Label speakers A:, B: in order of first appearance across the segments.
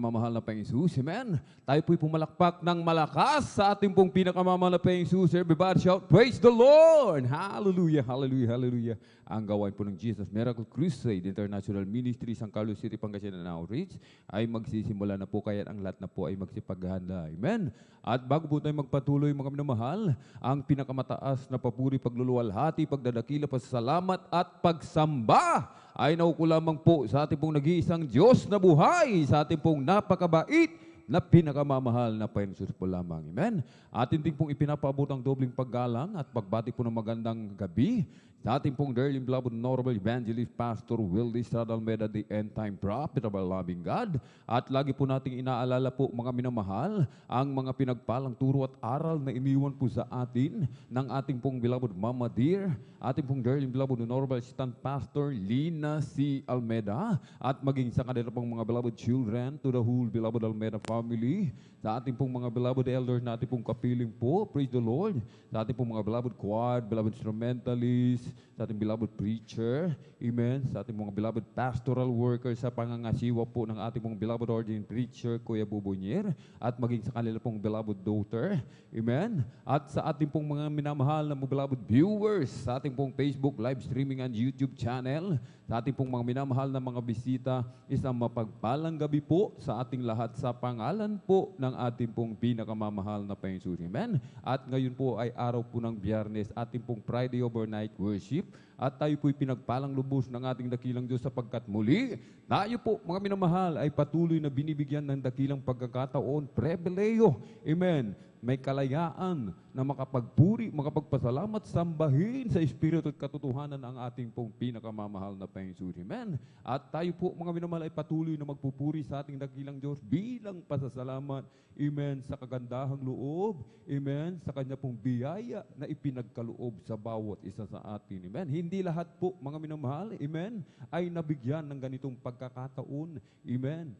A: pinakamamahal na Panginoong Jesus. Amen. Tayo po'y pumalakpak ng malakas sa ating pong pinakamamahal na Panginoong Jesus. Everybody shout, praise the Lord! Hallelujah, hallelujah, hallelujah. Ang gawain po ng Jesus Miracle Crusade International Ministry, San Carlos City, Pangasinan Outreach ay magsisimula na po, kaya ang lahat na po ay magsipaghanda. Amen. At bago po tayo magpatuloy, mga minamahal, ang pinakamataas na papuri, pagluluwalhati, pagdadakila, pasasalamat at pagsamba ay nauko lamang po sa ating pong nag-iisang Diyos na buhay, sa ating pong napakabait na pinakamamahal na Panginoon po lamang. Amen. Atin din pong ipinapaabot ang dobling paggalang at pagbati po ng magandang gabi sa ating pong dearly beloved Honorable Evangelist Pastor Wildy Estrada Almeda, the End Time Prophet of our loving God. At lagi po nating inaalala po, mga minamahal, ang mga pinagpalang turo at aral na iniwan po sa atin ng ating pong beloved Mama Dear, ating pong dearly beloved Honorable Assistant Pastor Lina C. Almeda, at maging sa kanila pong mga beloved children, to the whole beloved Almeda family, sa ating pong mga beloved elders na ating pong kapiling po, praise the Lord, sa ating pong mga beloved choir, beloved instrumentalists, sa ating beloved preacher, amen, sa ating mga beloved pastoral workers, sa pangangasiwa po ng ating pong beloved ordained preacher, Kuya Bubonyer, at maging sa kanila pong beloved daughter, amen, at sa ating pong mga minamahal na mga beloved viewers, sa ating pong Facebook live streaming and YouTube channel, sa ating pong mga minamahal na mga bisita, isang mapagpalang gabi po sa ating lahat sa pangalan po ng ating pong pinakamamahal na Panginoon. Amen. At ngayon po ay araw po ng Biyernes, ating pong Friday overnight worship. At tayo po'y pinagpalang lubos ng ating dakilang Diyos sapagkat muli, tayo po mga minamahal ay patuloy na binibigyan ng dakilang pagkakataon, pribileyo. Amen. May kalayaan na makapagpuri, makapagpasalamat, sambahin sa Espiritu at katotohanan ang ating pong pinakamamahal na Panginoon. Amen. At tayo po mga minamahal ay patuloy na magpupuri sa ating dakilang Diyos bilang pasasalamat. Amen. Sa kagandahang loob. Amen. Sa kanya pong biyaya na ipinagkaloob sa bawat isa sa atin. Amen. Hindi lahat po mga minamahal, amen, ay nabigyan ng ganitong pagkakataon. Amen.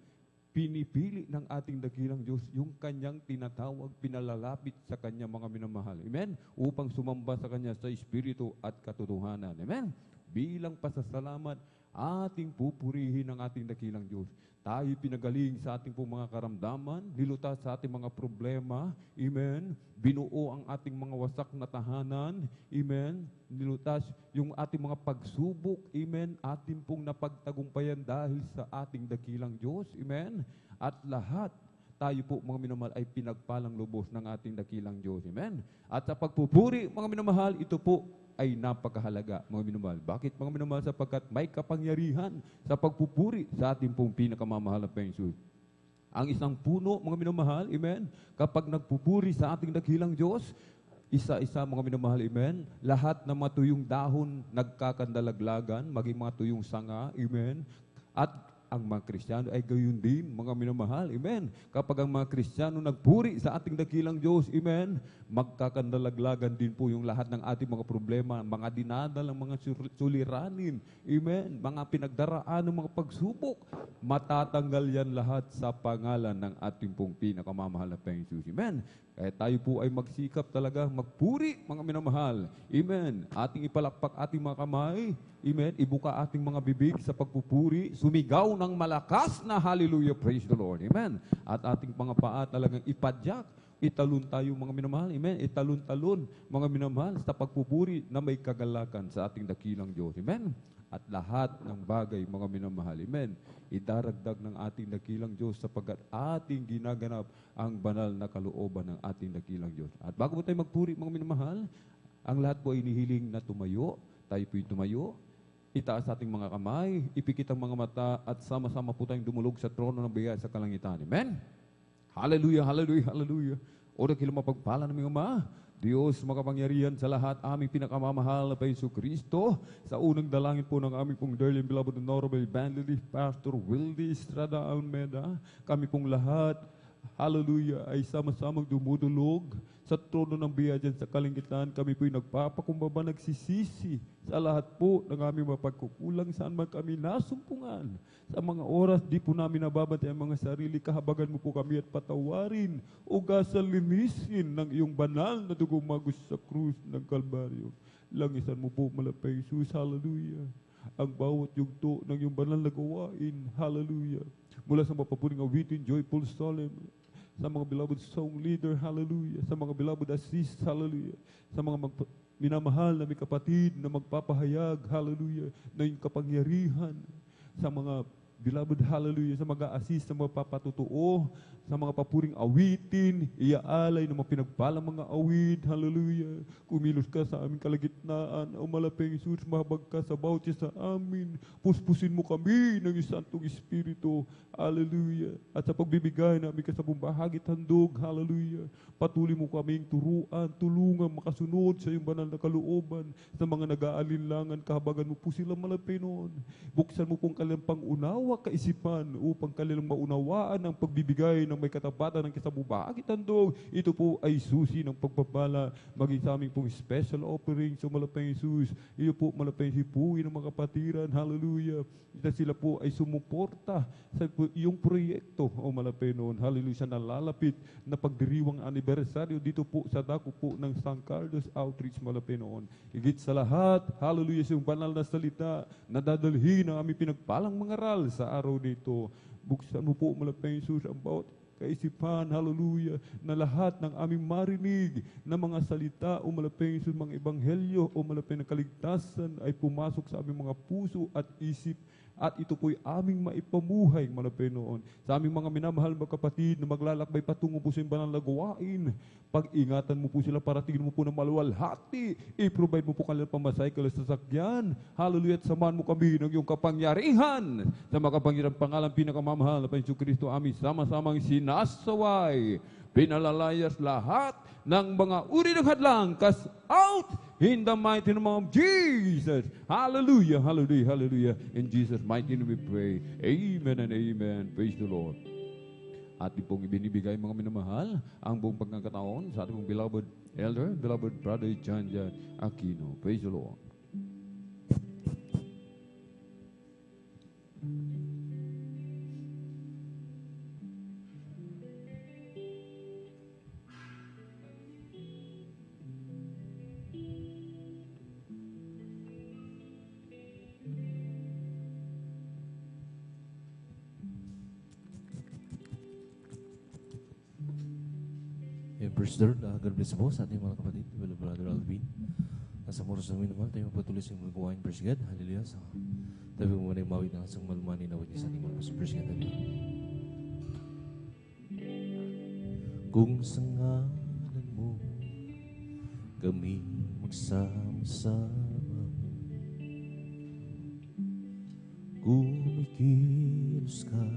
A: Pinipili ng ating dakilang Diyos yung kanyang tinatawag, pinalalapit sa kanya mga minamahal. Amen? Upang sumamba sa kanya sa Espiritu at katotohanan. Amen? Bilang pasasalamat, ating pupurihin ang ating dakilang Diyos. Tayo pinagaling sa ating pong mga karamdaman, nilutas sa ating mga problema, amen, binuo ang ating mga wasak na tahanan, amen, nilutas yung ating mga pagsubok, amen, ating pong napagtagumpayan dahil sa ating dakilang Diyos, amen, at lahat tayo po mga minamahal ay pinagpalang lubos ng ating dakilang Diyos, amen. At sa pagpupuri mga minamahal, ito po ay napakahalaga, mga minamahal. Bakit, mga minamahal? Sapagkat may kapangyarihan sa pagpupuri sa ating pong pinakamamahal na Panginoon. Ang isang puno, mga minamahal, amen, kapag nagpupuri sa ating dakilang Diyos, isa-isa, mga minamahal, amen, lahat ng mga tuyong dahon nagkakandalaglagan, maging mga tuyong sanga, amen, at ang mga Kristiyano ay gayon din, mga minamahal, amen. Kapag ang mga Kristiyano nagpuri sa ating dakilang Diyos, amen, magkakandalaglagan din po yung lahat ng ating mga problema, mga dinadalang mga suliranin, amen, mga pinagdaraan ng mga pagsubok, matatanggal yan lahat sa pangalan ng ating pong pinakamamahal na Panginoon, amen. Kaya tayo po ay magsikap talaga, magpuri, mga minamahal. Amen. Ating ipalakpak ating mga kamay. Amen. Ibuka ating mga bibig sa pagpupuri. Sumigaw ng malakas na hallelujah, praise the Lord. Amen. At ating mga paa talagang ipadyak. Italon tayo, mga minamahal. Amen. Italon-talon, mga minamahal, sa pagpupuri na may kagalakan sa ating dakilang Diyos. Amen. At lahat ng bagay, mga minamahal, amen, idaragdag ng ating dakilang Diyos sapagkat ating ginaganap ang banal na kalooban ng ating dakilang Diyos. At bago po tayo magpuri, mga minamahal, ang lahat po ay inihiling na tumayo, tayo po'y tumayo, itaas ating mga kamay, ipikit ang mga mata, at sama-sama po tayong dumulog sa trono ng biyaya sa kalangitan. Amen? Hallelujah, hallelujah, hallelujah. O dakil mapagpala ng mga ama, Diyos makapangyarihan sa lahat, aming pinakamamahal na Paiso Kristo, sa unang dalangin po ng aming pong dearly beloved Honorable Evangelist Pastor Wildy Estrada Almeda, kami pong lahat, hallelujah, ay sama-samang dumudulog sa trono ng biyaya dyan sa kalangitan. Kami po'y nagpapakumbaba, nagsisisi sa lahat po ng aming mapagkukulang, saan man kami nasumpungan. Sa mga oras, di po namin nababantay ang mga sarili, kahabagan mo po kami at patawarin, ugasan, linisin ng iyong banal na dugong magos sa krus ng Kalbaryo. Langisan mo po, malapay Jesus, hallelujah, ang bawat yugto ng iyong banal na gawain, hallelujah. mula sa mapapuring awitin, Joyful Solemn, sa mga beloved song leader, hallelujah, sa mga beloved assist, hallelujah, sa mga minamahal na may kapatid na magpapahayag, hallelujah, na yung kapangyarihan, sa mga beloved, hallelujah, sa mga assist, sa mga papatutuo, sa mga papuring awitin, iaalay ng mga pinagpalang mga awit, hallelujah. Kumilos ka sa aming kalagitnaan, O malapeng Jesus, mahabag ka sa bawat isa sa amin. Puspusin mo kami ng Santong Espiritu, hallelujah. At sa pagbibigay namin ka sa bumbahagit handog, hallelujah. Patuloy mo kaming turuan, tulungan makasunod sa iyong banal na kalooban, sa mga nag-aalinlangan, kahabagan mo po sila malapay noon. Buksan mo pong kanilang pangunawa, kaisipan, upang kanilang maunawaan ang pagbibigay ng may katapatan ng kisabubahagit handog. Ito po ay susi ng pagpapala, maging sa aming pong special offering sa malapay Jesus. Iyo po malapay hipuin ng mga kapatiran, hallelujah. Na sila po ay sumuporta sa iyong proyekto, O malapay noon, hallelujah, sa nalalapit na pagdiriwang anibersaryo dito po sa dako po ng San Carlos Outreach, malapay noon. Higit sa lahat, hallelujah, sa iyong banal na salita na dadalhin ang aming pinagpalang mangaral sa araw nito. Buksan mo po malapay Jesus ang bawat kaisipan, hallelujah, na lahat ng aming marinig na mga salita o malapay sa mga ebanghelyo o malapay na kaligtasan ay pumasok sa aming mga puso at isip, at ito po'y aming maipamuhay, malapay noon, sa aming mga minamahal mga kapatid na maglalakbay patungo po sa banal na gawain. Pag-ingatan mo po sila, paratingin mo po ng maluwalhati, i-provide mo po kanilang pamasahe, kanilang sasakyan, hallelujah, at samahan mo kami ng iyong kapangyarihan sa makapangyarang pangalan pinakamamahal na Panginoon Kristo, aming sama-samang sinasaway, pinalalayas lahat ng mga uri ng hadlang, cast out in the mighty name of Jesus. Hallelujah, hallelujah, hallelujah. In Jesus' mighty name we pray. Amen and amen. Praise the Lord. Ating pong ibinibigay mga minamahal ang buong pagkakataon sa ating pong beloved elder, beloved brother John Aquino. Praise the Lord.
B: Praise the Lord. God bless po sa ating mga kapatid, Brother Alvin. Nasa moros namin naman, tayo magpatuloy sa mga gawain. Praise God. Hallelujah. So, tabi mo muna yung mawit ng asang malumani na witness sa ating mga kapatid. Praise God. Hallelujah. Kung sa ngalan mo kami magsama-sama, kumikilos ka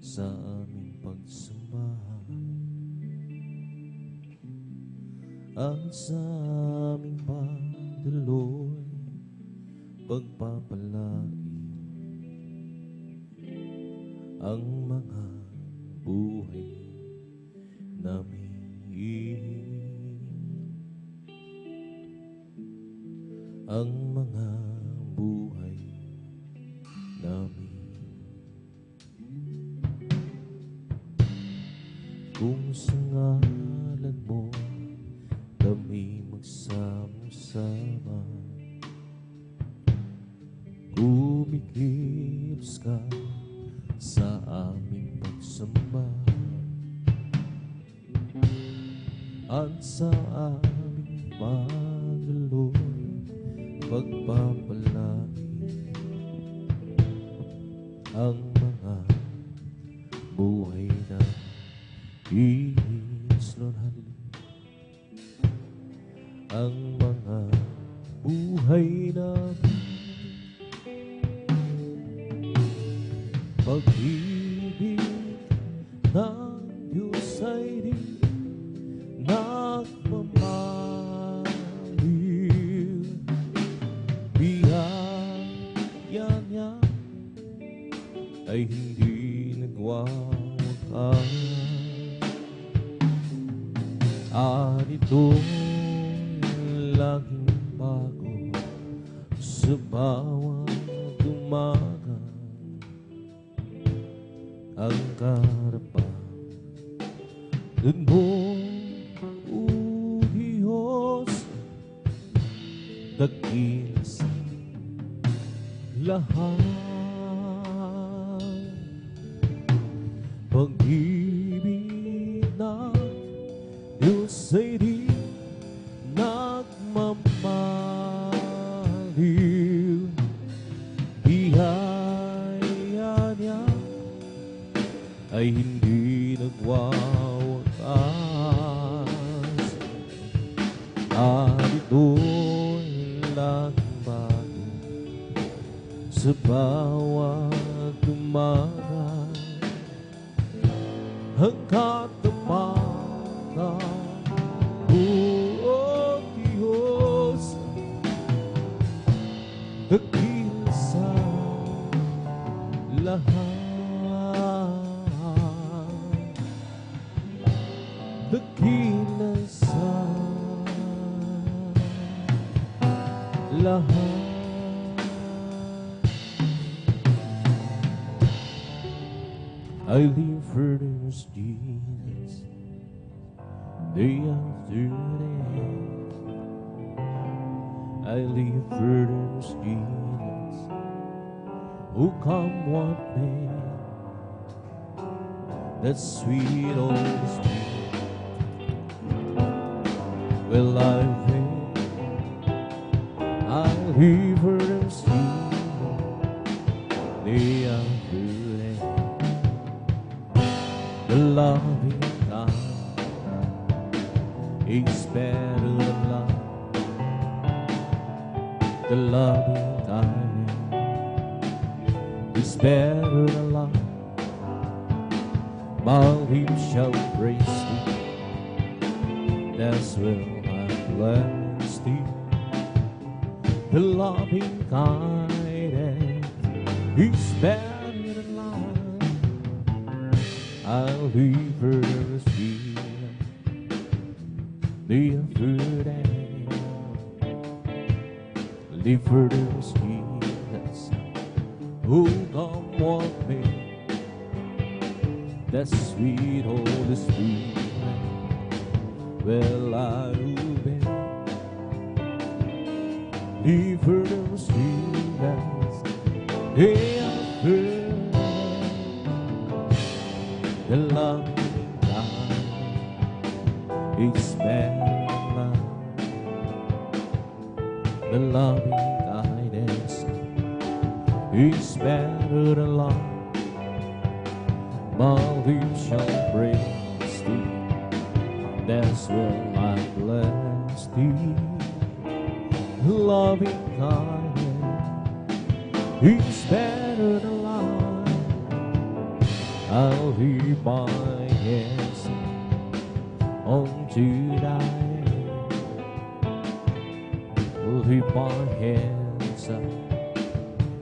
B: sa aming pagsamba, ang sa aming pagdaloy pagpapalain ang mga buhay namin, ang mga buhay namin. Kung sa ngalan mo kami magsama-sama, kumikilos ka sa aming pagsamba, at sa aming pagdaloy pagpapalain ang mga buhay na islonhan, ang mga buhay namin. Pag-ibig ng Diyos ay di nagmamaliw, biyaya niya ay hindi nagwawakas, at ito'y laging bago sa bawat umaga. Ang karapatan mo, O Diyos, dakila sa lahat. Diyos'y di nagmamaliw, biyaya niya ay hindi nagwawakas. At ito'y laging bago sa bawat umaga, hanggat tumaga, o Diyos, dakil sa lahat, dakil sa lahat. I live for this Jesus day after day. I live for this Jesus who come what may. That sweet old Spirit will I live. I live for this Jesus day after day. The loving God is better than love. The loving God is better than love. My lips shall praise thee, as will I bless thee. The loving kindness is better than love. I'll live for the Spirit, live for day, live for the Spirit, who come what may. That sweet Holy Spirit will I obey. Live for the Spirit, day after day. The loving God is better than love. The loving guidance is better than love. My lips shall praise thee, that's will I bless thee. The loving kindness is better than life. I'll leave my hands unto thy hand. I'll leave my hands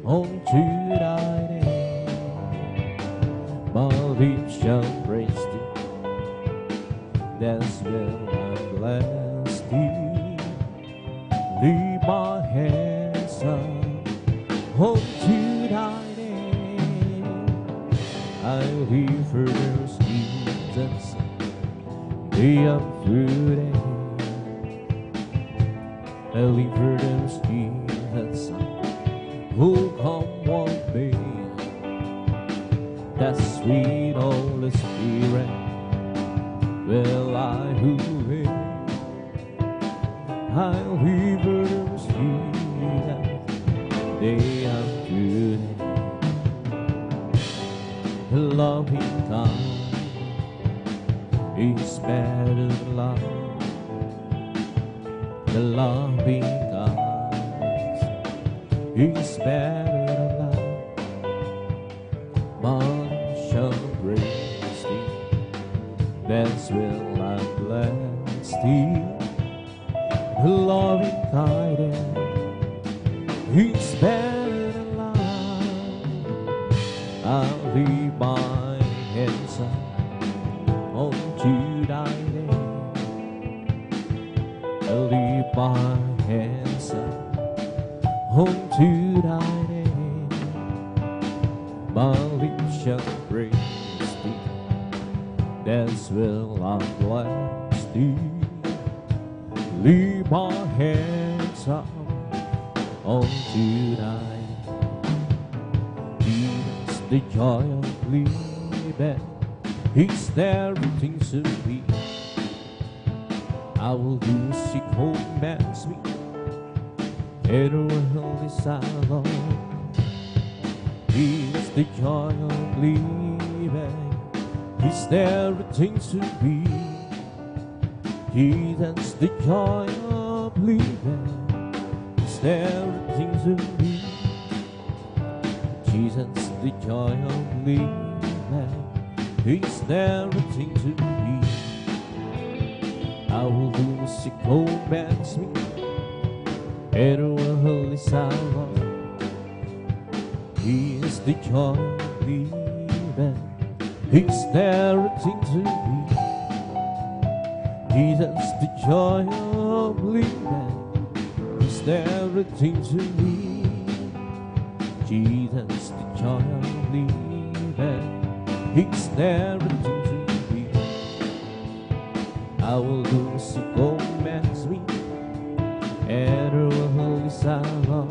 B: unto thy hand. My lips shall praise thee, that's will I bless thee. Leave my hands unto thy name. I live for those Jesus, day after day. I live for those Jesus, who come one day. That sweet Holy Spirit will I obey. I'll live for those Jesus, day after day. The loving God is better than love. The loving God is better than love. Man shall praise thee, that's will I bless thee. The loving kindness is better than love. I'll leave my hands unto thy name. I'll leave my hands unto thy name. My lips shall praise thee, that's will I bless thee. Leave my hands up unto thy peace, the joy of living is everything to be. I will do seek home man's me. Everyone is alone. He's the joy of living. He's everything to be. Jesus, the joy of living. He's everything to be. Jesus, the joy of living. He's everything to be. I will do seek home man's me. Everyone is alone. He is the joy of living. He's everything to be. Jesus, the joy of living. He's everything to me. Jesus, the joy of living. He's everything to me. I will do so go man's me. Everyone is alone.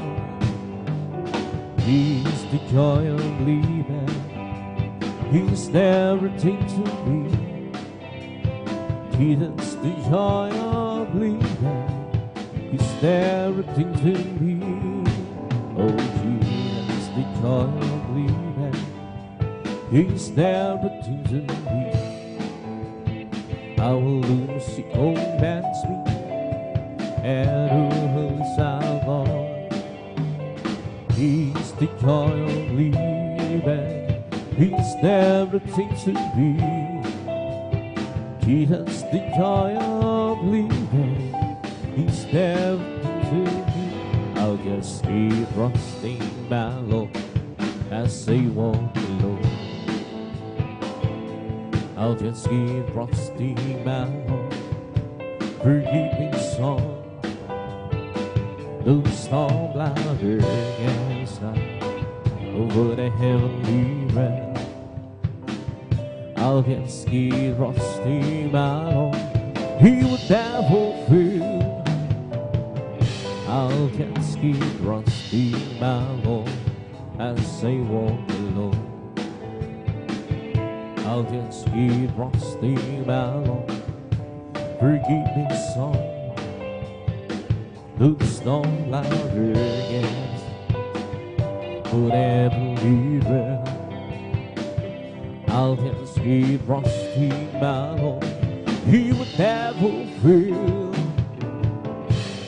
B: He's the joy of living. He's everything to me. Jesus, the joy of living. He's everything to me. Oh, Jesus, the joy of living. He's everything to me. I will lose the old man's me. Everyone is alone. He's the joy of living. He's everything to be. Jesus, the joy of living. He's everything to be. I'll just keep trusting my Lord as I walk alone. I'll just keep trusting my Lord, forgiving song. The storm louder against night over the heavenly realm. I'll just keep trusting my Lord, He would never fail. I'll just keep trusting my Lord as I walk alone. I'll just keep trusting my Lord, forgiving song. The storm louder against whatever we will. I'll just keep trusting my Lord, He would never fail.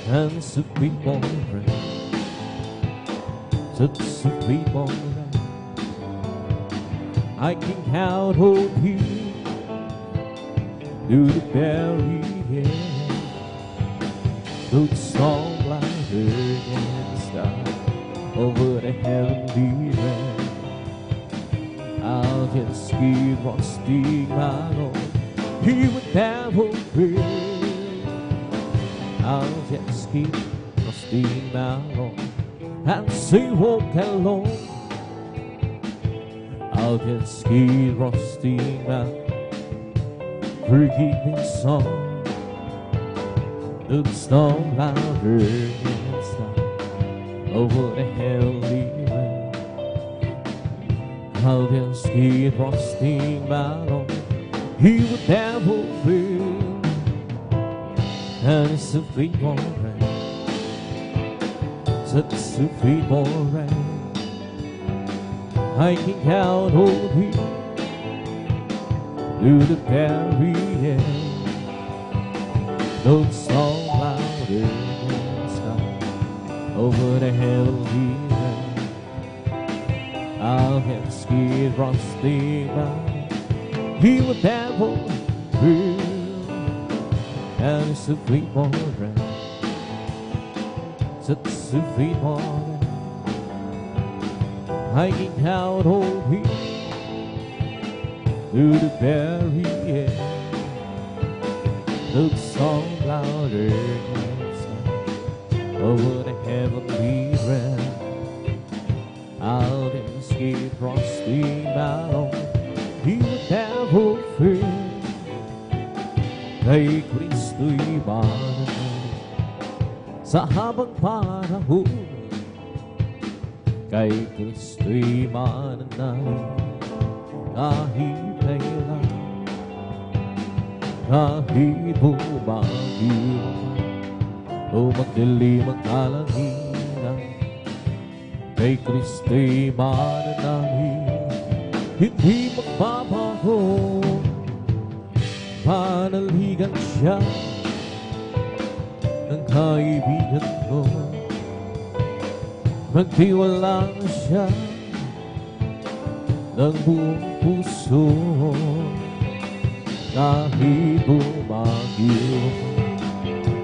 B: And so people pray, so people pray. I can count on Him to the very end. The storm louder against us over the heavenly realm. I'll just keep trusting my Lord, He would never fail. I'll just keep trusting my Lord and say walk alone. I'll just keep trusting my forgiving song. The storm louder against us over the heavenly realm. I'll just keep trusting my Lord, He would never fail. And it's a faithful rain, such a faithful rain. I can count on Him to the very end. Those storm louder against us over the heavenly realm. I'll just keep trusting my He would never fail. And it's a faithful rain, such a faithful rain. I can count on Him to the very end. The song louder against us over the heavenly realm. I'll just keep trusting my Lord, He would never fail. Kay Kristo'y mananalig sa habang panahon. Kay Kristo'y mananalig kahit kailan. kahit bumagyo o magdilim ang kalangitan, kay Kristo'y mananalig, hindi magbabago. Panaligan siya ng kaibigan ko, magtiwala siya ng buong puso, kahit bumagyo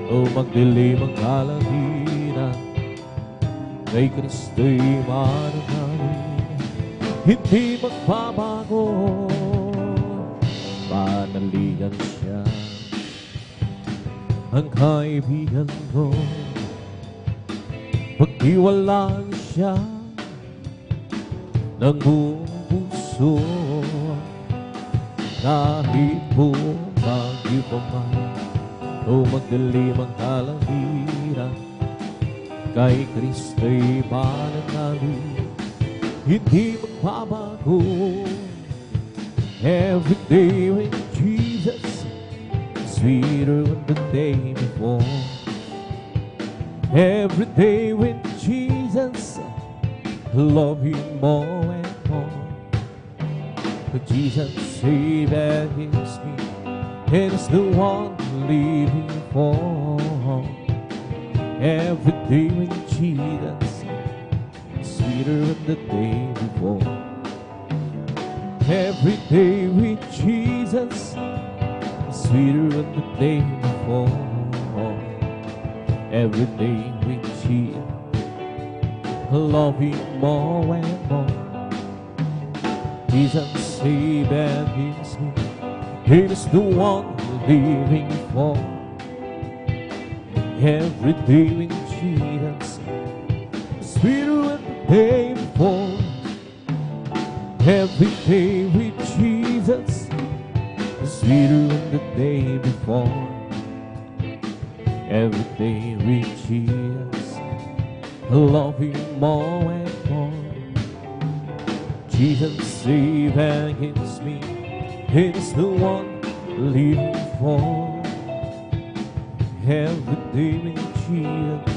B: o magdilim ang kalangitan, kay Kristo'y mananalig, hindi magbabago. Panaligan siya ang kaibigan ko, magtiwalaan siya ng buong puso, kahit bumagyo pa man o magdilim ang kalangitan, kay Kristo'y mananalig, hindi magbabago. Every day with Jesus, sweeter than the day before. Every day with Jesus, love Him more and more. But Jesus saved and gives me, and is the one living for. Every day with Jesus, sweeter than the day before. Every day with Jesus, sweeter than the day before. Every day with Jesus, love Him more and more. Jesus saved and gives me, He is the one living for. Every day with Jesus, sweeter than the day before. Every day with Jesus, sweeter than the day before. Every day with Jesus, love Him more and more. Jesus saves and gives me, He is the one living for. Every day with Jesus,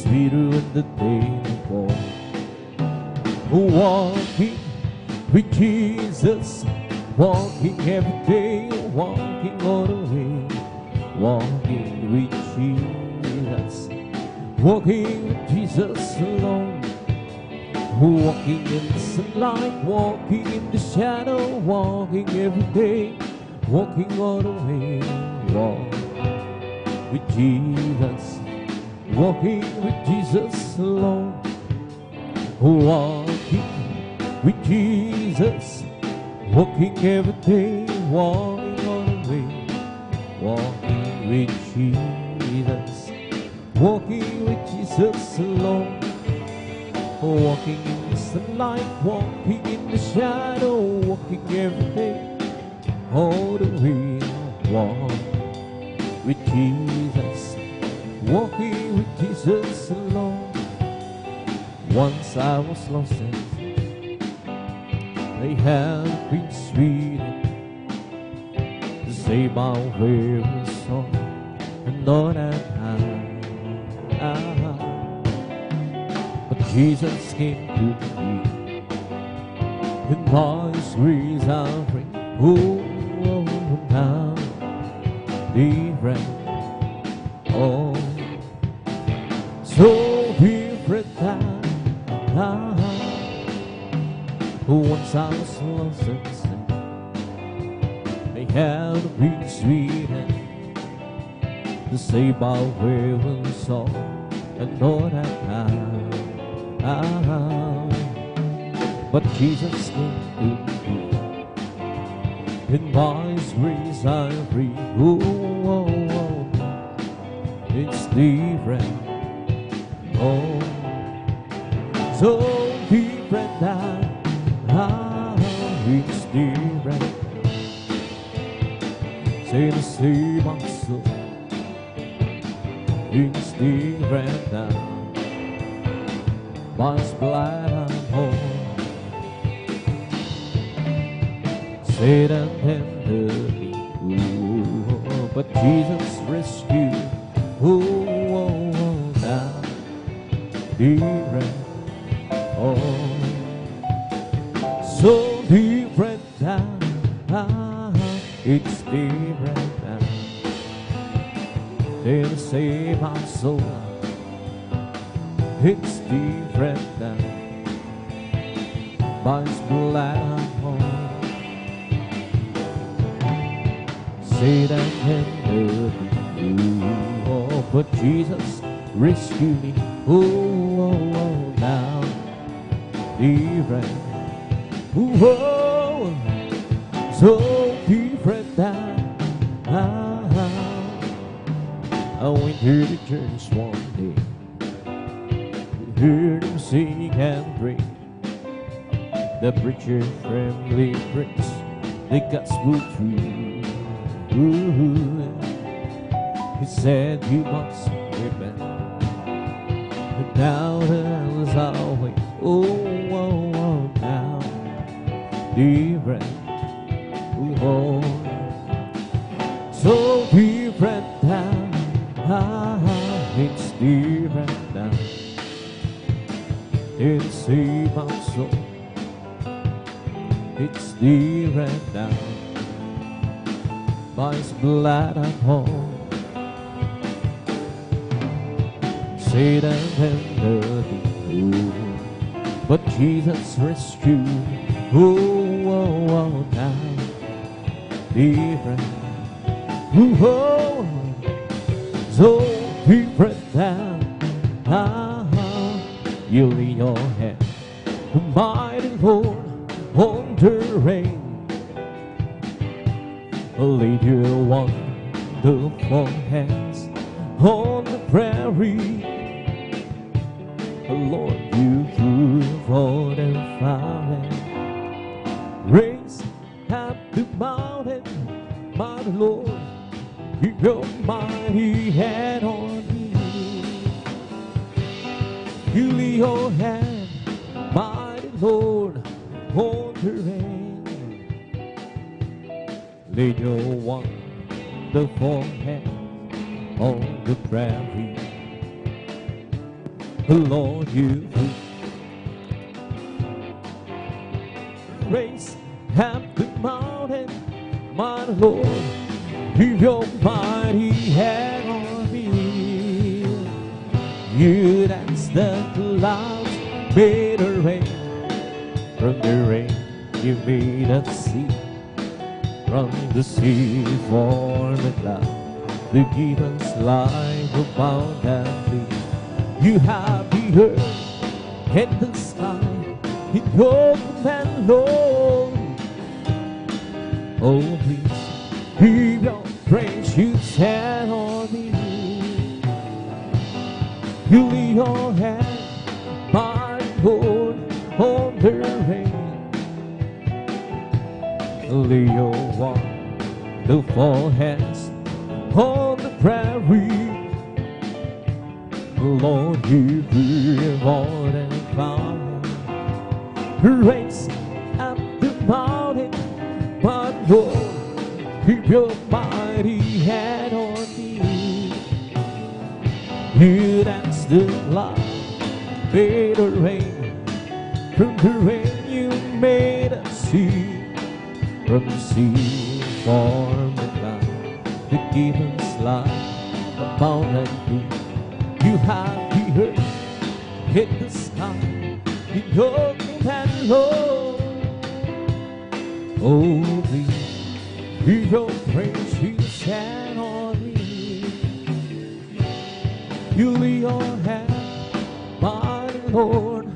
B: sweeter than the day before. Walking with Jesus, walking every day, walking all the way. Walking with Jesus, walking with Jesus alone. Walking in the sunlight, walking in the shadow, walking every day, walking all the way. Walk with Jesus, walking with Jesus alone. Walking with Jesus, walking every day, walking all the way. Walking with Jesus, walking with Jesus alone. Walking in the sunlight, walking in the shadow, walking every day, all the way. Walk with Jesus, walking with Jesus alone. Once I was lost and they have been sweet to save my weary soul, and know that but Jesus came to me, and by His grace I'm free. Oh, now different, oh, so different time. Once I was lost and sin, they had been sweet to save my weary soul, and know that but Jesus came to me, and by His grace I'm free. Oh, it's different, oh, so different now. It's different. Say the same answer. It's different now. By His blood I'm whole. Say that tenderly. but Jesus rescued. Oh, oh, oh, now different. Oh, so different now. It's different now. They'll save my soul. It's different now. By His blood I'm home. Satan can never be. Oh, but Jesus rescued me. Oh, oh, oh, now different. Oh, so different now. I went to the church one day, heard him sing and pray. The preacher firmly preached the gospel truth. He said you must repent, but now there's our way. Oh, oh, oh, now different. Oh, so different now. It's different now. It saved my soul. It's different now. By His blood I'm home. Satan and nothing, but Jesus rescued. Oh, oh, oh, now different. Oh, so different now. You lay your hand, the mighty Lord, on the rain. Laid your wonderful hands on the prairie. Lord, you threw for the fountain, raised up the mountain, my Lord. Keep your mighty hand on me. You lay your hand, mighty Lord, on the rain. Lay your wonderful hand on the prairie. Lord, you raise up the mountain, my Lord. Keep your mighty hand on me. You dance the clouds, made a rain. From the rain you made a sea. From the sea formed a cloud. The gibbons life abundantly. You have the earth and the sky in your command, Lord. Oh, please keep your praise you set on me. You lay your hand, my Lord, on the rain. Lay your wonderful hands on the prairie. Lord, you give all and power. Raise up the mountain, my Lord. Keep your mighty hand on me. You dance the cloud, made a rain. From the rain you made a sea. From the sea formed a cloud. The gibbons life abundantly. You have the earth, hit the sky, in your command, Lord. Oh, please, hear your praise, you stand on me. You lay your hand, my Lord,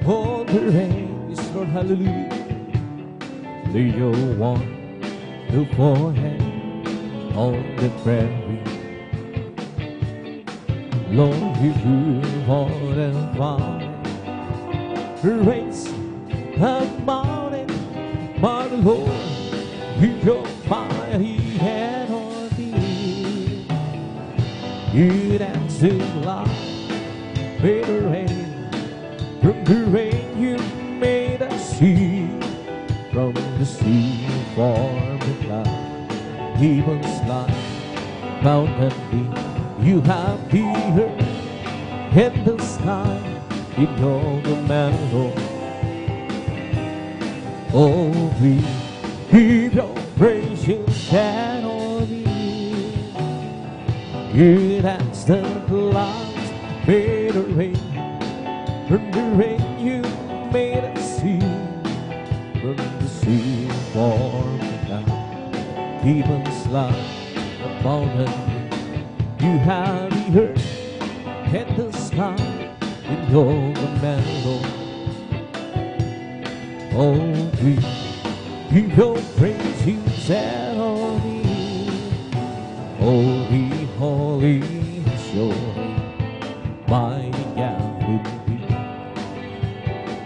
B: on the rain. Yes, Lord, hallelujah. Lay your wonderful hand on the prairie. Lord, you do more than fine. Raise the mountain, my Lord. Keep your mighty hand on me. You dance in light, made a rain. From the rain you made a sea. From the sea formed a cloud. Heaven's light abundantly. You have the earth and the sky in your command, Lord. Oh, we give your praises and honor. You that's the clouds made a rain. From the rain you made us see. From the sea formed the land. Keep us life abundantly. You have the earth and the sky in your command, Lord. Oh, we give your praises and honor. Holy, holy is your name, mighty God with me.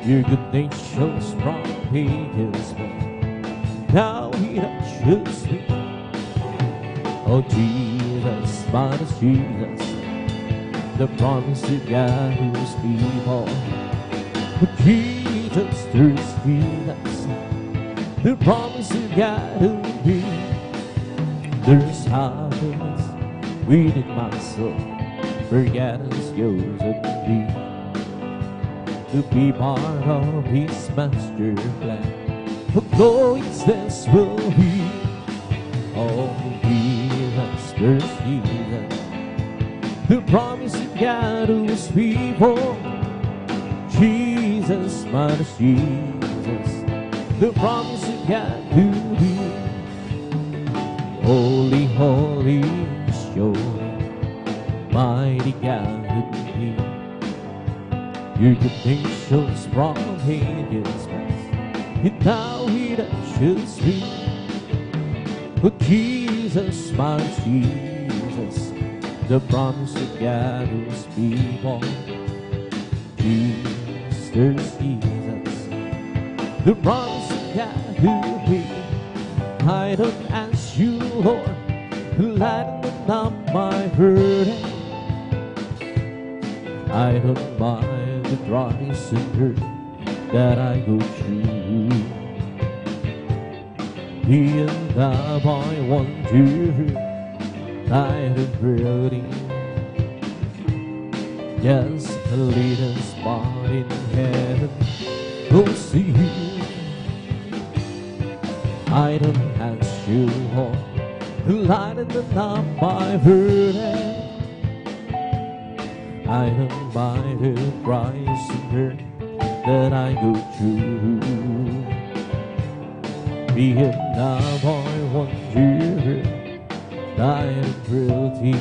B: Your good nature's from ages past. Now he touches me. Oh Jesus, my Jesus, the promise of God whose people. Oh Jesus, there's Jesus, the promise of God who be. There's happiness within my soul, forgiveness yours and me. To be part of His master plan, for coexistence will be. Oh, Jesus, there's Jesus, the promise of God whose people. Jesus, my Jesus, the promise of God who be. Holy, holy is your name, mighty God with me. Your good nations from ages past, and now He touches me. Oh Jesus, my Jesus, the promise of God whose people. Jesus, there's Jesus, the promise of God who be. I don't ask you, Lord, to lighten up my burden. I don't mind the trials and hurt that I go through. Being the boy wonder, tired of hurting. Just a little spot in heaven, close to you. I don't ask you, Lord, to lighten up my burden. I don't mind the price and hurt that I go through. Being a boy wonder, tired of cruelty.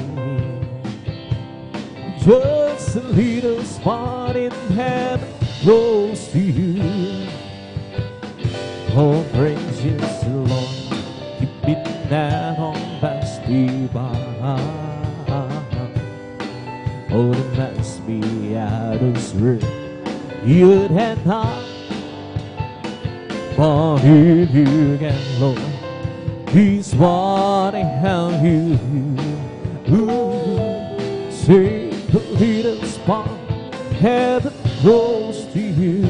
B: Just a little spot in heaven, close to you. Oh, praise you, Lord, keep it that on past me by. Oh, the mass me out of spirit, you'd have not. But if you can, Lord, He's what I have you. Save the little spot, heaven close to you.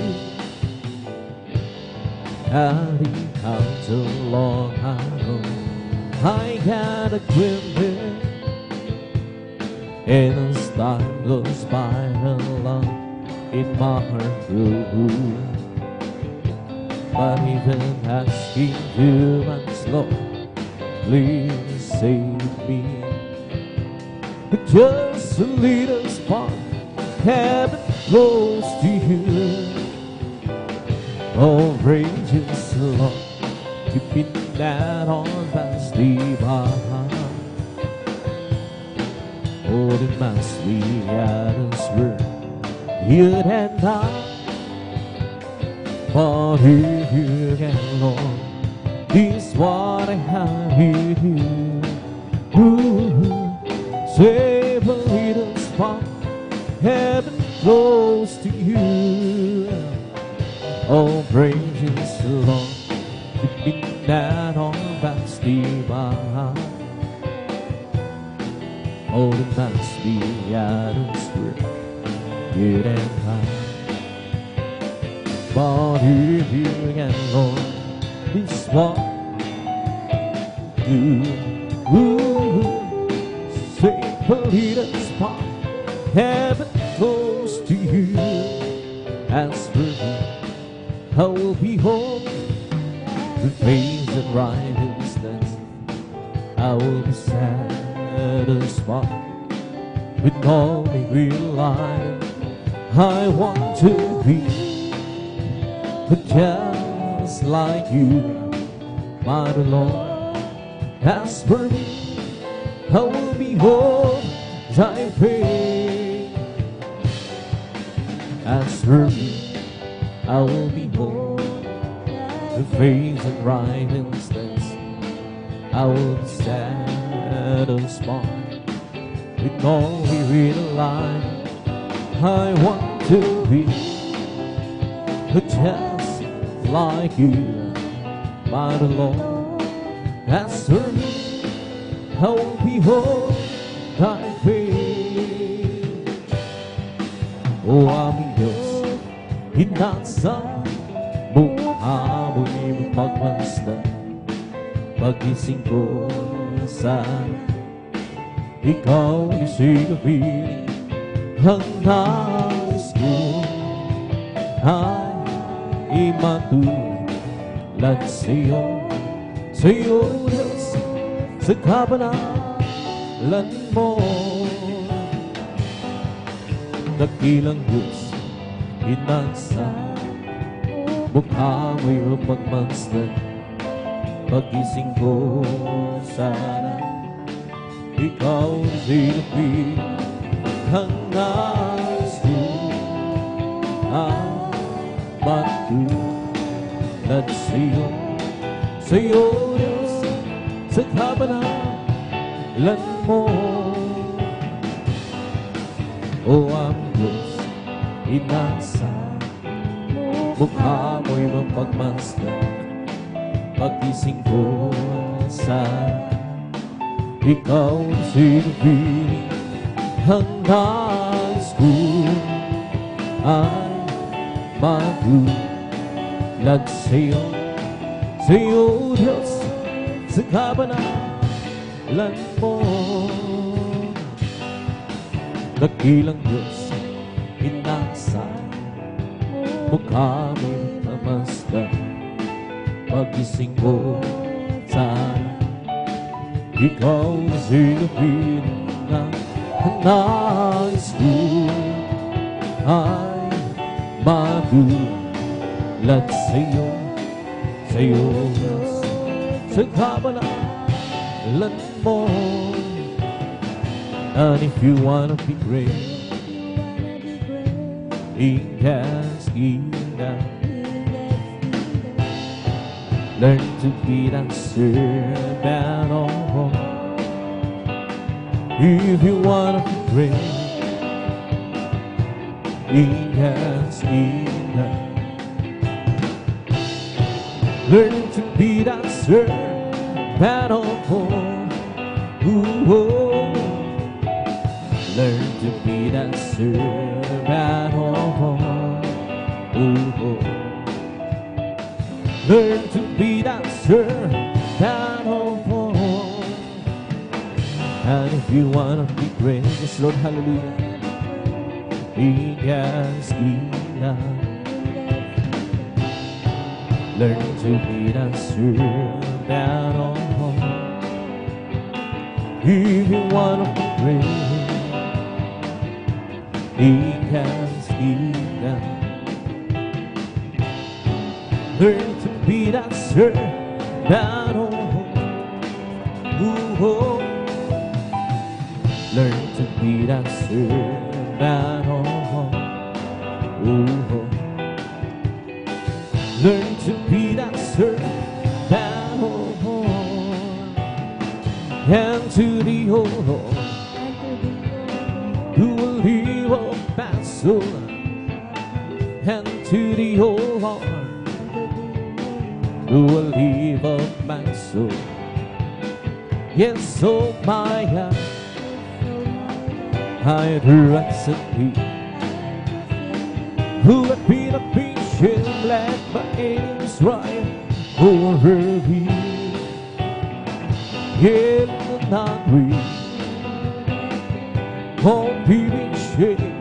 B: And He comes along, I got a glimpse. And as time goes by, the love in my heart grew. But even asking too much, Lord, please save me. Just a little spot, heaven close to you. Oh, praise the Lord, keeping that on past me by. Oh, the mass we had us were you'd and I. But if you can, Lord, is what I have you do. Save a little spot, heaven close to you. Oh, praise the Lord, keeping that on past me by. Oh, the mass we had us were you'd and I. But if you can, Lord, is what you do. a little spot, heaven close to you. As for me, I will be home to face the right instance. I will be satisfied with all in real life. I want to be just like you, my Lord. As for me, I will behold thy face. As for me, I will behold the face and right instance. I will be satisfied with all we real life. I want to be just like you, my Lord. As for me, I will behold thy face. O aming Diyos, hinasa mukha mo'y magmasdan. Pagising ko sana ikaw isigapin. Ang nais ko ay matulad sa'yo, Diyos, sa kabanalan mo. Dakilang Diyos, inansa mukha mo'y magmasdan. Pagising ko sana ikaw isigapin. Ang nais ko ay matulad sa'yo, Diyos, sa kabanalan mo. O ang Diyos, inasa mukha mo'y mapagmasdan. Pagising ko sana ikaw isigapin. Ang nais ko ay matulad sa'yo, Diyos, sa kabanalan mo. Dakilang Diyos, inasa mukha mo'y mamasdan. Pagising ko sana ikaw isigapin. Ang nais ko ay matulad sa'yo, Diyos, sa kabanalan mo. And if you wanna be great in God's kingdom, learn to be that servant of all. If you wanna be great in God's kingdom, learn to be that servant of all. Learn to be that servant of all. Learn to be that servant of all. And if you wanna be great, yes Lord, hallelujah, in God's kingdom, learn to be that servant of all. If you wanna be great in God's kingdom, learn to be that servant of all. Learn to be that servant of all. Learn to be that servant of all. And to the whole Lord, who will live up my soul. And to the whole Lord, who will live up my soul. Yes, oh my God, I trust in Thee, who have been a patient led by Israel over Thee, yet not weak, won't be shaken.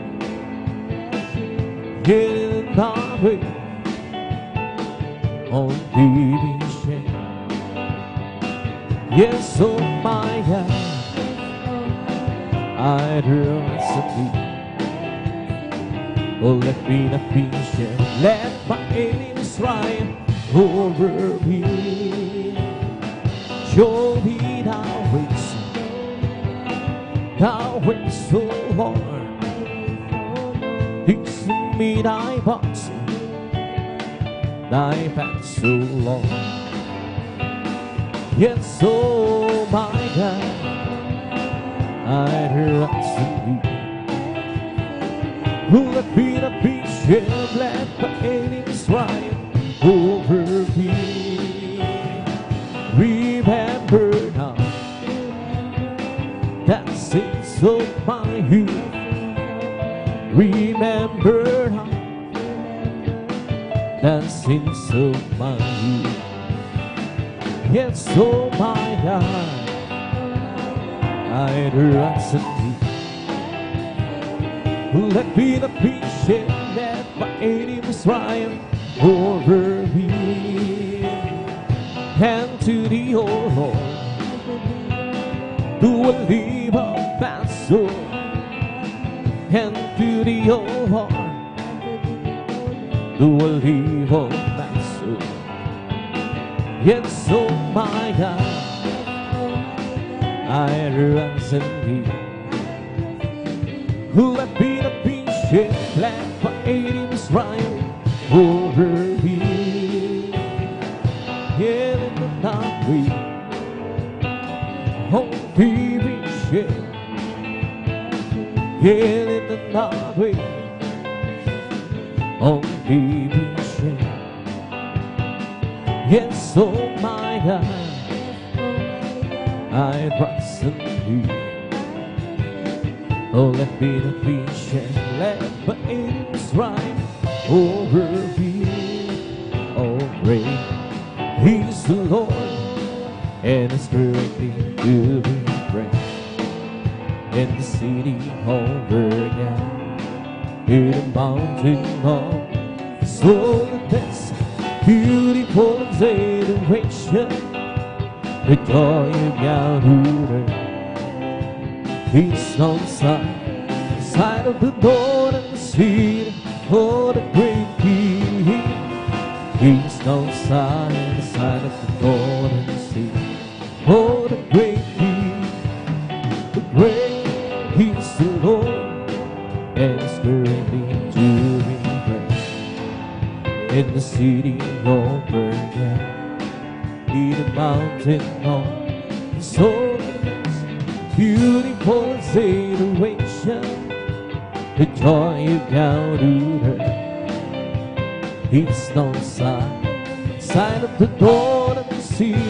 B: In that way, won't be shaken. Yes, oh my God, I trust in Thee. Oh, let me not be shaken. Let my enemies triumph over me. Show me Thy ways, Thy ways, oh Lord. Teach me Thy paths, Thy paths, oh Lord. Yes, oh my God, I trust in Thee. Let me not be shaken, let my enemies triumph over me. Remember now that sins of my youth. Remember now that sins of my youth. Yes, oh my God, I trust in Thee. Let me not be shaken, let my enemies triumph over me. And to Thee, O Lord, do I live of my soul. And to Thee, O Lord, do I live of my soul. Yes, oh my God, I trust in Thee. Let me not be shaken, let my enemies triumph over me. Yeah, in the dark way, won't be shaken. Yeah, in the dark way, won't be shaken. Yes, oh my God, I trust in Thee. Oh, let me not be shaken, let my enemies triumph over me. Oh, great He's the Lord, and His greatly to be praised. In the city over again, in the mountain of holiness, beautiful exhilaration, the joy of Yahweh. He's on the side of the door and the seat for the great King. He's on the side of the door and the seat for the great King. The great He's the Lord, and His greatly to be praised. In the city of Bergen, in the mountain of holiness, beautiful exhilaration, the joy of Yahweh. He's on the side of the door and the sea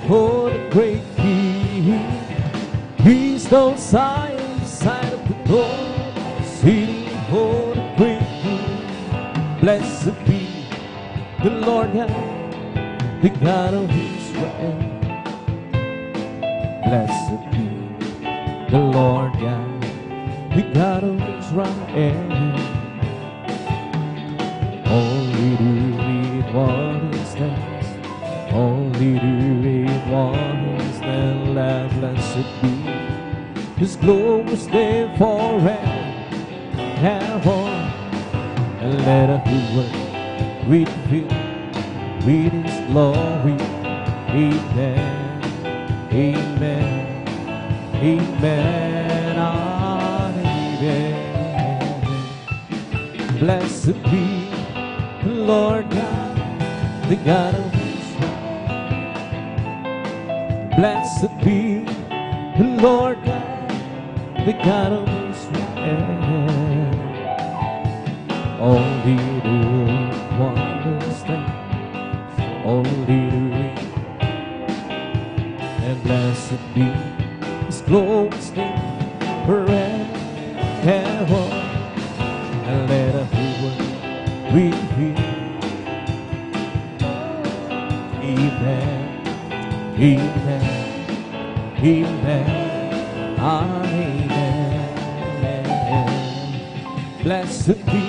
B: for the great King. He's on the side of the door, city for the great King. Blessed be the Lord God, the God of Israel. Blessed be the Lord God, the God of Israel. Only to read what He stands, only to read what He stands. Let blessed be His glory stay forever, ever. And let us work with Him, with His glory. Amen, amen, amen, amen. Blessed be the Lord God, the God of Israel. Blessed be the Lord God, the God of Israel. Only to wondrous things, only to read. And blessed be His glory stay forever, ever. And let us work with Him. Amen, amen, amen, amen. Blessed be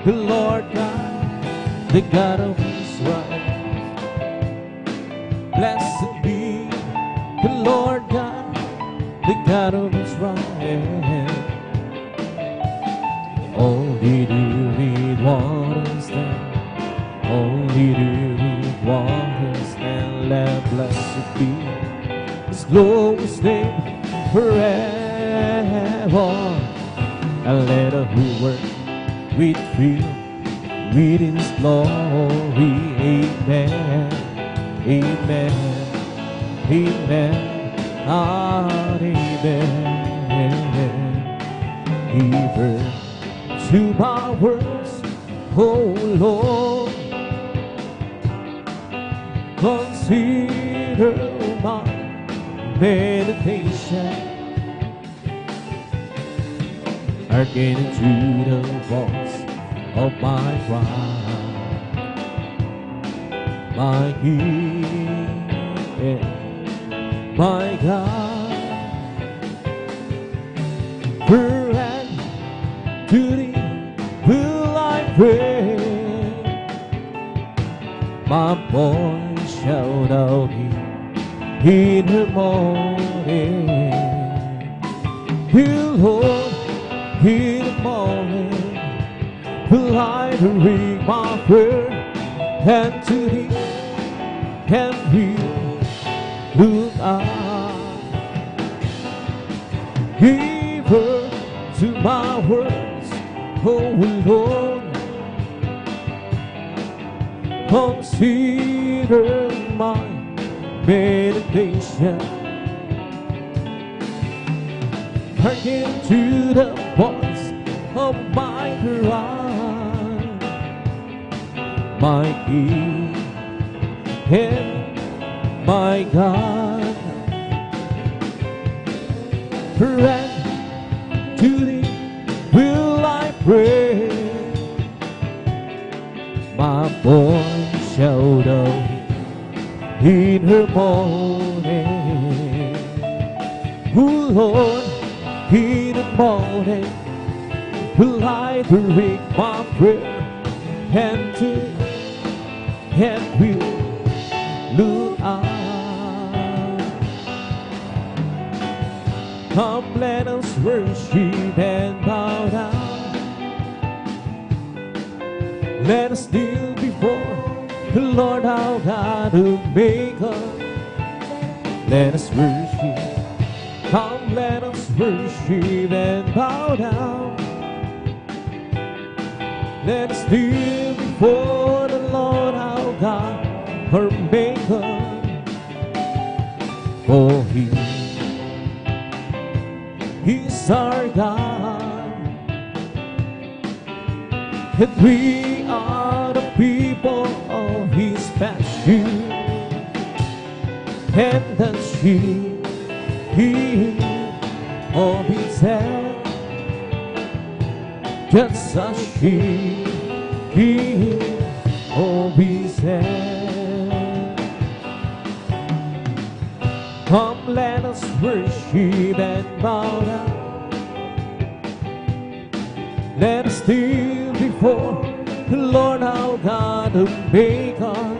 B: the Lord God, the God of Israel. Blessed be the Lord God, the God of Israel. Only to read waters stand, only to read waters stand. Let blessed be His glorious name forever. And let a who work with fear read in His glory. Amen, amen, amen, amen. Even to my words, oh Lord, consider my meditation. Hearken to the voice of my cry, my King, my God. Forever to Thee will I pray. My voice shall thou hear in the morning. You, Lord, in the morning will I bring my prayer, and to Thee can we look up. Give her to my words, oh Lord. Consider my meditation. Hearken to the voice of my cry, my King and my God. Forever to Thee will I pray. My voice shall thou hear in the morning. Oh Lord, in the morning will I bring my prayer, and to and will look up. Come, let us worship and bow down. Let us kneel before the Lord our God who made us. Let us worship. Come, let us worship and bow down. Let us kneel before the Lord our God, our Maker. For He is our God, and we are the people of His pasture, and the sheep of His hand. Just a sheep of His hand. Come, let us worship and bow down. Let us kneel before the Lord our God who made us.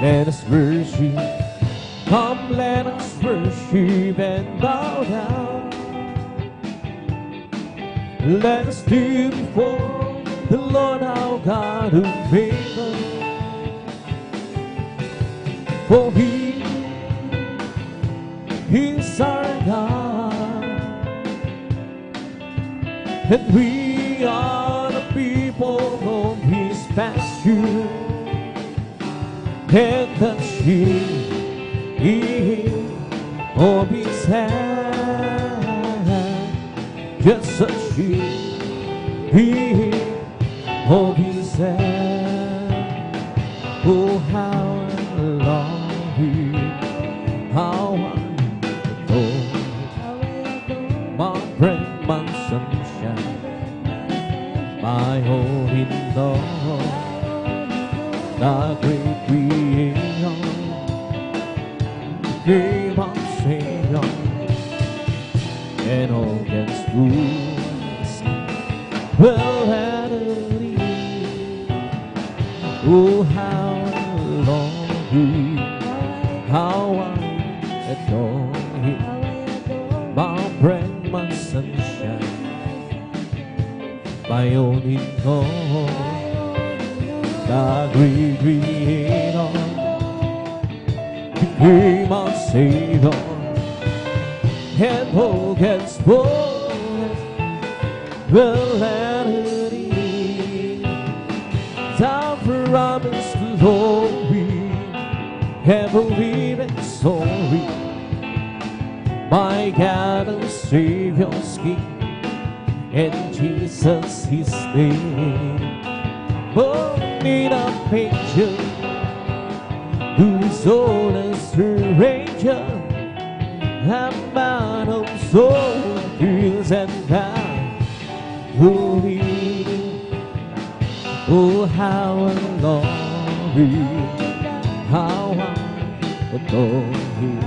B: Let us worship. Come, let us worship and bow down. Let us kneel before the Lord our God who made us. For He is our God, and we are the people of His pasture, and the sheep of His hand. Just a sheep of His hand. Oh, how I love You, how I adore my friend, my sunshine, my holy Lord, the great Creator, name of Savior, and all that's good Melody. Oh, how I love you, how I adore you, my bread, my sunshine, my only Lord, the great Creator, became my Savior, and who can spoil melody, time for promised glory, heavenly victory, my God and Savior's King, and Jesus His name. Born in a manger, whose own as a ranger, a man of soldiers and God, holy. Oh, how I love you, how I adore you,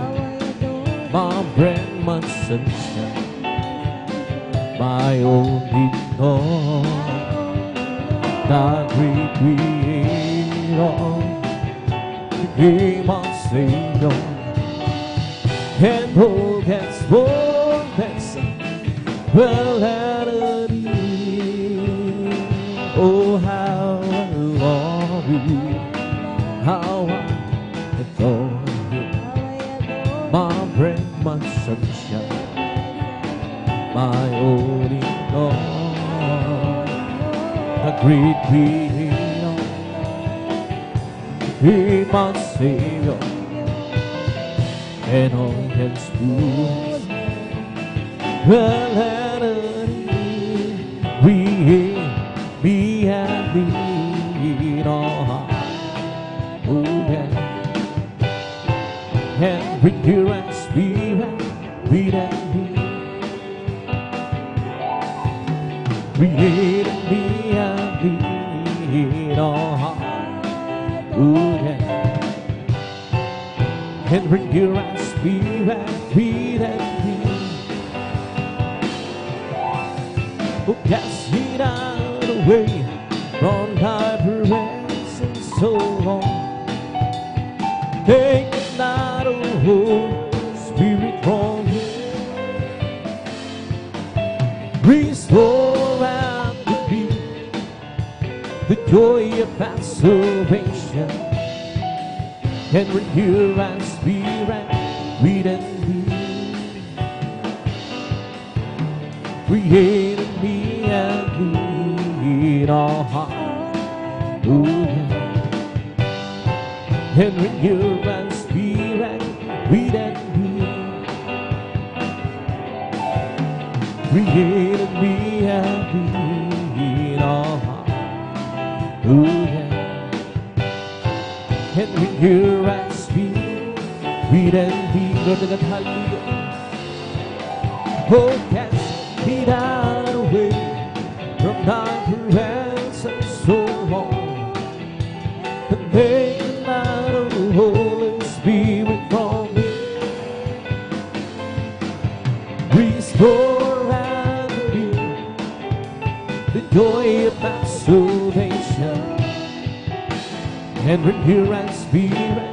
B: my bread, my sunshine, my only Lord, the great Creator, became my Savior, and who can spoil melody. Oh, how I love you, how I adore you, my bread, my sunshine, my only Lord, the great Creator, He my Savior, and all can spoil melody. We be happy in our heart, oh yeah, and bring your and spirit, read and be, create and be happy in our heart, oh yeah, and bring your and spirit, read and be, oh cast it out away from thy presence so long. Take not a Holy Spirit from me. Restore and repeat the joy of that salvation, and renew and spirit, read and be. Create in me and lead our heart, oh yeah. And renew and spirit, read and be. Create in me and lead our heart, oh yeah. And renew and spirit, read and be. Lord, God, hallelujah. Oh, cast me down away from thy presence so long, and take not a Holy Spirit from me. Restore and renew the joy of my salvation, and renew and spirit,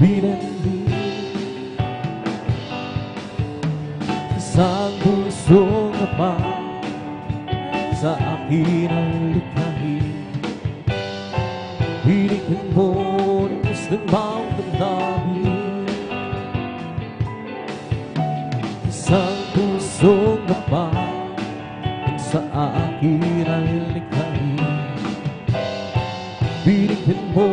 B: read and be. Isang pusong kapal sa akin ang likhain, binigyan mo ng bawat damdamin. Isang pusong kapal sa akin ang likhain, binigyan mo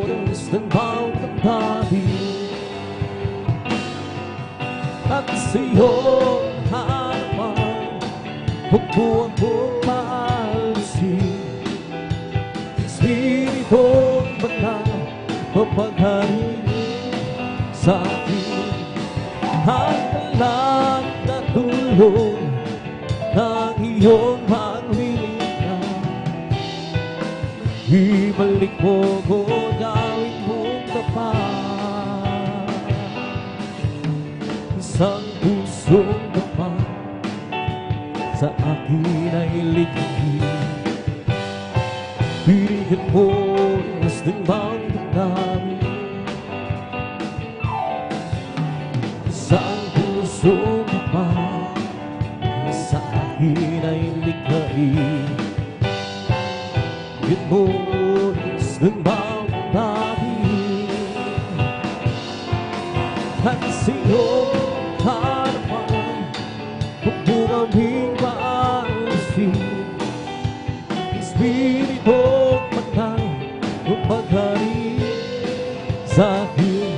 B: ng bawat damdamin. At sa iyong harapan, huwag mo akong maalisin. Espiritong banal, mapaghariin sa akin. Ang talag na tulong ng iyong paglilingap, ibalik mo ko, gawin mong tapat. Isang pusong kapal sa akin ay likhain, aming maalisin. Espiritu Patay, maghari sa akin.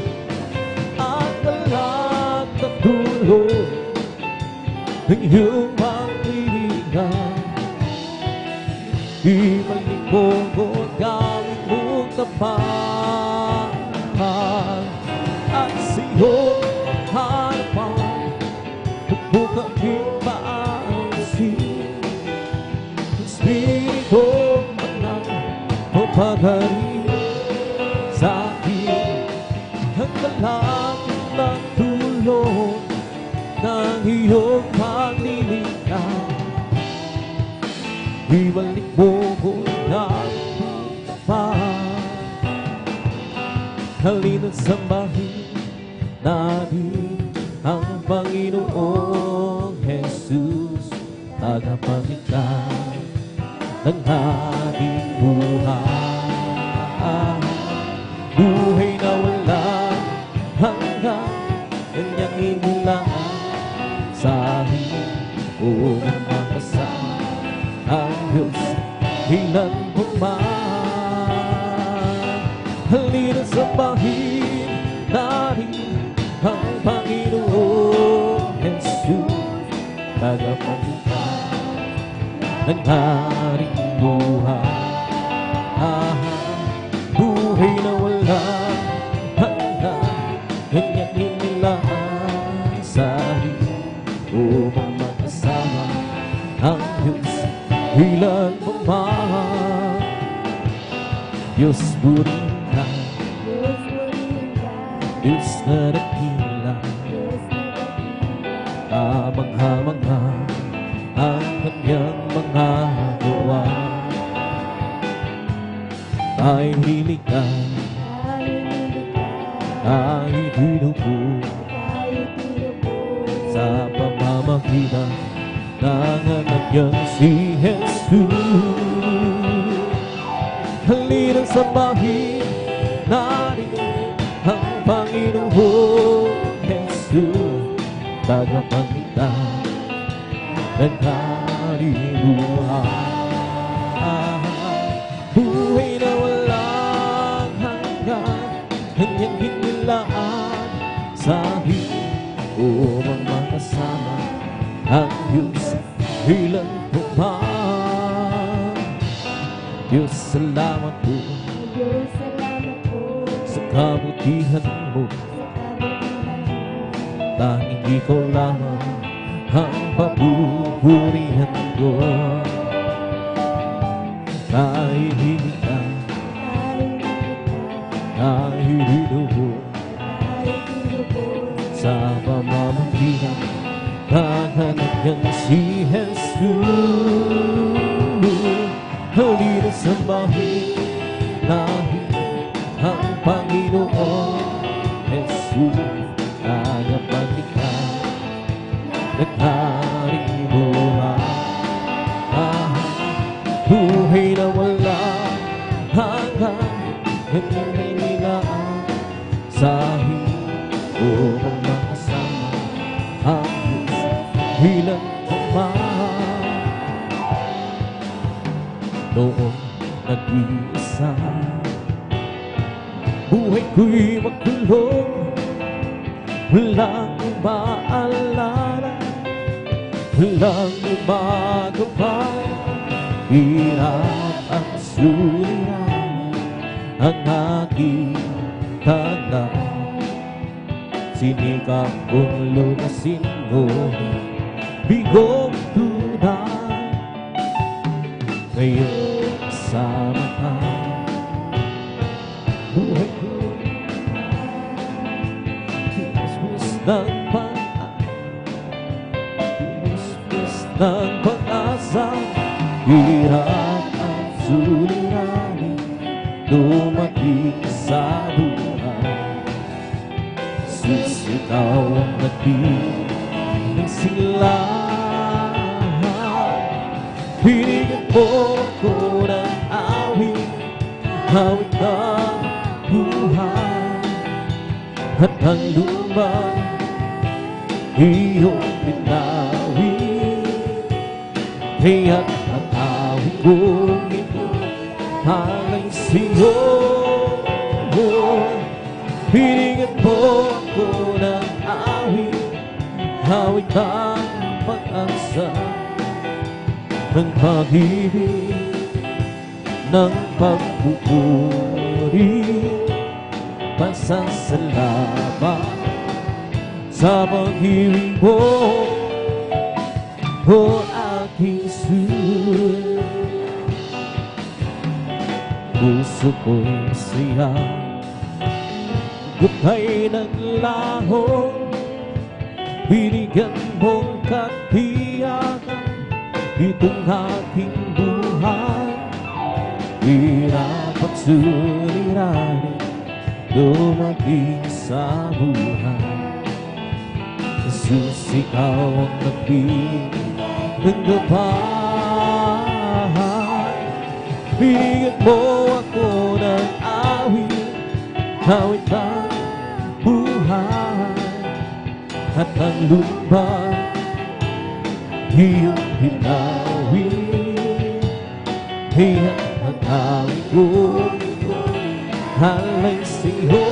B: Ang lahat ng tulong ng iyong panghihingan. Ibalik mo ko gamit mong tapat. At sa iyong harapan, huwag kaming maalisin. Espiritu Patay, maghari sa akin. Ang lahat ng tulong ng iyong panghihingan. Ibalik mo ko ng tapat. Halina't sambahin natin ang Panginoong Jesus, tagapagligtas ng ating buhay. Buhay na walang hanggan, kanyang inilaan sa amin upang makasama ang Diyos ilan pa man. Halina't sambahin natin ang Panginoong Jesus, tagapagligtas ng ating buhay. Buhay na walang hanggan, kanyang inilaan sa atin upang makasama ang Diyos ilan pa man. Diyos purihin ka, Diyos na dakila, kamangha-mangha ang kanyang mga gawa. Tayo hiligtan, tayo dinugod sa pamamagitan ng anak niyang si Jesus. Halina't sambahin natin ang Panginoong Jesus, tagapagligtas ng ating buhay. Buhay na walang hanggan, kanyang hinilaan sa akin upang makasama ang Diyos ilan pa man. Diyos, salamat po sa kabutihan mo. Tanging ikaw lamang ang papupurihan ko. Nahihiligtan, nahihilubog sa pamamagitan ng anak niyang si Jesus. Halina't sambahin natin ang Panginoong Jesus, tagapagligtas ng ating buhay. Buhay na walang hanggan, kanyang inilaan sa akin upang makasama ang Diyos ilan pa man. Noong nag-iisa, buhay ko'y magkulong, walang maalala, walang magabay. Hirap ang suliranin ang aking tanda. Sinikap kong lunasin mo bigong tunay. Ngayon kasama ka, buhay ko kinismis ng pag-asa. Hirap ang suliranin, dumating sa buhay. Sisigaw ang naging ng silahan. Pinigyan mo ko ng awit, awit ng buhay. At ang lupa iyong pinawin. Kaya't ang awit kong ito alay sa'yo. Binigyan mo ako ng awit, awit ng pag-asa, ng pag-ibig, ng pagpupuri, pasasalamat sa pag-ibig mo, o aking Sus. Puso ko'y siya, gutay naglaho, binigyan mong katiyakan itong aking buhay. Hirap at suliranin dumating sa buhay. Jesus, ikaw ang nagbigay ng gabay. Binigyan mo ako ng awit, awit ng buhay, at ang lupa iyong pinawi. Hiyan ang awit ko, alay sa'yo.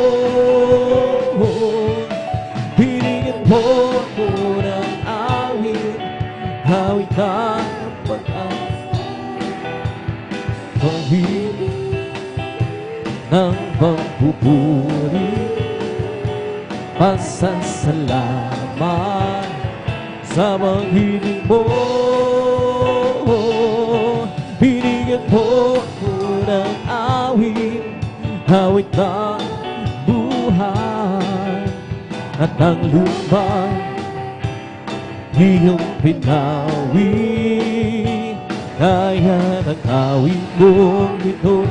B: Binigyan mo ako ng awit, awit ang pag-asa, pag-ibig ng pagpupuri, pasasalamat sa pag-ibig mo. Binigyan mo ako ng awit, awit ng buhay, at ang lupa iyong pinawi. Kaya ng awit kong ito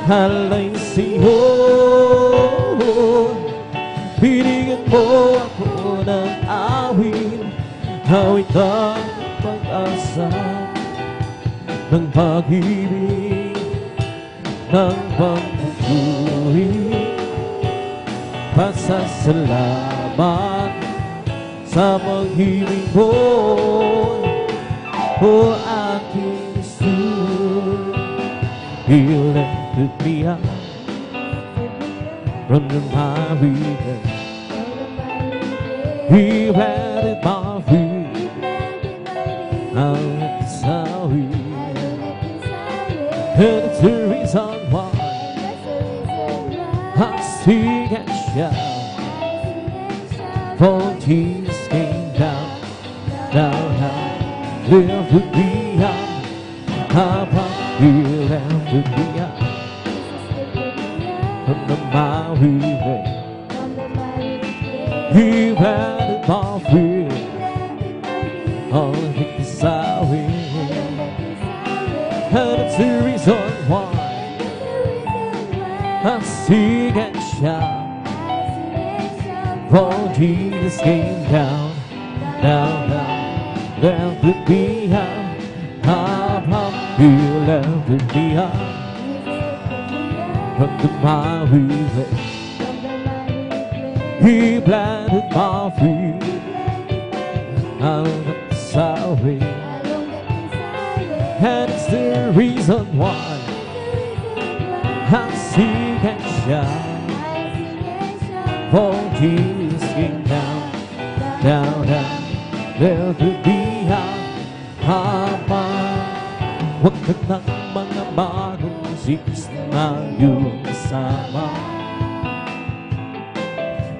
B: alay sa'yo. Binigyan mo ako ng awit, awit ang pag-asa, ng pag-ibig, ng pagpupuri, pasasalamat sa pag-ibig mo, o aking Sus. You lifted me up from the miry clay. He planted my feet out at the sorry. And it's the reason why I sing and shout, for Jesus came down, down, lifted me up, up, He lifted me up from the miry clay. He planted my feet on the sorry. And it's the reason why I sing and shout, for Jesus came down, down, down, lifted me up, up, He lifted me up from the miry clay. He planted my feet on the sorry. And it's the reason why I sing and shout, for Jesus came down, down, down, lifted me up, Huwag ka ng mga bagong sikis na iyong kasama.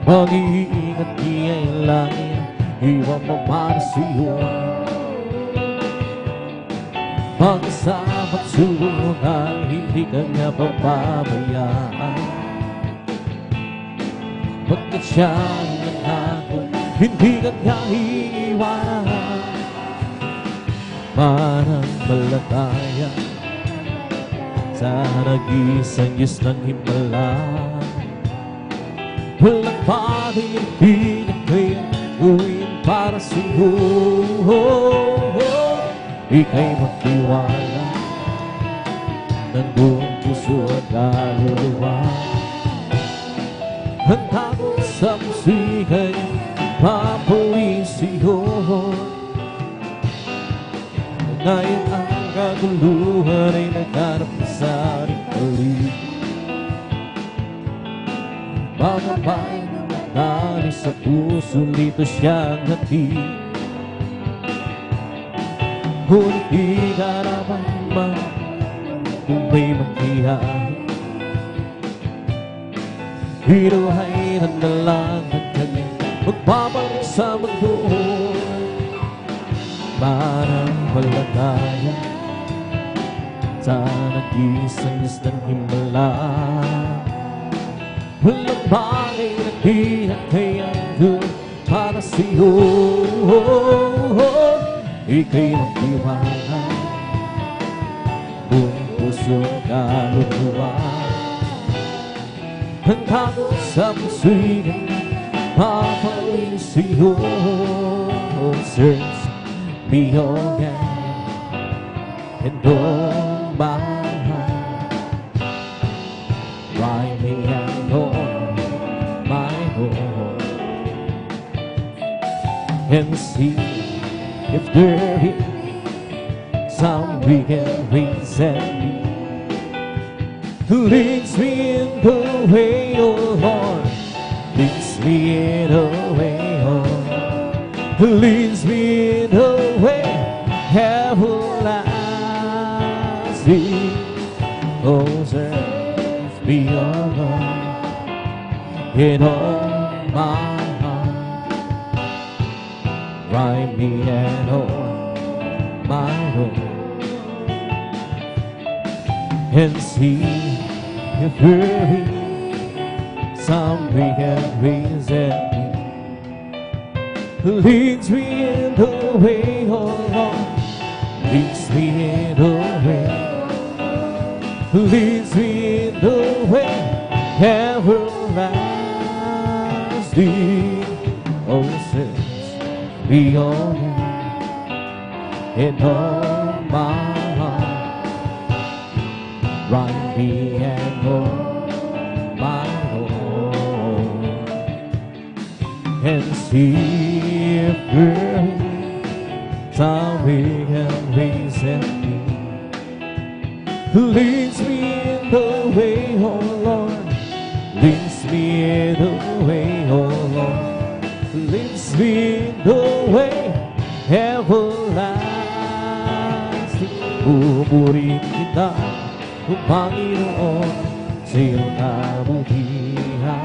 B: Mag-iingat niya'y langit, iwan mo para sa'yo. Mag-asama't sulungan, hindi ka niya papabayaan. Pagkat siya ang nangako, hindi ka niya iiwanan. Parang malataya sa nag-iisang Diyos ng himala. Walang bagay ang pinagawin para sa'yo. Ika'y magtiwala ng buong puso at kaluluwa. Handa ko sa musika'y papawin sa'yo. Ngayon ang kaguluhan ay naghanap sa ating paligid. Mamamay na matali sa puso, dito siyang hatid. Ngunit di ka naman kung may maghihain. Ito ay nandalang ng kanyang magbabalik sa mundo. Parang palataya sa nag-iisang Diyos ng himala. Walang bagay na di nagkayang para sa'yo. Ika'y magtiwala, buong puso kaluluwa. Ang takot sa puso'y papalit sa'yo. Search me again and oh my heart, write me and oh my Lord, and see if there is some wicked ways in me, who leads me in the way, oh Lord, leads me in the way, oh Lord, who leads me in the way everlasting. Oh, search me, oh Lord, in all my heart, write me and oh my Lord, and see if there is some wicked ways in me, who leads me in the way, oh Lord, leads me in the way, who leads me in the way everlasting. Oh, search me, oh Lord, in all my heart, write me and oh my Lord, and see if there is some wicked ways in me, who leads me in the way, oh Lord, leads me in the way, oh Lord, leads me in the way everlasting. Pupurihin kita, O Panginoon, sa iyong kabutihan.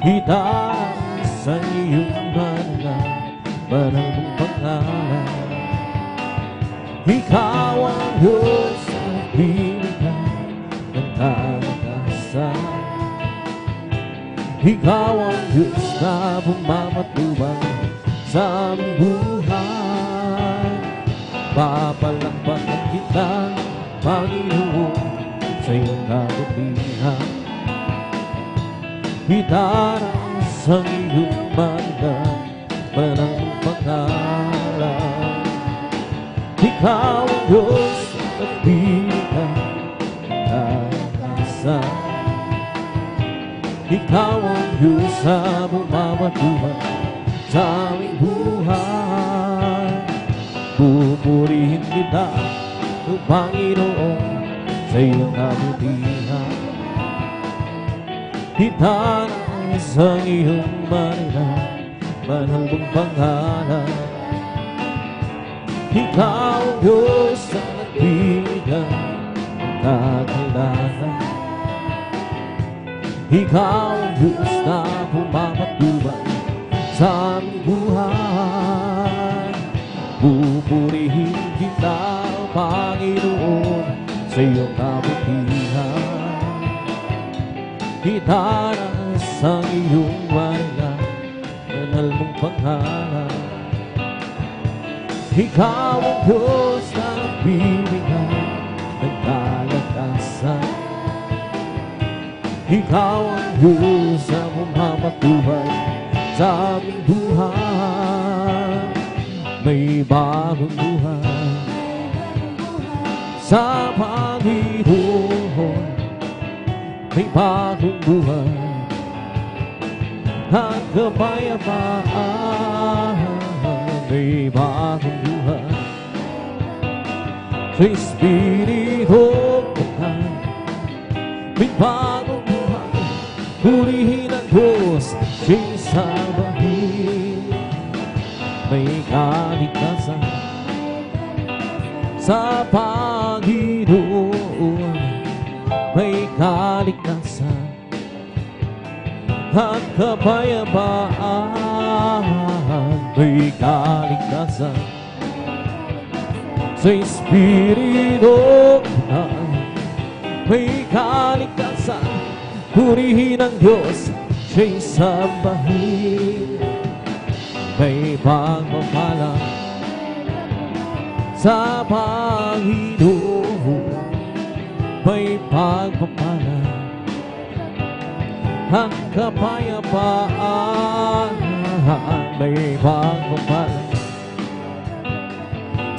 B: Itaas sa iyong banal, banal mong pangalan. Ikaw ang Diyos sa binigay ng kalakasan. Ikaw ang Diyos na pumapatubang sa aming buhay. Papalakpakan kita, Panginoon, sa iyong kabutihan. Itaas ang iyong banal, banal mong pangalan. Ikaw ang Diyos na nagbibigay ng kalakasan. Ikaw ang Diyos na pumapatubang sa aming buhay. Pupurihin kita, O Panginoon, sa iyong kabutihan. Itaas ang iyong banal, banal mong pangalan. Ikaw ang Diyos na nagbibigay ng kagalakan. Ikaw ang Diyos na pumapatubang sa aming buhay. Pupurihin kita, Panginoon, sa iyong kabutihan. Itaas ang iyong banal, banal mong pangalan. Ikaw ang Diyos na nagbibigay ng kalakasan. Ikaw ang Diyos na pumapatubay sa aming buhay. May bagong buhay sa Panginoon. May bagong buhay at kapayapaan. May bagong buhay sa Espiritu Banal. May bagong buhay, purihin ang Diyos, siya'y sambahin. May kaligtasan sa Panginoon, may kaligtasan at kapayapaan, may kaligtasan sa Espiritu Banal. May kaligtasan, purihin ang Diyos, siya'y sambahin. May pagpapala sa Panginoon, may pagpapala ang kapayapaan, may pagpapala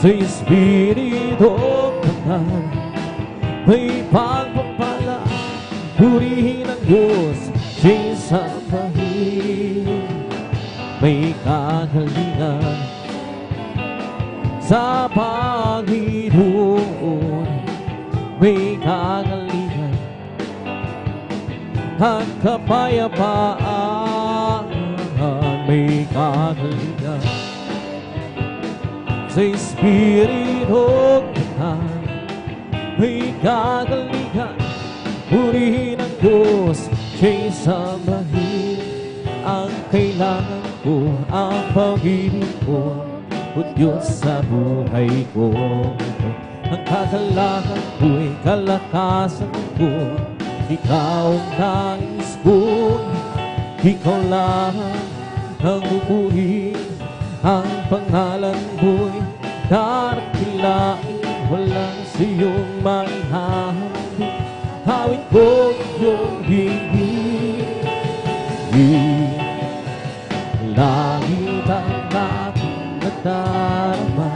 B: sa Espiritu Banal. May pagpapala, purihin ang Diyos, siya'y sambahin. May kagalingan sa Panginoon, may kagalingan at kapayapaan, may kagalingan sa Espiritu Banal. May kagalingan, purihin ang Diyos, siya'y sambahin. Ang kailangan ko, ang Panginoon, o Diyos sa buhay ko. Ang kagalakan ko'y kalakasan ko, ikaw ang nais ko, ikaw lang ang pupurihin. Ang pangalan mo'y darakilain, walang siyong maihahambing. Hawit ko iyong hingin, langit ang aking nadarama.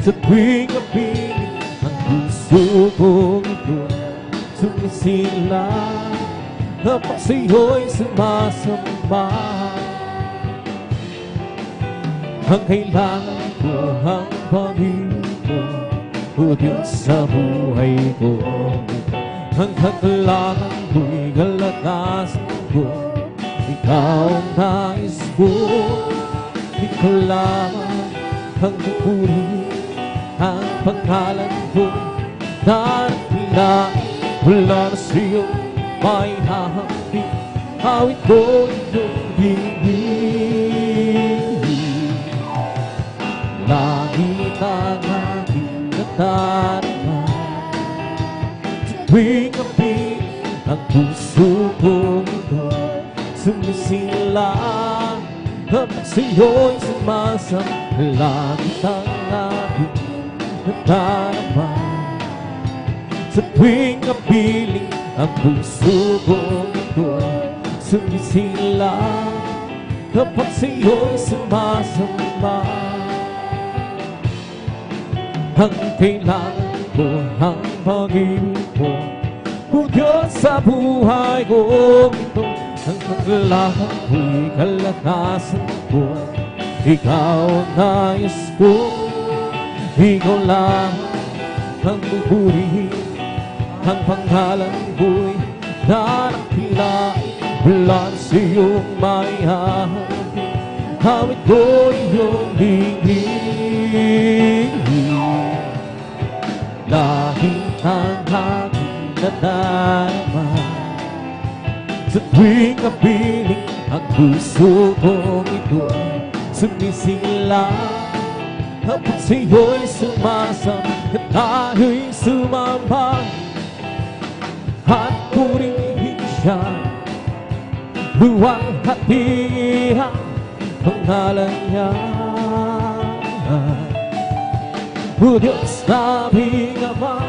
B: Sa tuwing gabi, ang puso kong ito sumisilang, kapag sa'yo'y sumasamba. Ang kailangan ko, ang Panginoon, o Diyos sa buhay ko. Ang kailangan ko'y kalakasan ko, ikaw ang nais ko. Ikaw lamang ang pupurihin. Ang pangalan ko darakilain, wala na siyong maihahambing. Hawit ko iyong hingin, langit ang aking nadarama. Sa tuwing gabi, ang puso kong ito sumisilang, kapag sa'yo'y sumasang. Langit ang aking nadarama. Sa tuwing kapiling, ang puso kong ito sumisilang, kapag sa'yo'y sumasamba. Ang kailangan ko, ang Panginoon, o Diyos sa buhay ko. Ito ang kagalakan ko'y kalakasan ko, ikaw ang nais ko. Ikaw lang ang pupurihin. Ang pangalan ko'y darakilain, wala na siyong maihahambing. Hawit ko iyong hingin, langit ang aking nadarama. Sa tuwing kapiling, ang puso kong ito sumisilang, kapag sa'yo'y sumasamba, at tayo'y sumamba at purihin siya. Luwalhati ang pangalan niya. O Diyos naming Ama,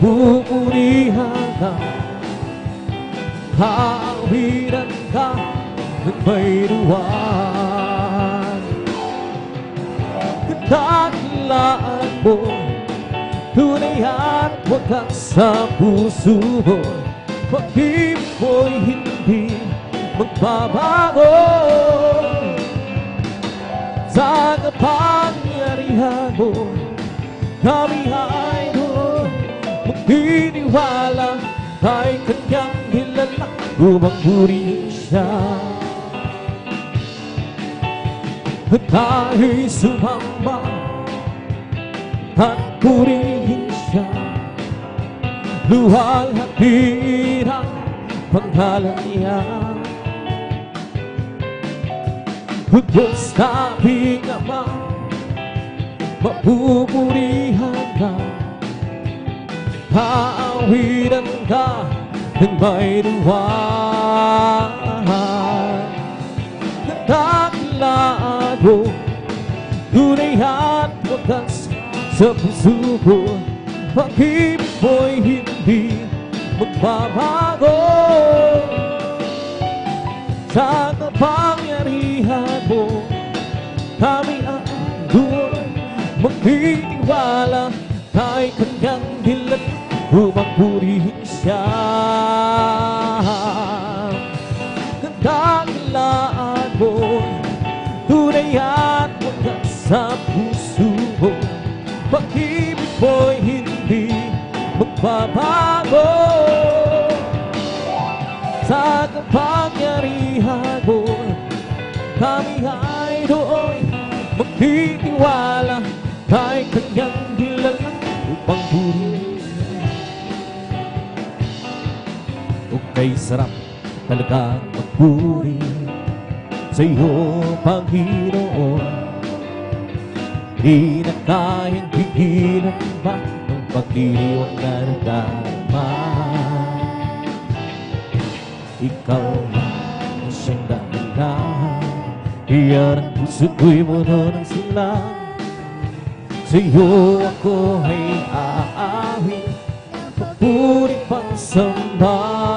B: pupurihan ka, hawiran ka ng may luwan. Dakilaan mo, tunay at wagas sa puso mo. Pag-ibig mo'y hindi magbabago. Sa kapangyarihan mo, upang purihin siya. At tayo'y sumamba at purihin siya. Luwalhati ang pangalan niya. Diyos naming Ama, mapupurihan ka, haawiran ka ng may luwal. Natakilaan mo, tunay at wagas sa puso ko. Pag-ibig mo'y hindi magbabago. Sa kapangyarihan mo, kami ang doon magtitiwala. Tayo'y kanyang dilan upang purihin siya. Kandakilaan mo, tunay at wagas sa puso mo. Pag-ibig mo'y hindi magbabago. Sa kapangyarihan mo, kami ay doon magtitiwala. Tayo'y kanyang dilan upang purihin. Kay sarap talagang magpuri sa iyo, Panginoon. Di na kayang pigilan ba ang pagdiriwang naradama. Ikaw ang siyang dahilan, iyan ang puso ko'y puno ng silang. Sa iyo ako ay aawit, papuri pagsamba.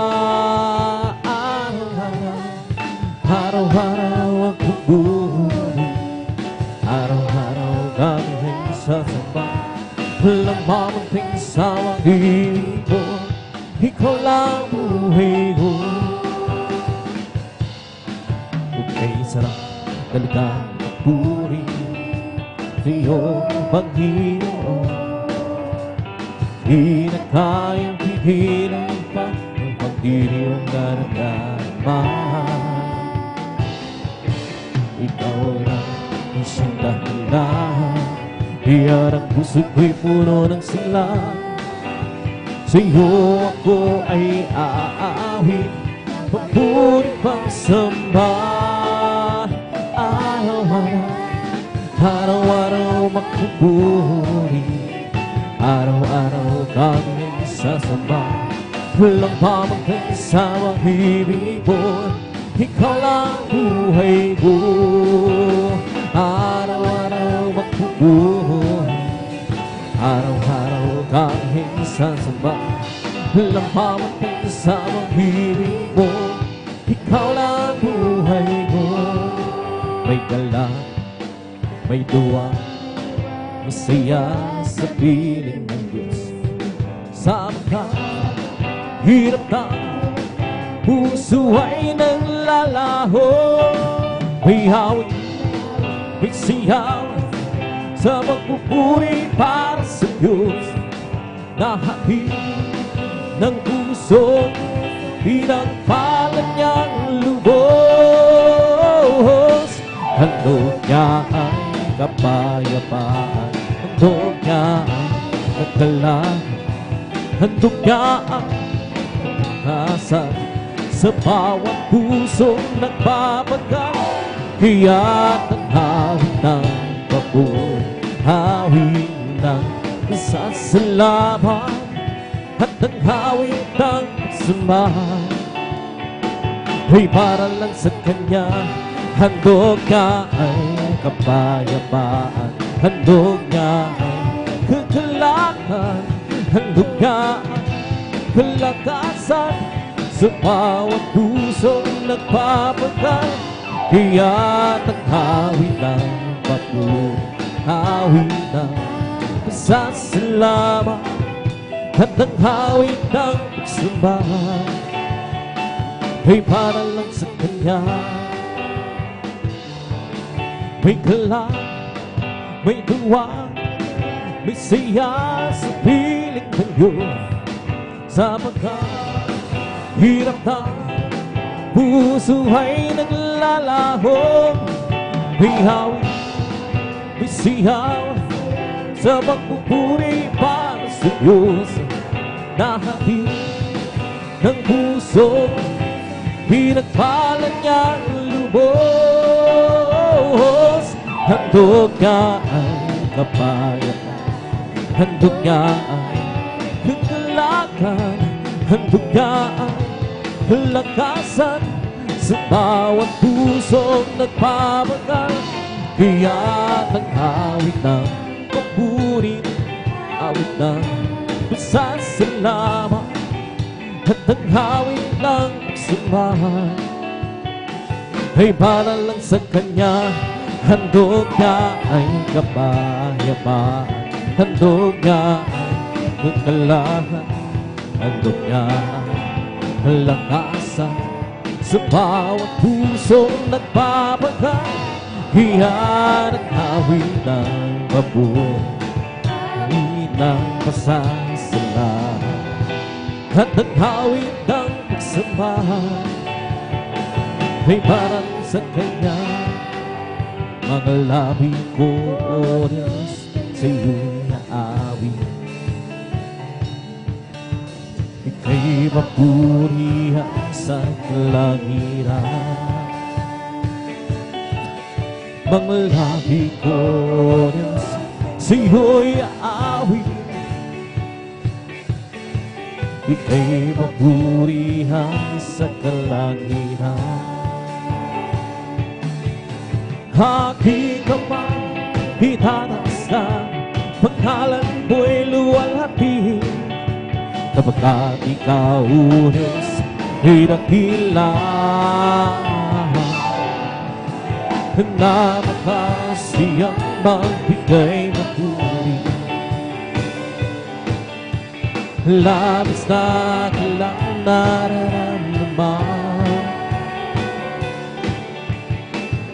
B: Araw-araw ako buri, araw-araw kami ay sasamba. Walang mamunting sa pag-ibig ko, ikaw lang buhay ko. Okay, sarap talagang magpuri sa iyong Panginoon. Di na kayang pigilan pa ang pagdiriwang naramdaman. Ikaw lang ang siyang dahilan, iyan ang puso ko'y puno ng silang. Sa iyo ako ay aawit, papuri pagsamba. Araw-araw, araw-araw makupuri, araw-araw kami ay sasamba. Walang pamangkin sa pag-ibig mo, ikaw lang buhay ko. Araw-araw magpupuri, araw-araw kami sasamba. Walang pamangkin sa pag-ibig mo, ikaw lang buhay ko. May galak, may duwa, masaya sa piling ng Diyos. Sa mga hirap na puso ay naglalaho, may hawig, may siyaw sa magpupuri para sa Diyos. Nahati ng puso, pinagpalan niyang lubos. Handog niya ang kapayapaan, handog niya ang kagalakan, handog niya ang kasan sa bawat pusong nagbabagang. Kaya't ang hawig ng papuri, hawig ng pasasalamat, at ang hawig ng pagsamahan ay para lang sa Kanya. Handog niya ay kapayapaan, handog niya ay kagalakan, handog niya ang kalakasan sa bawat pusong nagpapagal. Kaya't ang hawig ng papuri, hawig ng pasasalamat, at ang hawig ng pagsambahan ay para lang sa Kanya. May galak, may tuwa, may saya sa piling ng Diyos. Sa pagkahirap na puso ay naglalaho, may hawig, may siyaw sa pagpupuri para sa Diyos na hatid ng puso, pinagpala niya ang lubos. Handog niya ay kapayapaan, handog niya ay kagalakan, handog niya ay lakasan sa bawat pusong nagpapagal. Kaya't ang awit ng papurin, awit ng pasasalamat, at ang awit ng pagsumahan ay para lang sa Kanya. Handog niya ay kapayapaan, handog niya ay kagalakan, handog niya ay lakasan sa bawat pusong nagpapagal. Iyan ang awit ng papuri ng pasasalamat, at ang awit ng pagsamahan ay parang sa Kanya. Mga labi ko, O Diyos, sa iyo'y naawit. Ika'y mapurihan sa kalangitan. Mga labi ko, O Diyos, sa iyo'y aawit. Ika'y mapurihan sa kalangitan. Aking kamay itataas na, pangalan mo'y luwalhati, kapagkat ikaw, O Diyos, ay dakila. Na makasiyang magbigay mapuri, labis na kailang nararamdaman.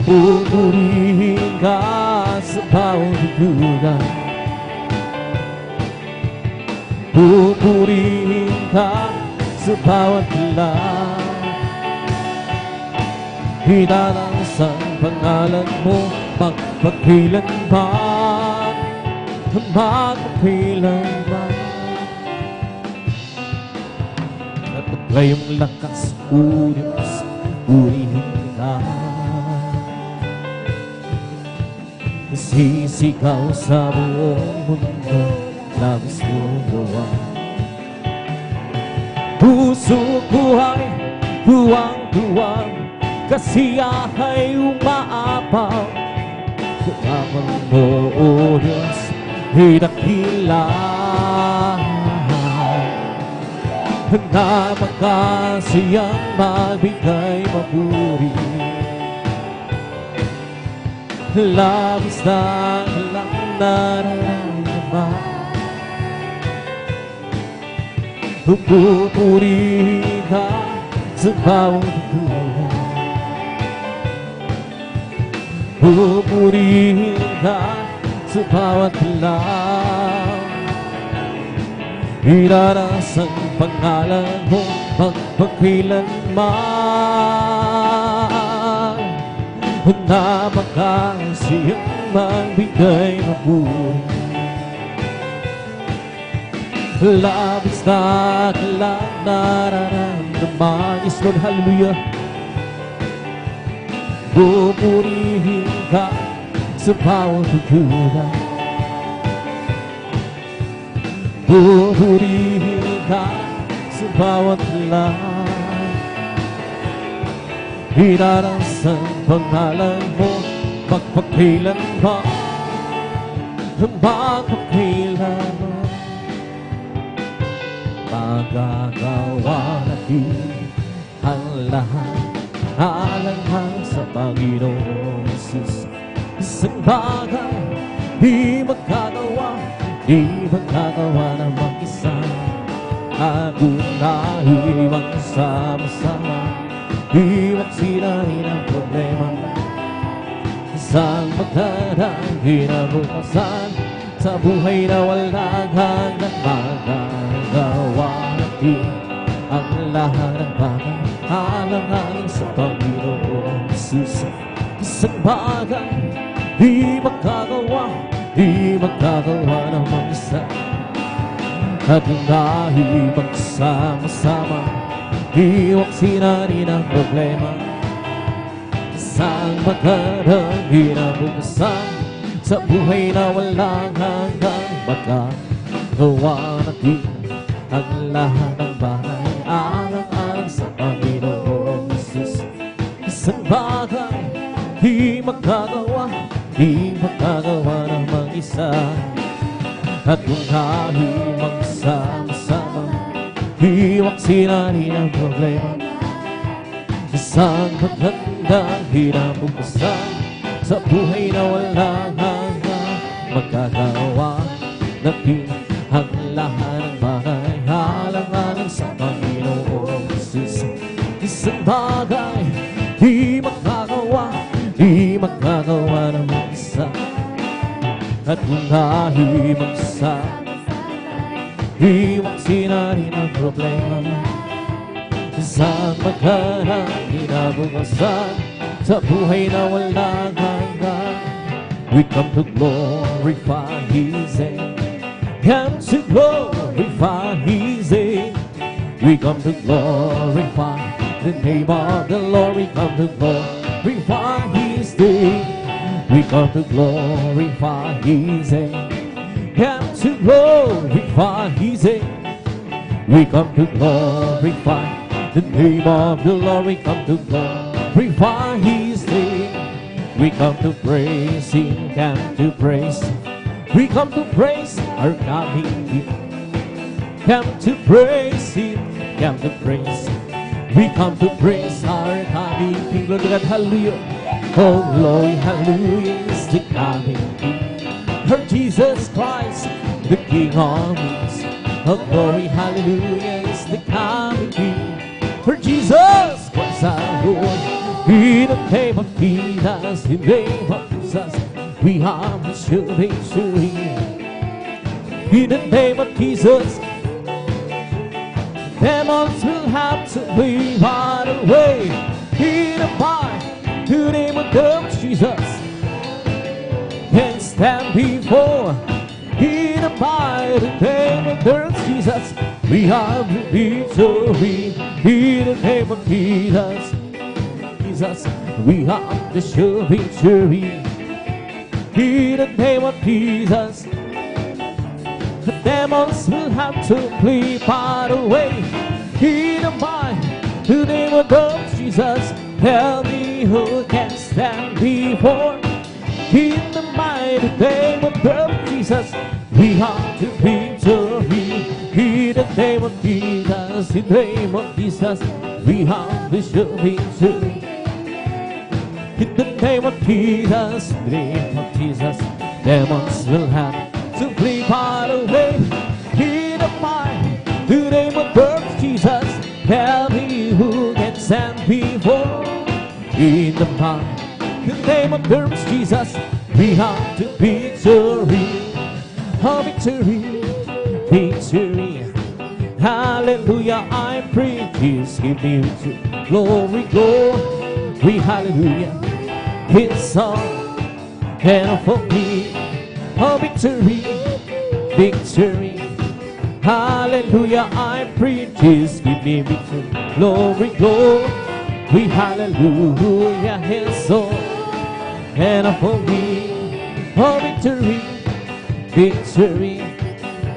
B: Pupurihin ka sa bawat duda, pupurihin ka sa bawat ilan. Itataas ang pangalan mo magpagkailanman, magpagkailanman. At ngayong lakas, O Diyos, purihin ka. Sisigaw sa buong mundo, labis mo gawa. Puso ko ay buwang-buwang, kasiyahay umaapaw. Kailangan mo, O Diyos, idakila. Na makasiyang magbigay mapuri, labis na lang nararamdaman. Pupurihin ka sa bawat duda, pupurihin ka sa bawat ilaw. Itataas ang pangalan mo magpagkailanman. Na makasiyang magbigay mapuri, labis na kailang nararamdaman. Yes, Lord, hallelujah. Pupurihin ka sa bawat duda, pupurihin ka sa bawat ilaw. Itataas ang pangalan mo magpagkailanman, magpagkailanman. Magagawa natin ang lahat alang-alang sa Panginoon Jesus. Isang bagay di magkagawa na mag-isa, at unahiwang sama-sama. Iwag sirain ang problema, isang magdadang kinabukasan sa buhay na walang hanggang. Magagawa natin ang lahat ng bagay alang-alang sa Panginoong Jesus. Isang bagay di magagawa ng mag-isa, at kung dahil magsama-sama, iwaksin natin ang problema. Isang magandang hinabukasan sa buhay na walang hanggang magagawa natin ang lahat ng bagay alang-alang sa Panginoong Jesus. Isang bagay di magagawa ng mag-isa, at kung dahil magsama-sama, iwaksin natin ang problema. Isang magandang hinabukasan sa buhay na walang hanggang magagawa natin ang lahat ng bagay alang-alang sa Panginoong Jesus. Isang bagay di magagawa ng mag-isa, at kung dahil magsama, iwaksin natin ang problema. Isang magandang hinabukasan sa buhay na walang hanggan, we come to glorify His name. Come to glorify His name. We come to glorify the name of the Lord. We come to glorify His name. We come to glorify His name. Come to glorify His name. We come to glorify the name of the Lord. We come to glorify His name. We come to praise Him, come to praise. We come to praise our coming King. Come to praise Him, come to praise. We come to praise our coming King. Lord God, hallelujah. Oh, glory, hallelujah is the coming King. For Jesus Christ, the King of Kings. Oh, glory, hallelujah is the coming King. For Jesus Christ our Lord. In the name of Jesus, in the name of Jesus, we have the victory. In the name of Jesus, demons will have to be right away. In the name of Jesus, can stand before. In the mighty name of Jesus, we have the victory. In the name of Jesus, we have the sure victory. In the name of Jesus, the demons will have to flee far away. In the name of Jesus, tell me who can stand before. In the mighty name of Jesus, we have the victory. In the name of Jesus, in the name of Jesus, we have the sure victory. In the name of Jesus, in the name of Jesus, demons will have to flee far away. In the name of Jesus, tell me who can stand before. In the name of Jesus, we have the victory. Oh, victory, victory. Hallelujah, I'm free. Please give me victory. Glory, glory, hallelujah. It's all and for me. Oh, victory, victory. Hallelujah, I'm free. Please give me victory. Glory, glory, hallelujah. It's all and for me. Oh, victory, victory.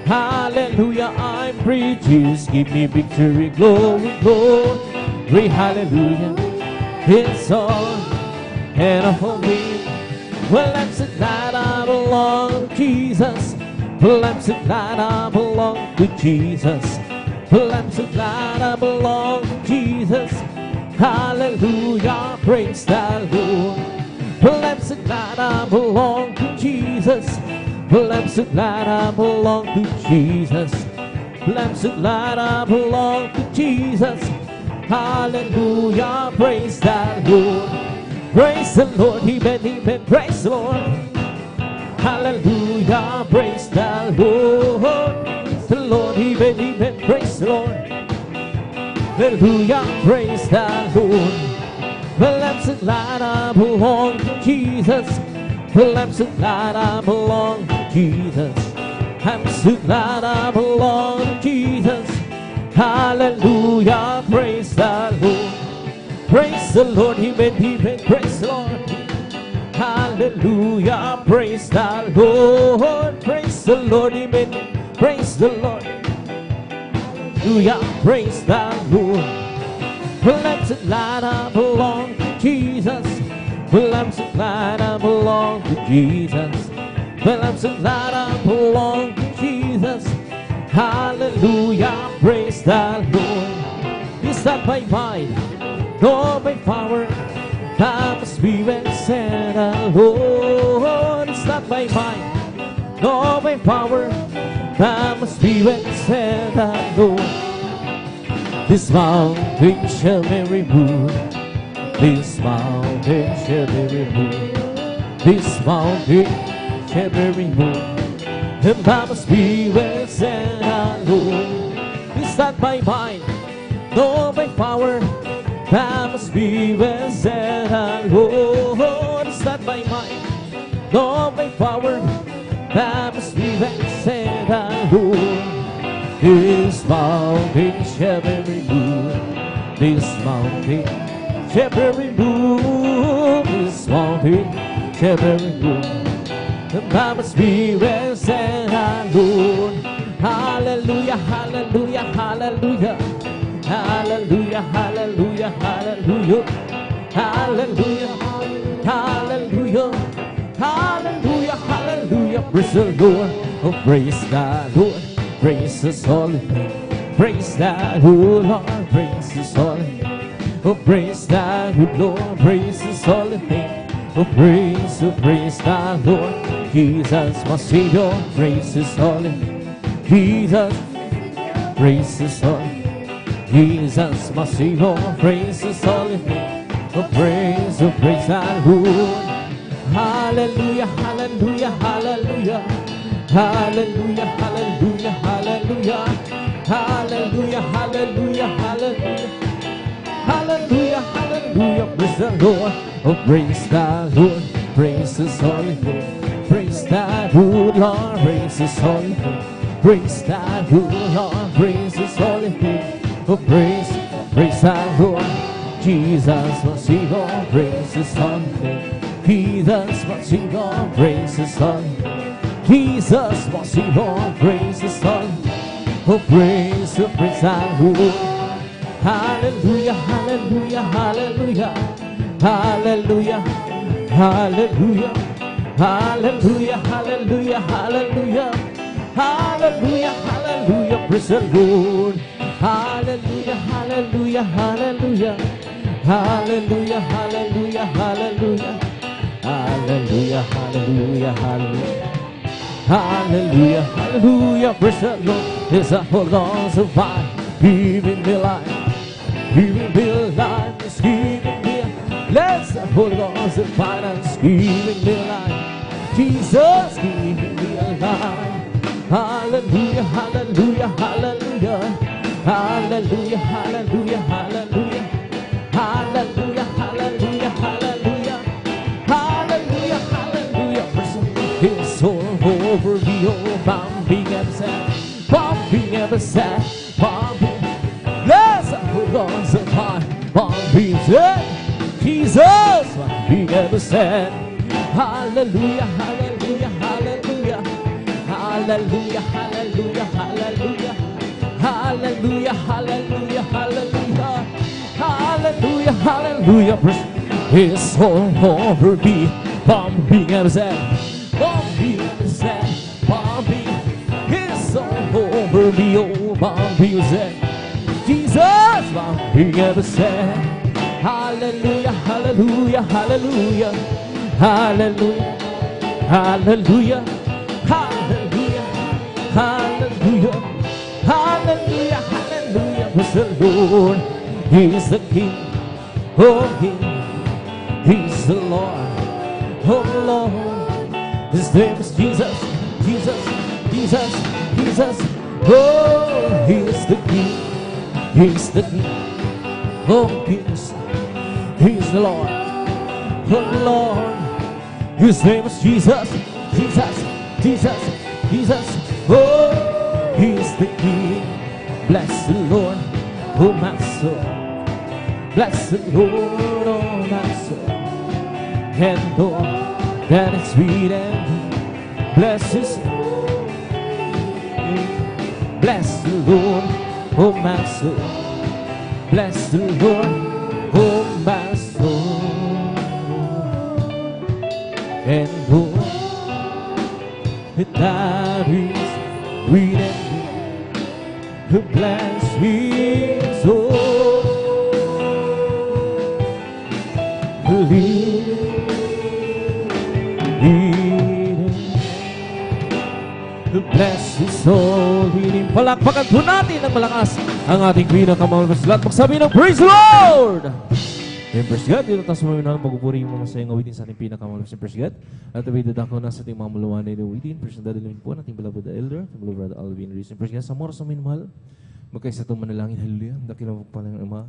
B: Hallelujah, I'm free. Just give me victory. Glory, glory, hallelujah. It's all and for me. Well, I'm so glad I belong to Jesus. Well, I'm so glad I belong to Jesus. Well, I'm so glad I belong to Jesus. Hallelujah, praise the Lord. Well, I'm so glad I belong to Jesus. Well, I'm so glad I belong to Jesus. Well, I'm so glad I belong to Jesus. Hallelujah, praise the Lord. Praise the Lord, amen, praise the Lord. Hallelujah, praise the Lord. Praise the Lord, amen, praise the Lord. Hallelujah, praise the Lord. Well, I'm so glad I belong to Jesus. Well, I'm so glad I belong to Jesus. I'm so glad I belong to Jesus. Hallelujah, praise the Lord. Praise the Lord, He made, praise the Lord. Hallelujah, praise the Lord. Praise the Lord, He made, praise the Lord. Hallelujah, praise the Lord. Well, I'm so glad I belong to Jesus. Well, I'm so glad I belong to Jesus. Well, I'm so glad I belong to Jesus. Hallelujah, praise the Lord. It's not by might, nor by power, by my Spirit said the Lord. It's not by might, nor by power, by my Spirit said the Lord. This mountain shall be removed. This mountain shall be removed. This mountain shall be removed. And by my Spirit said the Lord. It's not by might, nor by power, by my Spirit said the Lord. It's not by might, nor by power, by my Spirit said the Lord. This mountain shall be removed. This mountain shall be removed. This mountain shall be removed. And by my Spirit said the Lord. Hallelujah, hallelujah, hallelujah. Hallelujah, hallelujah, hallelujah. Hallelujah, hallelujah. Hallelujah, hallelujah. Praise the Lord. Oh, praise the Lord. Praise His holy name. Praise the Lord. Praise His holy name. Oh, praise the Lord. Praise His holy name. Oh, praise the Lord. Jesus, my Savior. Praise His holy name. Jesus, praise His holy name. Jesus, my Savior. Praise His holy name. Oh, praise the Lord. Hallelujah, hallelujah, hallelujah. Hallelujah, hallelujah, hallelujah. Hallelujah, hallelujah, hallelujah. Hallelujah, hallelujah, praise the Lord. Oh, praise the Lord, praise His holy name. Praise the Lord, praise His holy name. Praise the Lord, praise His holy name. Oh, praise the Lord. Jesus, my Savior, praise His holy name. Jesus, my Savior, praise His holy name. Jesus, my Savior, praise His holy name. Oh, praise the Lord. Hallelujah, hallelujah, hallelujah. Hallelujah, hallelujah. Hallelujah, hallelujah, hallelujah. Hallelujah, hallelujah, praise the Lord. Hallelujah, hallelujah, hallelujah. Hallelujah, hallelujah, hallelujah. Hallelujah, hallelujah, hallelujah. Hallelujah, hallelujah, praise the Lord. There's a whole lot of fire. Giving me life, giving me life, it's giving me. Let's hold on to finance, giving me life. Jesus, giving me life. Hallelujah, hallelujah, hallelujah. Hallelujah, hallelujah, hallelujah. Hallelujah, hallelujah, hallelujah. Hallelujah, hallelujah. It's all over me, oh, bumping and sad, bumping and sad. Yes, hold on to my bumping sad. Jesus, bumping and sad. Hallelujah, hallelujah, hallelujah. Hallelujah, hallelujah, hallelujah. Hallelujah, hallelujah, hallelujah. Hallelujah, hallelujah. It's all over me, bumping and sad, bumping and sad, bumping. It's all over me, oh, bumping and sad. Jesus, bumping and sad. Hallelujah, hallelujah, hallelujah. Hallelujah, hallelujah, hallelujah, hallelujah. Hallelujah, hallelujah, praise the Lord. He is the King, oh King. He's the Lord, oh Lord. His name is Jesus, Jesus, Jesus, Jesus. Oh, He is the King, He's the King. Oh, He's the Lord. Oh, Lord. His name is Jesus. Jesus. Jesus. Jesus. Oh, He's the King. Bless the Lord, oh my soul. Bless the Lord, oh my soul. And know that it's sweet and bless His name. Bless the Lord, oh my soul. Bless the Lord, oh my soul. And know that is sweet and to bless His soul. Believe to bless His soul. Palakpakan po natin ng malakas ang ating pinakamahal na lahat. Magsabi ng praise the Lord! Praise God, dito tayo sumaminang magpupuri yung mga sayang awitin sa ating pinakamahal na praise God. At tabi dadako na sa ating mga muluwanay na awitin. Praise God, dalamin po nating beloved elder, beloved brother Alvin Reese. Praise God, sa moras na minumahal, magkaisa itong manalangin, hallelujah. Dakilang pagpalang Ama.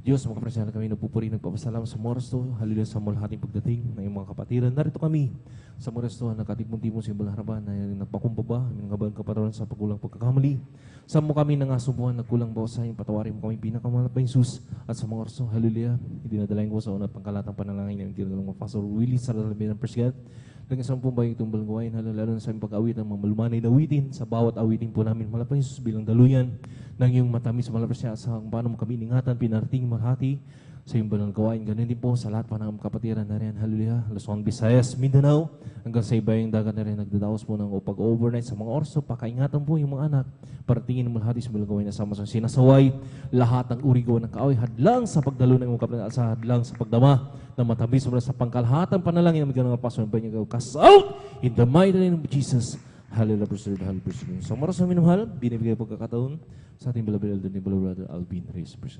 B: Diyos, makapresya na kami nagpupuri, nagpapasalam sa moras to, hallelujah, sa mulhating pagdating ng iyong mga kapatiran. Narito kami sa moras to, nakatipon-tipon sa iyong harapan, na nagpakumbaba, aming ngabahan kapataran sa pagkulang pagkakamali. Sa mo kami nangasumbuhan, nagkulang ba sa iyong patawarin mo kami pinakamalap na Jesus. At sa mga oras to, hallelujah, dinadalayan ko sa una pangkalatang panalangin ng tinadalang mga Pastor Willie sa Ralabi ng Presgat. Nang isang po ba yung tumbal gawain, lalo na sa aming pag-awit ng mga malumanay na awitin, sa bawat awitin po namin, malapang Jesus bilang daluyan ng iyong matamis sa malapang siya sa paano mo kami ingatan, pinarating, mahati sa iyong banal gawain. Ganun din po sa lahat pa ng kapatiran na rin, hallelujah, Luzon, Visayas, Mindanao, hanggang sa ibayang dagat na rin, nagdadaos po ng pag-overnight sa mga oras. So, pakaingatan po yung mga anak, paratingin ng malhati sa banal gawain na sama sa sinasaway, lahat ng uri gawa ng kaaway, hadlang sa pagdalo ng iyong kapatiran, sa hadlang sa pagdama, na matamis sa pangkalahatan panalangin ng mga paso ng banyag cast out in the mighty name of Jesus. Hallelujah, preserve, hallelujah. So, maras na minumahal, binibigay pagkakataon sa ating beloved elder ni beloved brother Alvin Reyes.
A: Praise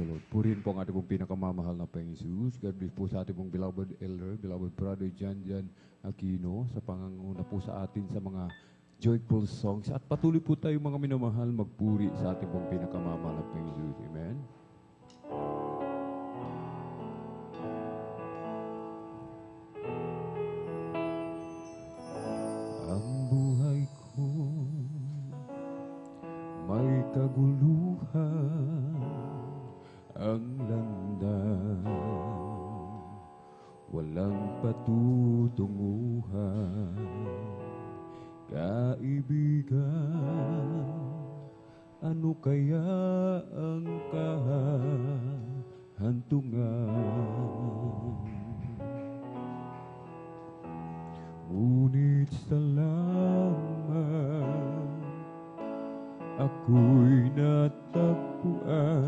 A: the Lord. Purihin po ang ating pong pinakamamahal na Panginoon Jesus. God bless po sa ating pong beloved elder, beloved brother Jan Aquino, sa panganguna po sa atin sa mga joyful songs. At patuloy po tayo mga minamahal magpuri sa ating pong pinakamamahal na Panginoon Jesus. Amen. Ang buhay ko may kaguluhan, ang landas, walang patutunguhan, kaibigan, ano kaya ang kahantungan? Ngunit salamat, ako'y natagpuan,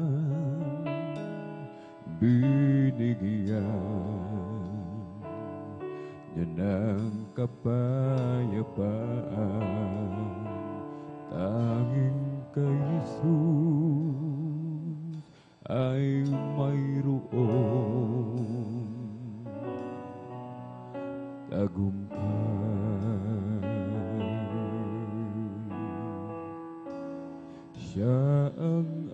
A: binigyan niya ng kapayapaan, tanging kay Jesus ay mayroong tagumpay. Siya ang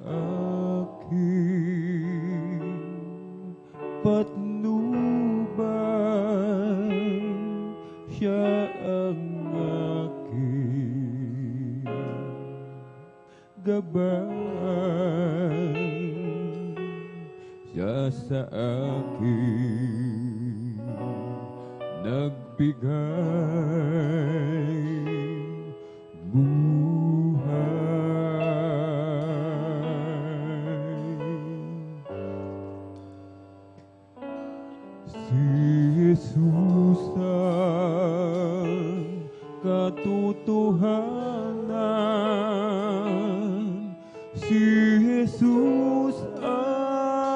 A: aking patnubay, siya ang aking gabay, siya sa akin nagbigay Jesus ang katotohanan, si Jesus ang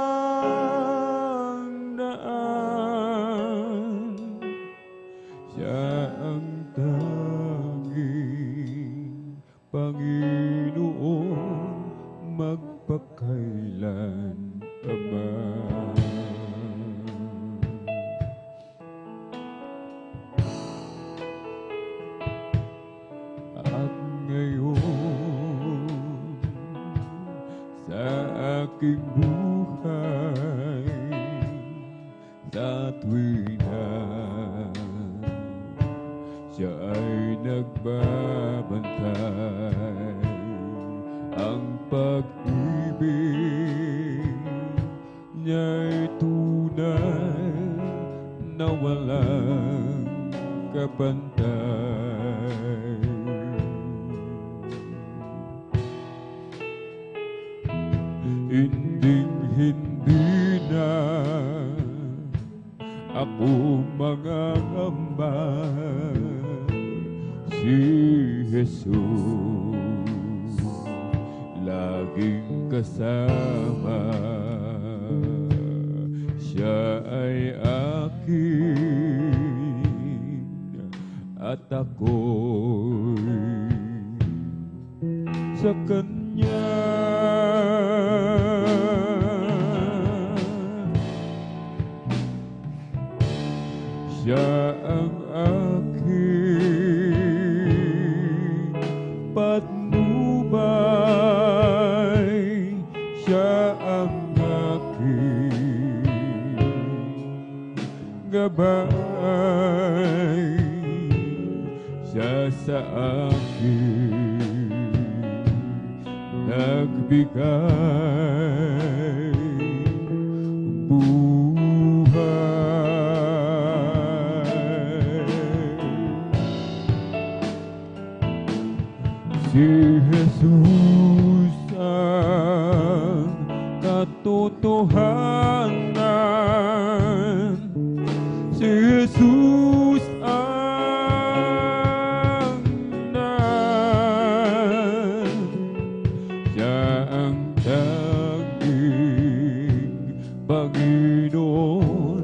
A: daan, siya ang tanging aking buhay sa tuwina siya ay nagbabantay. Ang pag-ibig niya'y tunay na walang kapantay. Hindi na ako mangangamba, si Jesus laging kasama. Siya ay akin at ako'y sa Kanya. Siya ang aking patnubay, siya ang aking gabay, siya sa akin nagbigay si Jesus ang katotohanan, si Jesus ang nan, siya ang tanging Panginoon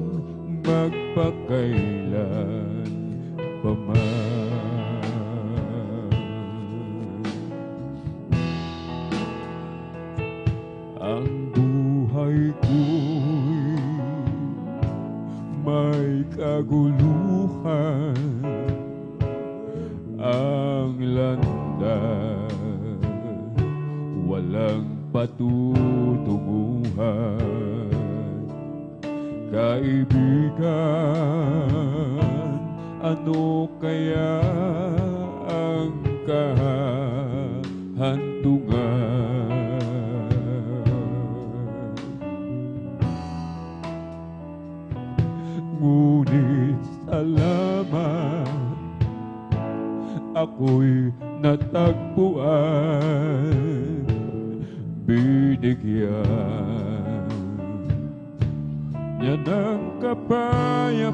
A: magpakailan paman. Ang buhay ko'y may kaguluhan, ang landas walang patutunguhan. Kaibigan, ano kaya ang kahantungan? Ngunit salamat, ako'y natagpuan, binigyan niya ng kapayapaan.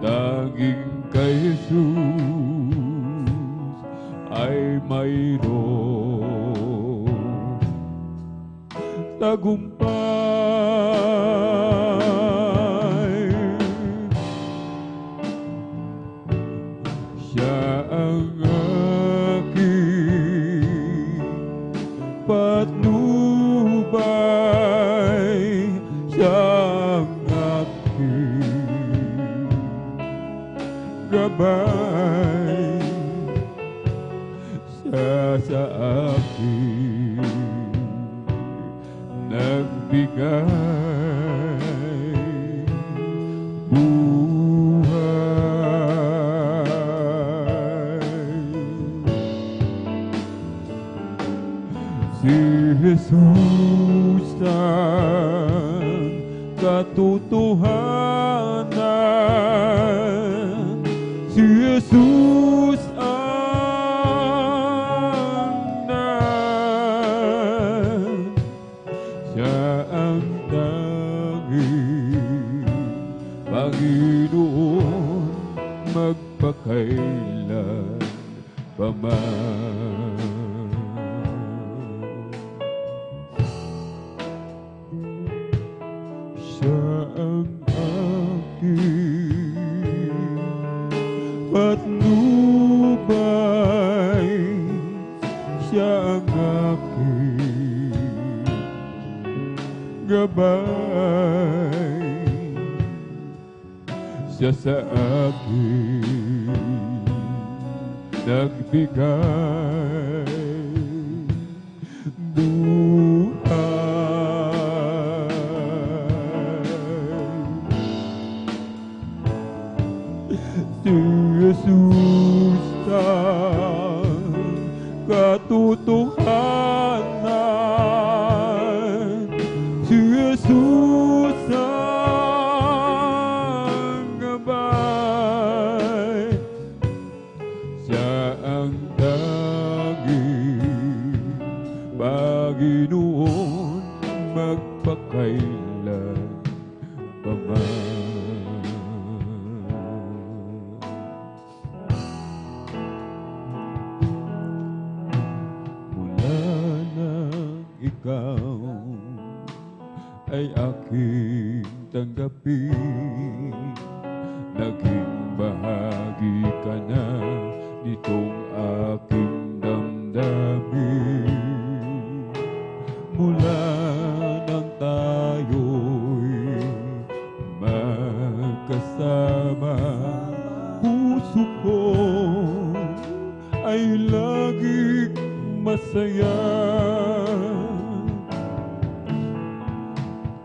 A: Tanging kay Jesus ay mayroong tagumpay. Siya ang aking patnubay, siya ang aking gabay, siya sa akin nagbigay buhay. Si Jesus ang katotohanan, si Jesus ang nan, siya ang tanging Panginoon magpakailan paman. Siya ang aking patnubay, siya ang aking gabay, siya sa akin nagbigay buhay. si Jesus ang katotohanan, si Jesus ang gabay, siya ang tanging Panginoon magpakailan paman. Ikaw ay aking tanggapin, naging bahagi ka na nitong aking damdamin. Mula nang tayo'y magkasama, puso ko ay laging masaya.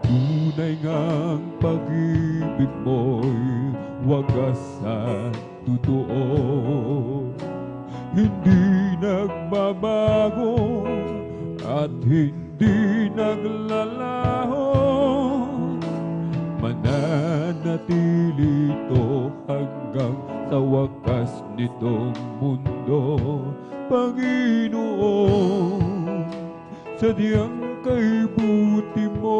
A: Tunay ngang pag-ibig mo'y wagas at totoo, hindi nagbabago at hindi naglalaho. Mananatili ito hanggang sa wakas nitong mundo, Panginoon, sadyang kay buti mo.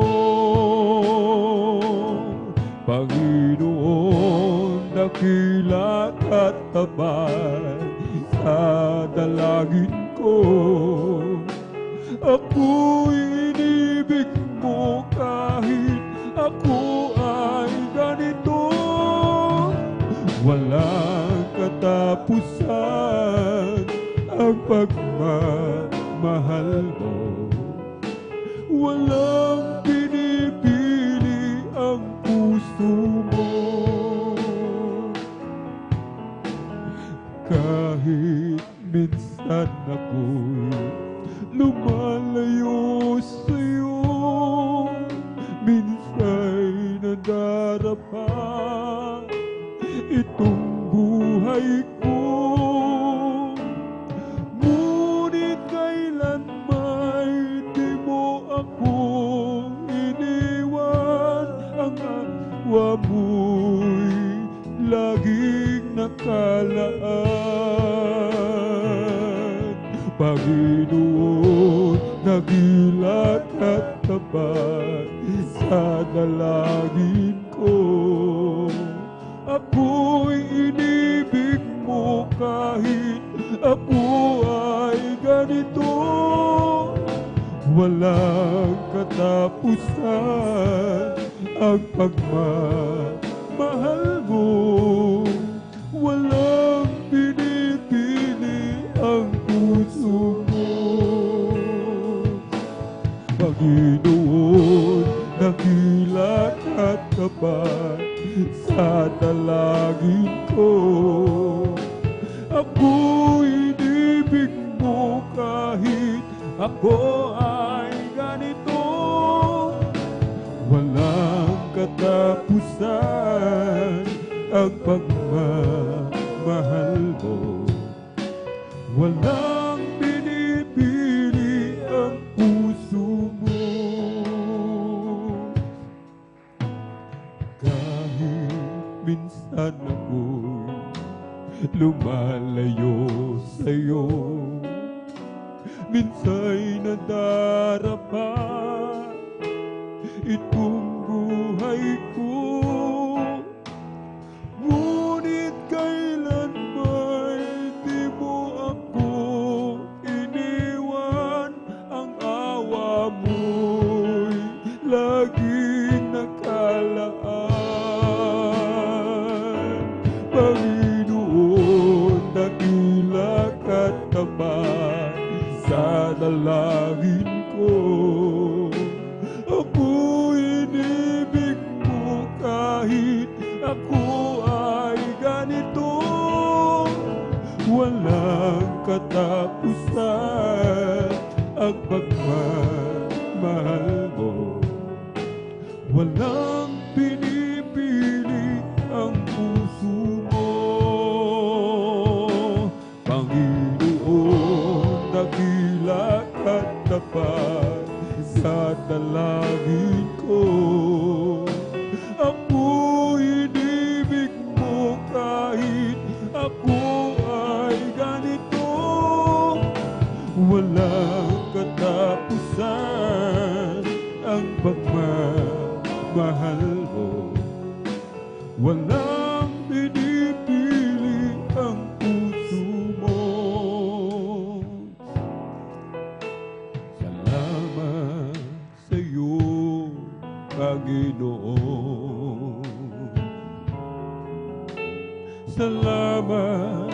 A: Panginoon, dakila at tapat sa dalangin ko. Ako'y inibig mo kahit ako ay ganito. Walang katapusan ang pagmamahal mo. Walang pinipili ang puso mo. Kahit minsan ako'y lumalayo sa'yo, minsa'y nadarapa itong buhay ko. Ngunit kailanman di mo ako iniwan, ang awa mo'y laging nakalaan. Panginoon, nagilat at tapat sa dalangin ko. Ako'y inibig mo kahit ako ay ganito. Walang katapusan ang pagmamahal mo. Walang pinipili ang puso mo. Panginoon, nagilat at tapat sa dalangin ko. Ako'y inibig mo kahit ako ay ganito. Walang katapusan ang pagmamahal mo. Walang pinipili ang puso mo. Kahit minsan ako'y lumalayo sa'yo, minsa'y nadarapa itong buhay ko. Ngunit kailanman di mo ako iniwan, ang awa mo'y laging nakalaan. Panginoon, dakila at tapat sa dalangin ko. Ako'y inibig mo kahit ako ay ganito. Walang katapusan ang pagmamahal mo. Walang pinipili ang puso mo. walang pinipili ang puso mo. Salamat sa'yo, Panginoon. Salamat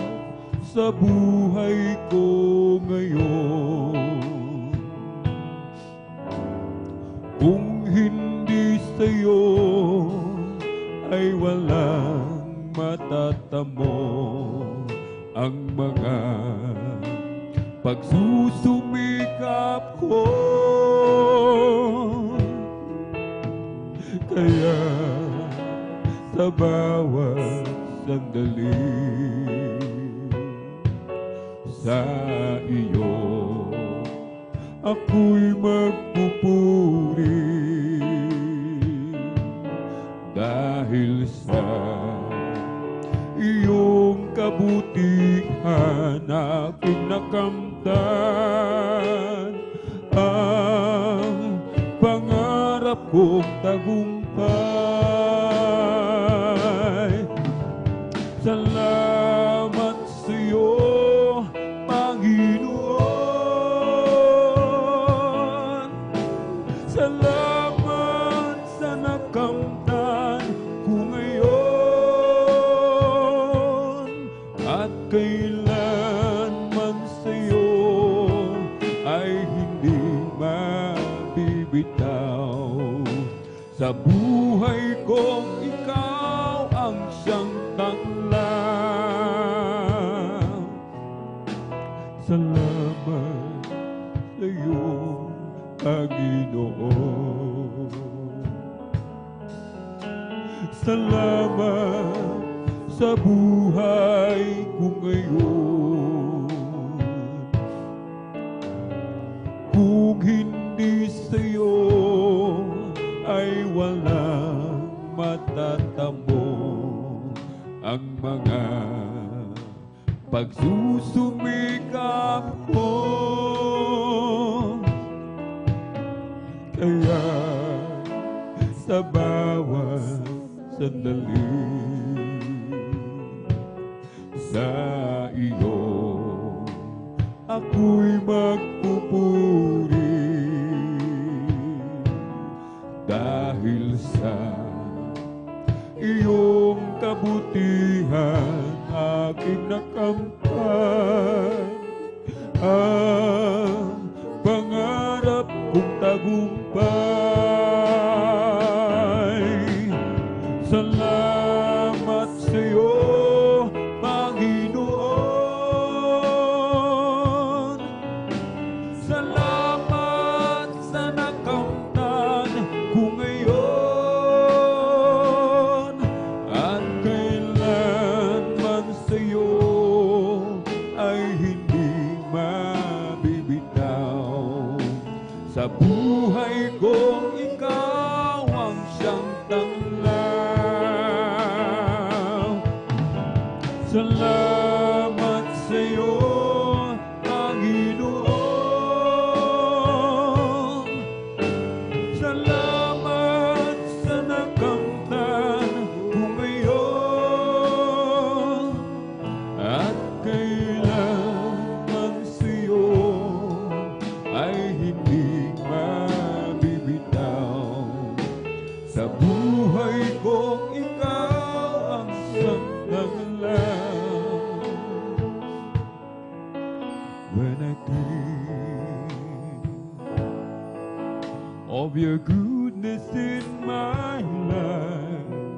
A: sa buhay ko ngayon. Kung hindi sa'yo ay walang matatamo ang mga pagsusumikap ko. Kaya sa bawat sandali sa iyo ako'y magpupuri dahil sa iyong kabutihan aking nakamtan ang pangarap kong tagumpay. Salamat sa iyo, Panginoon. Salamat sa nakamtan ko ngayon at kailanman sa iyo ay hindi mabibitaw. Sa buhay kong ikaw ang siyang tanglaw. Salamat sa iyo, Panginoon. Salamat sa buhay ko ngayon. Kung hindi sa iyo ay walang matatamo ang mga pagsusumikap ko. Kaya sa bawat sandali sa iyo ako'y magpupuri dahil sa iyong kabutihan aking nakamtan ang pangarap kong tagumpay. Salamat sa iyo, Panginoon. Salamat sa nakamtan ko ngayon at kailanman sa iyo ay hindi mabibitaw. Sa buhay kong ikaw ang siyang tanglaw. Salamat sa iyo, Panginoon. Salamat sa nakamtan ko ngayon at kailanman sa iyo ay hindi mabibitaw. Sa buhay kong ikaw ang siyang tanglaw. When I think of your goodness in my life,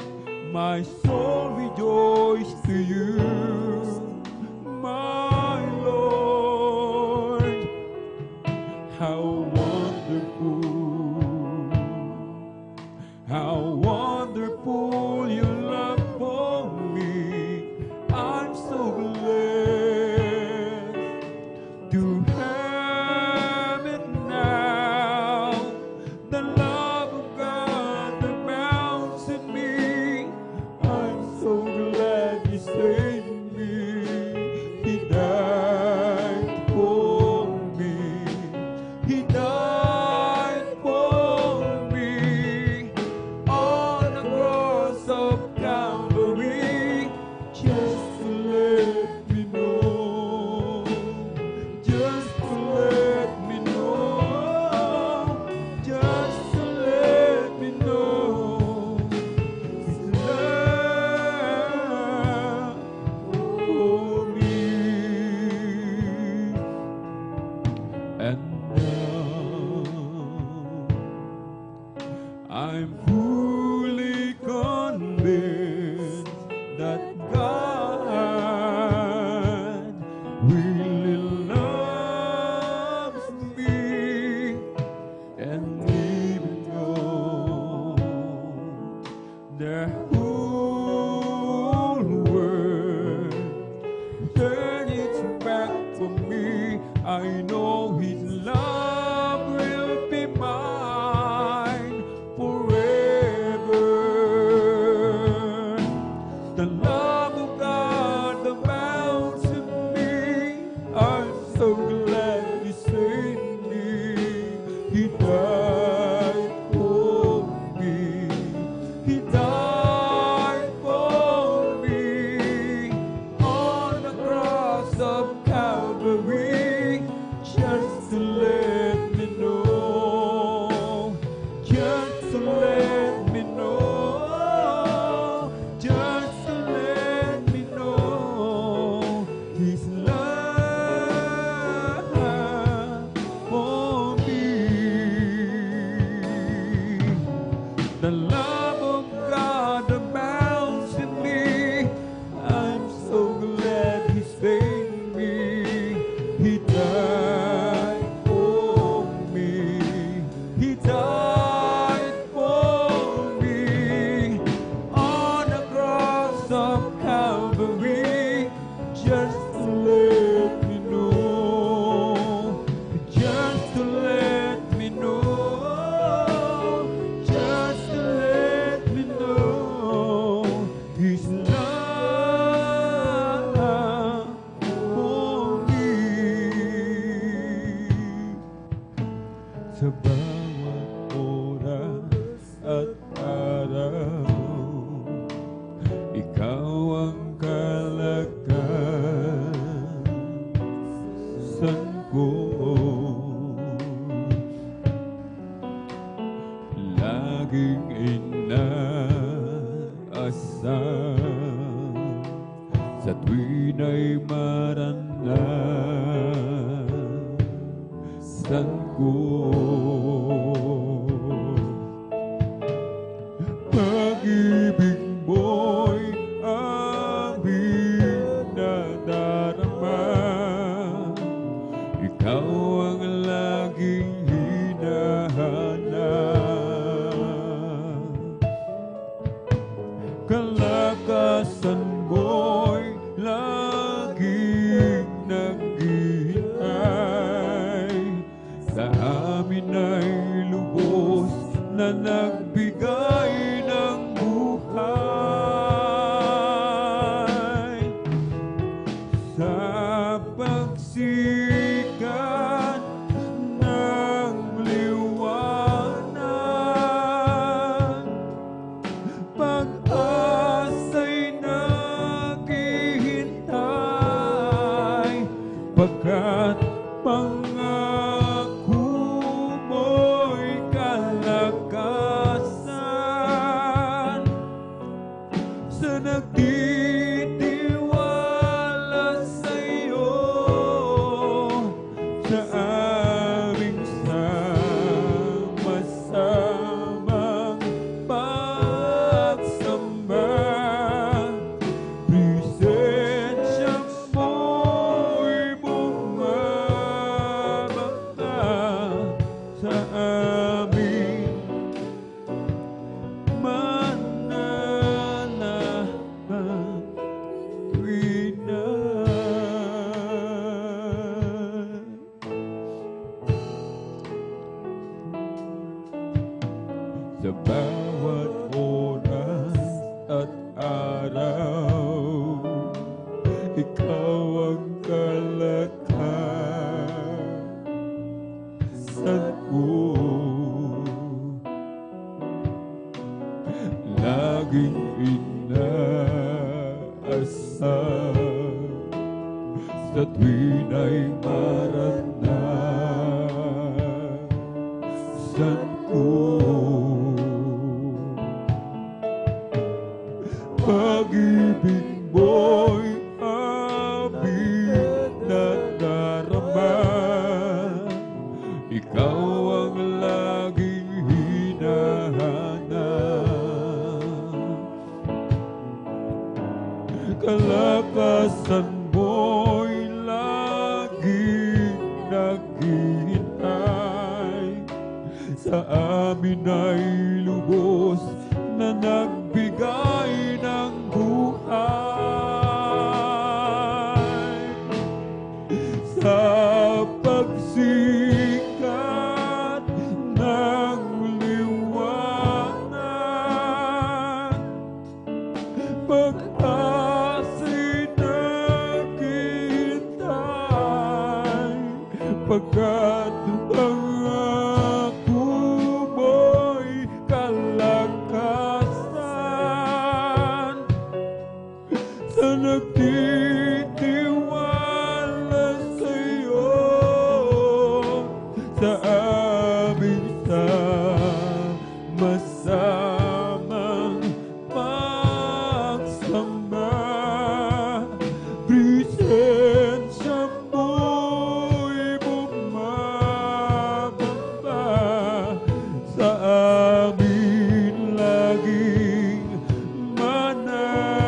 A: my soul rejoices to you, my Lord. How wonderful your love for me. I'm so glad to have it now. The love of God that abounds in me. I'm so glad you saved me. He died for me. He died for me on the cross of Calvary. sa tuwin ay maranasan ko. Pag-ibig mo'y aming nadarama, ikaw ang laging hinahanap. Kalakasan mo'y laging naghihintay, sa amin ay lubos na nagbigay ng buhay. Sa pagsikat ng liwanag, pag-asa'y naghihintay, pagkat pangako mo'y kalakasan, sa nagtitiwala sa'yo, sa aming sama-samang pagsamba. Presensya mo'y bumababa sa amin, mananahang tuwin na. Sa bawat oras at araw, ikaw ang kalakasan ko. Laging inaasam, sa tuwin ay maranasan ko. Pag-ibig mo'y aming nadarama, ikaw ang laging hinahanap. Kalakasan mo'y laging naghihintay, sa amin ay lubos na nagbigay ng buhay. Sa pagsikat ng liwanag, pag-asa'y naghihintay, pagkat pangako mo'y kalakasan, sa nagtitiwala sa'yo, sa aming sama-samang pagsamba. Presensya mo'y bumababa sa amin, laging mananahan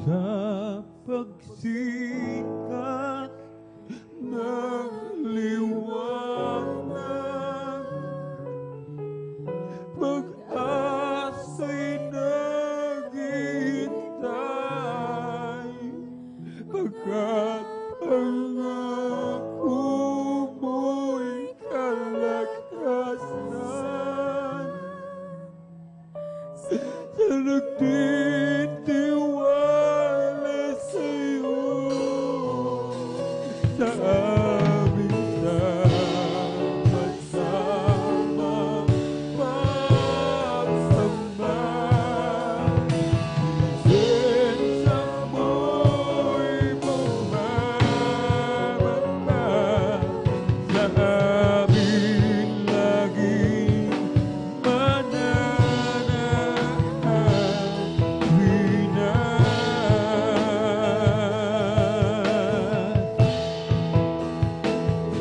A: Sa pagsikat ng liwanag, pag-asa'y naghihintay, pagkat pangako mo'y kalakasan. Sa nagtitiwala sa'yo, sa aming sama-sama pagsama, presensya mo'y bumababa sa amin laging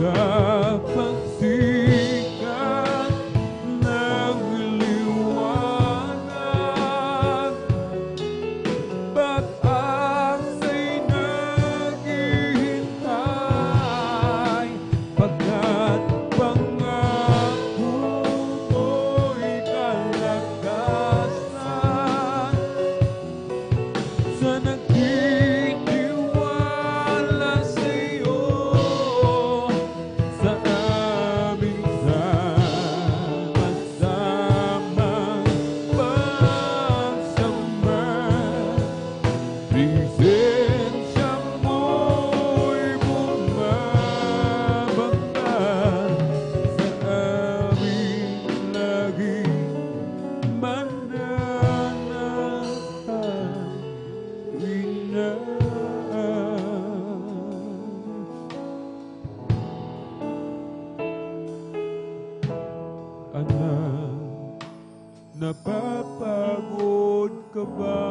A: sa pagsikat ng liwanag, pag-asa'y naghihintay, pagkat pangako mo'y kalakasan. Sa nagtitiwala sa'yo, sa aming sama-samang pagsama, presensya mo'y bumababa sa aming laging mananahan. Anak, napapagod ka ba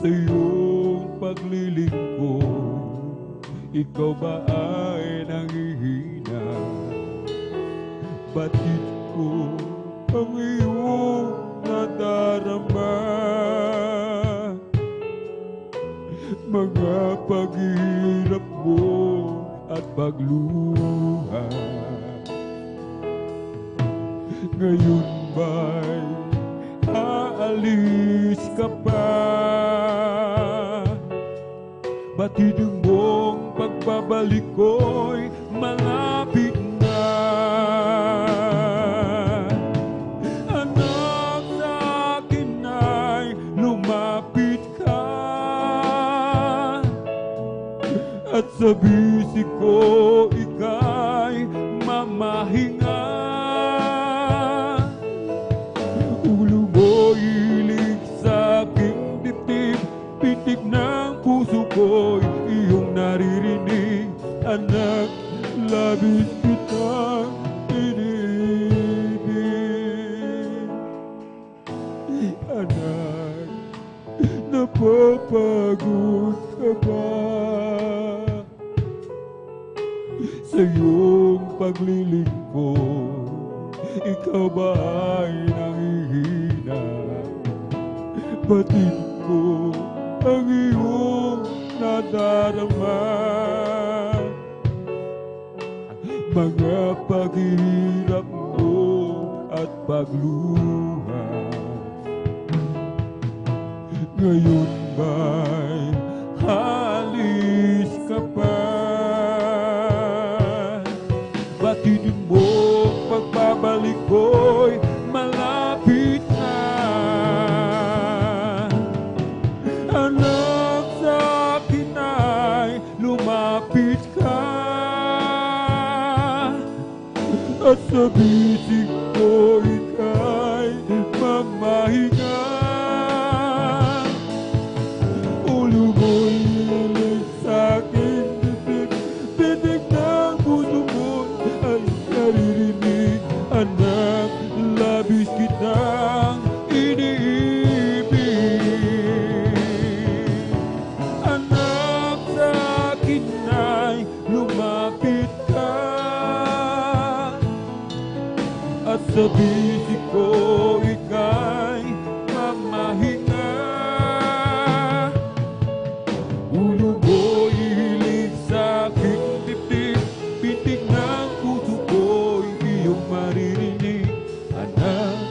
A: sa iyong paglilingkod? Ikaw ba ay nangihina? Batid ko ang iyong nadarama, mga paghirap mo at pagluha. Ngayon ba'y aalis ka pa? Batid mong pagbabalik ko'y malapit na. Anak, sa akin ay lumapit ka, at sa bisig ko ika'y mamahinga. Ulo mo ilig sa aking dibdib, pitik ng puso ko'y iyong naririnig. Anak, labis kitang inibig. Anak, napapagod ka ba sa iyong paglilingkod? Ikaw ba ay nangihina? Batid ko ang iyong nadarama, mga paghirap mo at pagluha. Ngayon ba'y halis ka pa? Batid mo pagbabalik ko'y malapit na. Anak, sa akin ay lumapit ka, at sa bisig ko ika'y mamahinga. Ulo mo'y ilig sa akin dibdib, pitik ng puso mo ay naririnig. Anak, labis kita sa bisig ko ika'y mamahinga. Ulo mo'y hilig sa aking dibdib, pitig ng puso ko'y iyong maririnig. Anak,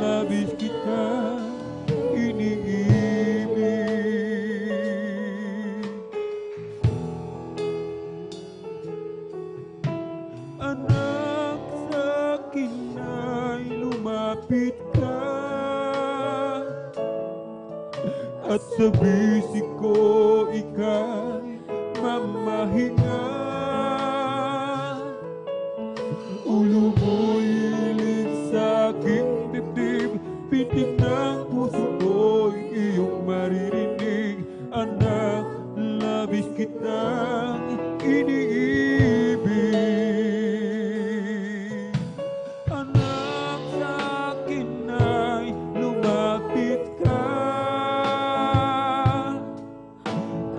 A: labis kita iniibig. Anak, sa akin ay lumapit ka, at sa bisig ko ika'y mamahinga. Ulo mo'y hilig sa aking dibdib, pitig ng puso ko'y iyong maririnig. Anak, labis kitang iniibig. Anak, sa akin ay lumapit ka,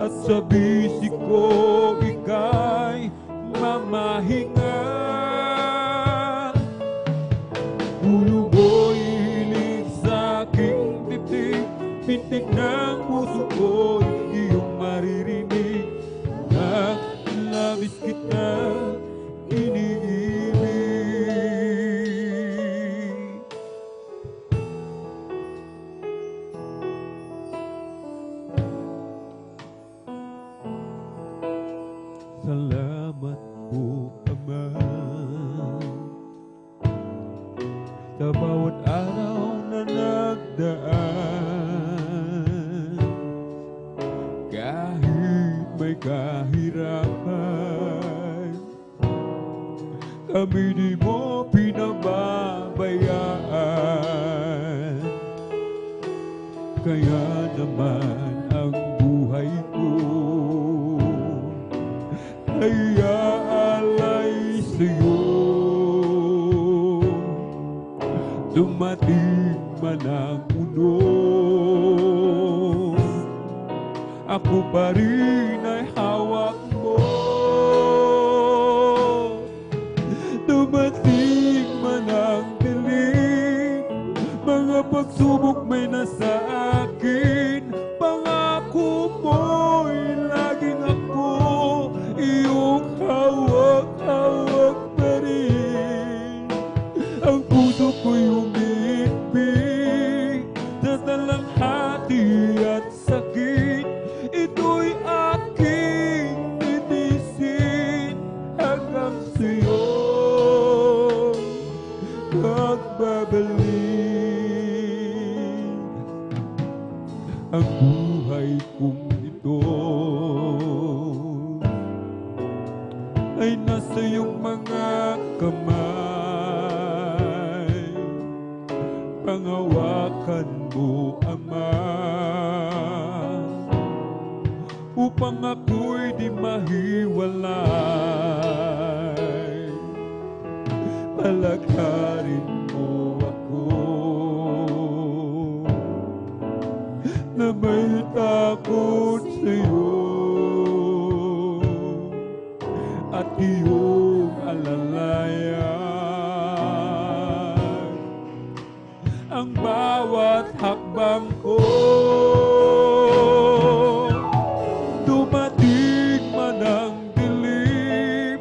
A: at sa bisig ko ika'y mamahinga. Ulo mo'y hilig sa aking dibdib, pitig ng puso ko'y iyong maririnig. Anak, labis kita iniibig. Salamat po, Ama, sa bawat araw na nagdaan. Kahit may kahirapan, kami di mo pinababayaan. Kaya naman ang buhay ko ay aalay sa'yo. Dumating man ang uno, ako pa rin ay hawak mo. Dumating man ang dilim, mga pagsubok may nasa akin. Pangako mo'y laging ako iyong hawak-hawak pa rin. Ang puso ko'y umiibig sa talanghati at sakit. Ito'y aking titisin hanggang sa'yo magbabalik. Ang buhay kong ito ay nasa iyong mga kamay. Pangawakan mo, Ama, upang ako'y di mahiwalay. Palakarin mo ako na may takot sa'yo, at iyong alalayan ang bawat hakbang ko. Dumating man ang dilim,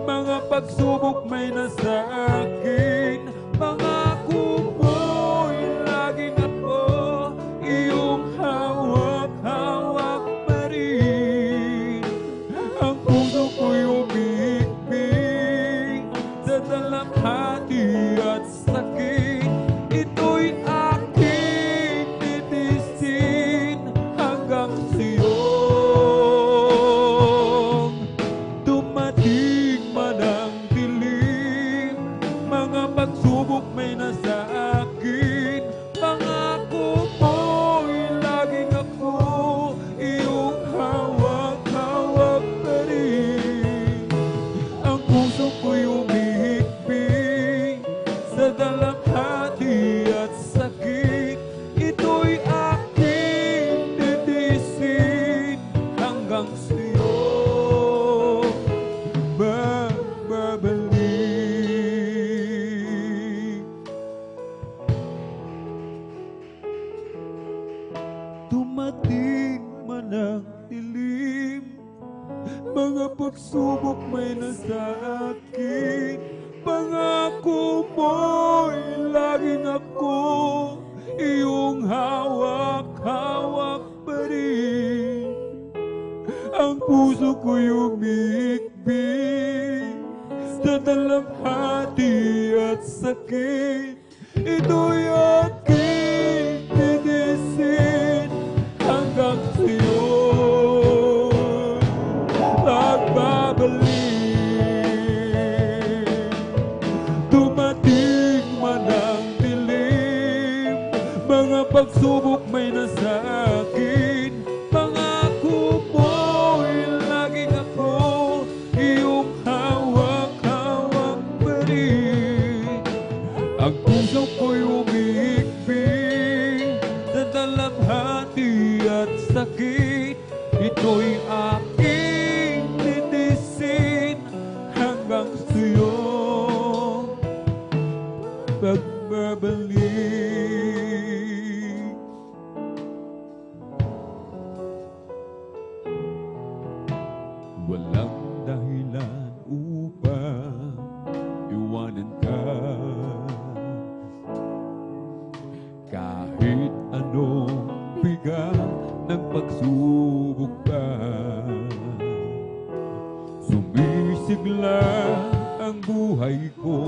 A: mga pagsubok may nasa akin. Pangako mo'y laging ako iyong hawak-hawak pa rin. Ang puso ko'y umiibig sa talanghati at sakit. Ito'y aking titisin hanggang sa'yo. Dumating man ang dilim, mga pagsubok may nasa akin. Pangako mo'y laging ako iyong hawak-hawak pa rin. Ang puso ko'y umihigpit sa dalamhati at sakit. Ito'y aking titisin hanggang sa'yo magbabalik. dumating man ang dilim, mga pagsubok may nasa akin, pangako mo'y laging ako iyong hawak-hawak pa rin. Ang puso ko'y umiikbit sa dalamhati at sakit. Ito'y aking titisin hanggang sa'yo nagbabalik. Dumating man ang dilim, mga pagsubok may nasa akin, pangako mo'y laging ako iyong hawak-hawak pa rin. Ang puso ko'y umiikbit sa dalamhati at sakit. Ito'y aking titisin hanggang sa'yo pagbabalik. Walang dahilan upang iwanan ka, kahit anong bigat ng pagsubok pa. Sumisigla ang buhay ko,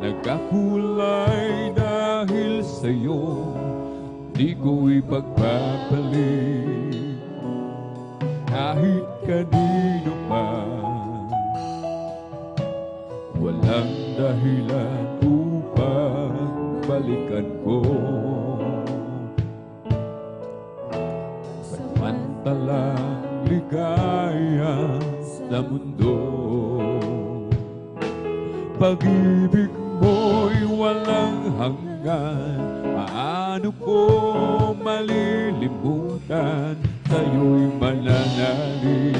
A: nagkakulay dahil sa'yo, di ko ipagpapalik kahit kanino pa. Walang dahilan upang balikan ko, pansamantalang ligaya sa mundo. Pag-ibig mo'y walang hanggan, paano ko malilimutan? Sa'yo'y mananalig,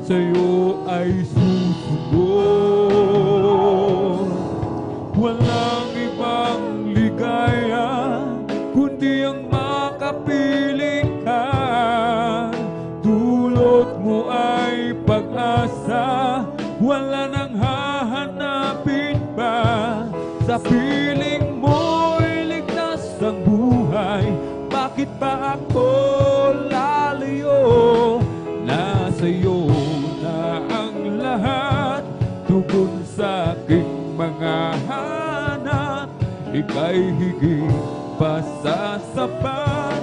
A: sa'yo ay susunod. Walang ibang ligaya kundi ang makapiling ka. Dulot mo ay pag-asa, wala nang hahanapin pa. Sa piling mo'y ligtas ang buhay, bakit pa ako lalayo? Nasa'yo na ang lahat, tugon sa aking mga hanap. Ika'y higit pa sa sapat,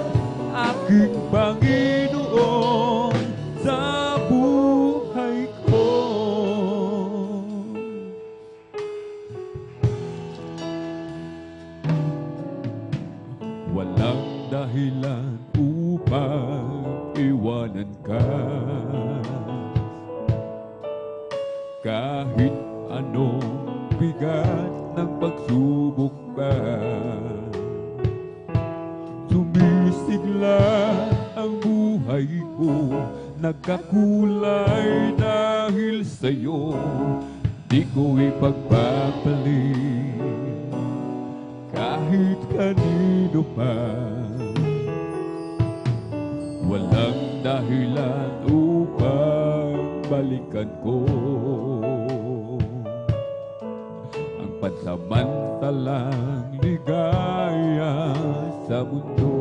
A: aking Panginoon sa buhay ko. Walang dahilan upang iwanan ka, kahit anong bigat ng pagsubok pa. Sumisigla ang buhay ko, nagkakulay dahil sa'yo, di ko ipagpapalit kahit kanino pa. Walang dahilan upang balikan ko ang pansamantalang ligaya sa mundo.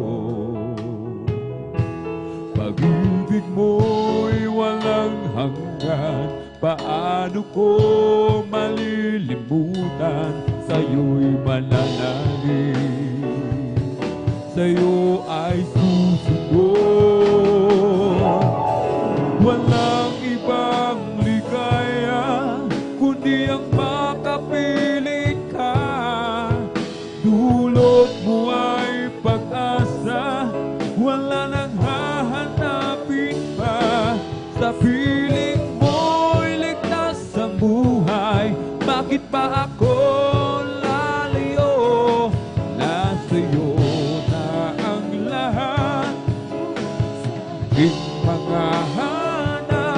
A: Pag-ibig mo'y walang hanggan, paano ko malilimutan? Sa'yo'y mananalig, sa'yo ay susunod. Walang ibang ligaya kundi ang makapiling ka. Dulot mo ay pag-asa, wala nang hahanapin pa. Sa piling mo'y ligtas ang buhay, bakit pa ako lalayo? Nasa'yo na ang lahat, aking mga hanap.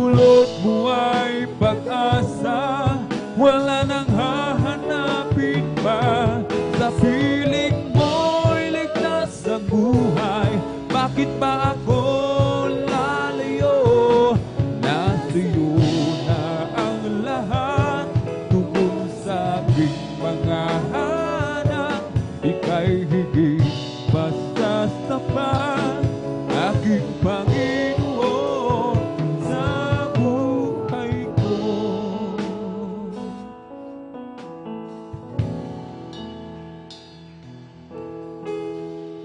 A: Dulot mo ay pag-asa, wala nang hahanapin pa. Sa piling mo'y ligtas ang buhay, bakit ba ako lalayo? Nasiyo na ang lahat, tungkol sa aking mga anak. Ika'y higit basta sapat, aking Panginoon sa buhay ko.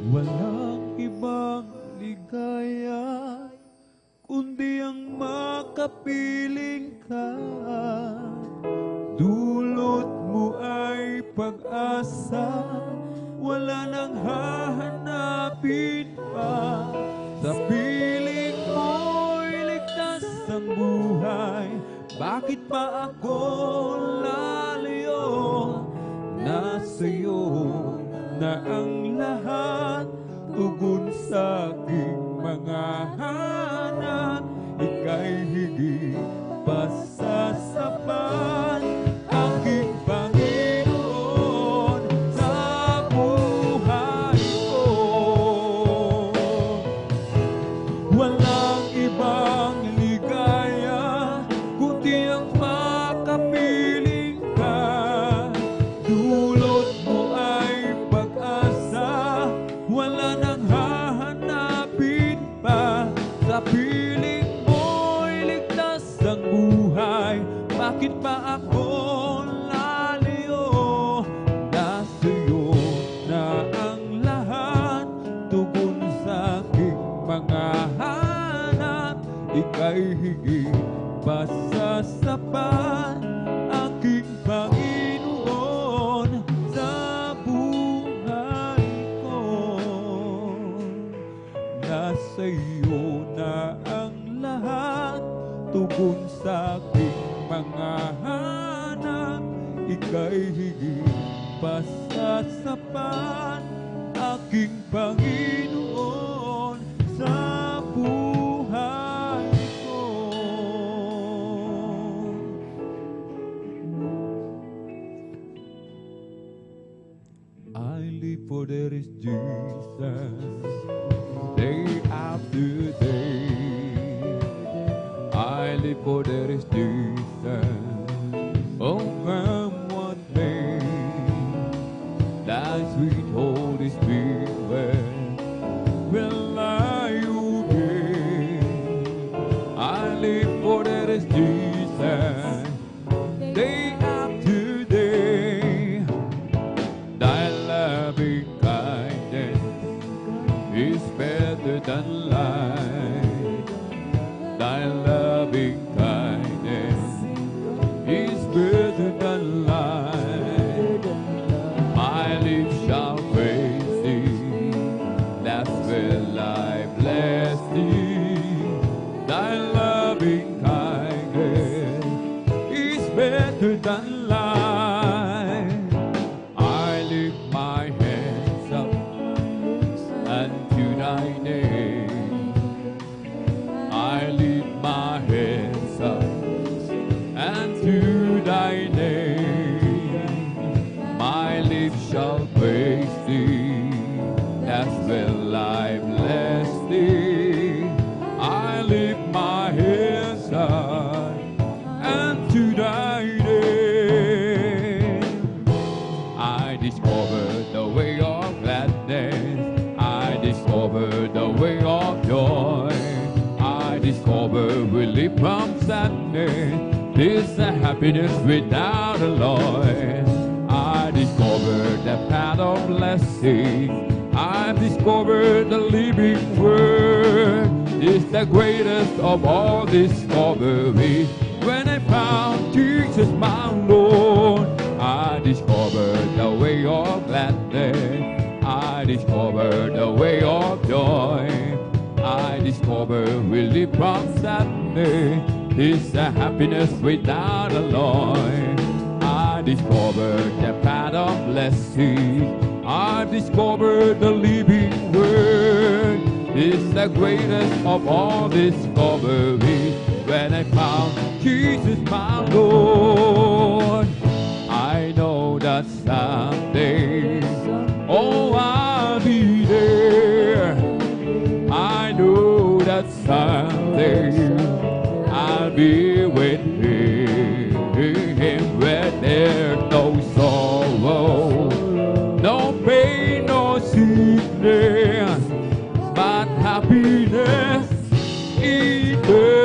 A: Walang ibang ligaya kundi ang makapiling ka. Dulot mo ay pag-asa, wala nang hahanapin pa. Sa piling mo'y ligtas ang buhay, bakit pa ako lalayo? Nasa'yo na ang lahat, tugon sa aking mga hanap. Ika'y higit pa sa sapat, aking Panginoon sa buhay ko. Walang ibang ligaya kundi ang makapiling ka. Dulot mo ay pag-asa, wala nang hahanapin pa. Sa piling mo'y ligtas ang buhay, bakit pa ako lalayo? Nasa'yo na ang lahat, tugon sa aking mga hanap. Ika'y higit pa sa sapat, aking Panginoon sa buhay ko. Nasa iyo na ang lahat, tugon sa aking mga hanap. Ika'y higit pa sa sapat, aking Panginoon sa buhay ko. I live for there is Jesus, day after day. I live for there is Jesus, oh come what may. Thy sweet Holy Spirit will I obey. I live for there is Jesus, day after day. Thy loving kindness is better than life. Thy loving kindness is better than life. My lips shall praise thee, that's will I bless thee. Thy loving kindness is better than life. I lift my hands up unto thy name. I lift my hands up unto thy name. My lips shall praise thee, that's will I bless thee. I lift my hands up unto thy name. I discovered the way of gladness, I discovered the way of joy, I discovered relief from sadness. This a happiness without alloy. I discovered the path of blessing, I discovered the living word. It's the greatest of all discoveries. When I found Jesus my Lord, I discovered the way of gladness, I discovered the way of joy, I discovered relief from sadness. It's a happiness without alloy. I discovered the path of blessing, I discovered the living word. It's the greatest of all discoveries. when I found Jesus my Lord. I know that someday, oh, I'll be there. I know that someday I'll be with Him where there's no sorrow, no pain, no sickness, but happiness eternally.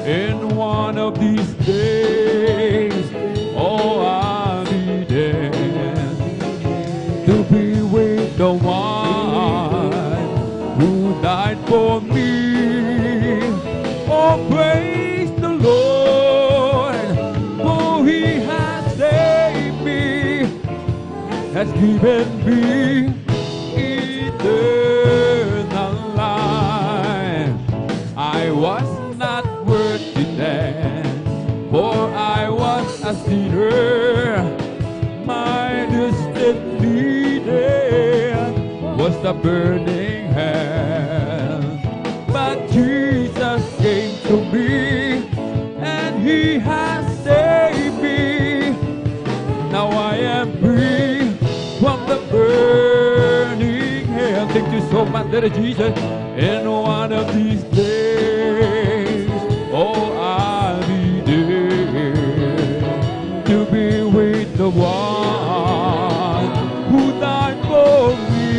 A: In one of these days, oh, I'll be there to be with the one who died for me. Oh, praise the Lord, for He has saved me, has given me eternal life. I was not worthy then, for I was a sinner. My destiny there was the burning hell. But Jesus came to me, and He has saved me. Now I am free from the burning hell. Thank you so much, Daddy Jesus. In one of these days, oh, I'll be there to be with the one who died for me.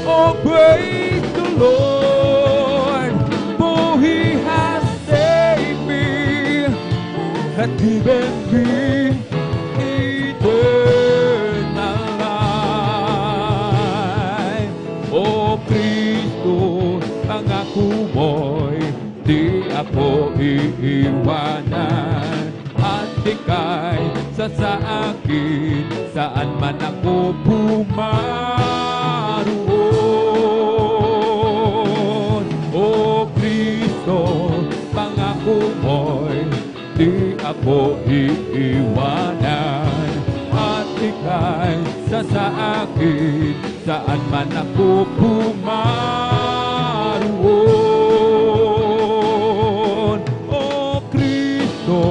A: Oh, praise the Lord, for He has saved me, has given me eternal life. Oh, Kristo, pangako mo'y di ako iiwanan. At ika'y sa akin, saan man ako pumaroon. O Kristo, pangako mo'y di ako iiwanan. At ika'y sa akin, saan man ako pumaroon. O Kristo,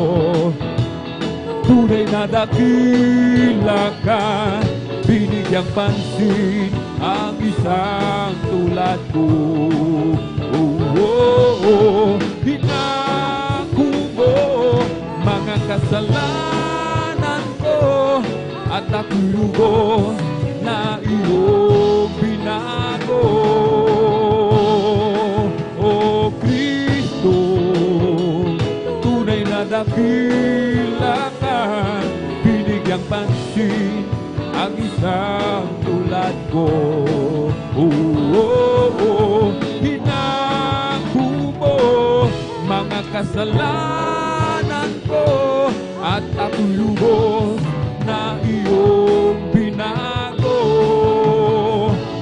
A: tunay na dakila ka, binigyang pansin ang isang tulad ko. Hinako mo mga kasalanan ko, at ako'y lubos na iyong binago. O Kristo, tunay na dakila ka, binigyang pansin ang isang tulad ko. Hinako mo mga kasalanan ko, at ako'y lubos na iyong binago.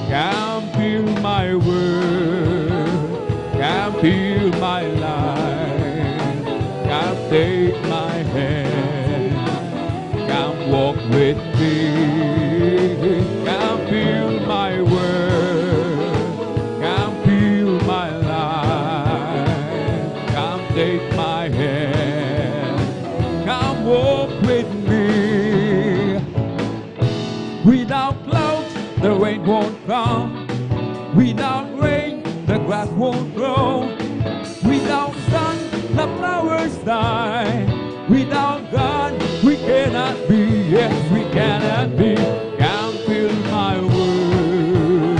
A: Come fill my world, come fill my life, come take my hand, come walk with me. Come fill my world, come fill my life, come take my hand, come walk with me. Without clouds, the rain won't come. Without rain, the grass won't grow. Without sun, the flowers die. Without God, we cannot be. Yes, we cannot be. Come fill my world,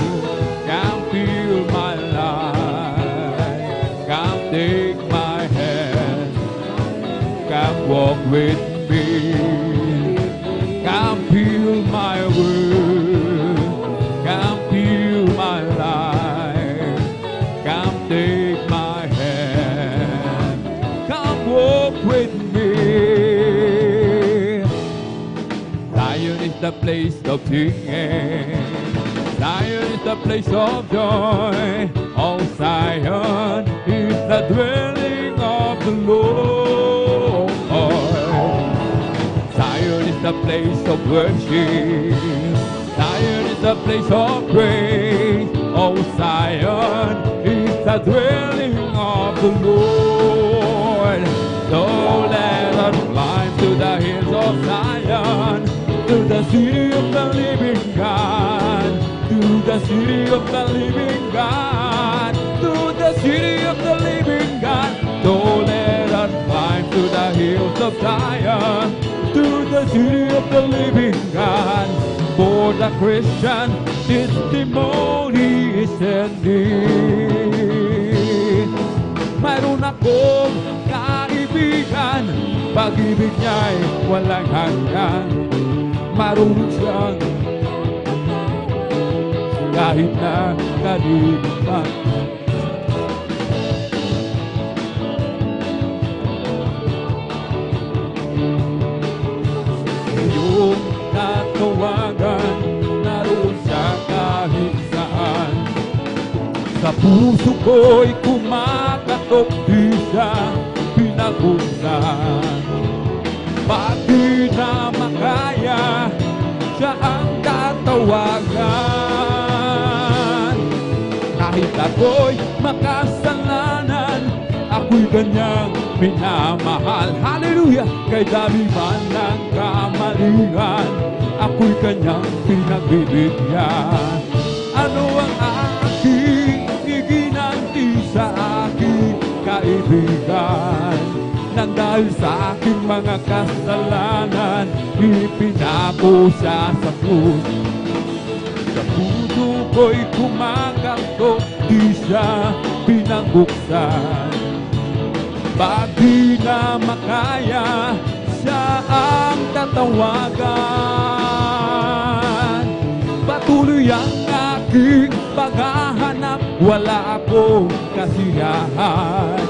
A: come fill my life, come take my hand, come walk with me. Come fill my world, come fill my life, come take my hand, come walk with me. Zion is the place of singing, Zion is the place of joy. Oh, Zion is the dwelling of the Lord. Zion is the place of worship, Zion is the place of praise. Oh, Zion is the dwelling of the Lord. So let us climb to the hills of Zion, to the city of the living God, to the city of the living God, to the city of the living God. So let us climb to the hills of Zion, to the city of the living God. For the Christian testimony is indeed. Mayroon akong kaibigan, pag-ibig niya'y walang hanggan. Marunong siyang kahit na kalimutan. Iyong tatawagan, naroon siya kahit saan. Sa puso ko'y kumakatok, di siya pinag-usan. Pag di na makaya, siya ang tatawagan. Kahit ako'y makasalanan, ako'y kanyang minamahal. Hallelujah! Kay dami man ng kamalian, ako'y kanyang pinagbibigyan. Ano ang aking iginanti sa aking kaibigan? Nang dahil sa aking mga kasalanan, ipinako siya sa krus. Sa puso ko'y kumakatok, di siya pinangbuksan. Pag di na makaya, siya ang tatawagan. Patuloy ang aking paghahanap, wala akong kasiyahan.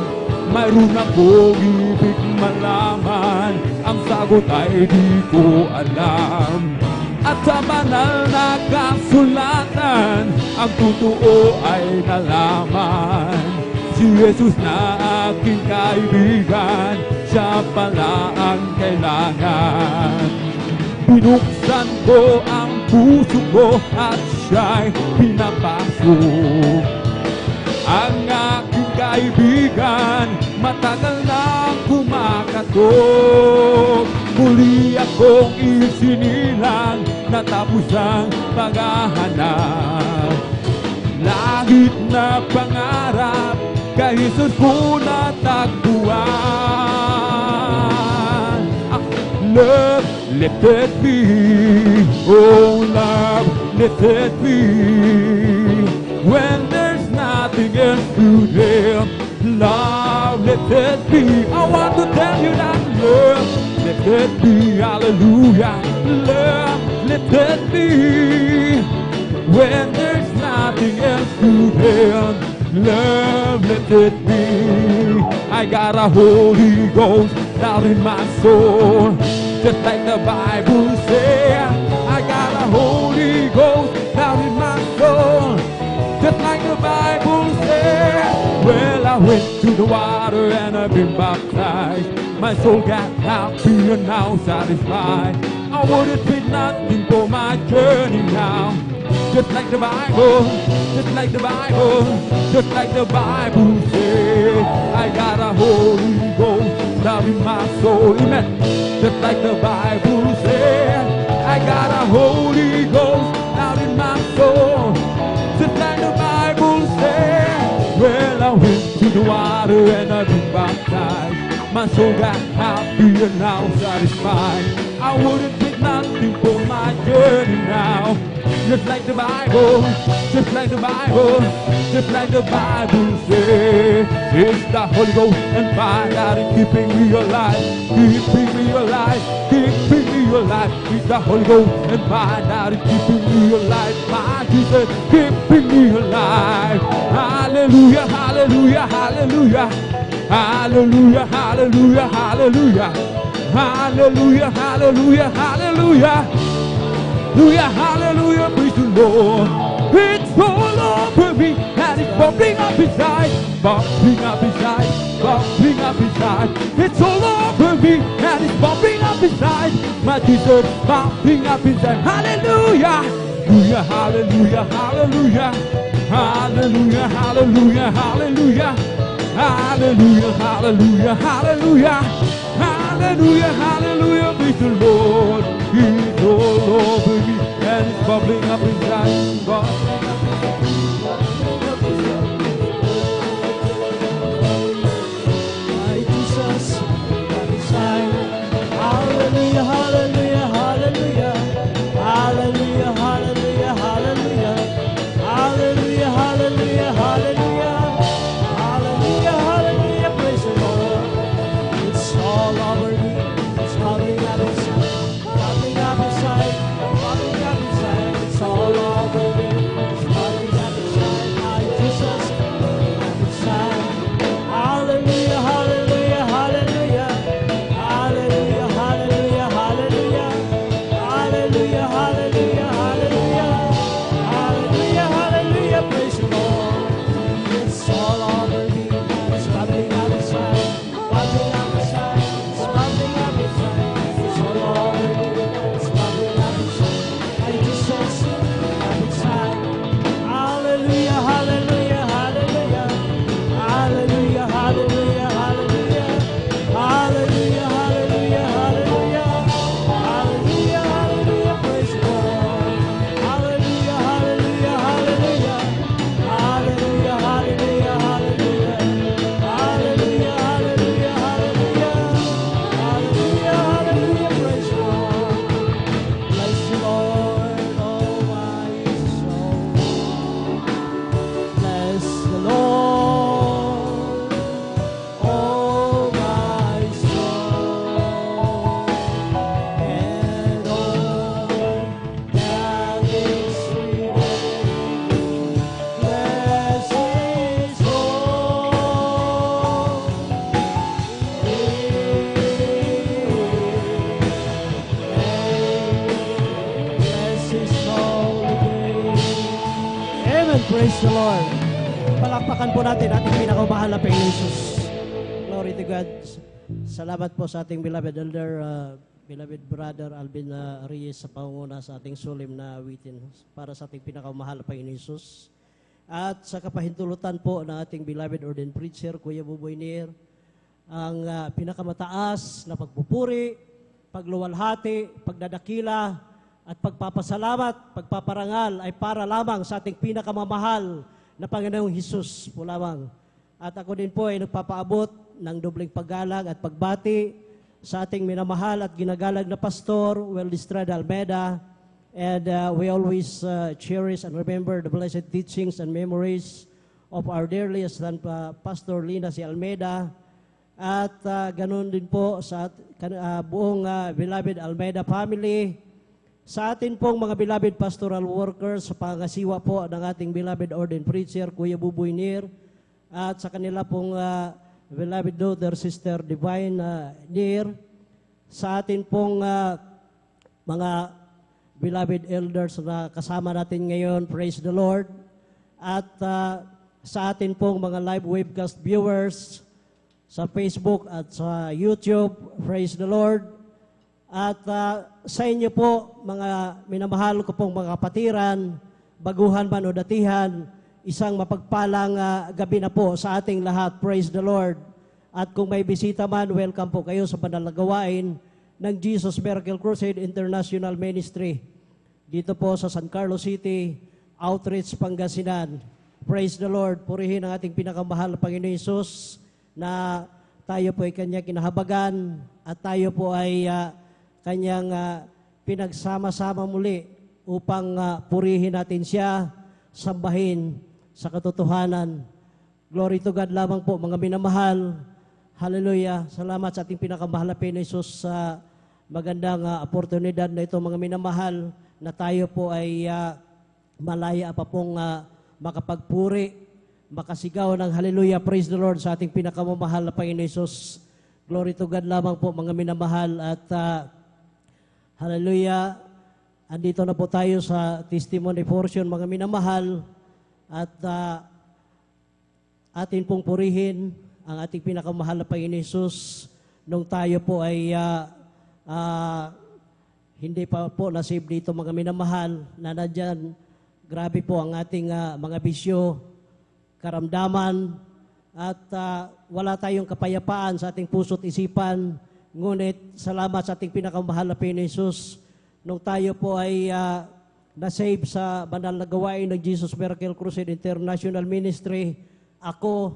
A: Mayroon akong ibig malaman, ang sagot ay di ko alam. At sa banal na kasulatan, ang totoo ay nalaman. Si Jesus na aking kaibigan, siya pala ang kailangan. Binuksan ko ang puso ko at siya'y pinapasok. Ang aking kaibigan, matagal na kumakatok. Muli akong isinilang, natapos ang paghahanap. Langit na pangarap, kay Jesus ko natagpuan. Love, let it be. Oh, love, let it be. When there's nothing else to do, love, let it be. I want to tell you that love, let it be. Hallelujah. Love, let it be. When there's nothing else to do, love, let it be. I got a Holy Ghost down in my soul, just like the Bible says. I got a Holy Ghost down in my soul, just like the Bible says. Well, I went to the water and I've been baptized. My soul got happy and now satisfied. I wouldn't trade nothing for my journey now. Just like the Bible, just like the Bible, just like the Bible says. I got a Holy Ghost down in my soul, amen. Just like the Bible says. I got a Holy Ghost down in my soul, just like the Bible says. Well, I went to the water and I've been baptized. My soul got happy and now satisfied. I wouldn't take nothing for my journey now. Just like the Bible, just like the Bible, just like the Bible says. It's the Holy Ghost and fire that is keeping me alive, keeping me alive, keeping me alive. It's the Holy Ghost and fire that is keeping me alive. My Jesus, keeping me alive. Hallelujah, hallelujah, hallelujah. Hallelujah, hallelujah, hallelujah. Hallelujah, hallelujah, hallelujah. Hallelujah, hallelujah, praise the Lord. It's all over me and it's bubbling up inside, bubbling up inside, bubbling up inside. It's all over me and it's bubbling up inside. My Jesus, bubbling up inside. Hallelujah, hallelujah, hallelujah, hallelujah. Hallelujah, hallelujah, hallelujah. Hallelujah, hallelujah, hallelujah. Hallelujah, hallelujah, praise the Lord. He's all over me and it's bubbling up inside. God.
C: My Jesus, hallelujah, hallelujah, hallelujah. Hallelujah, hallelujah, hallelujah. Hallelujah, hallelujah, hallelujah. Hallelujah, hallelujah, praise the Lord. It's all over me. It's bubbling up inside. Bubbling up inside. Bubbling up inside. It's all over me. It's bubbling up inside. My Jesus, inside. Hallelujah, hallelujah, hallelujah. Hallelujah, hallelujah, hallelujah. Hallelujah, hallelujah, hallelujah. Hallelujah, hallelujah, praise the Lord. It's all over me. It's bubbling up inside. Bubbling up inside. It's bubbling up inside. It's all over me. It's bubbling up inside. My Jesus, up inside. Hallelujah, hallelujah, hallelujah. Hallelujah, hallelujah, hallelujah. Hallelujah, hallelujah, hallelujah. Hallelujah, hallelujah, praise the Lord. Hallelujah, hallelujah, hallelujah. Hallelujah, hallelujah, hallelujah. Hallelujah, hallelujah, hallelujah. Hallelujah, hallelujah, praise the Lord. Bless the Lord, oh my soul. Bless the Lord, oh my soul, and all that is within me. Bless His Bless His holy name. Amen. Praise the Lord. Palakpakan po natin ating pinakamahal na Panginoon Jesus. Glory to God. Salamat po sa ating beloved elder, beloved brother Alvin Reyes sa pangunguna sa ating sulim na awitin para sa ating pinakamahal na Panginoon Jesus. At sa kapahintulutan po ng ating beloved ordained preacher, Kuya Buboy Nir, ang pinakamataas na pagpupuri, pagluwalhati, pagdadakila, at pagpapasalamat, pagpaparangal ay para lamang sa ating pinakamamahal na Panginoong Hesus po lamang. At ako din po ay nagpapaabot ng dobleng paggalang at pagbati sa ating minamahal at ginagalang na Pastor Well Estrada Almeida. And we always cherish and remember the blessed teachings and memories of our dearly son, Pastor Lina C. Almeida. At ganun din po sa buong beloved Almeida family, sa atin pong mga beloved pastoral workers, sa pangasiwa po ng ating beloved ordained preacher, Kuya Buboy Nir, at sa kanila pong beloved daughter, Sister Divine Nir, sa atin pong mga beloved elders na kasama natin ngayon, praise the Lord, at sa atin pong mga live webcast viewers sa Facebook at sa YouTube, praise the Lord. At sa inyo po, mga minamahal ko pong mga kapatiran, baguhan man o datihan, isang mapagpalang gabi na po sa ating lahat. Praise the Lord. At kung may bisita man, welcome po kayo sa banal na gawain ng Jesus Miracle Crusade International Ministry. Dito po sa San Carlos City, Outreach, Pangasinan. Praise the Lord. Purihin ang ating pinakamahal na Panginoon Hesus na tayo po ay Kanyang kinahabagan at tayo po ay Kanyang pinagsama-sama muli upang purihin natin siya, sambahin sa katotohanan. Glory to God lamang po, mga minamahal. Hallelujah. Salamat sa ating pinakamahal na Panginoon Hesus sa magandang oportunidad na ito, mga minamahal, na tayo po ay malaya pa pong makapagpuri, makasigaw ng hallelujah, praise the Lord sa ating pinakamamahal na Panginoon Hesus. Glory to God lamang po, mga minamahal, at hallelujah. Andito na po tayo sa testimony portion, mga minamahal, at atin pong purihin ang ating pinakamahal na Panginoon Hesus nung tayo po ay hindi pa po nasave dito, mga minamahal, na nandyan Grabe po ang ating mga bisyo, karamdaman, at wala tayong kapayapaan sa ating puso't isipan. Ngunit salamat sa ating pinakamahal na Panginoon Jesus. Nung tayo po ay na-save sa banal na gawain ng Jesus Miracle Crusade International Ministry, ako,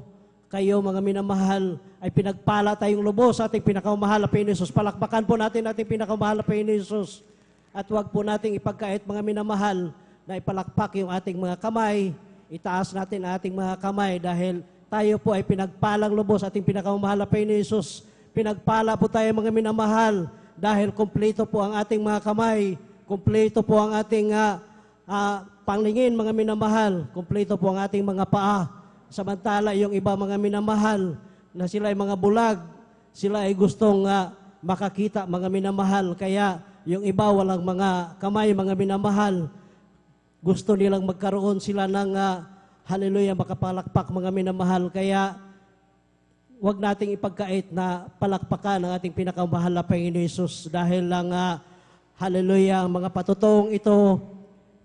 C: kayo mga minamahal, ay pinagpala tayong lubos sa ating pinakamahal na Panginoon Jesus. Palakpakan po natin ating pinakamahal na Panginoon Jesus. At huwag po nating ipagkait mga minamahal na ipalakpak yung ating mga kamay. Itaas natin ang ating mga kamay dahil tayo po ay pinagpalang lubos ating pinakamahal na Panginoon Jesus. Pinagpala po tayo mga minamahal dahil kumpleto po ang ating mga kamay, kumpleto po ang ating panglingin mga minamahal, kumpleto po ang ating mga paa. Samantala yung iba mga minamahal na sila ay mga bulag, sila ay gustong makakita mga minamahal. Kaya yung iba walang mga kamay mga minamahal. Gusto nilang magkaroon sila ng hallelujah, makapalakpak mga minamahal. Kaya wag nating ipagkait na palakpakan ang ating pinakamahal na Panginoon Jesus dahil lang hallelujah, ang mga patutuong ito,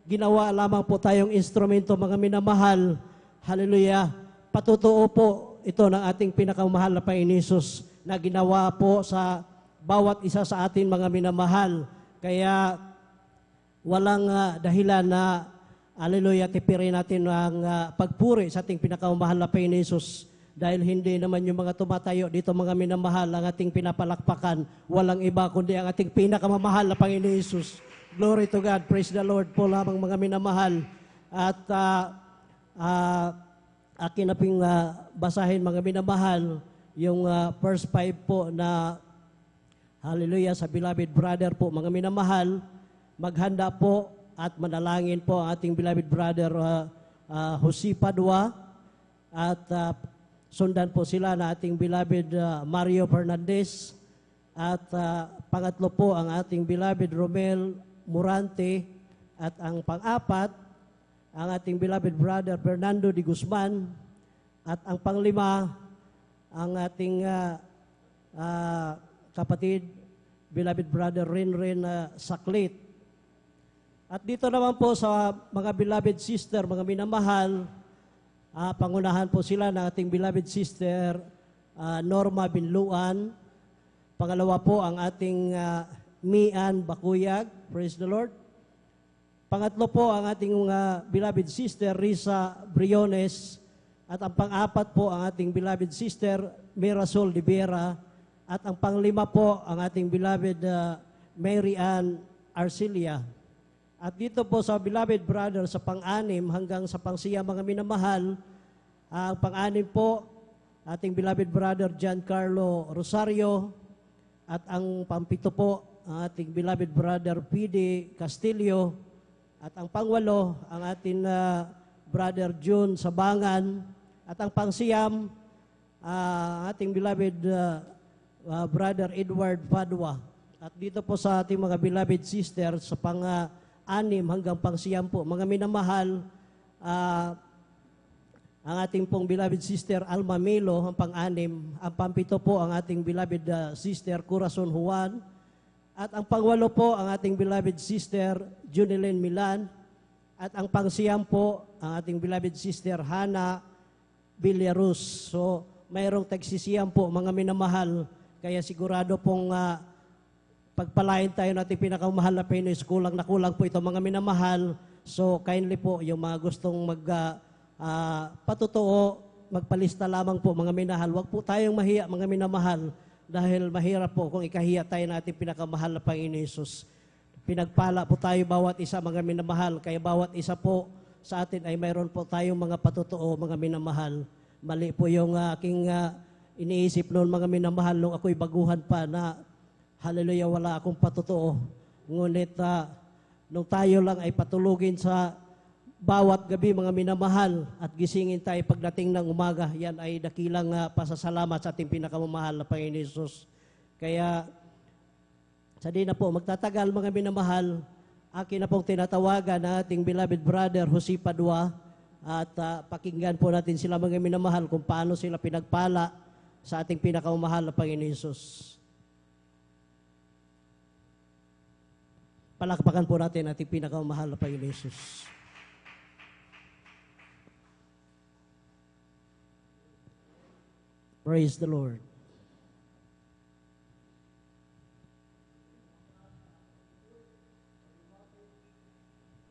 C: ginawa lamang po tayong instrumento mga minamahal. Hallelujah, patutuo po ito ng ating pinakamahal na Panginoon Jesus na ginawa po sa bawat isa sa atin mga minamahal. Kaya walang dahilan na, hallelujah, tipirin natin ang pagpuri sa ating pinakamahal na Panginoon Jesus. Dahil hindi naman yung mga tumatayo dito mga minamahal ang ating pinapalakpakan. Walang iba kundi ang ating pinakamamahal na Panginoon Jesus. Glory to God, praise the Lord po lamang mga minamahal. At akin na ping basahin mga minamahal yung first 5 po na hallelujah sa beloved brother po mga minamahal. Maghanda po at manalangin po ang ating beloved brother Jose Padua at sundan po sila na ating beloved Mario Fernandez at pangatlo po ang ating beloved Romel Morante at ang pang-apat ang ating beloved brother Fernando de Guzman at ang panglima ang ating kapatid beloved brother Renren Saklit. At dito naman po sa mga beloved sister, mga minamahal, pangunahan po sila ng ating beloved sister Norma Binluan. Pangalawa po ang ating Mian Bakuyag, praise the Lord. Pangatlo po ang ating beloved sister Risa Briones. At ang pang-apat po ang ating beloved sister Mirasol de Vera. At ang panglima po ang ating beloved Mary Ann Arcilia. At dito po sa beloved brother sa pang-anim hanggang sa pang-siya mga minamahal, ang pang-anim po ating beloved brother Giancarlo Rosario at ang pang-pito po ang ating beloved brother Pidi Castillo at ang pang-walo ang ating brother June Sabangan at ang pang-siyam ating beloved brother Edward Padua. At dito po sa ating mga beloved sister sa pang-anim hanggang pang-siyam po, mga minamahal, ang ating pong beloved sister Alma Melo, ang pang-anim, ang pang-pito po ang ating beloved sister Corazon Juan, at ang pang-walo po ang ating beloved sister Junilyn Milan, at ang pang-siyam po ang ating beloved sister Hana Villarus. So, mayroong tagsisiyam po mga minamahal, kaya sigurado pong pagpalain tayo natin pinakamahal na Pinoy, kulang na kulang po ito mga minamahal. So kindly po yung mga gustong patutuo, magpalista lamang po mga minahal. Huwag po tayong mahiya mga minamahal dahil mahirap po kung ikahiya tayo natin pinakamahal na Panginoon Jesus. Pinagpala po tayo bawat isa mga minamahal, kaya bawat isa po sa atin ay mayroon po tayong mga patutuo mga minamahal. Mali po yung aking iniisip noon mga minamahal nung ako'y baguhan pa na hallelujah, wala akong patutuo. Ngunit nung tayo lang ay patulugin sa bawat gabi mga minamahal at gisingin tayo pagdating ng umaga, yan ay dakilang pasasalamat sa ating pinakamamahal na Panginoon Jesus. Kaya sa di na po magtatagal mga minamahal, akin na pong tinatawagan na ating beloved brother Jose Padua at pakinggan po natin sila mga minamahal kung paano sila pinagpala sa ating pinakamamahal na Panginoon Jesus. Palakpakan po natin ating pinakamahal na Panginoon Jesus. Praise the Lord.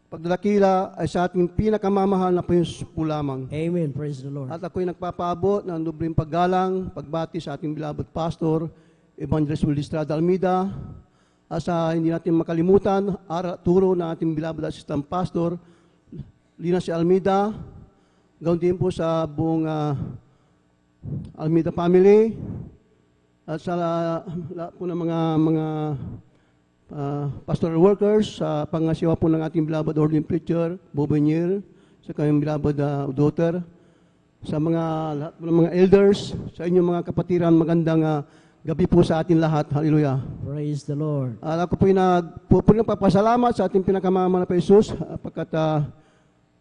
D: Pagdalakila ay sa ating pinakamamahal na Panginoon po lamang.
C: Amen. Praise the Lord.
D: At ako'y nagpapaabot ng dobleng paggalang, pagbati sa ating beloved pastor, Evangelist Will Estrada Almeida, at sa hindi natin makalimutan, aral at turo ng ating beloved assistant pastor, Lina C. Almeida, gawin din po sa buong Almeida family, at sa lahat po ng mga pastoral workers, sa pangasiwa po ng ating beloved ordained preacher, Bobenier, sa kanyang beloved daughter, sa mga lahat po ng mga elders, sa inyong mga kapatiran, magandang gabi po sa atin lahat. Hallelujah.
C: Praise the Lord.
D: Ako po'y nagpapasalamat sa ating pinakamamahal na Jesus, pagkat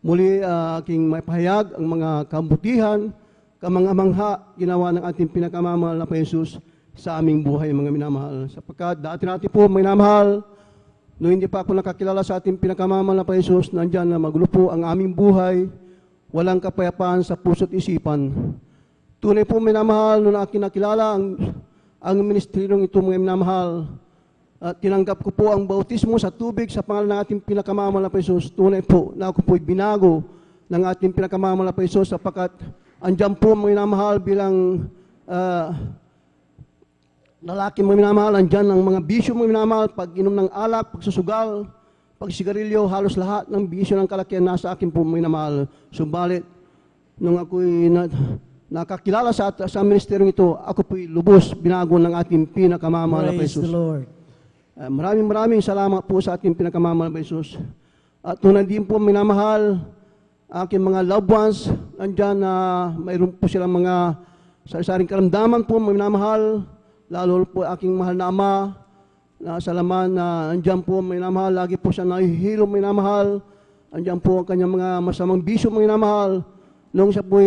D: muli aking may pahayag ang mga kabutihan, kamangha-mangha ginawa ng ating pinakamamahal na Jesus sa aming buhay, mga minamahal. Sapagkat dati natin po, minamahal, noong hindi pa ako nakakilala sa ating pinakamamahal na Jesus, nandyan na magulo po ang aming buhay, walang kapayapaan sa puso't isipan. Tunay po, minamahal, noong aking nakilala ang ministeryong ito, mga minamahal, at tinanggap ko po ang bautismo sa tubig sa pangalan ng ating pinakamamahal na Jesus. Tunay po na ako po'y binago ng ating pinakamamahal na Jesus, sapagkat andyan po, mga minamahal, bilang lalaki, mga minamahal, andyan ang mga bisyo, mga minamahal, pag-inom ng alak, pagsusugal, pagsigarilyo, halos lahat ng bisyo ng kalakihan nasa akin po, mga minamahal. Subalit, nung ako'y nakakilala sa ministeryong ito, ako po'y lubos binago ng ating pinakamamahal na
C: Praise
D: Jesus.
C: the Lord.
D: Maraming salamat po sa ating pinakamamahal na Jesus. At tunay din po, minamahal, aking mga loved ones, andyan na mayroon po silang mga sari-saring karamdaman po, minamahal, lalo po aking mahal na ama, na sa laman na andyan po, minamahal, lagi po siya nahihilo, minamahal, andyan po ang kanyang mga masamang bisyo, minamahal, nung siya po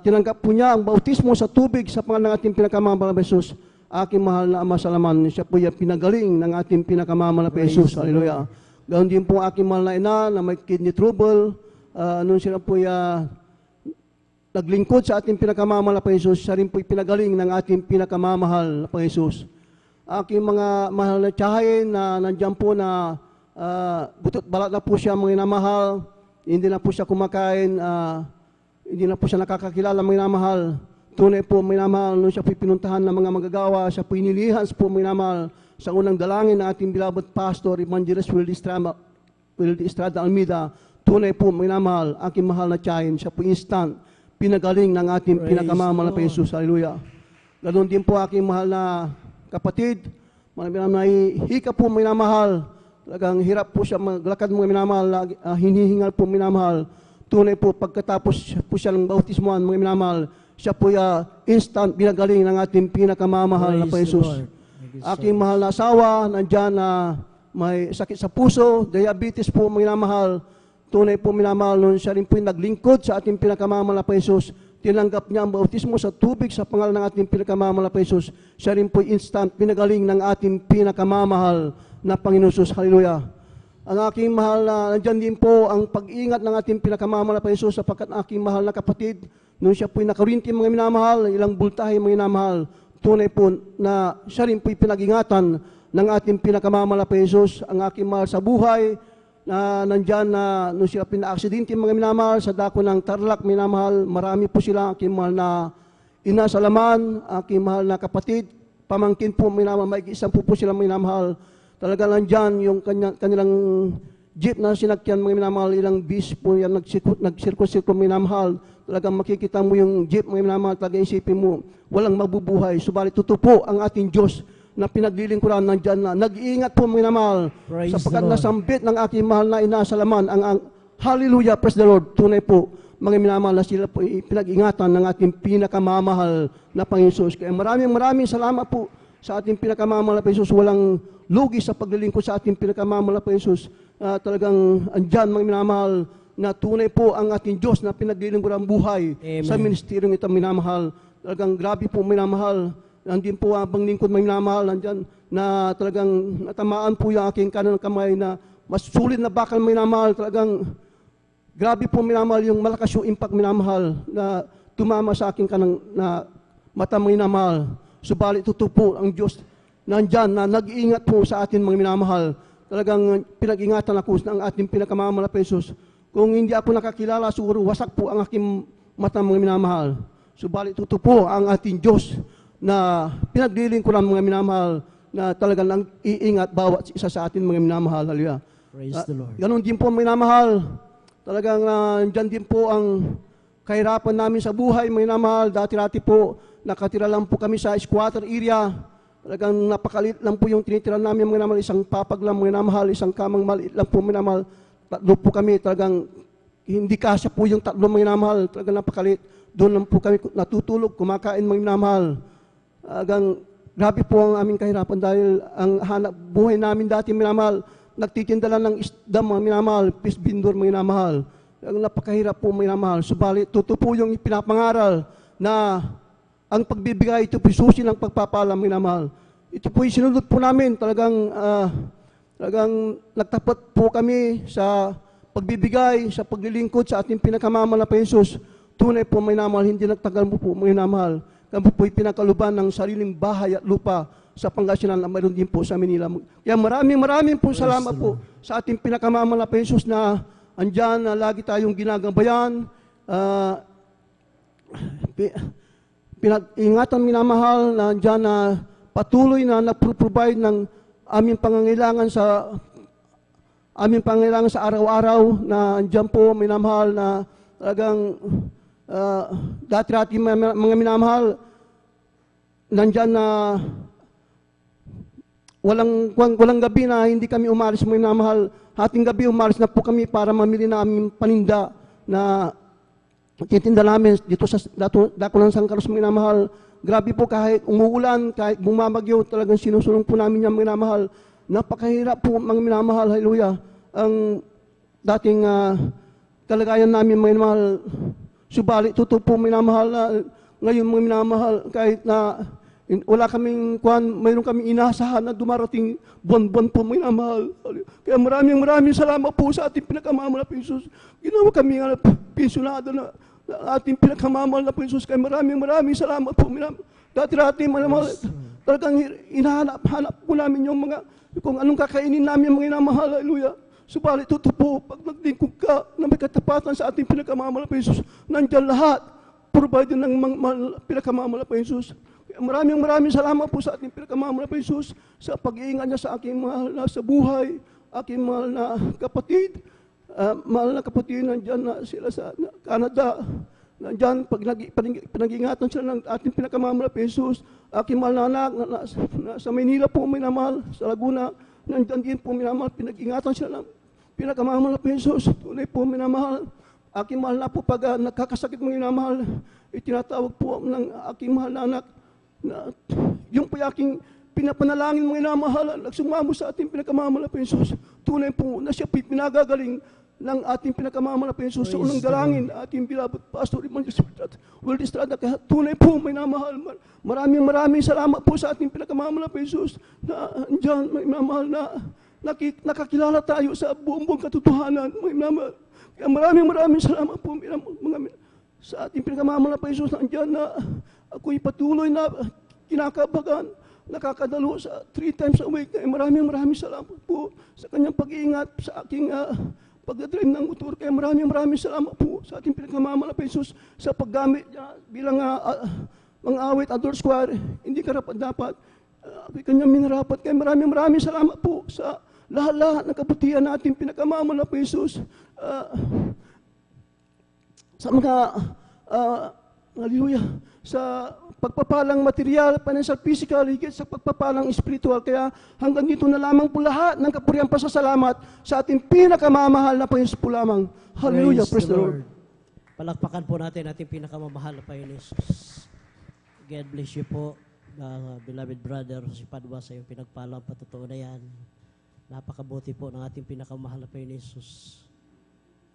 D: tinanggap po niya ang bautismo sa tubig sa pangalan ng ating pinakamamahal na Jesus, aking mahal na ama sa laman, siya po pinagaling ng ating pinakamamahal na Jesus. Hallelujah. Ganoon din po aking mahal na ina na may kidney trouble, nung siya po naglingkod sa ating pinakamamahal na Jesus, siya rin po'y pinagaling ng ating pinakamamahal na Jesus. Aking mga mahal na tiyahin na nandiyan po na butot balat na po siya, mga inamahal, hindi na po siya kumakain, hindi na po siya nakakakilala, mga inamahal. Tunay po, mga inamahal, nung siya po'y pinuntahan ng mga magagawa, siya po'y nilihans po, mga inamahal, sa unang dalangin ng ating beloved pastor, Evangelist Will Estrada Almeida. Tunay po, mga inamahal, aking mahal na tiyahin, siya po'y instant pinagaling ng ating pinakamamahal na Jesus. Hallelujah. Ganoon din po aking mahal na kapatid, hika po, minamahal, talagang hirap po siya maglakad, mga minamahal, hinihingal po, minamahal. Tunay po, pagkatapos po siya ng bautismuan, mga minamahal, siya po instant pinagaling ng ating pinakamamahal na Jesus. Aking mahal na asawa, nandyan na may sakit sa puso, diabetes po, mga minamahal. Tunay po, minamahal, nun siya rin po naglingkod sa ating pinakamamahal na Jesus. Tinanggap niya ang bautismo sa tubig sa pangalan ng ating pinakamamahal na Jesus. Siya rin po instant pinagaling ng ating pinakamamahal na Panginoon Jesus. Hallelujah. Ang aking mahal na, nandyan din po ang pag-ingat ng ating pinakamamahal na Jesus, sapagkat aking mahal na kapatid, nung siya po'y nakarinti, mga minamahal, ilang bultahe, mga minamahal, tunay po na siya rin po'y pinag-ingatan ng ating pinakamamahal na Jesus. Ang aking mahal sa buhay, na nandyan na nung sila pina-aksidente, mga minamahal, sa dako ng Tarlac, minamahal, marami po sila, aking mahal na ina sa laman, aking mahal na kapatid, pamangkin po, minamahal, may isang po sila, minamahal. Talaga nandyan yung kanilang jeep na sinakyan, mga minamahal, ilang bis po yan, nagsirko-sirko, minamahal. Talagang makikita mo yung jeep, mga minamahal, talaga isipin mo, walang mabubuhay. Subalit tutupo ang ating Diyos na pinaglilingkuran, nandyan na. Nag-iingat po, mga minamahal, sapagkat nasambit ng aking mahal na ina sa laman, ang hallelujah, praise the Lord. Tunay po, mga minamahal, na sila po pinag-ingatan ng ating pinakamamahal na Panginoon. Kaya maraming salamat po sa ating pinakamamahal na Panginoon. Walang lugi sa paglilingkod sa ating pinakamamahal na Panginoon. Talagang andyan, mga minamahal, na tunay po ang ating Diyos na pinaglilingkuran ang buhay. Amen. Sa ministeryong ito, minamahal. Talagang grabe po, minamahal. Nandun po abang lingkod, may minamahal, nandyan na talagang natamaan po yung aking kanang kamay na mas sulit na bakal, minamahal. Talagang grabe po, minamahal, yung malakas yung impact, minamahal, na tumama sa akin kanang na mata mga minamahal. Subalit totoo po ang Diyos nandyan na nag-iingat po sa atin mga minamahal. Talagang pinag-ingatan ako ng ating pinakamamahal na Jesus. Kung hindi ako nakakilala, siguro wasak po ang aking mata mga minamahal. Subalit totoo po ang ating Diyos na pinagdiling ko ng mga minamahal na talagang nang iingat bawat isa sa atin mga minamahal. Hallelujah.
C: Praise the Lord.
D: Ganon din po mga minamahal. Talagang dyan din po ang kahirapan namin sa buhay mga minamahal. Dati-dati po nakatira lang po kami sa squatter area. Talagang napakalit lang po yung tinitira namin mga minamahal. Isang papag lang mga minamahal, isang kamang maliit lang po mga minamahal. Tatlo po kami, talagang hindi kasya po yung tatlo mga minamahal. Talagang napakalit. Doon lang po kami natutulog, kumakain mga minamahal. Talagang grabe po ang aming kahirapan dahil ang hanap buhay namin dati minamahal, nagtitinda lang ng isda mga minamahal, fish vendor mga minamahal. Talagang napakahirap po mga minamahal. Subalit, totoo po yung pinapangaral na ang pagbibigay, ito po susi ng pagpapala mga minamahal. Ito po sinunod po namin, talagang nagtapat po kami sa pagbibigay, sa paglilingkod sa ating pinakamamahal na Jesus. Tunay po may minamahal, hindi nagtagal mo po may minamahal. Kami po'y pinakaluban ng sariling bahay at lupa sa Pangasinan na mayroon din po sa Manila. Kaya maraming po salamat po sa ating pinakamamahal na Jesus na andyan na lagi tayong ginagabayan. Pinag-ingatan minamahal na andyan na patuloy na nagpro-provide ng aming pangangailangan sa araw-araw na andyan po minamahal na talagang dati-dati mga minamahal, nandyan na walang gabi na hindi kami umalis mga minamahal. Hating gabi umalis na po kami para mamili na aming paninda na titinda namin dito sa Dakulang San Carlos mga minamahal. Grabe po kahit umuulan, kahit bumabagyo, talagang sinusulong po namin yung mga minamahal. Napakahirap po mga minamahal, hallelujah. Ang dating kalagayan namin mga minamahal, subalit, totoo po minamahal na ngayon mga minamahal, kahit na wala kaming mayroon kaming inasahan na dumarating buwan-buwan po minamahal. Kaya maraming salamat po sa ating pinakamamahal na Jesus. Ginawa kami pensyonado na ating pinakamamahal na Jesus. Kaya maraming salamat po minamahal. Dati-dati minamahal, talagang hinahanap po namin yung mga, kung anong kakainin namin mga minamahal. Hallelujah. Subalit totoo po, pag naglingkod ka na may katapatan sa ating pinakamamahal na Jesus, nandyan lahat, provided ng pinakamamahal na Jesus. Maraming salamat po sa ating pinakamamahal na Jesus sa pag-iingat niya sa aking mahal na sa buhay, aking mahal na kapatid. Mahal na kapatid, nandyan na sila sa Canada. Nandyan, pinag-ingatan sila ng ating pinakamamahal na Jesus. Aking mahal na anak, sa Manila po, minamahal, sa Laguna, nandyan din po minamahal, pinag-ingatan sila ng pinakamamahal na Jesus. Tunay po minamahal. Aking mahal na po pag nagkakasakit mga minamahal, itinatawag po ng aking mahal na anak na yung po aking pinapanalangin mga minamahal, nagsumamo sa ating pinakamamahal na Jesus. Tunay po na siya pinagagaling ng ating pinakamamahal na Jesus sa unang dalangin, ating bilabot Pastor Will Estrada. Kaya tunay po minamahal. Maraming salamat po sa ating pinakamamahal na Jesus na andyan may minamahal na nakakilala tayo sa buong katotohanan. Kaya maraming salamat po sa ating pinakamamahal na Jesus na andyan na ako'y patuloy na kinakabagan, nakakadalo sa 3 times a week. Kaya maraming salamat po sa kanyang pag-iingat sa aking pagdadrive ng motor. Kaya maraming salamat po sa ating pinakamamahal na Jesus sa paggamit niya bilang mga awit adult squad. Hindi karapat-dapat. Ako'y kanyang minarapat. Kaya maraming salamat po sa lahat ng kabutihan na ating pinakamamahal na Jesus. Sa mga hallelujah, sa pagpapalang material, financial, physical, higit sa pagpapalang spiritual. Kaya hanggang dito na lamang po lahat ng kapurihan pasasalamat sa ating pinakamamahal na Panginoon po lamang. Hallelujah, praise the Lord.
C: Palakpakan po natin ating pinakamamahal na Panginoon Jesus. God bless you po, beloved brother, si Padua, sa iyong pinagpalang patutuo na yan. Napakabuti po ng ating pinakamamahal na Panginoon Jesus.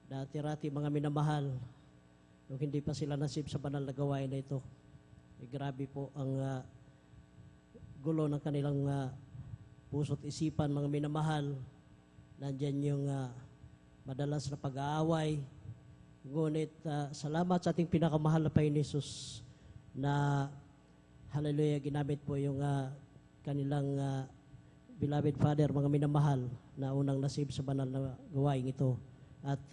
C: Dati-rati mga minamahal, nung hindi pa sila nasib sa banal na gawain na ito, grabe po ang gulo ng kanilang puso't isipan, mga minamahal. Nandyan yung madalas na pag-aaway, Ngunit salamat sa ating pinakamahal na Panginoon Jesus na hallelujah, ginamit po yung kanilang beloved Father, mga minamahal na unang nasib sa banal na gawain ito. At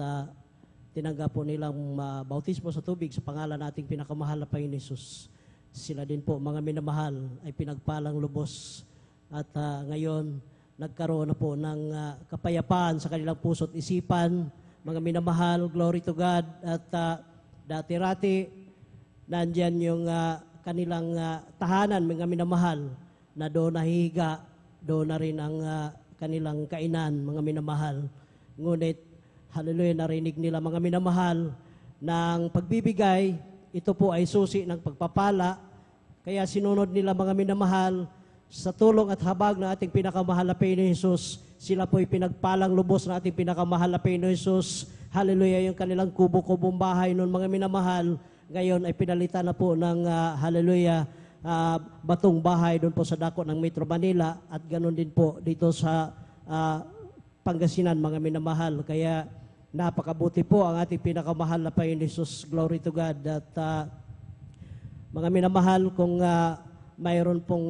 C: tinanggap po nilang bautismo sa tubig sa pangalan nating pinakamahal na Panginoon Jesus. Sila din po, mga minamahal, ay pinagpalang lubos. At ngayon, nagkaroon na po ng kapayapaan sa kanilang puso't isipan. Mga minamahal, glory to God. At dati-rati, nandyan yung kanilang tahanan, mga minamahal, na doon nahihiga, doon na rin ang kanilang kainan, mga minamahal. Ngunit, hallelujah, narinig nila, mga minamahal, ng pagbibigay, ito po ay susi ng pagpapala. Kaya sinunod nila, mga minamahal, sa tulong at habag ng ating pinakamahal na Panginoon Jesus, sila po'y pinagpalang lubos ng ating pinakamahal na Panginoon Jesus. Hallelujah, yung kanilang kubo-kubong bahay noon, mga minamahal, ngayon ay pinalitan na po ng hallelujah, batong bahay doon po sa dako ng Metro Manila at ganoon din po dito sa Pangasinan, mga minamahal. Kaya napakabuti po ang ating pinakamahal na Panginoon Jesus. Glory to God. At mga minamahal, kung mayroon pong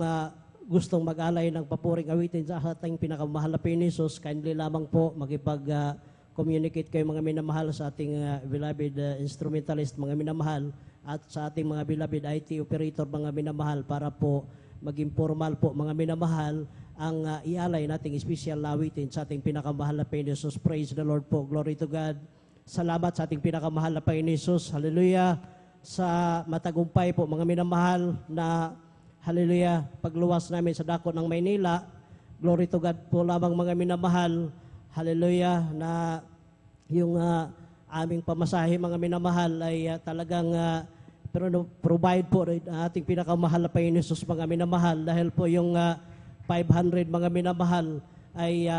C: gustong mag-alay ng papuring awitin sa ating pinakamahal na Panginoon Jesus, kindly lamang po magipag-communicate kayo, mga minamahal, sa ating beloved instrumentalist, mga minamahal, at sa ating mga beloved IT operator, mga minamahal, para po maging formal po, mga minamahal, ang ialay nating special na awitin sa ating pinakamahal na Panginoon Jesus. Praise the Lord po. Glory to God. Salamat sa ating pinakamahal na Panginoon Jesus. Hallelujah. Sa matagumpay po, mga minamahal, na hallelujah, pagluwas namin sa dako ng Maynila. Glory to God po lamang, mga minamahal. Hallelujah, na yung aming pamasahe, mga minamahal, ay talagang provide po ating pinakamahal na Panginoon Jesus, mga minamahal. Dahil po yung 500, mga minamahal, ay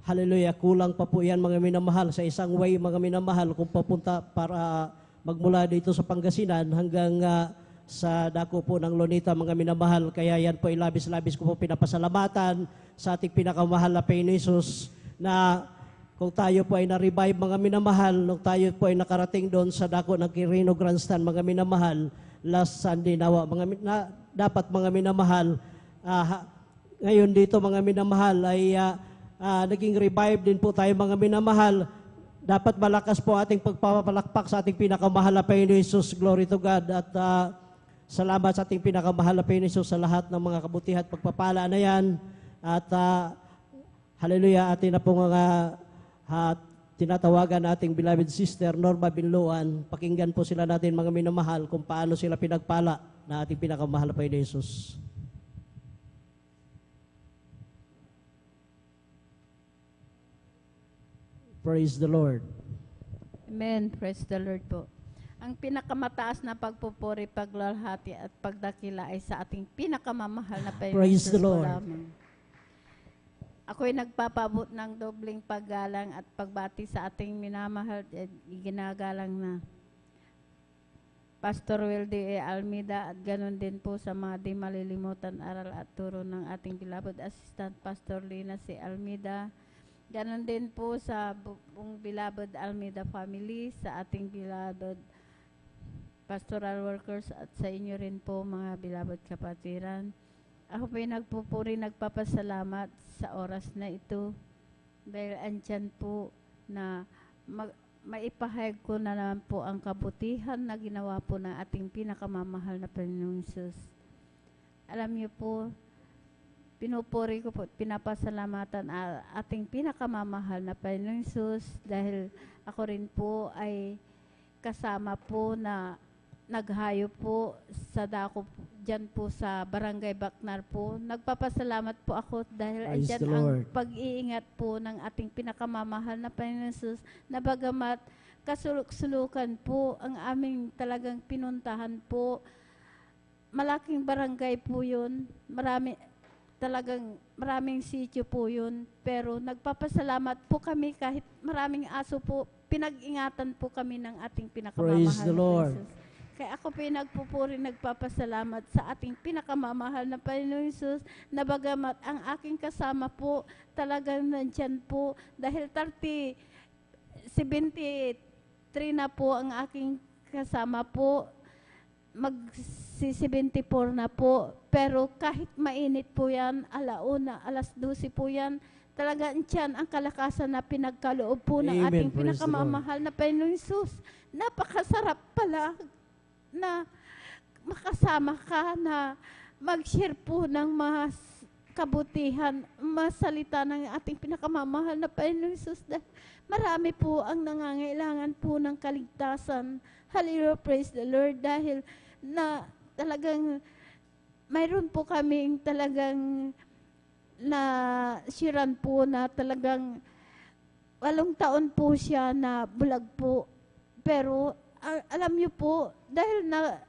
C: hallelujah, kulang pa po yan, mga minamahal, sa isang way, mga minamahal, kung papunta para magmula dito sa Pangasinan hanggang sa dako po ng Lonita, mga minamahal. Kaya yan po, labis-labis ko po pinapasalamatan sa ating pinakamahal na Panginoon Jesus, na kung tayo po ay na-revive, mga minamahal, nung tayo po ay nakarating doon sa dako ng Quirino Grandstand, mga minamahal, last Sunday nawa, dapat, mga minamahal, ngayon dito, mga minamahal, ay naging revive din po tayo, mga minamahal. Dapat malakas po ating pagpapalakpak sa ating pinakamahal na Panginoon Jesus. Glory to God. At salamat sa ating pinakamahal na Panginoon Jesus sa lahat ng mga kabutihan at pagpapala na yan. At hallelujah, atin na po mga tinatawagan nating beloved sister Norma Binluan. Pakinggan po sila natin, mga minamahal, kung paano sila pinagpala na ating pinakamahal na Panginoon Jesus. Praise the Lord.
E: Amen. Praise the Lord po. Ang pinakamataas na pagpupuri, paglalhati at pagdakila ay sa ating pinakamamahal na Panginoon
C: Praise the
E: Jesus
C: Lord.
E: lamang. Ako'y nagpapabot ng dobling paggalang at pagbati sa ating minamahal at ginagalang na Pastor Wilde A. Almeida, at ganoon din po sa mga di malilimutan aral at turo ng ating beloved Assistant Pastor Lina C. Almeida. Ganon din po sa buong beloved Almeida family, sa ating beloved pastoral workers, at sa inyo rin po, mga beloved kapatiran. Ako po'y nagpupuri, nagpapasalamat sa oras na ito dahil andyan po na maipahayag ko na naman po ang kabutihan na ginawa po ng ating pinakamamahal na Panginoong Jesus. Alam niyo po, pinupuri ko po, pinapasalamatan ang ating pinakamamahal na Panginoong Jesus dahil ako rin po ay kasama po na naghayo po sa dako dyan po sa Barangay Bacnar po. Nagpapasalamat po ako dahil
C: Praise
E: andyan
C: the
E: ang
C: Lord.
E: pag-iingat po ng ating pinakamamahal na Panginoong Jesus, na bagamat kasuluk-sulukan po ang aming talagang pinuntahan po. Malaking barangay po yun, maraming sityo po yun, pero nagpapasalamat po kami kahit maraming aso po, pinag-ingatan po kami ng ating pinakamamahal
C: Praise the
E: na
C: Lord.
E: Jesus. Kaya ako pinagpupuri, nagpapasalamat sa ating pinakamamahal na Panginoong Jesus, na bagamat ang aking kasama po talagang nandyan po dahil 73 73 na po ang aking kasama po. Mag-74 na po. Pero kahit mainit po yan, alauna, alas 12 po yan, talagang tiyan ang kalakasan na pinagkaloob po ng
C: Amen.
E: ating
C: Praise the
E: pinakamamahal na Panginoong Hesus. Napakasarap pala na makasama ka na mag-share po ng mga kabutihan, masalita ng ating pinakamamahal na Panginoong Hesus. Marami po ang nangangailangan po ng kaligtasan. Hallelujah, praise the Lord. Dahil na talagang mayroon po kaming talagang na siran po na talagang 8 taon po siya na bulag po. Pero alam niyo po, dahil na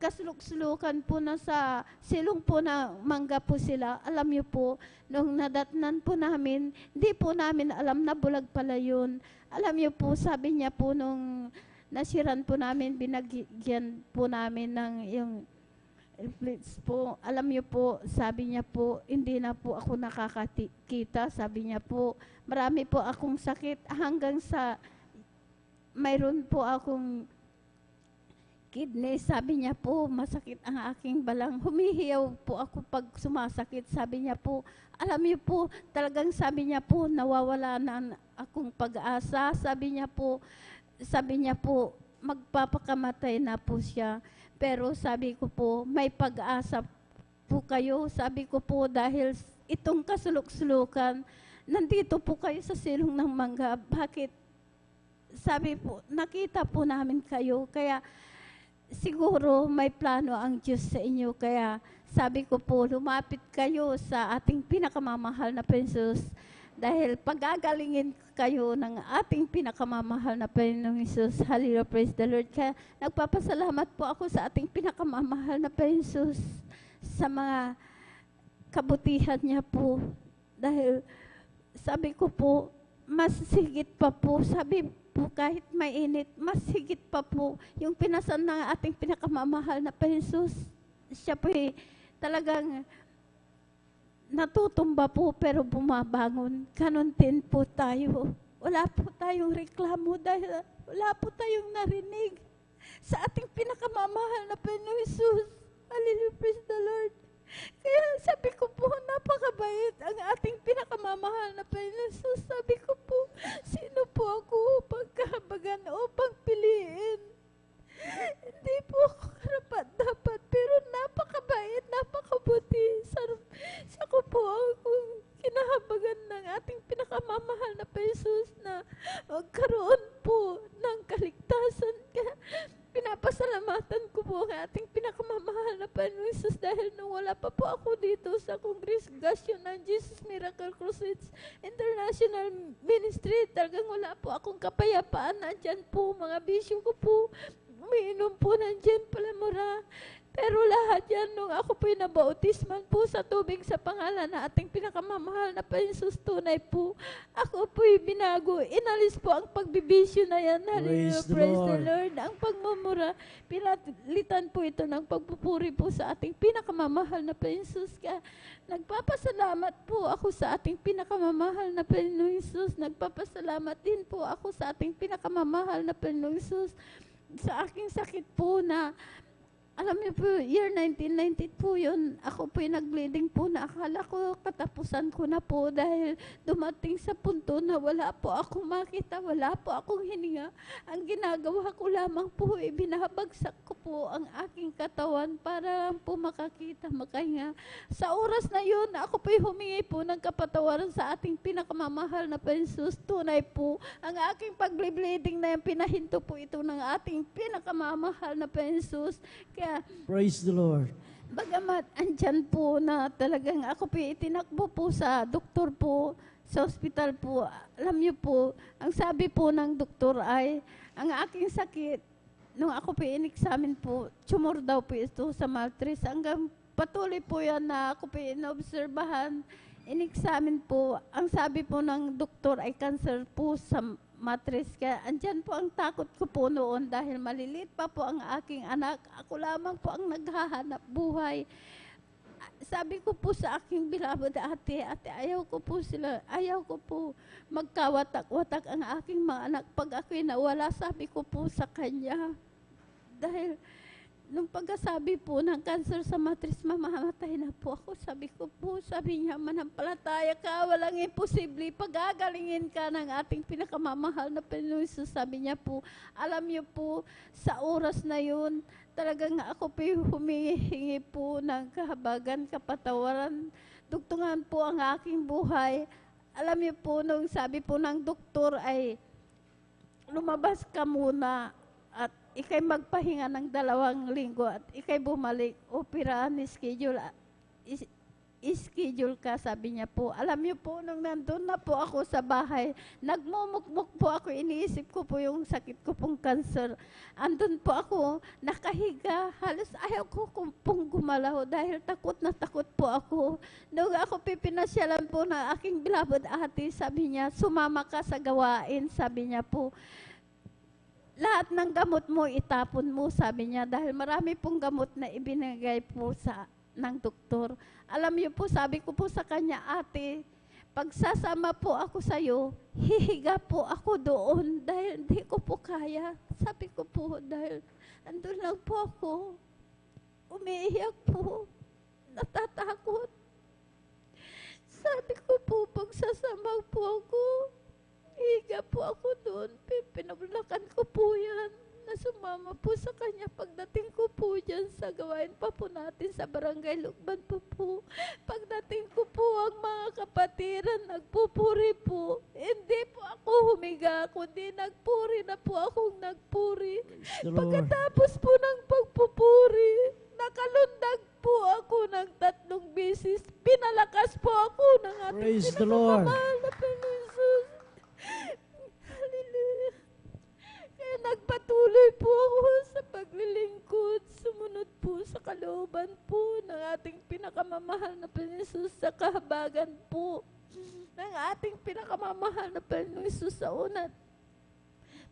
E: kasulok-sulukan po na sa silong po na mangga po sila, alam niyo po, nung nadatnan po namin, hindi po namin alam na bulag pala yun. Alam niyo po, sabi niya po nung nasiran po namin, binagyan po namin ng yung please po, alam niyo po, sabi niya po, hindi na po ako nakakakita, sabi niya po, marami po akong sakit hanggang sa mayroon po akong kidney, sabi niya po, masakit ang aking balang, humihiyaw po ako pag sumasakit, sabi niya po, alam niyo po, talagang sabi niya po, nawawala na akong pag-asa, sabi niya po, magpapakamatay na po siya. Pero sabi ko po, may pag-asa po kayo. Sabi ko po, dahil itong kasulok-sulukan, nandito po kayo sa silong ng mangga. Bakit? Sabi po, nakita po namin kayo. Kaya siguro may plano ang Diyos sa inyo. Kaya sabi ko po, lumapit kayo sa ating pinakamamahal na Panginoon. Dahil pagagalingin kayo ng ating pinakamamahal na Panginoong Hesus. Hallelujah, praise the Lord. Kaya nagpapasalamat po ako sa ating pinakamamahal na Panginoong Hesus sa mga kabutihan niya po. Dahil sabi ko po, mas higit pa po, sabi po kahit mainit, mas higit pa po yung pinasan ng ating pinakamamahal na Panginoong Hesus. Siya po talagang natutumba po pero bumabangon. Ganon din po tayo. Wala po tayong reklamo dahil wala po tayong narinig sa ating pinakamamahal na Panginoong Hesus. Hallelujah, praise the Lord. Kaya sabi ko po, napakabait ang ating pinakamamahal na Panginoong Hesus. Sabi ko po, sino po ako pagkabagan o pagpiliin? Hindi po ako karapat-dapat, pero napakabait, napakabuti. Sa ko po ako kinahabagan ng ating pinakamamahal na Panginoon na magkaroon po ng kaligtasan. Kaya pinapasalamatan ko po ang ating pinakamamahal na Panginoon Jesus dahil nung wala pa po ako dito sa kongregasyon ng Jesus Miracle Crusades International Ministry, talagang wala po akong kapayapaan. Nandyan po mga bisyo ko po, umiinom po ng Jen Palamura. Pero lahat yan, nung ako po'y nabautisman po sa tubig sa pangalan na ating pinakamamahal na Panginoon, tunay po, ako po'y binago. Inalis po ang pagbibisyo na yan. Hallelujah, praise the Lord. Ang pagmumura, pinalitan po ito ng pagpupuri po sa ating pinakamamahal na Panginoon. Kaya nagpapasalamat po ako sa ating pinakamamahal na Panginoon Jesus. Nagpapasalamat din po ako sa ating pinakamamahal na Panginoon Jesus. Sa aking sakit po na alam niyo po, year 1990 po yun, ako po'y nag-bleeding po na akala ko katapusan ko na po dahil dumating sa punto na wala po akong makita, wala po akong hininga. Ang ginagawa ko lamang po, ibinabagsak ko po ang aking katawan para po makakita, makahinga. Sa oras na yun, ako po'y humingi po ng kapatawaran sa ating pinakamamahal na Panginoon. Tunay po, ang aking pag-bleeding na yan, pinahinto po ito ng ating pinakamamahal na Panginoon. Kaya,
C: Praise the Lord.
E: bagamat andyan po na talagang ako po itinakbo po sa doktor po, sa ospital po, alam niyo po, ang sabi po ng doktor ay, ang aking sakit, nung ako po in-examine po, tumor daw po ito sa matrix, hanggang patuloy po yan na ako po inobserbahan, in-examine po, ang sabi po ng doktor ay cancer po sa matrix. Kaya andyan po ang takot ko po noon dahil maliliit pa po ang aking anak. Ako lamang po ang naghahanap buhay. sabi ko po sa aking beloved ate, ayaw ko po magkawatak-watak ang aking mga anak pag ako'y nawala, sabi ko po sa kanya. Dahil nung pagkasabi po ng cancer sa matris, mamamatay na po ako. Sabi niya, manampalataya ka, walang imposible, pagagalingin ka ng ating pinakamamahal na Panginoon Jesus. Sabi niya po, alam niyo po, sa oras na yun, talagang ako po humihingi po ng kahabagan, kapatawaran, dugtungan po ang aking buhay. Alam niyo po, nung sabi po ng doktor ay, lumabas ka muna at ikay magpahinga ng 2 linggo at ikay bumalik, operahan, schedule ka, sabi niya po. Alam niyo po, nung nandun na po ako sa bahay, nagmumukmuk po ako, iniisip ko po yung sakit ko pong cancer. Andun po ako, nakahiga, halos ayaw ko pong gumalaw dahil takot na takot po ako. Nung ako pipinasyalan po ng aking beloved ate, sabi niya, sumama ka sa gawain, sabi niya po. Lahat ng gamot mo, itapon mo, sabi niya, dahil marami pong gamot na ibinigay po ng doktor. Alam niyo po, sabi ko po sa kanya, ate, pag sasama po ako sa iyo, hihiga po ako doon dahil hindi ko po kaya. Sabi ko po, dahil andun lang po ako, umiiyak po, natatakot. Sabi ko po, pag sasama po ako, higa po ako doon, pinabulakan ko po yan, na sumama po sa kanya. Pagdating ko po dyan sa gawain pa po natin sa barangay Lukban po. Pagdating ko po, ang mga kapatiran nagpupuri po. Hindi po ako humiga, kundi nagpuri na po akong nagpuri. Pagkatapos po ng pagpupuri, nakalundag po ako ng 3 beses. Pinalakas po ako ng ating pinakamamahal na Panginoon Jesus. Hallelujah. Kaya nagpatuloy po ako sa paglilingkod, sumunod po sa kalooban po ng ating pinakamamahal na Panginoon Jesus, sa kahabagan po ng ating pinakamamahal na Panginoon Jesus. Sa una,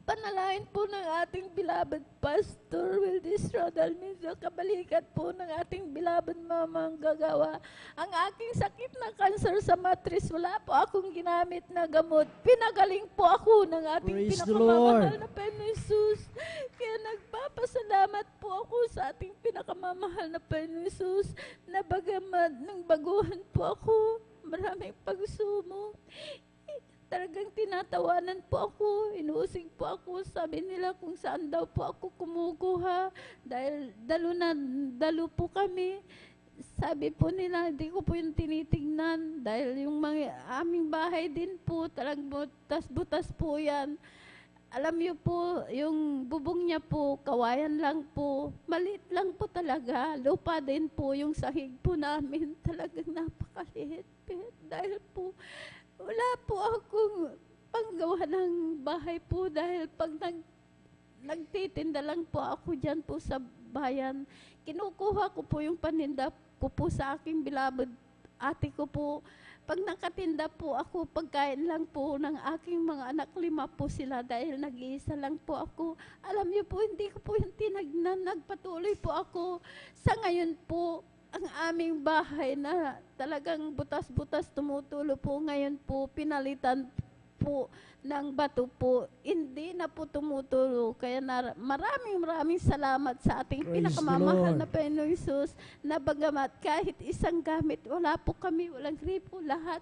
E: panalangin po ng ating beloved Pastor Wildis Rodalmido, kabalikat po ng ating beloved Mamang Gagawa. Ang aking sakit na cancer sa matris, wala po akong ginamit na gamot. Pinagaling po ako ng ating pinakamamahal na Panginoon Jesus. Kaya nagpapasalamat po ako sa ating pinakamamahal na Panginoon Jesus, na bagamat nang baguhan po ako, maraming pagsumo. Talagang tinatawanan po ako, inuusig po ako, sabi nila kung saan daw po ako kumukuha, dahil dalo po kami. Sabi po nila, hindi ko po yung tinitingnan, dahil yung mga aming bahay din po, talagang butas-butas po yan. Alam niyo po, yung bubong niya po, kawayan lang po, maliit lang po talaga, lupa din po yung sahig po namin, talagang napakaliit. Dahil po, wala po akong panggawa ng bahay po dahil pag nagtitinda lang po ako dyan po sa bayan, kinukuha ko po yung paninda ko po sa aking beloved ate ko po. Pag nakatinda po ako, pagkain lang po ng aking mga anak, 5 po sila dahil nag-iisa lang po ako. Alam niyo po, hindi ko po yung tinagnan, nagpatuloy po ako. Sa ngayon po, ang aming bahay na talagang butas-butas tumutulo po, ngayon po pinalitan po ng bato po, hindi na po tumutulo. Kaya maraming salamat sa ating pinakamamahal na Panginoon Jesus, na bagamat kahit isang gamit, wala po kami, walang gripo, lahat.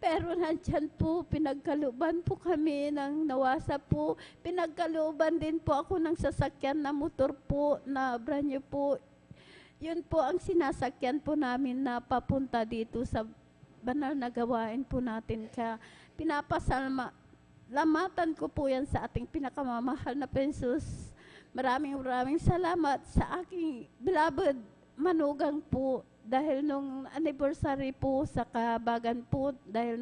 E: Pero nandyan po, pinagkalooban po kami ng nawasa po, pinagkalooban din po ako ng sasakyan na motor po, na brand new po. Yun po ang sinasakyan po namin na papunta dito sa banal na gawain po natin. Kaya pinapasalamatan ko po yan sa ating pinakamamahal na Jesus. Maraming salamat sa aking beloved manugang po, dahil nung anniversary po sa Kabagan po, dahil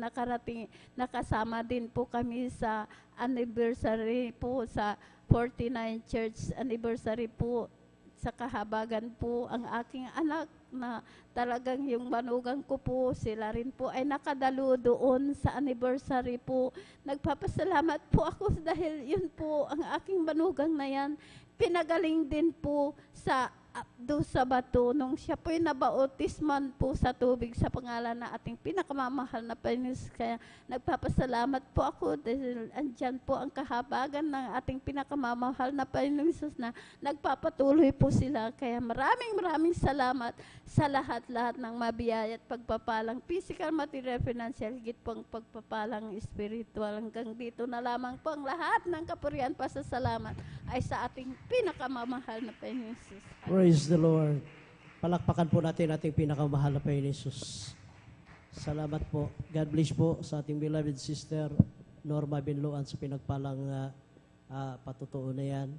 E: nakasama din po kami sa anniversary po sa 49 Church anniversary po sa Kahabagan po. Ang aking anak na talagang yung manugang ko po, sila rin po ay nakadalo doon sa anniversary po. Nagpapasalamat po ako dahil yun po, ang aking manugang na yan, pinagaling din po sa do sa bato nung siya po'y nabautisman po sa tubig sa pangalan na ating pinakamamahal na Panginoon. Kaya nagpapasalamat po ako dahil andyan po ang kahabagan ng ating pinakamamahal na Panginoon Jesus na nagpapatuloy po sila. Kaya maraming salamat sa lahat-lahat ng mabiyaya at pagpapalang physical, material, financial, higit po ang pagpapalang spiritual. Hanggang dito na lamang po ang lahat ng kapurihan pasasalamat ay sa ating pinakamamahal na Panginoon Jesus.
C: Praise the Lord. Palakpakan po natin ating pinakamahal na Panginoon Jesus. Salamat po. God bless po sa ating beloved sister Norma Binloan sa pinagpalang patutuo na yan.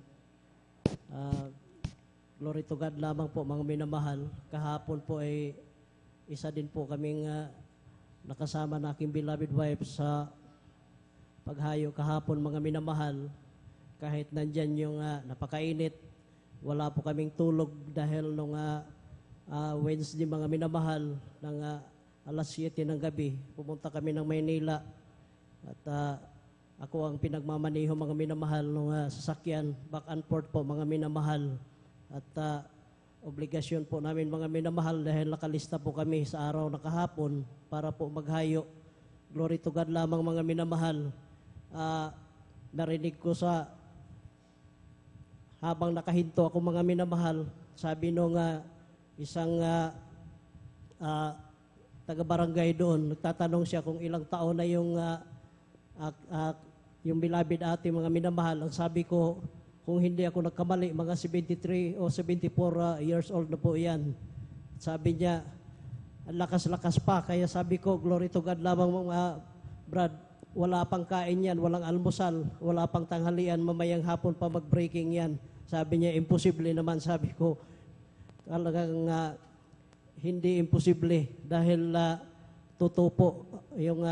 C: Glory to God lamang po mga minamahal. Kahapon po ay isa din po kaming nakasama na aking beloved wife sa paghayo kahapon mga minamahal. Kahit nandyan yung napakainit, wala po kaming tulog dahil nung Wednesday mga minamahal ng alas 7 ng gabi, pumunta kami ng Maynila at ako ang pinagmamaneho mga minamahal ng sasakyan, back and forth po mga minamahal at obligasyon po namin mga minamahal dahil nakalista po kami sa araw na kahapon para po maghayo. Glory to God lamang mga minamahal. Narinig ko sa habang nakahinto ako mga minamahal, sabi nung isang taga-barangay doon, nagtatanong siya kung ilang taon na yung beloved ate mga minamahal. Ang sabi ko, kung hindi ako nagkamali, mga 73 o 74 years old na po yan. Sabi niya, ang lakas-lakas pa. Kaya sabi ko, glory to God lamang mga Brad, wala pang kain yan, walang almusal, wala pang tanghalian, mamayang hapon pa mag-breaking yan. Sabi niya, imposible naman. Sabi ko, talagang hindi imposible dahil totoo po yung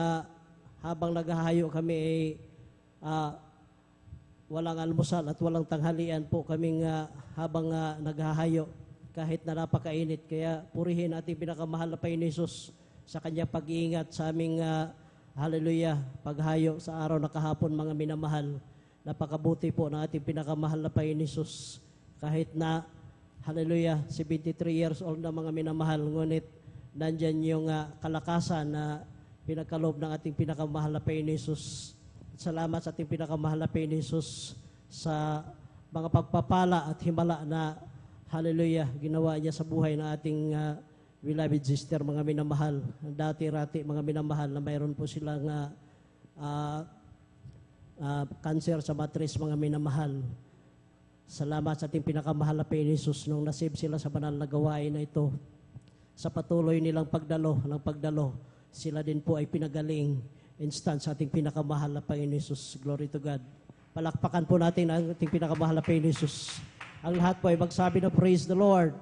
C: habang naghahayo kami ay walang almusal at walang tanghalian po kaming habang naghahayo kahit na napakainit. Kaya purihin ating pinakamahal na Panginoon Jesus sa kanya pag-iingat sa aming hallelujah, paghayo sa araw na kahapon mga minamahal. Napakabuti po ng ating pinakamahal na Panginoon Jesus. Kahit na, hallelujah, 73 years old na mga minamahal, ngunit nandyan yung kalakasan na pinagkaloob ng ating pinakamahal na Panginoon Jesus. Salamat sa ating pinakamahal na Panginoon Jesus sa mga pagpapala at himala na, hallelujah, ginawa niya sa buhay ng ating beloved sister, mga minamahal. Dati-rati, mga minamahal, na mayroon po silang cancer sa matris, mga minamahal. Salamat sa ating pinakamahal na Panginoon Jesus nung nasave sila sa banal na gawain na ito. Sa patuloy nilang pagdalo, sila din po ay pinagaling instant sa ating pinakamahal na Panginoon Jesus. Glory to God. Palakpakan po natin ang ating pinakamahal na Panginoon Jesus. Ang lahat po ay magsabi na praise the Lord.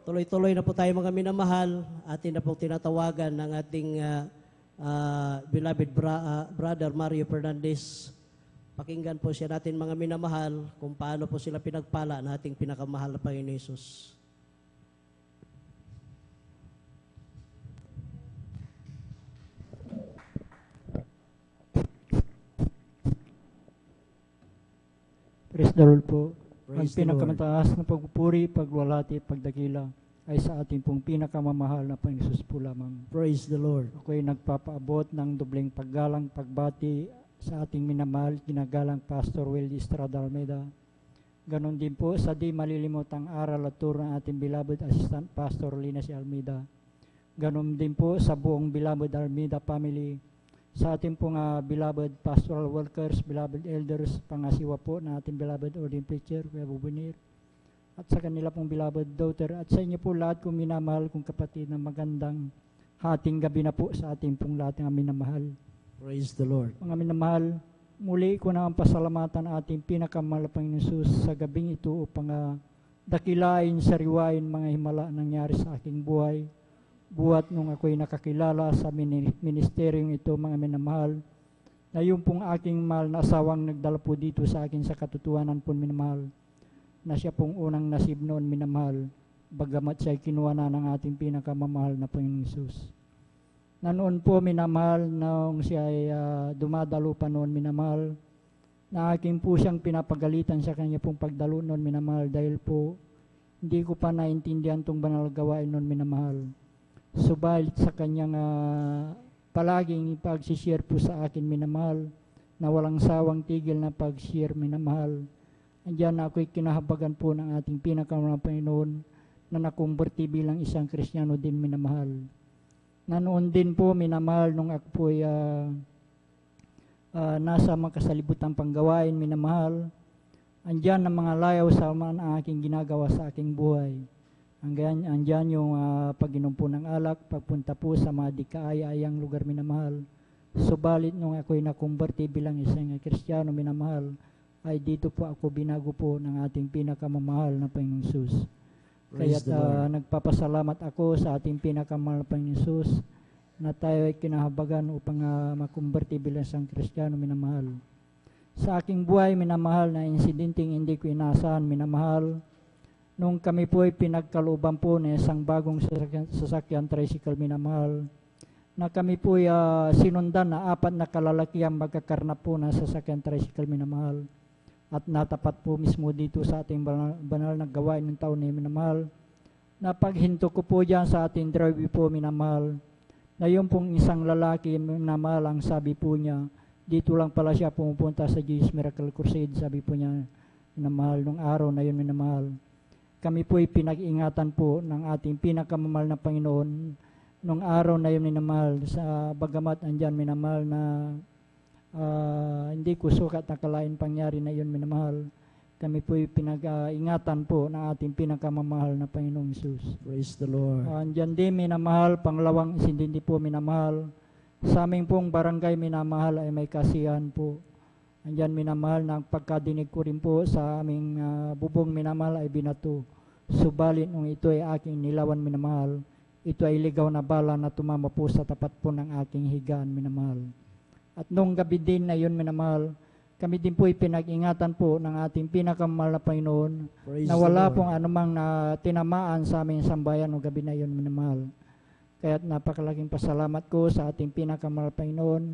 C: Tuloy-tuloy na po tayo mga minamahal. Atin na po tinatawagan ng ating beloved brother Mario Fernandez. Pakinggan po siya natin mga minamahal kung paano po sila pinagpala ng ating pinakamahal na Panginoon Jesus.
F: Praise the Lord po. Ang
C: Praise the Lord.
F: pinakamataas na pagpupuri, pagwalhati, pagdakila ay sa ating pong pinakamamahal na Panginoon Jesus po lamang.
C: Praise the Lord.
F: Ako ay nagpapaabot ng dobleng paggalang, pagbati sa ating minamahal, ginagalang Pastor Will Estrada Almeida. Ganon din po sa di malilimutang aral at turo ng ating beloved Assistant Pastor Lina C. Almeida. Ganon din po sa buong beloved Almeida family, sa ating pong beloved pastoral workers, beloved elders, pangasiwa po na ating beloved ordained preacher, Kuya Bubunir, at sa kanila pong beloved daughter, at sa inyo po lahat kong minamahal kong kapatid na magandang hating gabi na po sa ating pong lahat ng minamahal.
C: Praise the Lord.
F: Mga minamahal, muli ko na ang pasalamatan ng ating pinakamahal na Panginoon Jesus sa gabing ito upang dakilain, sariwain mga himala nangyari sa aking buhay. Buhat nung ako'y nakakilala sa ministeryong ito, mga minamahal, na yung pong aking mahal na asawang nagdala po dito sa akin sa katotohanan po minamahal, na siya pong unang nasib noon minamahal, bagamat siya'y kinuha na ng ating pinakamamahal na Panginoong Jesus. Na noon po minamahal, nung siya'y dumadalo pa noon minamahal, na aking po siyang pinapagalitan sa kanya pong pagdalo noon minamahal, dahil po Hindi ko pa naintindihan tong banal gawain nun, minamahal. Subalit sa kanyang palaging pag-share po sa akin, minamahal, na walang sawang tigil na pag-share, minamahal. Andiyan na ako'y kinahabagan po ng ating pinakamalapang Panginoon na nakumberti bilang isang Kristiyano din, minamahal. Na noon din po, minamahal, nung ako po ay nasa makasalibutan panggawain, minamahal, andiyan ang mga layaw sa ang aking ginagawa sa aking buhay. Andiyan yung pag-inom po ng alak, pagpunta po sa mga di kaaya-ayang lugar, minamahal. Subalit nung ako'y nakumberti bilang isang Kristiyano, minamahal, ay dito po ako binago po ng ating pinakamamahal na Panginoong Hesus. Kaya nagpapasalamat ako sa ating pinakamamahal na Panginoong Hesus na tayo ay kinahabagan upang makumberti bilang isang Kristiyano, minamahal. Sa aking buhay, minamahal, na insidenteng hindi ko inaasahan, minamahal, nung kami po ay pinagkalooban po ng isang bagong sasakyan tricycle, minamahal, na kami po ay sinundan na 4 na kalalaki ang magkakarnap po ng sasakyan tricycle, minamahal. At natapat po mismo dito sa ating banal na gawain ng taon na minamahal, na paghinto ko po dyan sa ating drive po, minamahal, na yung pong isang lalaki, minamahal, ang sabi po niya, dito lang pala siya pumupunta sa Jesus Miracle Crusade, sabi po niya, minamahal, nung araw na yun, minamahal. Kami po ay pinag-ingatan po ng ating pinakamamahal na Panginoon nung araw na yun, minamahal, sa bagamat andyan, minamahal, na hindi ko sukat na kalain pangyari na yun, minamahal. Kami po ay pinag-ingatan po ng ating pinakamamahal na Panginoong Hesus.
C: Praise the Lord.
F: Andyan din, minamahal, panglawang isindindi po, minamahal, sa aming pong barangay, minamahal, ay may kasiyahan po. Andyan, minamahal, na pagkadinig ko rin po sa aming bubong, minamahal, ay binato. Subalit nung ito ay aking nilawan, minamahal, ito ay ligaw na bala na tumama po sa tapat po ng aking higaan, minamahal. At nung gabi din na yun, minamahal, kami din po ay pinag-ingatan po ng ating pinakamahal na Panginoon, na wala pong anumang tinamaan sa aming sambayan nung gabi na yun, minamahal. Kaya't napakalaking pasalamat ko sa ating pinakamahal na Panginoon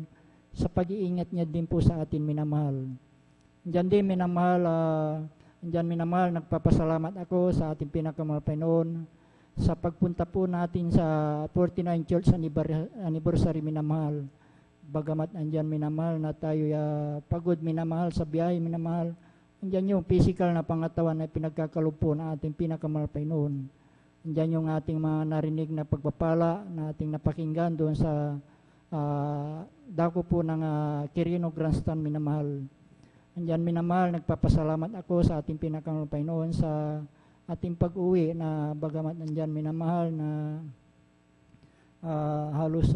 F: sa pag-iingat niya din po sa atin, minamahal. Diyan din, minamahal, minamahal, nagpapasalamat ako sa ating pinakamahal na Panginoon sa pagpunta po natin sa 49 Church Anniversary, minamahal. Bagamat andyan, minamahal, na tayo pagod, minamahal, sa biyahe, minamahal, andyan yung physical na pangatawan na pinagkakaloob po ng ating pinakamahal na Panginoon. Andyan yung ating mga narinig na pagpapala na ating napakinggan doon sa dako po ng Quirino Grandstand, minamahal. Andyan, minamahal, nagpapasalamat ako sa ating pinakamahal na Panginoon sa ating pag-uwi, na bagamat andyan, minamahal, na halos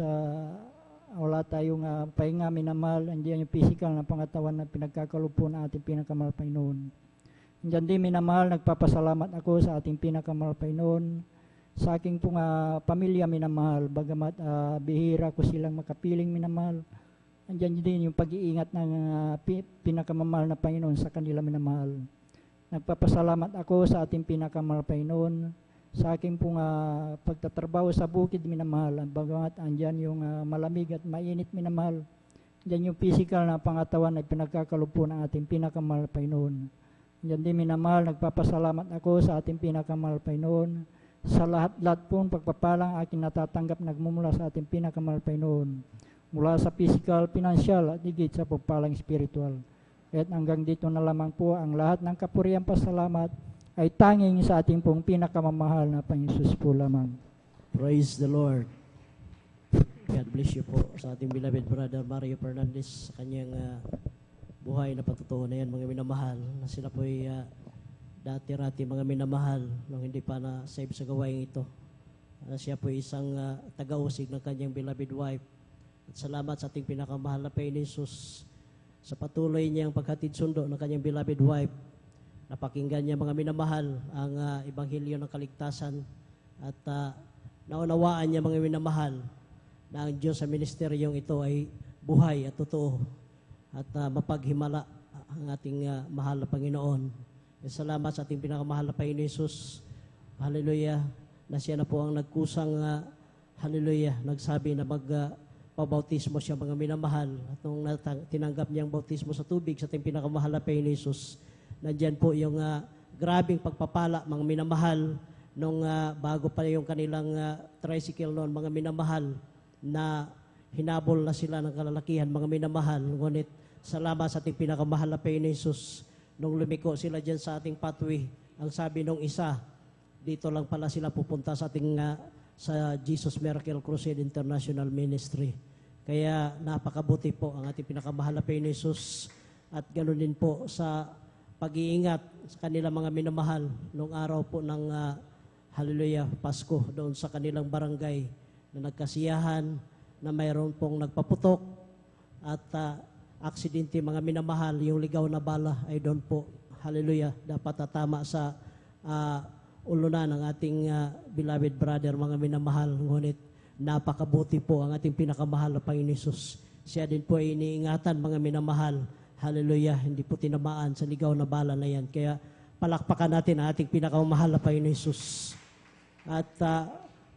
F: wala tayong pahinga, minamahal, andyan yung physical na pangatawan na pinagkakaloob po ng ating pinakamahal na Panginoon. Andyan din, minamahal, nagpapasalamat ako sa ating pinakamahal na Panginoon sa aking pong pamilya, minamahal, bagamat bihira ko silang makapiling, minamahal. Andyan din yung pag-iingat ng pinakamamahal na Panginoon sa kanila, minamahal. Nagpapasalamat ako sa ating pinakamamahal na Panginoon sa aking pong pagtatrabaho sa bukid, minamahal, bagamat andyan yung malamig at mainit, minamahal. Andyan yung physical na pangatawan na pinagkakaloob po ng ating pinakamamahal na Panginoon. Andyan din, minamahal, nagpapasalamat ako sa ating pinakamamahal na Panginoon sa lahat-lahat pong pagpapalang aking natatanggap nagmumula sa ating pinakamahal na Panginoon, mula sa physical, financial, at higit sa pagpalang spiritual. At hanggang dito na lamang po ang lahat ng kapurihan, pasalamat ay tanging sa ating pong pinakamamahal na Panginoon Hesus po lamang.
C: Praise the Lord. God bless you po sa ating beloved brother Mario Fernandez sa kanyang buhay na patutuunan, mga minamahal, na sila po ay dati-rati mga minamahal nung hindi pa na-save sa gawain ito. Siya po isang taga-usig ng kanyang beloved wife. At salamat sa ating pinakamahal na Panginoon Hesus sa patuloy niyang paghatid sundo ng kanyang beloved wife. Napakinggan niya, mga minamahal, ang ebanghelyo ng kaligtasan at naunawaan niya, mga minamahal, na ang Diyos sa ministeryong ito ay buhay at totoo at mapaghimala ang ating mahal na Panginoon. Salamat sa ating pinakamahal na Panginoon Hesus. Hallelujah. Na siya na po ang nagkusang, hallelujah, nagsabi na magpabautismo siya, mga minamahal. At nung tinanggap niyang bautismo sa tubig sa ating pinakamahal na Panginoon Hesus, nandyan po yung grabing pagpapala, mga minamahal, nung bago pa yung kanilang tricycle noon, mga minamahal, na hinabol na sila ng kalalakihan, mga minamahal. Ngunit salamat sa ating pinakamahal na Panginoon Jesus, nung lumiko sila dyan sa ating pathway, ang sabi nung isa, dito lang pala sila pupunta sa ating sa Jesus Miracle Crusade International Ministry. Kaya napakabuti po ang ating pinakamahal na Panginoon Jesus, at ganoon din po sa pag-iingat sa kanilang mga minamahal nung araw po ng Hallelujah Pasko doon sa kanilang barangay na nagkasiyahan na mayroon pong nagpaputok at aksidente, mga minamahal, yung ligaw na bala ay doon po, Hallelujah, dapat tatama sa ulunan ng ating beloved brother, mga minamahal. Ngunit napakabuti po ang ating pinakamahal na Panginoon Jesus. Siya din po ay iniingatan, mga minamahal. Hallelujah, hindi po tinamaan sa ligaw na bala na yan. Kaya palakpakan natin ang ating pinakamahal na Panginoon Jesus. At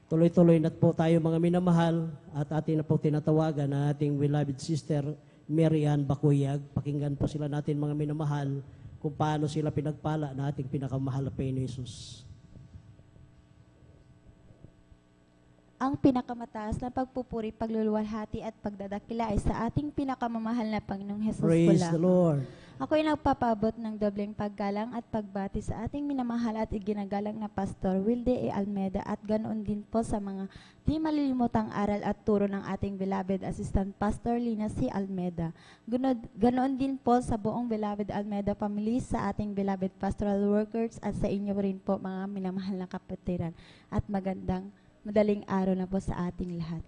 C: tuloy-tuloy na po tayo, mga minamahal, at atin na po tinatawagan ang ating beloved sister Mary Ann Bakuyag. Pakinggan po sila natin, mga minamahal, kung paano sila pinagpala na ating pinakamahal na Panginoon Jesus.
G: Ang pinakamataas na pagpupuri, pagluluwalhati at pagdadakila ay sa ating pinakamamahal na Panginoong Hesus
C: Praise
G: po
C: the Lord.
G: Ako ay nagpapabot ng dobleng paggalang at pagbati sa ating minamahal at iginagalang na Pastor Wilde A. Almeda, at ganoon din po sa mga di malilimutang aral at turo ng ating beloved Assistant Pastor Lina C. Almeda. Ganoon din po sa buong beloved Almeda family, sa ating beloved pastoral workers, at sa inyo rin po, mga minamahal na kapatiran, at madaling araw na po sa ating lahat.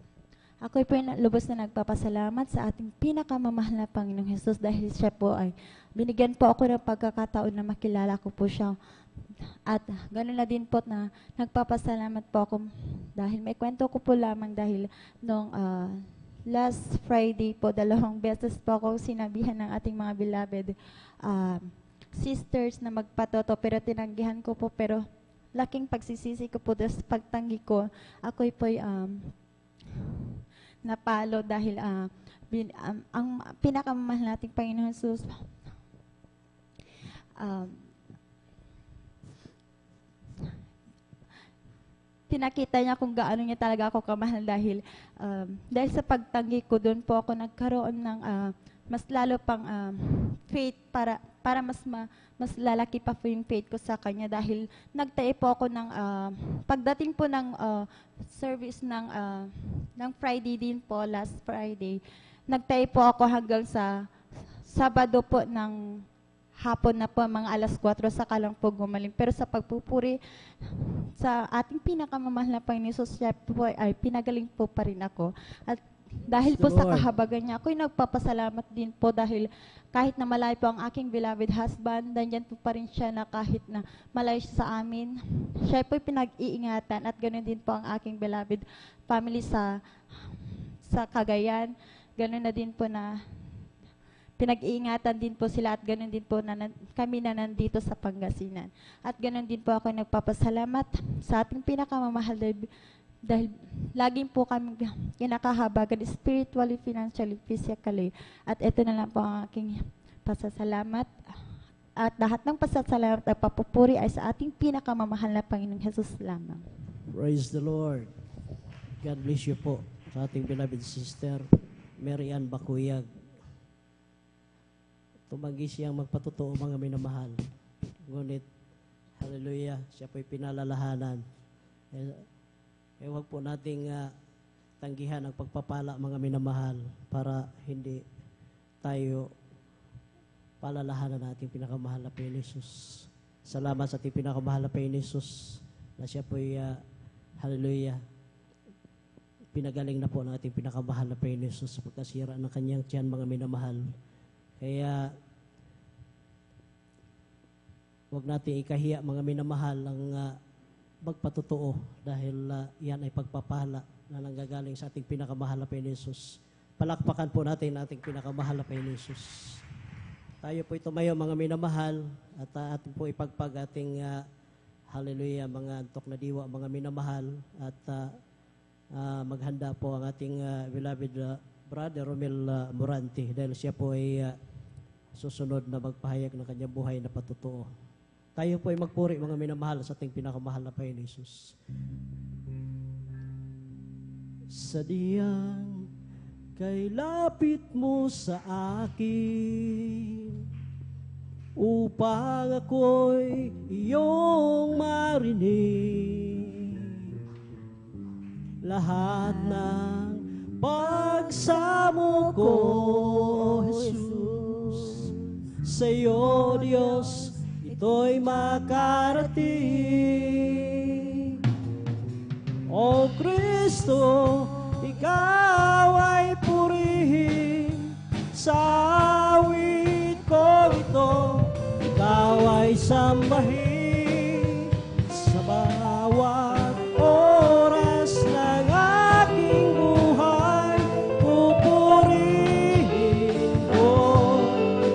G: Ako'y po lubos na nagpapasalamat sa ating pinakamamahal na Panginoong Hesus, dahil siya po ay binigyan po ako ng pagkakataon na makilala ko po siya. At ganoon na din po na nagpapasalamat po ako dahil may kwento ko po lamang, dahil nung last Friday po, 2 beses po ako sinabihan ng ating mga beloved sisters na magpatoto, pero tinanggihan ko po. Pero laking pagsisisi ko po sa pagtanggi ko, ako'y po'y napalo, dahil ang pinakamamahal nating Panginoon Jesus, pinakita niya kung gaano niya talaga ako kamahal, dahil sa pagtanggi ko, doon po ako nagkaroon ng mas lalo pang faith, para mas lalaki pa po yung faith ko sa kanya, dahil nagtae po ako ng pagdating po ng service ng Friday din po, last Friday, nagtae po ako hanggang sa Sabado po ng hapon na po, mga alas 4, saka lang po gumaling. Pero sa pagpupuri sa ating pinakamamahal na Panginoon Jesus, siya po ay pinagaling po pa rin ako. At dahil po sa kahabagan niya, ako'y nagpapasalamat din po, dahil kahit na malayo po ang aking beloved husband, nandyan po pa rin siya, na kahit na malayo siya sa amin, siya po'y pinag-iingatan. At ganoon din po ang aking beloved family sa Cagayan. Ganoon na din po na pinag-iingatan din po sila, at ganoon din po na kami na nandito sa Pangasinan. At ganoon din po ako nagpapasalamat sa ating pinakamamahal, dahil laging po kami kinakahabagan spiritually, financially, physically. At ito na lang po ang aking pasasalamat. At lahat ng pasasalamat at papupuri ay sa ating pinakamamahal na Panginoong Hesus lamang.
C: Praise the Lord. God bless you po sa ating beloved sister Mary Ann Bakuyag. Tumanggi siyang magpatotoo, mga minamahal. Ngunit, hallelujah, siya po'y pinalalahanan. Huwag po nating tanggihan ang pagpapala, mga minamahal, para hindi tayo palalahanan natin pinakamahal na Panginoon Jesus. Salamat sa ating pinakamahal na Panginoon Jesus, na siya po'y, hallelujah, pinagaling na po ng ating pinakamahal na Panginoon Jesus sa pagkasira ng kanyang tiyan, mga minamahal. Kaya, huwag natin ikahiya, mga minamahal, ang magpatotoo, dahil yan ay pagpapala na nanggagaling sa ating pinakamahal na Panginoon Jesus. Palakpakan po natin ating pinakamahal na Panginoon Jesus. Tayo po tumayo, mga minamahal, at ating po ipagpag ating hallelujah, mga antok na diwa, mga minamahal, at maghanda po ang ating beloved brother Romel Morante, dahil siya po ay susunod na magpahayag ng kanyang buhay na patotoo. Tayo po ay magpuri, mga minamahal, sa ating pinakamahal na Panginoon Jesus. Sadyang kay lapit mo sa akin, upang ako'y iyong marinig. Lahat ng pagsamo ko, Jesus, sa iyo, Diyos, ito'y makarating. O Kristo, ikaw ay purihin sa awit ko ito. Ikaw ay sambahin sa bawat oras ng aking buhay. Pupurihin ko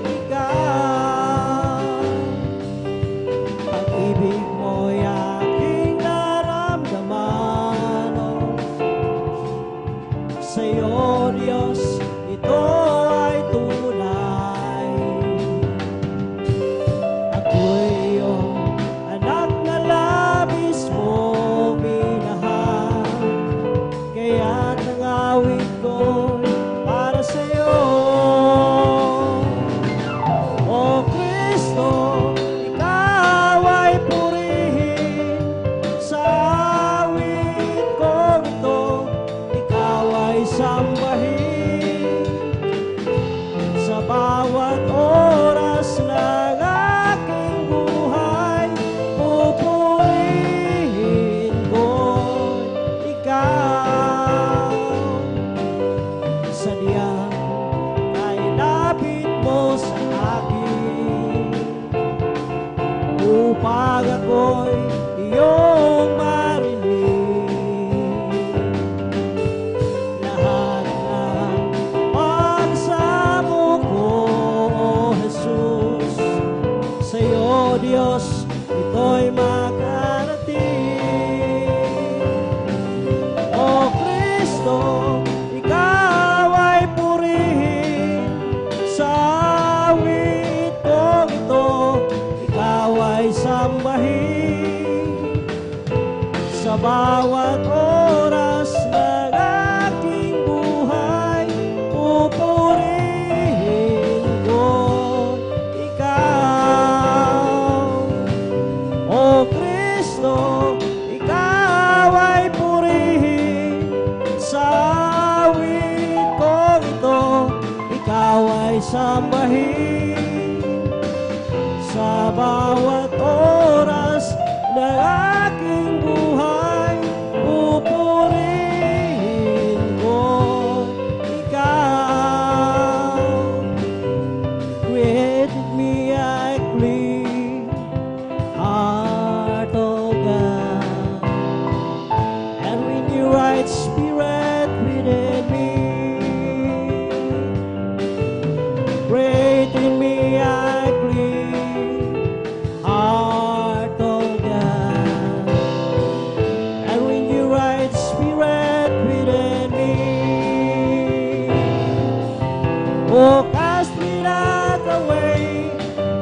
C: ikaw. Pag-ibig mo'y aking naramdaman. Sa iyo, Diyos, ito ay tunay. Ako'y iyong anak na labis mong minahal. Kaya't ang awit ko para sa iyo. O Kristo, ikaw ay purihin sa awit ko ito. Ikaw ay sambahin sa bawat oras ng aking buhay. Pupurihin ko ikaw. Sadyang kay lapit mo sa akin, upang ako'y iyong marinig. Lahat ng pagsamo ko, Jesus, sa iyo, Diyos, ito'y makarating. O Kristo, ikaw ay purihin sa awit ko ito. Ikaw ay sambahin sa bawat oras ng aking buhay. Pupurihin ko ikaw. O Kristo, ikaw ay purihin sa awit ko ito. Ikaw ay sambahin sa bawat oras ng aking buhay. Pupurihin ko ikaw. Create in me a clean heart, O God, and renew right spirit within me. Create in me a clean heart, O God, and renew right spirit within me. Oh, cast me not away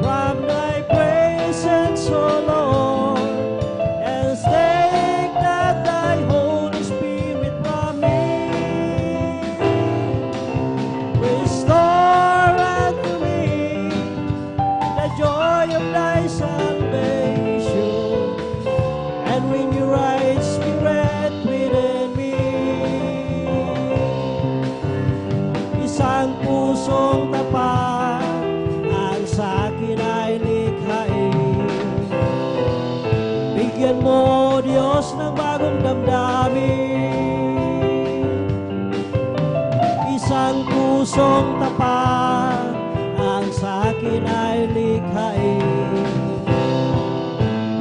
C: from thy presence, O Lord, and take not thy Holy Spirit from me. Restore unto me the joy of thy salvation, and renew right spirit within me. Isang pusong tapat ang sa akin ay likhain. Bigyan mo, Diyos, ng bagong damdamin. Isang pusong tapat ang sa akin ay likhain.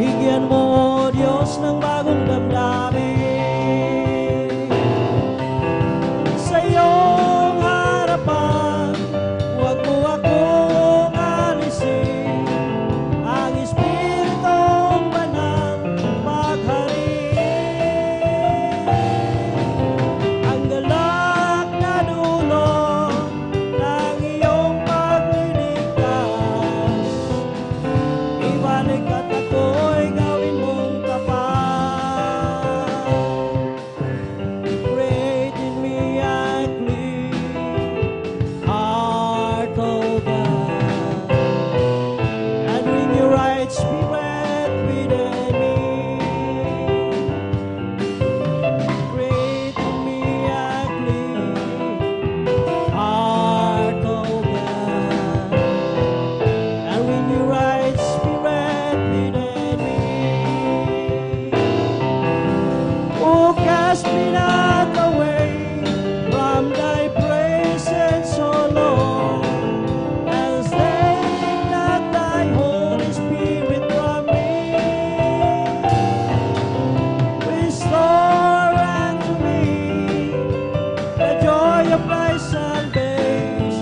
C: Bigyan mo, Diyos, ng bagong damdamin. Sa iyong harapan, huwag mo akong alisin. Ang Espiritong Banal magharin. Ang galak na dulot ng iyong pagliligtas, ibalik at has been not away from thy presence, O Lord, and take not thy Holy Spirit from me. Restore unto me the joy of thy salvation,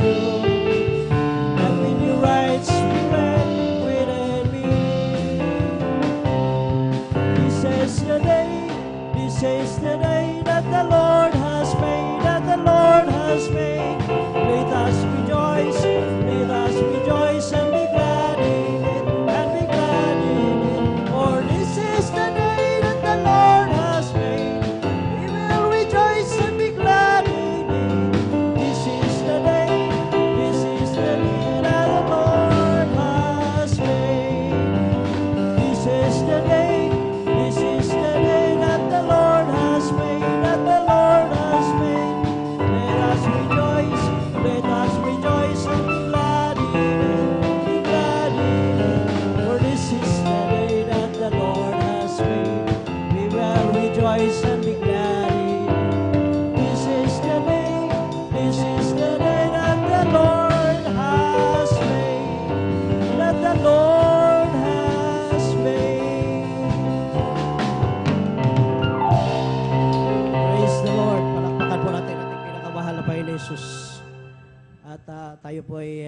C: and with your right spirit within me. This is the day that the Lord has made, that the Lord has made. Let us rejoice and be glad in it, and be glad in it. For this is the day that the Lord has made. We will rejoice and be glad in it. This is the day that the Lord has made. This is the day that the Lord has made, that the Lord has made. Let us rejoice and be glad in it, be glad in it. For this is the day that the Lord has made. We will rejoice and be glad in it. This is the day that the Lord has made, that the Lord has made. Praise the Lord. Palakpakan po natin ating pinakamahal na Panginoon Jesus. At tayo po ay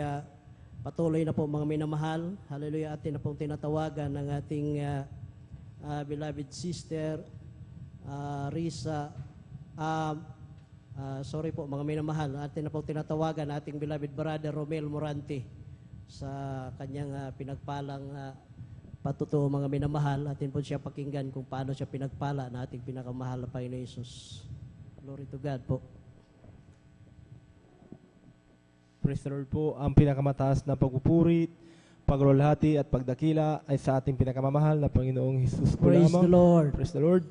C: patuloy na po mga minamahal. Hallelujah. Atin na pong tinatawagan ng ating beloved sister Risa. Sorry po mga minamahal. Atin na pong tinatawagan ating beloved brother Romel Morante sa kanyang pinagpalang patutuo mga minamahal. Atin po siya pakinggan kung paano siya pinagpala na ating pinakamahal na Panginoon Jesus. Glory to God po.
H: Praise the Lord po. Ang pinakamataas na pagpupuri, paglulhati at pagdakila ay sa ating pinakamamahal na Panginoong Jesus po
C: Praise
H: lamang.
C: the Lord.
H: Praise the Lord.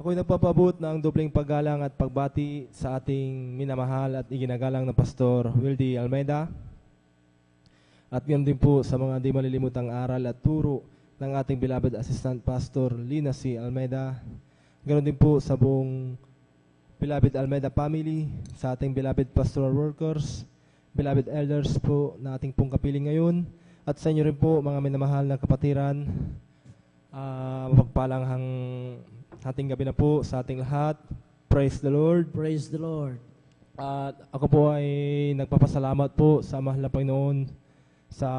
H: Ako'y nagpapabot ng dobleng paggalang at pagbati sa ating minamahal at iginagalang na Pastor Wildy Almeida. At ngayon din po sa mga di malilimutang aral at turo ng ating beloved Assistant Pastor Lina C. Almeida. Ganoon din po sa buong beloved Almeida family, sa ating beloved pastoral workers, beloved elders po na ating pong kapiling ngayon, at sa inyo rin po mga minamahal na kapatiran. Mapagpalang ating gabi na po sa ating lahat. Praise the Lord.
C: Praise the Lord.
H: At ako po ay nagpapasalamat po sa mahal na Panginoon sa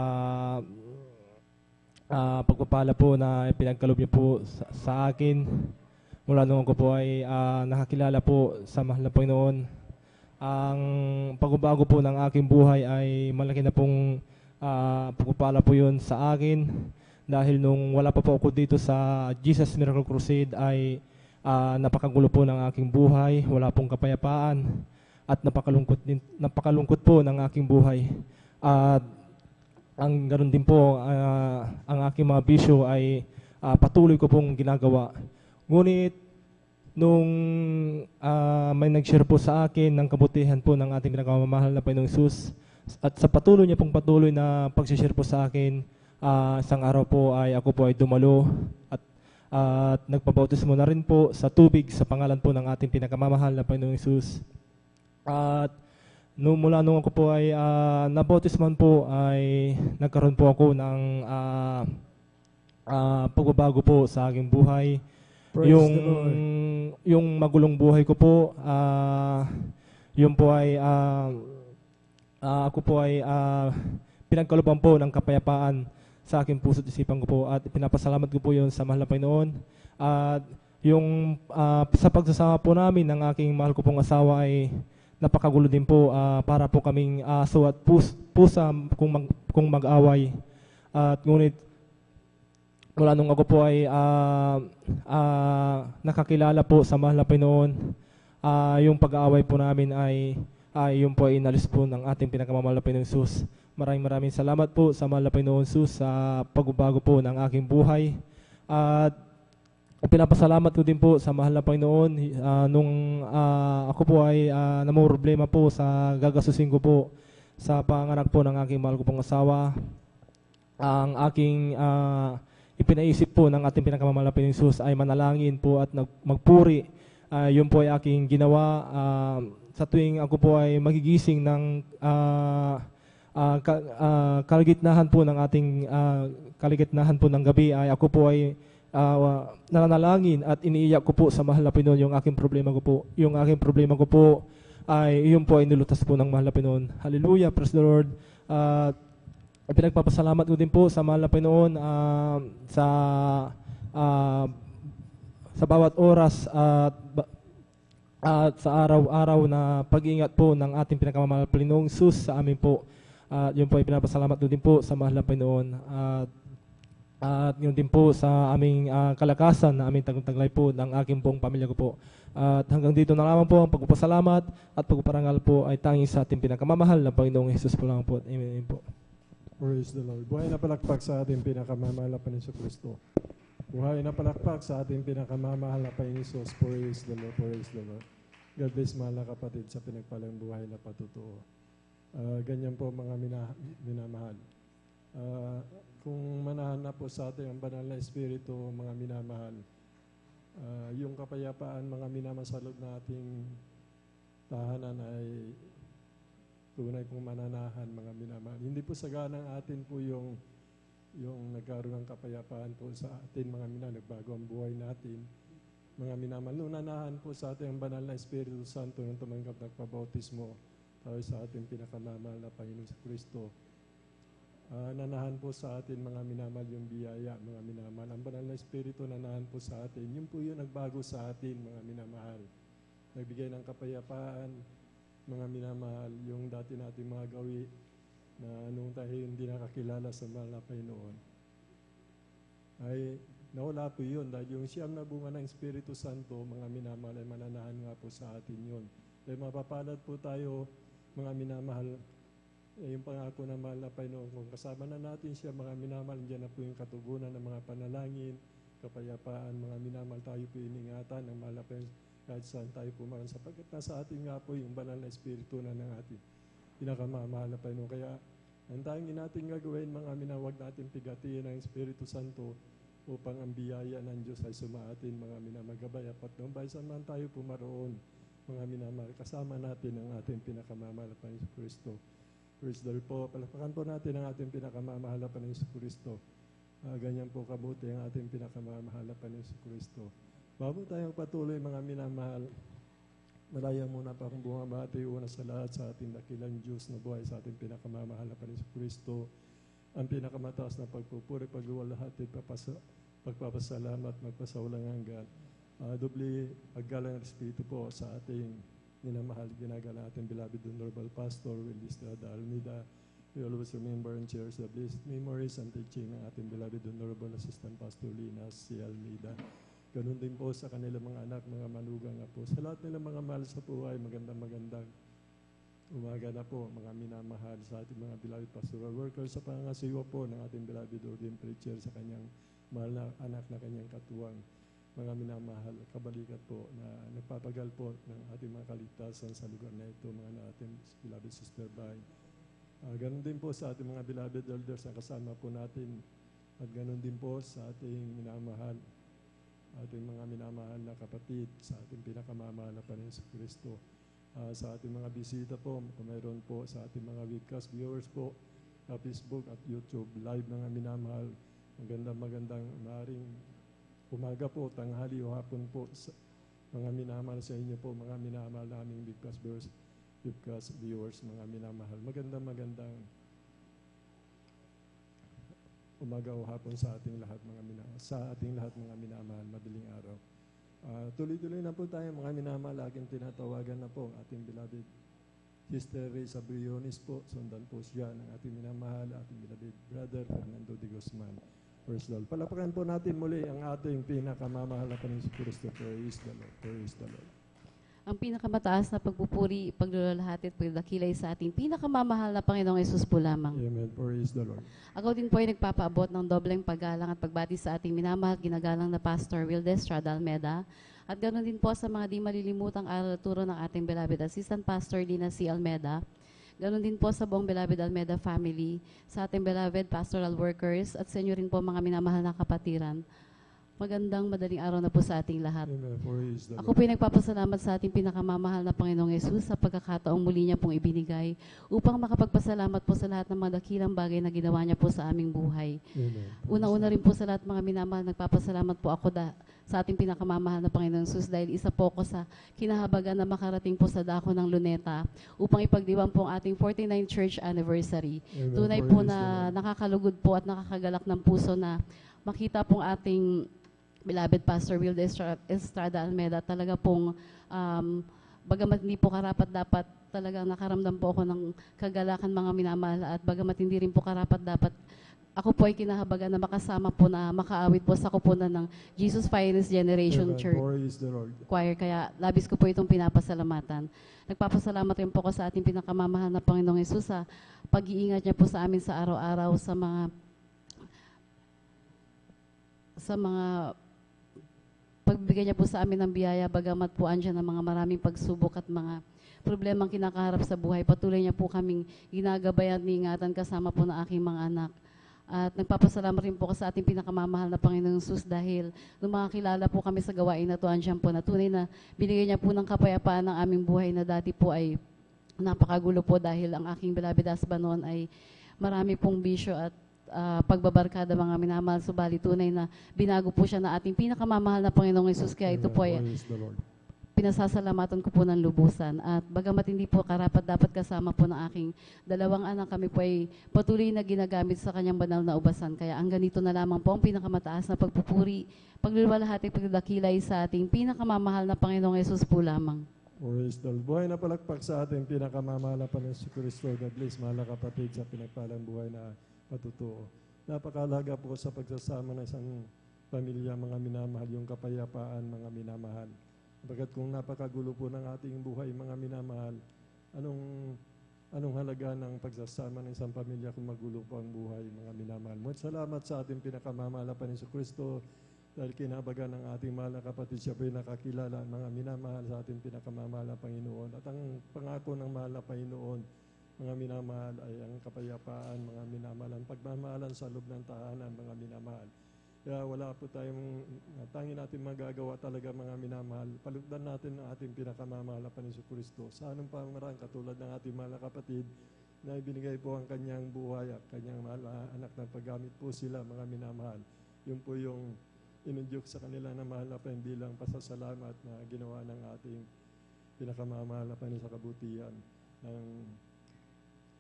H: pagpapala po na pinagkaloob niyo po sa akin. Mula nung ako po ay nakakilala po sa mahal na Panginoon. Ang pagbabago po ng aking buhay ay malaki na pong pagpapala po yun sa akin. Dahil nung wala pa po ako dito sa Jesus Miracle Crusade ay napakagulo po ng aking buhay. Wala pong kapayapaan at napakalungkot po ng aking buhay. At ang ganoon din po, ang aking mga bisyo ay patuloy ko pong ginagawa. Ngunit, nung may nag-share po sa akin ng kabutihan po ng ating pinakamamahal na Panginoong Jesus, at sa patuloy niya pong patuloy na pag-share po sa akin, isang araw po ay ako po ay dumalo at nagpabautismo na rin po sa tubig sa pangalan po ng ating pinakamamahal na Panginoong Jesus. At mula nung ako po ay nabautisman po ay nagkaroon po ako ng pagbabago po sa aking buhay. Yung magulong buhay ko po, yun po ay ako po ay pinagkalooban po ng kapayapaan sa aking puso at isipan ko po, at pinapasalamat ko po yun sa mahal na Panginoon. At yung sa pagsasama po namin ng aking mahal ko pong asawa ay napakagulo din po, para po kaming aso at pusa kung mag-away. At ngunit mula nung ako po ay nakakilala po sa mahal na Panginoon, yung pag-aaway po namin ay yung po ay inalis po ng ating pinakamamahal na Panginoong Jesus. Maraming salamat po sa mahal na Panginoon Jesus sa pagbabago po ng aking buhay. At pinapasalamat ko din po sa mahal na Panginoon nung ako po ay namumroblema po sa gagasusin ko po sa panganak po ng aking mahal ko pong asawa. Ang aking ipinaisip po ng ating pinakamamahal na Panginoong Jesus ay manalangin po at magpuri Yun po ay aking ginawa sa tuwing ako po ay magigising ng kalagitnaan po ng ating kalagitnaan po ng gabi, ay ako po ay nananalangin at iniiyak ko po sa mahal na Pinoon yung aking problema ko po. Yung aking problema ko po ay yun po ay nilutas po ng mahal na Pinoon. Hallelujah, praise the Lord. Pinagpapasalamat ko din po sa mahal na Pinoon sa bawat oras at sa araw-araw na pag-iingat po ng ating pinakamamahal Panginoong Jesus sa amin po. Yun po ay pinapasalamat ko din po sa mahal na Panginoon. At yun din po sa aming kalakasan na aming taglay po ng aking buong pamilya ko po. At hanggang dito na lamang po ang pagpapasalamat at pagpaparangal po ay tanging sa ating pinakamamahal na Panginoong Jesus po lang po. Amen po.
I: Praise the Lord. Buhay na palakpak sa ating pinakamamahal na Panginoong Kristo. Buhay na palakpak sa ating pinakamamahal na Panginoong Jesus. Praise the Lord. Praise the Lord. God bless, mahal na kapatid, sa pinagpalang buhay na patutuo. Ganyan po mga minamahal. Kung manahan na po sa ating ang banal na Espiritu, mga minamahal, yung kapayapaan, mga minamahal sa loob na ating tahanan ay tunay pong mananahan, mga minamahal. Hindi po saganang atin po yung nagkaroon ng kapayapaan po sa atin, mga minamahal, nagbago ang buhay natin. Mga minamahal, nung nanahan po sa ating ang banal na Espiritu Santo nung tumanggap ng pabautismo tayo sa ating pinakamamahal na Panginoon sa Kristo. Nanahan po sa atin, mga minamahal, yung biyaya, mga minamahal. Ang banal na Espiritu nanahan po sa atin. Yun po yung nagbago sa atin, mga minamahal. Nagbigay ng kapayapaan, mga minamahal, yung dati nating mga gawi na nung tayo hindi nakakilala sa mahal na Panginoon. Ay nawala po yun dahil yung siyam na bunga ng Espiritu Santo, mga minamahal, ay mananahan nga po sa atin yun. Kaya mapapalad po tayo, mga minamahal, yung pangako ng mahal na Panginoon. Kung kasama na natin siya, mga minamahal, dyan na po yung katugunan ng mga panalangin, kapayapaan, mga minamahal, tayo po iningatan ng mahal na Panginoon kahit saan tayo pumaran. Sapagkat nasa atin nga po yung banal na Espiritu na ng ating pinakamamahal na Panginoon. Kaya ang tanging natin gagawin, mga minawag natin pigatiin ang Espiritu Santo upang ang biyaya ng Diyos ay sumaatin, mga minamagabay. Apat nung baysan man tayo pumaroon, mga minamahal, kasama natin ang ating pinakamamahal na Panginoon Kristo. Praise the Lord po. Palakpakan po natin ang ating pinakamamahal na Panginoon Kristo. Ganyan po kabuti ang ating pinakamamahal na Panginoon Kristo. Bago tayong patuloy, mga minamahal, malaya muna pa akong bumabati una sa lahat sa ating dakilang Diyos na buhay sa ating pinakamamahal na Panginoon Kristo. Ang pinakamataas na pagpupuri, pagluwalhati, pagpapasalamat, magpasawalang hanggan. Doble paggalang ng Espiritu po sa ating minamahal, ginagala ating beloved Honorable Pastor Will Estrada Almeida. We always remember and cherish the blessed memories and teaching ng ating beloved Honorable Assistant Pastor Linas C. Almeida. Ganun din po sa kanilang mga anak, mga manugang nga po. Sa lahat nilang mga mahal sa buhay, magandang umaga na po, mga minamahal sa ating mga beloved pastoral workers, sa pangasiwa po ng ating beloved ordained preacher sa kanyang mahal na anak na kanyang katuwang. Mga minamahal, kabalikat po na nagpapagal po ng ating mga kaligtasan sa lugar na ito, mga ating beloved Sister Bay. Ganon din po sa ating mga beloved elders na kasama po natin, at ganon din po sa ating minamahal, ating mga minamahal na kapatid, sa ating pinakamamahal na Panginoon sa Kristo. Sa ating mga bisita po, kung mayroon po sa ating mga webcast viewers po, Facebook at YouTube live, mga minamahal, magandang maaring umaga po, tanghali o hapon po, mga minamahal sa inyo po, mga minamahal naming webcast viewers, mga minamahal. Magandang umaga o hapon sa ating lahat, mga minamahal, madaling araw. Tuloy-tuloy na po tayo, mga minamahal, aking tinatawagan na po ang ating beloved Sister Reza Briones po, sundan po siya ng ating minamahal, ating beloved Brother Fernando de Guzman. Praise the Lord. Palapakan po natin muli ang ating pinakamamahal na Panginoon Kristo. Praise the Lord. Praise the Lord.
J: Ang pinakamataas na pagpupuri, paglulalhati at pagdakilay sa ating pinakamamahal na Panginoong Yesus po lamang.
I: Amen. Praise the Lord.
J: Ako din po ay nagpapaabot ng dobleng paggalang at pagbati sa ating minamahal, ginagalang na Pastor Will Estrada Almeida. At ganoon din po sa mga di malilimutang aral at turo ng ating beloved Assistant Pastor Linas C. Almeida. Ganon din po sa buong beloved Almeida family, sa ating beloved pastoral workers, at sa inyo rin po mga minamahal na kapatiran. Magandang madaling araw na po sa ating lahat.
I: Amen. Praise the
J: Ako
I: Lord.
J: po ay nagpapasalamat sa ating pinakamamahal na Panginoong Yesus sa pagkakataong muli niya pong ibinigay upang makapagpasalamat po sa lahat ng mga dakilang bagay na ginawa niya po sa aming buhay.
I: Amen.
J: Una-una rin po sa lahat mga minamahal, nagpapasalamat po ako sa ating pinakamamahal na Panginoong Yesus dahil isa po ako sa kinahabagan na makarating po sa dako ng Luneta upang ipagdiwang po ang ating 49th church anniversary.
I: Amen.
J: Tunay po
I: Praise
J: na
I: the Lord.
J: nakakalugod po at nakakagalak ng puso na makita pong ating beloved Pastor Will Estrada Almeda, talaga pong bagamat hindi po karapat-dapat, talagang nakaramdam po ako ng kagalakan mga minamahal at bagamat hindi rin po karapat-dapat, ako po ay kinahabagan na makasama po na makaawit po sa kupunan ng Jesus Finest Generation
I: Amen.
J: Church
I: Praise the Lord.
J: Choir, kaya labis ko po itong pinapasalamatan. Nagpapasalamat rin po ko sa ating pinakamamahal na Panginoong Hesus sa pag-iingat niya po sa amin sa araw-araw sa mga pagbigay niya po sa amin ng biyaya, bagamat po andyan ang mga maraming pagsubok at mga problemang kinakaharap sa buhay. Patuloy niya po kaming ginagabayan at niingatan kasama po ng aking mga anak. At nagpapasalamat rin po ako sa ating pinakamamahal na Panginoong Sus dahil nung makakilala po kami sa gawain na to, andyan po na tunay na binigay niya po ng kapayapaan ng aming buhay na dati po ay napakagulo po dahil ang aking beloved husband noon ay marami pong bisyo at pagbabarkada mga minamahal, subali tunay na binago po siya na ating pinakamamahal na Panginoong Hesus, kaya ito
I: Amen.
J: po ay
I: Praise the Lord.
J: pinasasalamatan ko po ng lubusan. At bagamat hindi po karapat dapat kasama po ng aking dalawang anak, kami po ay patuloy na ginagamit sa kanyang banal na ubasan. Kaya ang ganito na lamang po ang pinakamataas na pagpupuri, pagluluwalhati, pagdadakilay sa ating pinakamamahal na Panginoong Hesus po lamang.
I: Praise the Lord. Buhay na palakpak sa ating pinakamamahal na Panginoon si Kristo. God bless, mahal na kapatid, sa pinagpalang buhay na patutuo. Napakalaga po sa pagsasama ng isang pamilya, mga minamahal, yung kapayapaan, mga minamahal. Bagat kung napakagulo po ng ating buhay, mga minamahal, anong halaga ng pagsasama ng isang pamilya kung magulo po ang buhay, mga minamahal. Salamat sa ating pinakamamahal na Panginoon Kristo dahil kinabagan ng ating mahal na kapatid, siya po yung nakakilala, mga minamahal sa ating pinakamamahal na Panginoon. At ang pangako ng mahal na Panginoon, mga minamahal, ay ang kapayapaan, mga minamahal, ang pagmamahalan sa loob ng tahanan, mga minamahal. Kaya wala po tayong tanging natin magagawa talaga, mga minamahal. Palugdan natin ang ating pinakamamahal na Panginoon Kristo. Sa anong pamaraan, katulad ng ating mahal na kapatid, na ibinigay po ang kanyang buhay at kanyang mahal na anak na paggamit po sila, mga minamahal. Yun po yung inudyok sa kanila na mahal na Panginoon bilang pasasalamat na ginawa ng ating pinakamamahal na Panginoon sa kabutihan ng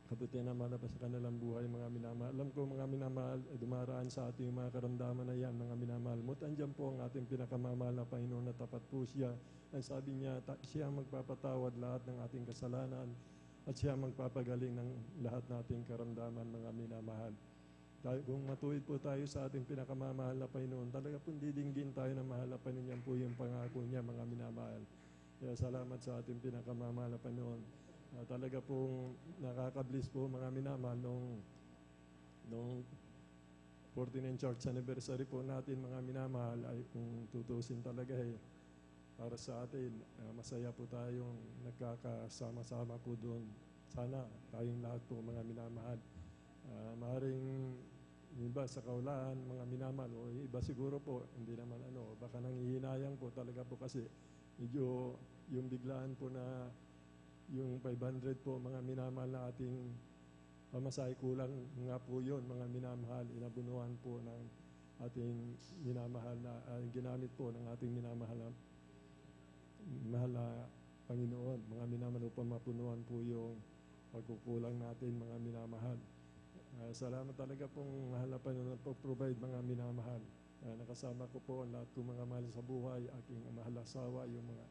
I: kabutihan naman na pa sa kanilang buhay, mga minamahal. Alam ko, mga minamahal, dumaraan sa ating mga karamdaman na yan, mga minamahal. Andyan po ang ating pinakamamahal na Panginoon na tapat po siya. Ang sabi niya, siya ang magpapatawad lahat ng ating kasalanan at siya ang magpapagaling ng lahat nating karamdaman, mga minamahal. Kung matuwid po tayo sa ating pinakamamahal na Panginoon, talaga pong didinggin tayo ng mahal na Panginoon. Yan po yung pangako niya, mga minamahal. Kaya salamat sa ating pinakamamahal na Panginoon. Talaga pong nakakablis po, mga minamahal, nung 49th church anniversary po natin, mga minamahal, ay kung tutusin talaga para sa atin, masaya po tayong nagkakasama-sama po doon. Sana tayong lahat po, mga minamahal. Maaaring iba sa kaulaan, mga minamahal, o iba siguro po, hindi naman baka nangihinayang po talaga po kasi medyo yung biglaan po na yung 500 po, mga minamahal na ating pamasahe, kulang nga po yun, mga minamahal. Inabunuan po ng ating minamahal na ginamit po ng ating minamahal na Panginoon. Mga minamahal upang mapunuan po yung pagkukulang natin, mga minamahal. Salamat talaga pong mahal na Panginoon po provide, mga minamahal. Nakasama ko po ang lahat kong mga mahal sa buhay, aking mahal asawa, yung mga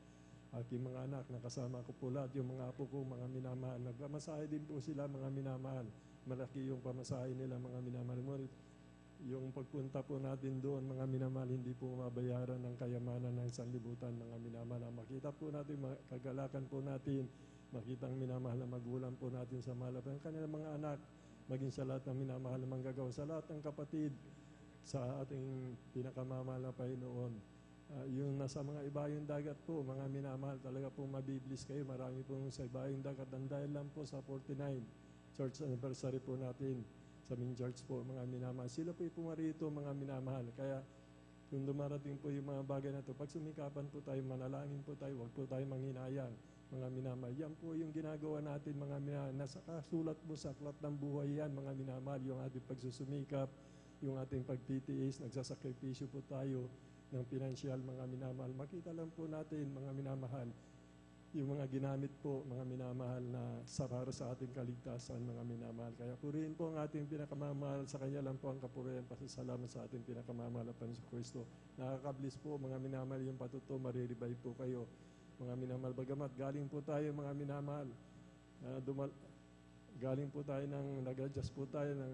I: aking mga anak, nakasama ko po lahat, yung mga apo ko, mga minamahal. Nagpamasahe din po sila, mga minamahal. Malaki yung pamasahe nila, mga minamahal. Yung pagpunta po natin doon, mga minamahal, hindi po mabayaran ng kayamanan ng sanlibutan, mga minamahal. Makita po natin, kagalakan po natin, makita ang minamahal na magulang po natin sa mahal. Ang kanilang mga anak, maging sa lahat ng minamahal na manggagawa, sa lahat ng kapatid, sa ating pinakamamahal na Panginoon. Yung nasa mga ibayong dagat po, mga minamahal, talaga po mabiblis kayo. Marami po sa ibayong dagat. Ang dahil lang po sa 49 church anniversary po natin sa Min Church po, mga minamahal. Sila po pumarito, mga minamahal. Kaya kung dumarating po yung mga bagay na to, pag sumikapan po tayo, manalangin po tayo, huwag po tayo manghinayang, mga minamahal. Yan po yung ginagawa natin, mga minamahal. Nasa kasulat po sa aklat ng buhay yan, mga minamahal, yung ating pagsusumikap, yung ating pagtitiis, nagsasakripisyo po tayo ng pinansyal, mga minamahal. Makita lang po natin, mga minamahal, yung mga ginamit po, mga minamahal na para sa ating kaligtasan, mga minamahal. Kaya purihin po ang ating pinakamamahal, sa Kanya lang po ang kapurihan, pasasalamat sa ating pinakamamahal na Panginoon Kristo. Nakakablis po, mga minamahal, yung patuto, mariribay po kayo, mga minamahal. Bagamat galing po tayo, mga minamahal, galing po tayo nag-adjust po tayo ng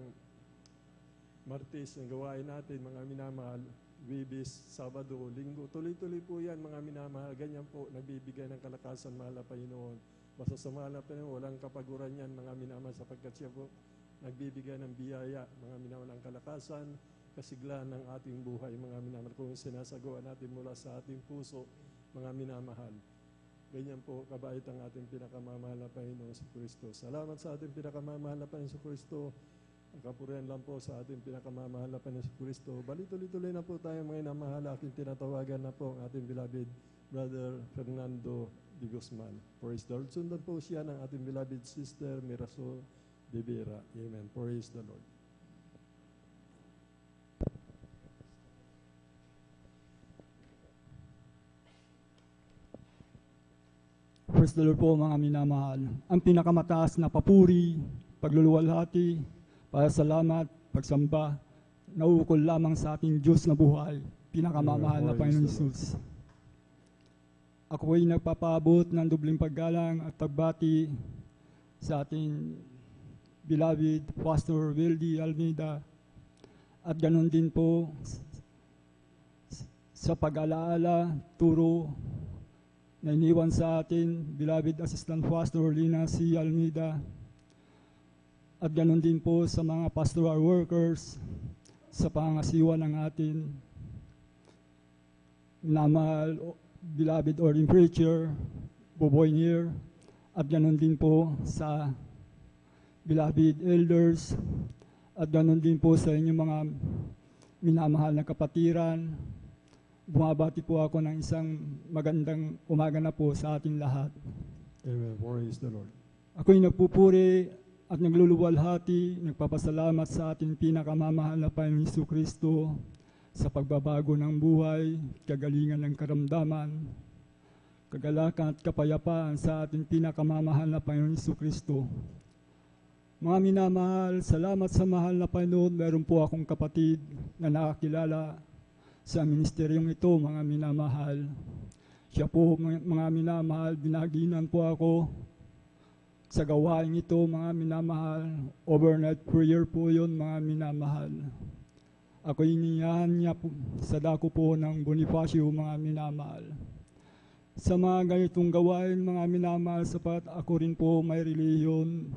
I: Martes, ang gawain natin, mga minamahal, Wibis, Sabado, Linggo. Tuloy-tuloy po yan, mga minamahal. Ganyan po, nagbibigay ng kalakasan, mahal na Panginoon. Basta sa mahal na Panginoon, walang kapaguran yan, mga minamahal, sapagkat siya po nagbibigay ng biyaya, mga minamahal, ang kalakasan, kasiglahan ng ating buhay, mga minamahal. Kung sinasagawa natin mula sa ating puso, mga minamahal. Ganyan po, kabait ang ating pinakamamahal na Panginoon si Kristo. Salamat sa ating pinakamamahal na Panginoon si Kristo. Ang kapurihan lang po sa ating pinakamamahal na Panginoon si Kristo. Bali-tuloy-tuloy na po tayo, mga inamahal. Aking tinatawagan na po ang ating beloved Brother Fernando de Guzman. Praise the Lord. Sundan po siya ng ating beloved sister Mirasol de Vera. Amen. Praise the Lord.
K: Praise the Lord po, mga minamahal. Ang pinakamataas na papuri, pagluluwalhati, pasalamat, pagsamba, nauukol lamang sa ating Diyos na buhay, pinakamamahal na Panginoon Jesus. Ako ay nagpapaabot ng dubling paggalang at pagbati sa ating beloved Pastor Wildy Almeida, at ganon din po sa pag-alaala, turo na iniwan sa atin beloved Assistant Pastor Lina C. Almeida, at ganoon din po sa mga pastoral workers sa pangasiwa ng atin minamahal beloved ordering preacher Boboy Nier, at ganoon din po sa beloved elders, at ganoon din po sa inyong mga minamahal na kapatiran. Bumabati po ako ng isang magandang umaga na po sa ating lahat.
I: Amen. Praise the Lord.
K: Ako'y nagpupuri at nagluluwalhati, nagpapasalamat sa ating pinakamamahal na Panginoon Jesucristo sa pagbabago ng buhay, kagalingan ng karamdaman, kagalakan at kapayapaan sa ating pinakamamahal na Panginoon Jesucristo. Mga minamahal, salamat sa mahal na Panginoon. Meron po akong kapatid na nakakilala sa ministeryong ito, mga minamahal. Siya po, mga minamahal, binaginan po ako sa gawain ito, mga minamahal. Overnight prayer po yun, mga minamahal. Ako iniyahan niya po, sa dako po ng Bonifacio, mga minamahal. Sa mga ganitong gawain, mga minamahal, sapat ako rin po may reliyon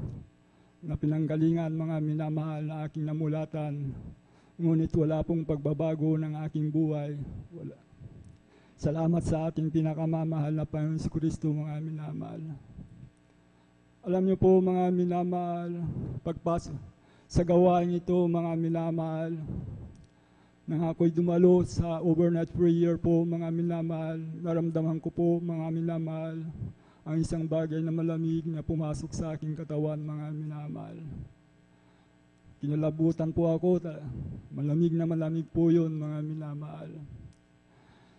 K: na pinanggalingan, mga minamahal, na aking namulatan. Ngunit wala pong pagbabago ng aking buhay. Wala. Salamat sa ating pinakamamahal na Panginoon si Kristo, mga minamahal. Alam niyo po, mga minamahal, pagpasok sa gawain ito, mga minamahal, nang ako'y dumalo sa overnight prayer po, mga minamahal, naramdaman ko po, mga minamahal, ang isang bagay na malamig na pumasok sa aking katawan, mga minamahal. Kinalabutan po ako, malamig po yun, mga minamahal.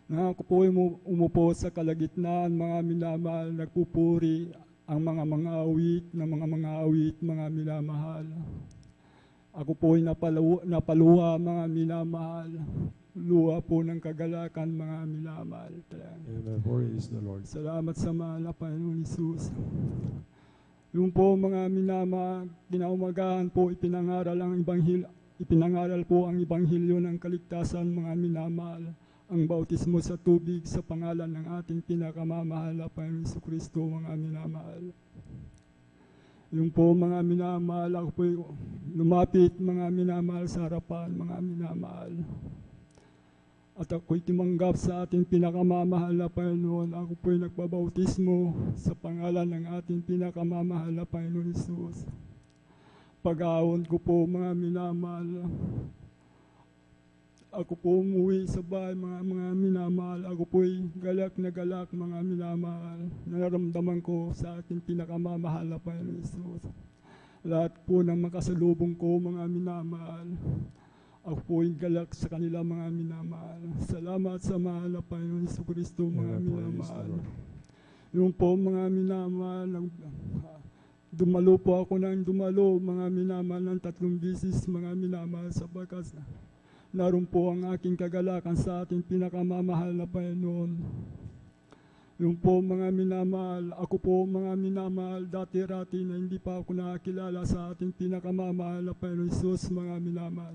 K: Nang ako po umupo sa kalagitnaan, mga minamahal, nagpupuri ang mga awit, mga minamahal. Ako po'y napaluha, mga minamahal. Luha po ng kagalakan, mga minamahal.
I: Amen. Praise the Lord.
K: Salamat sa mahal na Panginoon Jesus. Yung po, mga minamahal, kinaumagahan po ipinangaral po ang Ibanghilyo ng kaligtasan, mga minamahal. Ang bautismo sa tubig sa pangalan ng ating pinakamamahal na Panginoon Jesucristo, mga minamahal. Yung po, mga minamahal, ako po lumapit, mga minamahal, sa harapan, mga minamahal. At ako'y tumanggap sa ating pinakamamahal na Panginoon. Ako po'y nagbabautismo sa pangalan ng ating pinakamamahal na Panginoon Jesus. Pag-aawon ko po, mga minamahal, ako po umuwi sa bahay, mga minamahal. Ako po'y galak na galak, mga minamahal. Nararamdaman ko sa aking pinakamamahal na Panginoon Jesus. Lahat po ng makasalubong ko, mga minamahal. Ako po'y galak sa kanila, mga minamahal. Salamat sa mahal na Panginoon Jesucristo, mga minamahal. Yung po, mga minamahal, dumalo po ako ng dumalo, mga minamahal, ng 3 bisis, mga minamahal, sapagkat naroon po ang aking kagalakan sa ating pinakamamahal na Panginoon. Yung po, mga minamahal, ako po, mga minamahal, dati-rati na hindi pa ako nakakilala sa ating pinakamamahal na Panginoon Jesus, mga minamahal.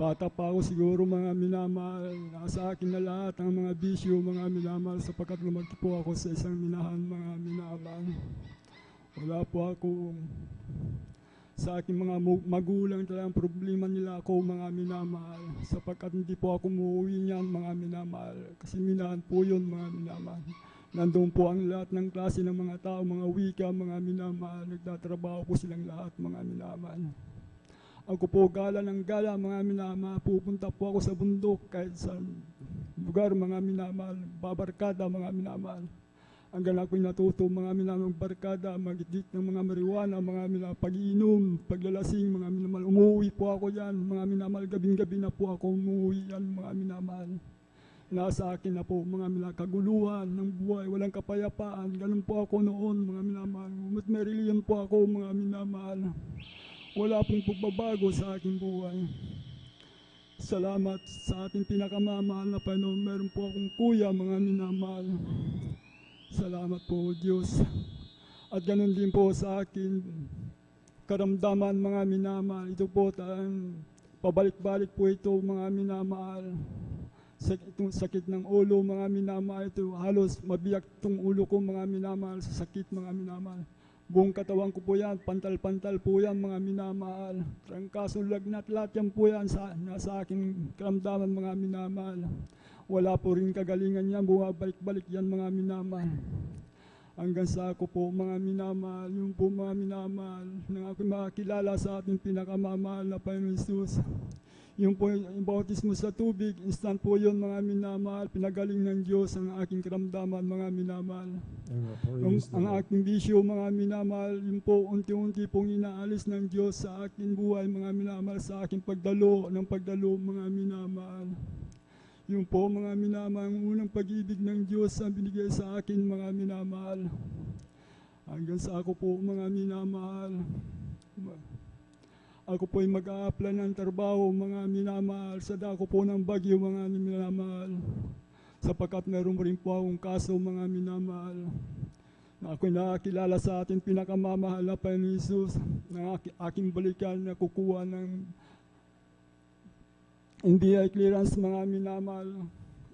K: Bata pa ako siguro, mga minamahal, nasa akin na lahat ang mga bisyo, mga minamahal, sapagkat lumaki po ako sa isang minahan, mga minamahal. Wala po ako sa aking mga magulang, talagang problema nila ako, mga minamahal, sapagkat hindi po ako umuwi niyan, mga minamahal, kasi minahan po yun, mga minamahal. Nandun po ang lahat ng klase ng mga tao, mga wika, mga minamahal, nagtatrabaho po silang lahat, mga minamahal. Ako po gala ng gala, mga minamahal, pupunta po ako sa bundok, kahit sa lugar, mga minamahal, babarkada, mga minamahal. Hanggang ako'y natuto, mga minamahal, barkada, magidik ng mga marijuana, mga minamahal, pag-iinom, paglalasing, mga minamahal. Umuwi po ako yan, mga minamahal, gabing-gabi na po ako umuwi yan, mga minamahal. Nasa akin na po, mga minamahal, kaguluhan ng buhay, walang kapayapaan. Ganun po ako noon, mga minamahal. At may reliyon po ako, mga minamahal. Wala pong pagbabago sa aking buhay. Salamat sa ating pinakamamahal na Panginoon. Meron po akong kuya, mga minamahal. Salamat po, Diyos. At ganun din po sa akin karamdaman, mga minamahal. Ito po, pabalik-balik po ito, mga minamahal. Itong sakit ng ulo, mga minamahal. Ito halos mabiyak itong ulo ko, mga minamahal, sa sakit, mga minamahal. Buong katawan ko po yan, pantal-pantal po yan, mga minamahal. Trangkaso, lagnat, lahat yan po yan nasa aking karamdaman, mga minamahal. Wala po rin kagalingan yan, bumabalik-balik yan, mga minamahal. Hanggang sa ako po, mga minamahal, yung po, mga minamahal, nang ako makakilala sa ating pinakamamahal na Panginoon Jesus. Yung po, yung bautismo sa tubig, instant po yun, mga minamahal, pinagaling ng Diyos ang aking karamdaman, mga minamahal. Ang aking bisyo, mga minamahal, yung po, unti-unti pong inaalis ng Diyos sa aking buhay, mga minamahal, sa aking pagdalo, mga minamahal. Yung po, mga minamahal, ang unang pag-ibig ng Diyos ang binigay sa akin, mga minamahal. Hanggang sa ako po, mga minamahal. Ako po'y mag-a-apply ng trabaho, mga minamahal, sa dako po ng Bagyo, mga minamahal. Sapagkat meron rin po akong kaso, mga minamahal. Na ako'y nakakilala sa ating pinakamamahal na Panginoon Jesus, na aking balikan na kukuha ng NBI clearance, mga minamahal.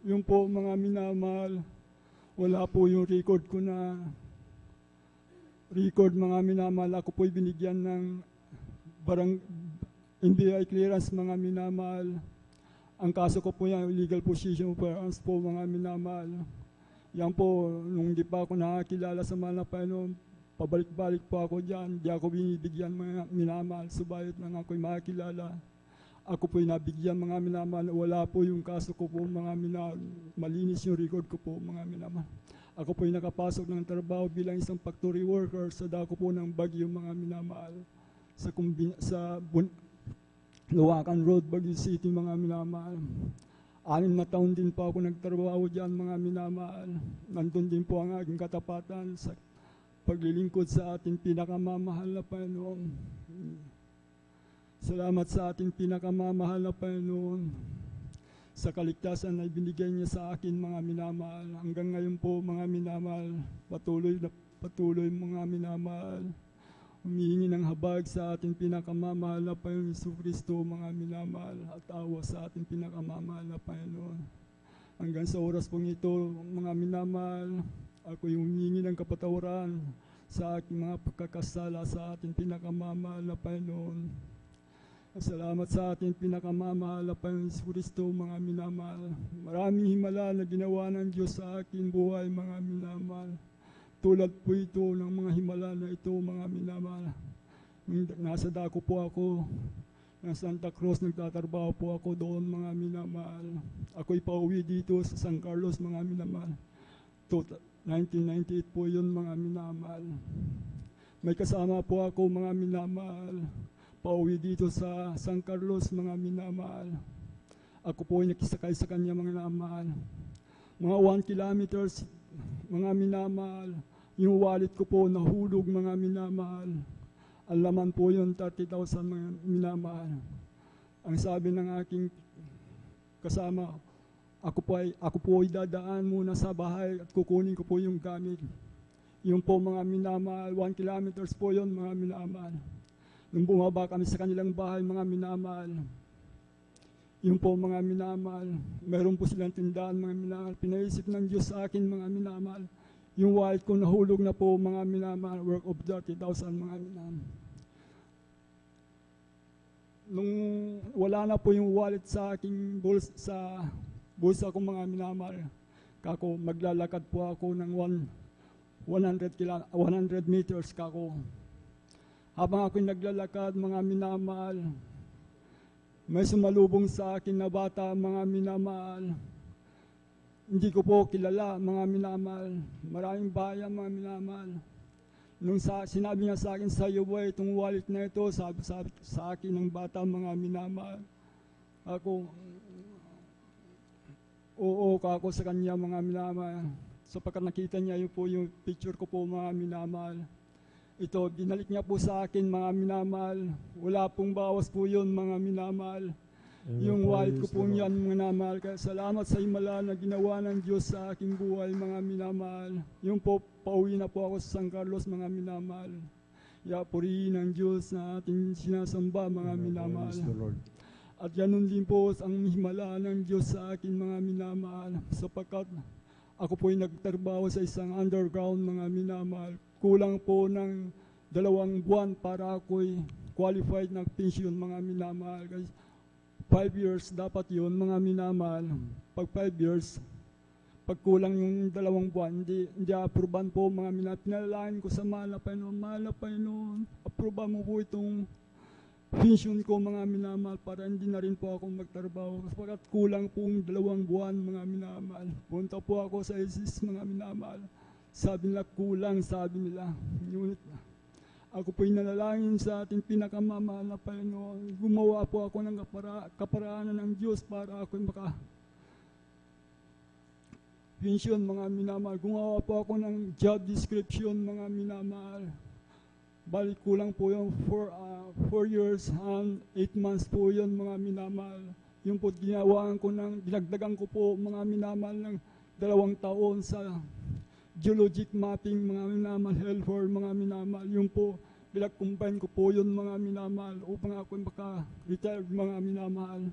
K: Yung po, mga minamahal, wala po yung record ko na mga minamahal. Ako po'y binigyan ng NBI clearance, mga minamahal. Ang kaso ko po yan, illegal possession of firearms po, mga minamahal. Yan po, nung di pa ako nakakilala sa mahal na Panginoon, pabalik-balik po ako dyan. Di ako binibigyan, mga minamahal. Subayot lang ako'y makakilala. Ako po'y nabigyan, mga minamahal. Wala po yung kaso ko po, mga minamahal. Malinis yung record ko po, mga minamahal. Ako po'y nakapasok ng trabaho bilang isang factory worker sa dako po ng Bagyo, mga minamahal. Sa Luwakan Road, Baguio City, mga minamahal. 6 na taon din po ako nagtrabaho dyan, mga minamahal. Nandun din po ang aking katapatan sa paglilingkod sa ating pinakamamahal na Panginoon. Salamat sa ating pinakamamahal na Panginoon sa kaligtasan na ibinigay niya sa akin, mga minamahal. Hanggang ngayon po, mga minamahal, patuloy mga minamahal. Humihingi ng habag sa ating pinakamamahal na Panginoon Jesucristo, mga minamahal, at awa sa ating pinakamamahal na Panginoon. Hanggang sa oras pong ito, mga minamahal, ako yung humihingi ng kapatawaran sa aking mga pagkakasala sa ating pinakamamahal na Panginoon. Salamat sa ating pinakamamahal na Panginoon Jesucristo, mga minamahal. Maraming himala na ginawa ng Diyos sa aking buhay, mga minamahal. Tulad po ito ng mga himala na ito, mga minamahal. Nasa dako po ako, ng Santa Cruz. Nagtatrabaho po ako doon, mga minamahal. Ako'y pauwi dito sa San Carlos, mga minamahal. 1998 po yun, mga minamahal. May kasama po ako, mga minamahal. Pauwi dito sa San Carlos, mga minamahal. Ako po ay nakisakay sa kanya, mga minamahal. Mga 1 kilometers, mga minamahal. Yung wallet ko po nahulog, mga minamahal. Ang laman po yun, 30,000, mga minamahal. Ang sabi ng aking kasama, ako po ay dadaan muna sa bahay at kukunin ko po yung gamit. Yung po, mga minamahal, 1 kilometers po yun, mga minamahal. Nung bumaba kami sa kanilang bahay, mga minamahal, yung po, mga minamahal, meron po silang tindahan, mga minamahal. Pinaisip ng Diyos sa akin, mga minamahal. Yung wallet ko nahulog na po, mga minamahal, worth of 30,000, mga minamahal. Nung wala na po yung wallet sa aking bulsa ko, mga minamahal, kako maglalakad po ako ng 100 meters kako. Habang ako'y naglalakad, mga minamahal, may sumalubong sa akin na bata, mga minamahal. Hindi ko po kilala, mga minamahal. Maraming bayan, mga minamahal. Nung sinabi niya sa akin, sa iyo ba itong wallet na ito, sabi sa akin ng bata, mga minamahal. Ako, oo kako sa kanya, mga minamahal. Sapagkat nakita niya yun po yung picture ko po, mga minamahal. Ito, binalik niya po sa akin, mga minamahal. Wala pong bawas po yun, mga minamahal. Yung wallet ko po niyan, mga minamahal. Kaya salamat sa himala na ginawa ng Diyos sa aking buhay, mga minamahal. Yung po, pauwi na po ako sa San Carlos, mga minamahal. Kaya purihin ng Diyos na ating sinasamba, mga minamahal. At ganun din po ang himala ng Diyos sa akin, mga minamahal. Sapagkat ako po'y nagtrabaho sa isang underground, mga minamahal. Kulang po ng 2 buwan para ako'y qualified ng pension, mga minamahal. Kasi 5 years dapat yun, mga minamahal. Pag 5 years, pag kulang yung 2 buwan, hindi aproban po, mga minamahal. Pinalalain ko sa mahal na Panginoon, aproban mo po itong pension ko, mga minamahal, para hindi na rin po ako magtrabaho. Kasi kulang pong 2 buwan, mga minamahal. Punta po ako sa ISIS, mga minamahal. Sabi nila kulang, sabi nila. Ngunit ako po'y nanalangin sa ating pinakamamahal na Panginoon. Gumawa po ako ng kaparaanan ng Diyos para ako'y pension, mga minamahal. Gumawa po ako ng job description, mga minamahal. Balik kulang po yung 4 years and 8 months po yun, mga minamahal. Yung po ginawaan ko dinagdagan ko po, mga minamahal, ng 2 taon sa geologic mapping, mga minamahal, health for mga minamahal. Yung po, pinag-combine ko po yun, mga minamahal, upang ako maka-retire, mga minamahal.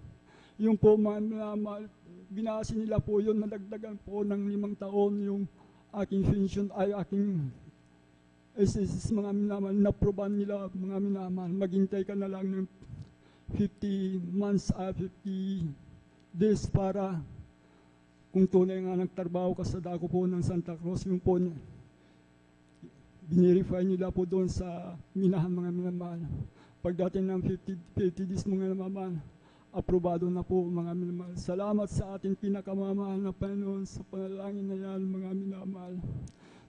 K: Yung po, mga minamahal, binasi nila po yun, nadagdagan po ng 5 taon yung aking pension, aking SSS, mga minamahal, naproban nila, mga minamahal. Maghintay ka na lang ng 50 months, 50 days para kung tunay nga nagtrabaho ka sa dako po ng Santa Cruz, yung po binirify nila po doon sa minahan, mga minamahal. Pagdating ng 50 days, mga minamahal, aprobado na po, mga minamahal. Salamat sa ating pinakamamahal na Panginoon sa panalangin na yan, mga minamahal.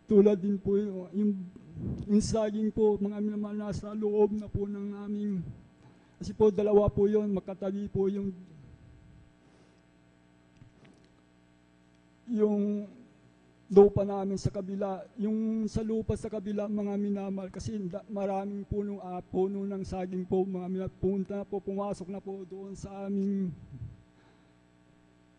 K: Tulad din po yung saging po, mga minamahal, nasa loob na po ng aming, kasi po 2 po yun, magkatabi po yung lupa namin sa kabila, yung sa lupa sa kabila, mga minamahal, kasi maraming puno ng saging po, mga minamahal, pumasok na po doon sa aming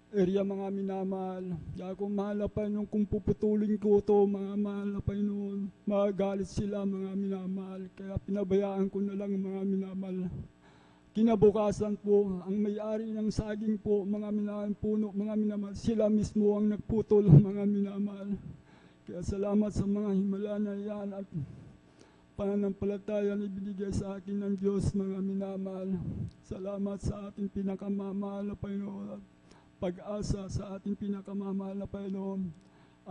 K: area, mga minamahal. Kaya kung mahal na Panginoon, kung puputulin ko ito, mga mahal na Panginoon, magagalit sila, mga minamahal. Kaya pinabayaan ko na lang, mga minamahal. Kinabukasan po, ang may-ari ng saging po, mga minamahal, puno, mga minamahal, sila mismo ang nagputol, mga minamahal. Kaya salamat sa mga himala na yan at pananampalataya na ibinigay sa akin ng Diyos, mga minamahal. Salamat sa ating pinakamamahal na Panginoon at pag-asa sa ating pinakamamahal na Panginoon.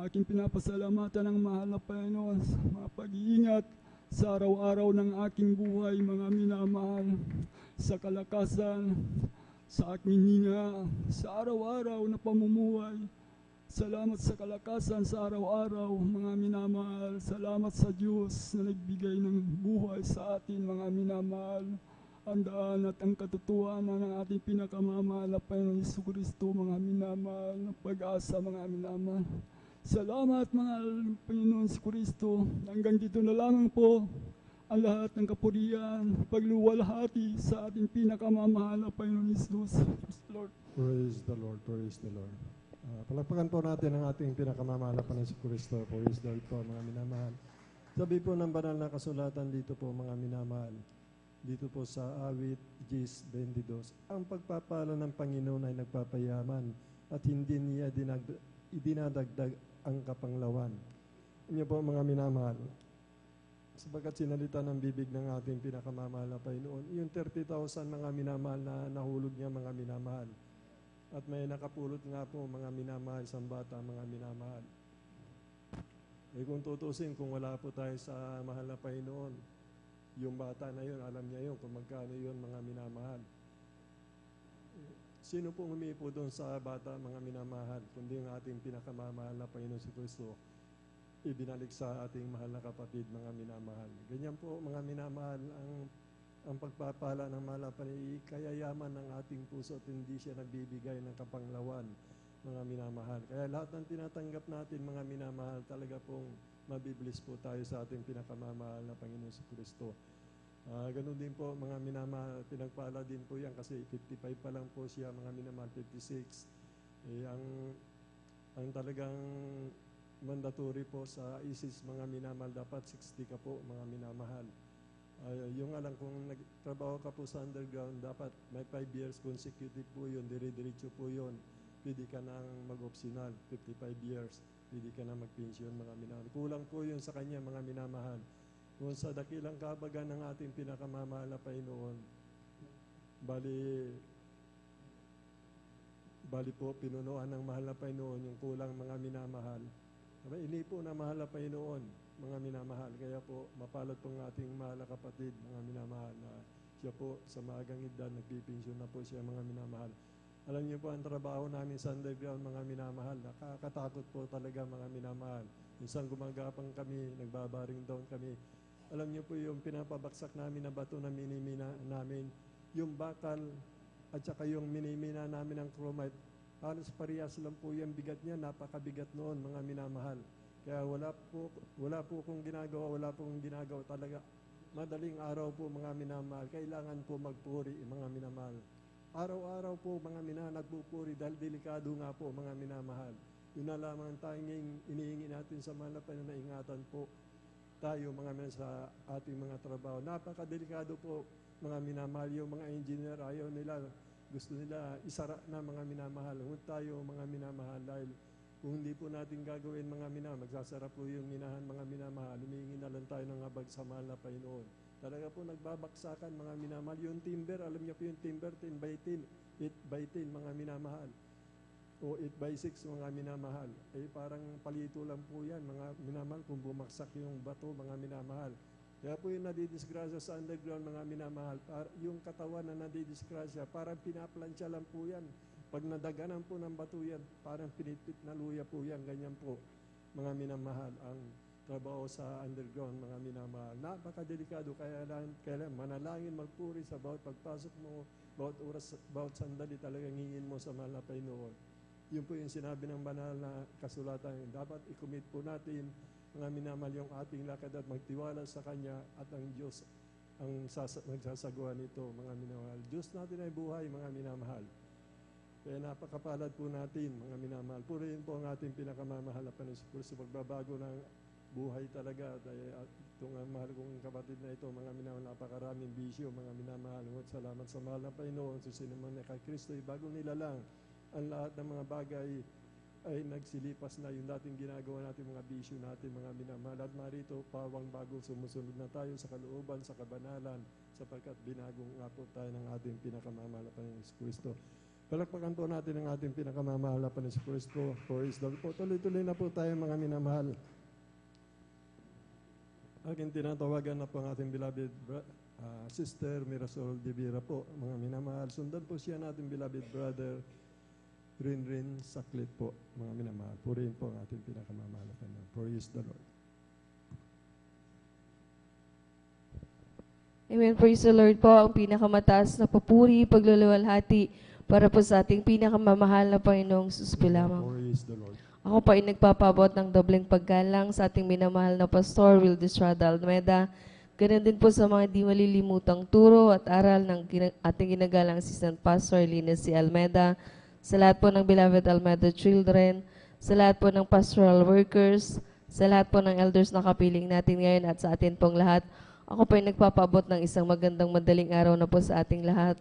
K: Aking pinapasalamatan ng mahal na Panginoon sa mga pag-iingat sa araw-araw ng aking buhay, mga minamahal. sa kalakasan, sa aking hininga, sa araw-araw na pamumuhay. Salamat sa kalakasan sa araw-araw, mga minamahal. Salamat sa Diyos na nagbigay ng buhay sa atin, mga minamahal. Ang daan at ang katotohanan ng ating pinakamamahal na Panginoon Jesucristo, mga minamahal, ng pag-asa, mga minamahal. Salamat, mga Panginoon Jesucristo. Hanggang dito na lamang po ang lahat ng kapurihan, pagluwalhati sa ating pinakamamahal na Panginoon Jesus. Lord.
I: Praise the Lord, praise the Lord. Palakpakan po natin ang ating pinakamamahal na Panginoon Jesucristo. Praise the Lord po, mga minamahal. Sabi po ng banal na kasulatan dito po, mga minamahal. Dito po sa awit Gs 22, ang pagpapala ng Panginoon ay nagpapayaman at hindi niya idinadagdag ang kapanglawan. Inyo po, mga minamahal, sabagat sinalita ng bibig ng ating pinakamamahal na Panginoon, yung 30,000 mga minamahal na nahulog niya, mga minamahal. At may nakapulot nga po, mga minamahal, isang bata, mga minamahal. Kung tutusin, kung wala po tayo sa mahal na Panginoon, yung bata na yun, alam niya yun kung magkano yun, mga minamahal. Sino pong humipo doon sa bata, mga minamahal, kundi yung ating pinakamamahal na Panginoon si Kristo, ibinalik sa ating mahal na kapatid, mga minamahal. Ganyan po, mga minamahal, ang pagpapala ng mahal na Panginoon, kaya yaman ng ating puso at hindi siya nagbibigay ng kapanglawan, mga minamahal. Kaya lahat ng tinatanggap natin, mga minamahal, talaga pong mabiblis po tayo sa ating pinakamamahal na Panginoon si Kristo. Ganun din po, mga minamahal, pinagpala din po yan kasi 55 pa lang po siya, mga minamahal, 56. Ang talagang mandatory po sa ISIS, mga minamahal, dapat 60 ka po, mga minamahal. Yung alam, kung nagtrabaho ka po sa underground, dapat may 5 years consecutive po yun, dire-diretso po yun. Pwede ka nang mag-optional, 55 years. Pwede ka na mag-pension, mga minamahal. Kulang po yun sa kanya, mga minamahal. Kung sa dakilang kabagan ng ating pinakamamahal na Panginoon, bali po, pinunuan ng mahal na Panginoon, yung kulang, mga minamahal. Ini po na mahal na Panginoon, mga minamahal. Kaya po, mapalad pong ating mahal na kapatid, mga minamahal, na siya po sa maagang edad, nagpipensyon na po siya, mga minamahal. Alam niyo po, ang trabaho namin sa underground, mga minamahal, nakakatakot po talaga, mga minamahal. Minsan gumagapang kami, nagbabaring down kami. Alam niyo po yung pinapabaksak namin na bato na minimina namin, yung bakal at saka yung minimina namin ng chromite, halos parehas lang po yung bigat niya, napakabigat noon, mga minamahal. Kaya wala po kong ginagawa talaga. Madaling araw po, mga minamahal, kailangan po magpuri, mga minamahal. Araw-araw po, mga minamahal, nagpupuri dahil delikado nga po, mga minamahal. Yun na lamang tayong inihingi natin sa mahal na Panginoon na ingatan po tayo, mga minamahal, sa ating mga trabaho. Napakadelikado po, mga minamahal, yung mga engineer, ayaw nila, gusto nila isara na, mga minamahal. Huwag tayo, mga minamahal, dahil kung hindi po natin gagawin, mga minamahal, magsasara po yung minahan, mga minamahal, humihingi na lang tayo ng habag sa mahal na Panginoon. Talaga po nagbabaksakan, mga minamahal. Yung timber, alam niyo po yung timber, 10 by 10, 8 by 10, mga minamahal. O 8 by 6, mga minamahal. Parang palito lang po yan, mga minamahal, kung bumaksak yung bato, mga minamahal. Kaya po yung nadidisgrasya sa underground, mga minamahal, yung katawan na nadidisgrasya, parang pinaplansya lang po yan. Pag nadaganan po ng bato yan, parang pinitpit na luya po yan, ganyan po, mga minamahal, ang trabaho sa underground, mga minamahal. Napakadelikado, kaya manalangin, magpuri sa bawat pagpasok mo, bawat oras, bawat sandali talagang hingin mo sa mahal na Panginoon. Yun po yung sinabi ng banal na kasulatan. Dapat i-commit po natin, mga minamahal, yung ating lakad at magtiwala sa Kanya at ang Diyos ang magsasagawa nito, mga minamahal. Diyos natin ay buhay, mga minamahal. Kaya napakapalad po natin, mga minamahal. Purihin po ang ating pinakamamahal na Panginoon sa pagbabago ng buhay talaga. Itong mahal kong kapatid na ito, mga minamahal, napakaraming bisyo, mga minamahal. Salamat sa mahal na Panginoon, susinuman na kay Kristo, bagong nilalang ang lahat ng mga bagay ay nagsilipas na yung dating ginagawa natin, mga bisyo natin, mga minamahal. At marito, pawang bago, sumusunod na tayo sa kalooban, sa kabanalan, sapagkat binagong nga po tayo ng ating pinakamamahal na Panginoon Kristo. Palakpakan po natin ang ating pinakamamahal na Panginoon Kristo. Praise the Lord po. Tuloy-tuloy na po tayo, mga minamahal. Aking tinatawagan na po ang ating beloved Sister Mirasol Divira po, mga minamahal. Sundan po siya natin beloved brother Rin Saklit po, mga minamahal. Purihin po ang ating pinakamamahal na Panginoon. Praise the Lord.
L: Amen. Praise the Lord po. Ang pinakamataas na papuri, pagluluwalhati para po sa ating pinakamamahal na Panginoong Jesus po lamang.
I: Praise the Lord.
L: Ako pa ay nagpapabot ng dobleng paggalang sa ating minamahal na Pastor Will Estrada Almeda. Ganun din po sa mga di malilimutang turo at aral ng ating ginagalang Assistant Pastor Lina C. Almeda, sa lahat po ng beloved Almeda children, sa lahat po ng pastoral workers, sa lahat po ng elders na kapiling natin ngayon at sa atin pong lahat. Ako po ay nagpapabot ng isang magandang madaling araw na po sa ating lahat.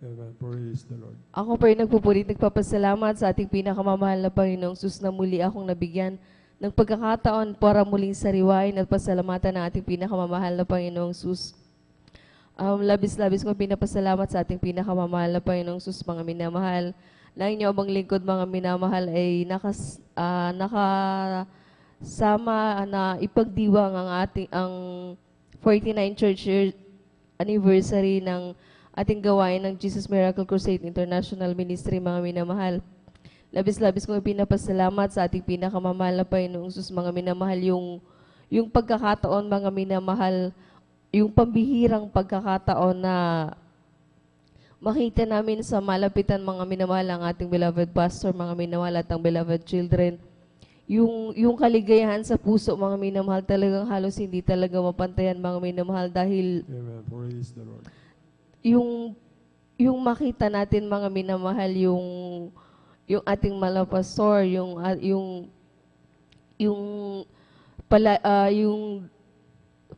I: Amen. Praise the Lord.
L: Ako po ay nagpupulit, nagpapasalamat sa ating pinakamamahal na Panginoong Sus na muli akong nabigyan ng pagkakataon para muling sariwain at pasalamatan ng ating pinakamamahal na Panginoong Sus. Labis-labis kong pinapasalamat sa ating pinakamamahal na Panginoong Sus, mga minamahal. Na inyo abang lingkod, mga minamahal, ay nakasama na ipagdiwang ang 49 church year anniversary ng ating gawain ng Jesus Miracle Crusade International Ministry, mga minamahal. Labis-labis kong pinapasalamat sa ating pinakamamahal na Panginoong Sus, mga minamahal, yung pagkakataon, mga minamahal, yung pambihirang pagkakataon na makita namin sa malapitan, mga minamahal, ang ating beloved pastor, mga minamahal, at ang beloved children. Yung kaligayahan sa puso, mga minamahal, talagang halos hindi talaga mapantayan, mga minamahal, dahil
I: Amen. Praise the Lord.
L: yung makita natin, mga minamahal, yung ating malapastor, yung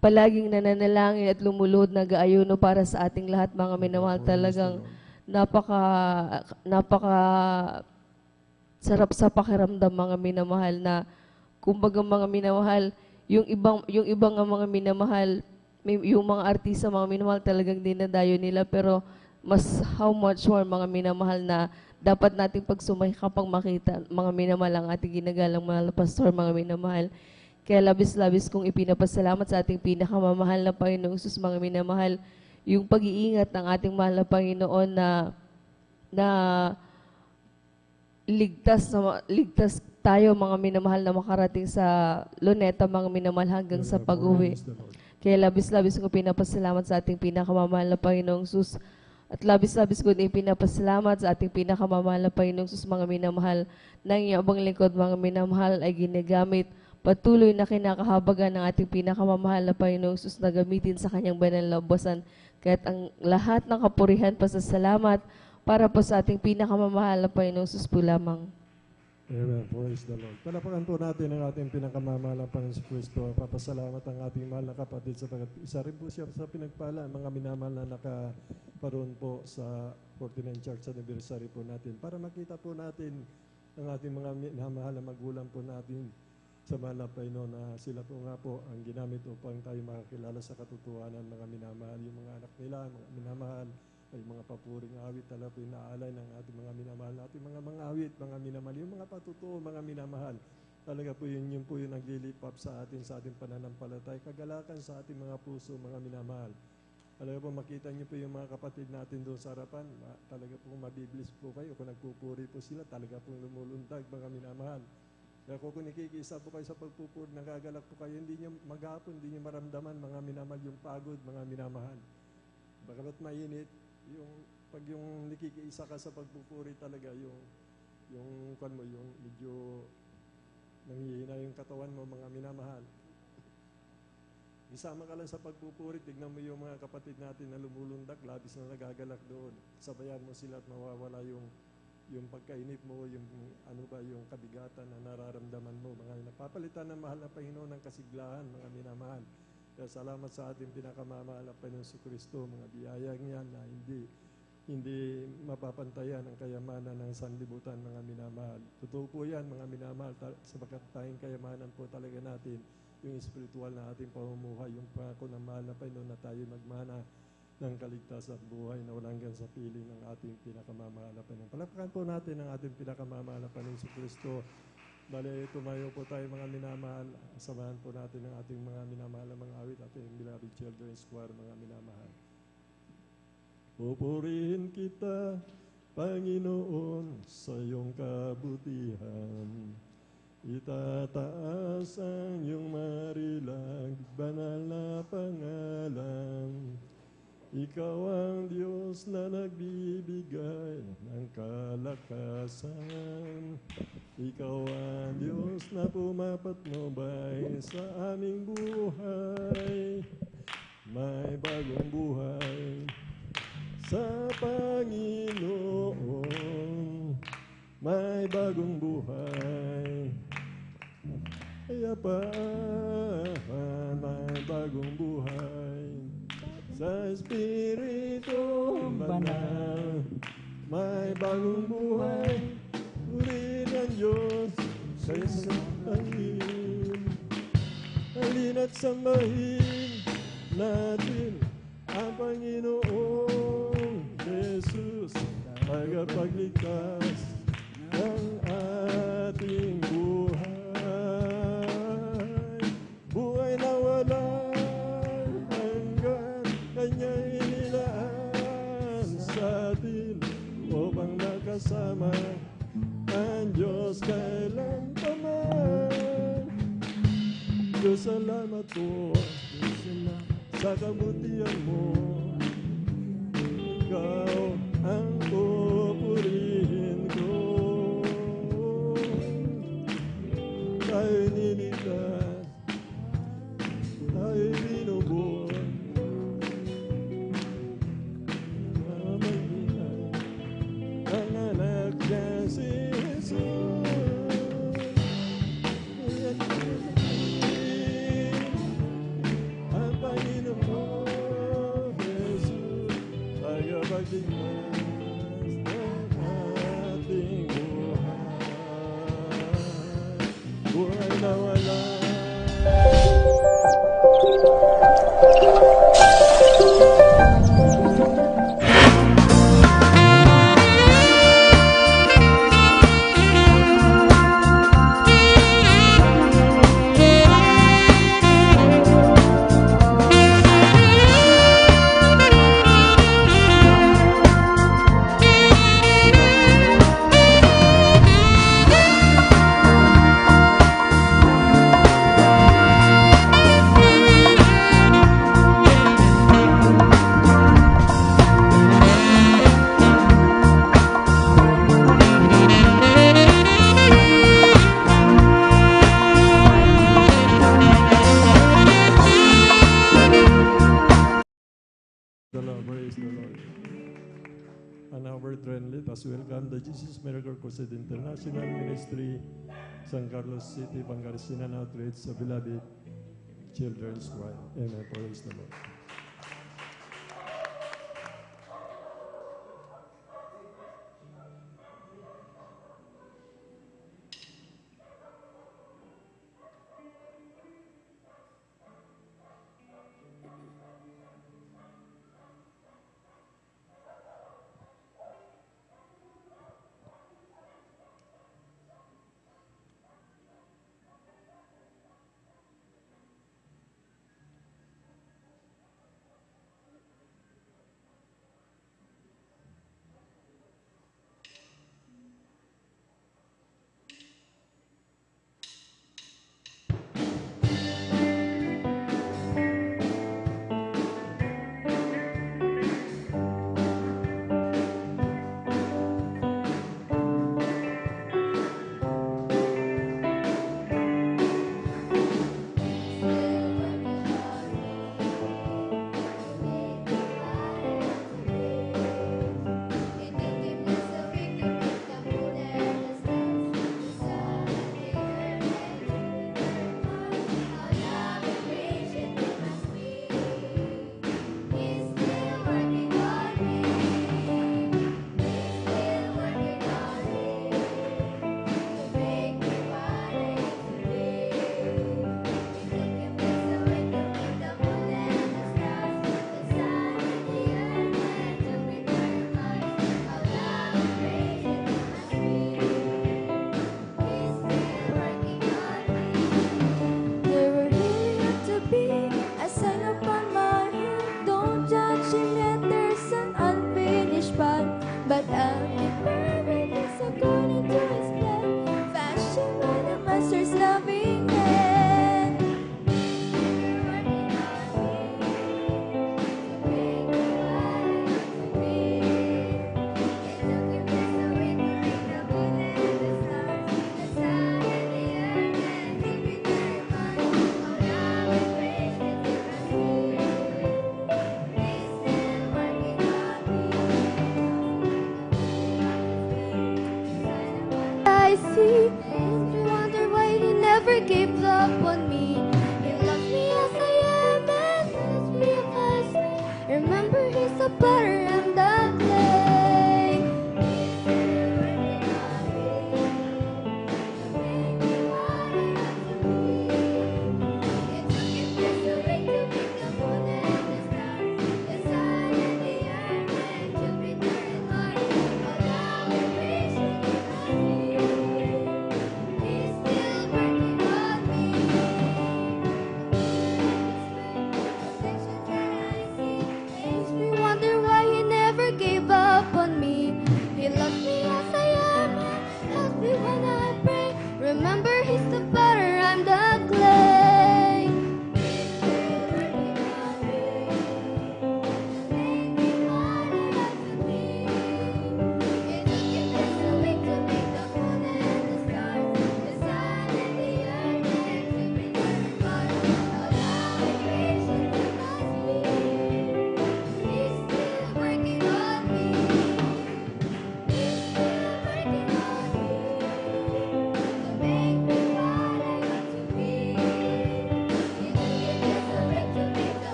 L: palaging nananalangin at lumulod na gaayuno para sa ating lahat, mga minamahal, talagang napaka sarap sa pakiramdam, mga minamahal, na kumbaga, mga minamahal, yung ibang mga minamahal, yung mga artista, mga minamahal, talagang dinadayo nila, pero mas how much more, mga minamahal, na dapat nating pagsumay kapag makita, mga minamahal, ang ating ginagalang mga pastor, mga minamahal. Kaya labis-labis kong ipinapasalamat sa ating pinakamamahal na Panginoong Sus, mga minamahal, yung pag-iingat ng ating mahal na Panginoon na ligtas tayo, mga minamahal, na makarating sa Luneta, mga minamahal, hanggang sa pag-uwi. Kaya labis-labis ko pinapasalamat sa ating pinakamamahal na Panginoong Sus. At labis-labis ko din pinapasalamat sa ating pinakamamahal na Panginoong Sus, mga minamahal, na ang iyong lingkod, mga minamahal, ay ginagamit patuloy na kinakahabagan ng ating pinakamamahal na Panginoong Sus na gamitin sa kanyang banal na ubasan. Kaya't ang lahat ng kapurihan, pasasalamat para po sa ating pinakamamahal na Panginoong Sus po lamang.
I: Amen. Praise the Lord. Palapakan po natin ang ating pinakamamahal na Panginoon Kristo. Papasalamat ang ating mahal na kapatid sapagat isa rin po siya sa pinagpala, mga minamahal na nakaparoon po sa 49 Church Anniversary po natin. Para makita po natin ang ating mga minamahal na magulang po natin sa mahal na Panginoon, na sila po nga po ang ginamit upang tayo makakilala sa katotohanan, mga minamahal. Yung mga anak nila, mga minamahal, ay mga papuring awit, talaga po inaalay ng ating mga minamahal natin, mga awit, mga minamahal, yung mga patutuo, mga minamahal. Talaga po yun po yung naglilip up sa ating pananampalatay, kagalakan sa ating mga puso, mga minamahal. Talaga po makita niyo po yung mga kapatid natin doon sa harapan, talaga po mabiblis po kayo kung nagpupuri po sila, talaga po lumulundag, mga minamahal. Kaya kung nakikisa po kayo sa pagpupuri, nagagalak po kayo, hindi niyo maghapon, hindi niyo maramdaman, mga minamahal, yung pagod, mga minamahal. Bagamat mainit, pag yung nakikiisa ka sa pagpupuri talaga, yung medyo nanghihina yung katawan mo, mga minamahal. Isama ka lang sa pagpupuri, tignan mo yung mga kapatid natin na lumulundak, labis na nagagalak doon. Sabayan mo sila at mawawala yung pagkainip mo, yung kabigatan na nararamdaman mo. Mga napapalitan ng mahal na Panginoon ng kasiglahan, mga minamahal. Kaya salamat sa ating pinakamamahal na Panginoon Kristo, mga biyayang yan na hindi mapapantayan ang kayamanan ng sanlibutan, mga minamahal. Totoo po yan, mga minamahal, sabagat tayong kayamanan po talaga natin, yung spiritual na ating pamumuhay, yung pangako ng mahal na Panginoon na tayo magmana ng kaligtasan buhay na walang hanggan sa piling ng ating pinakamamahal na Panginoon. Palapakan po natin ang ating pinakamamahal na Panginoon Kristo. Bale, tumayo po tayo mga minamahal. Samahan po natin ang ating mga minamahal na mga awit, ating beloved children's choir, mga minamahal. Pupurihin kita, Panginoon, sa iyong kabutihan. Itataas ang iyong marilag, banal na pangalan. Ikaw ang Diyos na nagbibigay ng kalakasan. Ikaw ang Diyos na pumapatnubay sa aming buhay. May bagong buhay sa Panginoon. May bagong buhay. Kapayapaan, may bagong buhay. Sa Espiritu Banal, may bagong buhay. Purihin ang Diyos sa isang angin. Halina't sambahin natin ang Panginoong Jesus, tagapagligtas ng ating buhay. Buhay na walang hanggan, Kanya'y inilaan sa atin upang makasama ang Diyos kailanpaman. Diyos, salamat po sa kabutihan mo. Ikaw ang pupurihin ko. Tayo'y niligtas, tayo'y binubuhay. Mamagitan ang anak niya si Jesus. Iyan ang Panginoon Jesus, tagapagligtas ng ating buhay. Buhay na wala. Praise the Lord. And now, brethren, let us welcome the Jesus Miracle Crusade International Ministry, San Carlos City, Pangasinan Outreach, sa beloved children's choir. Amen. Praise the Lord.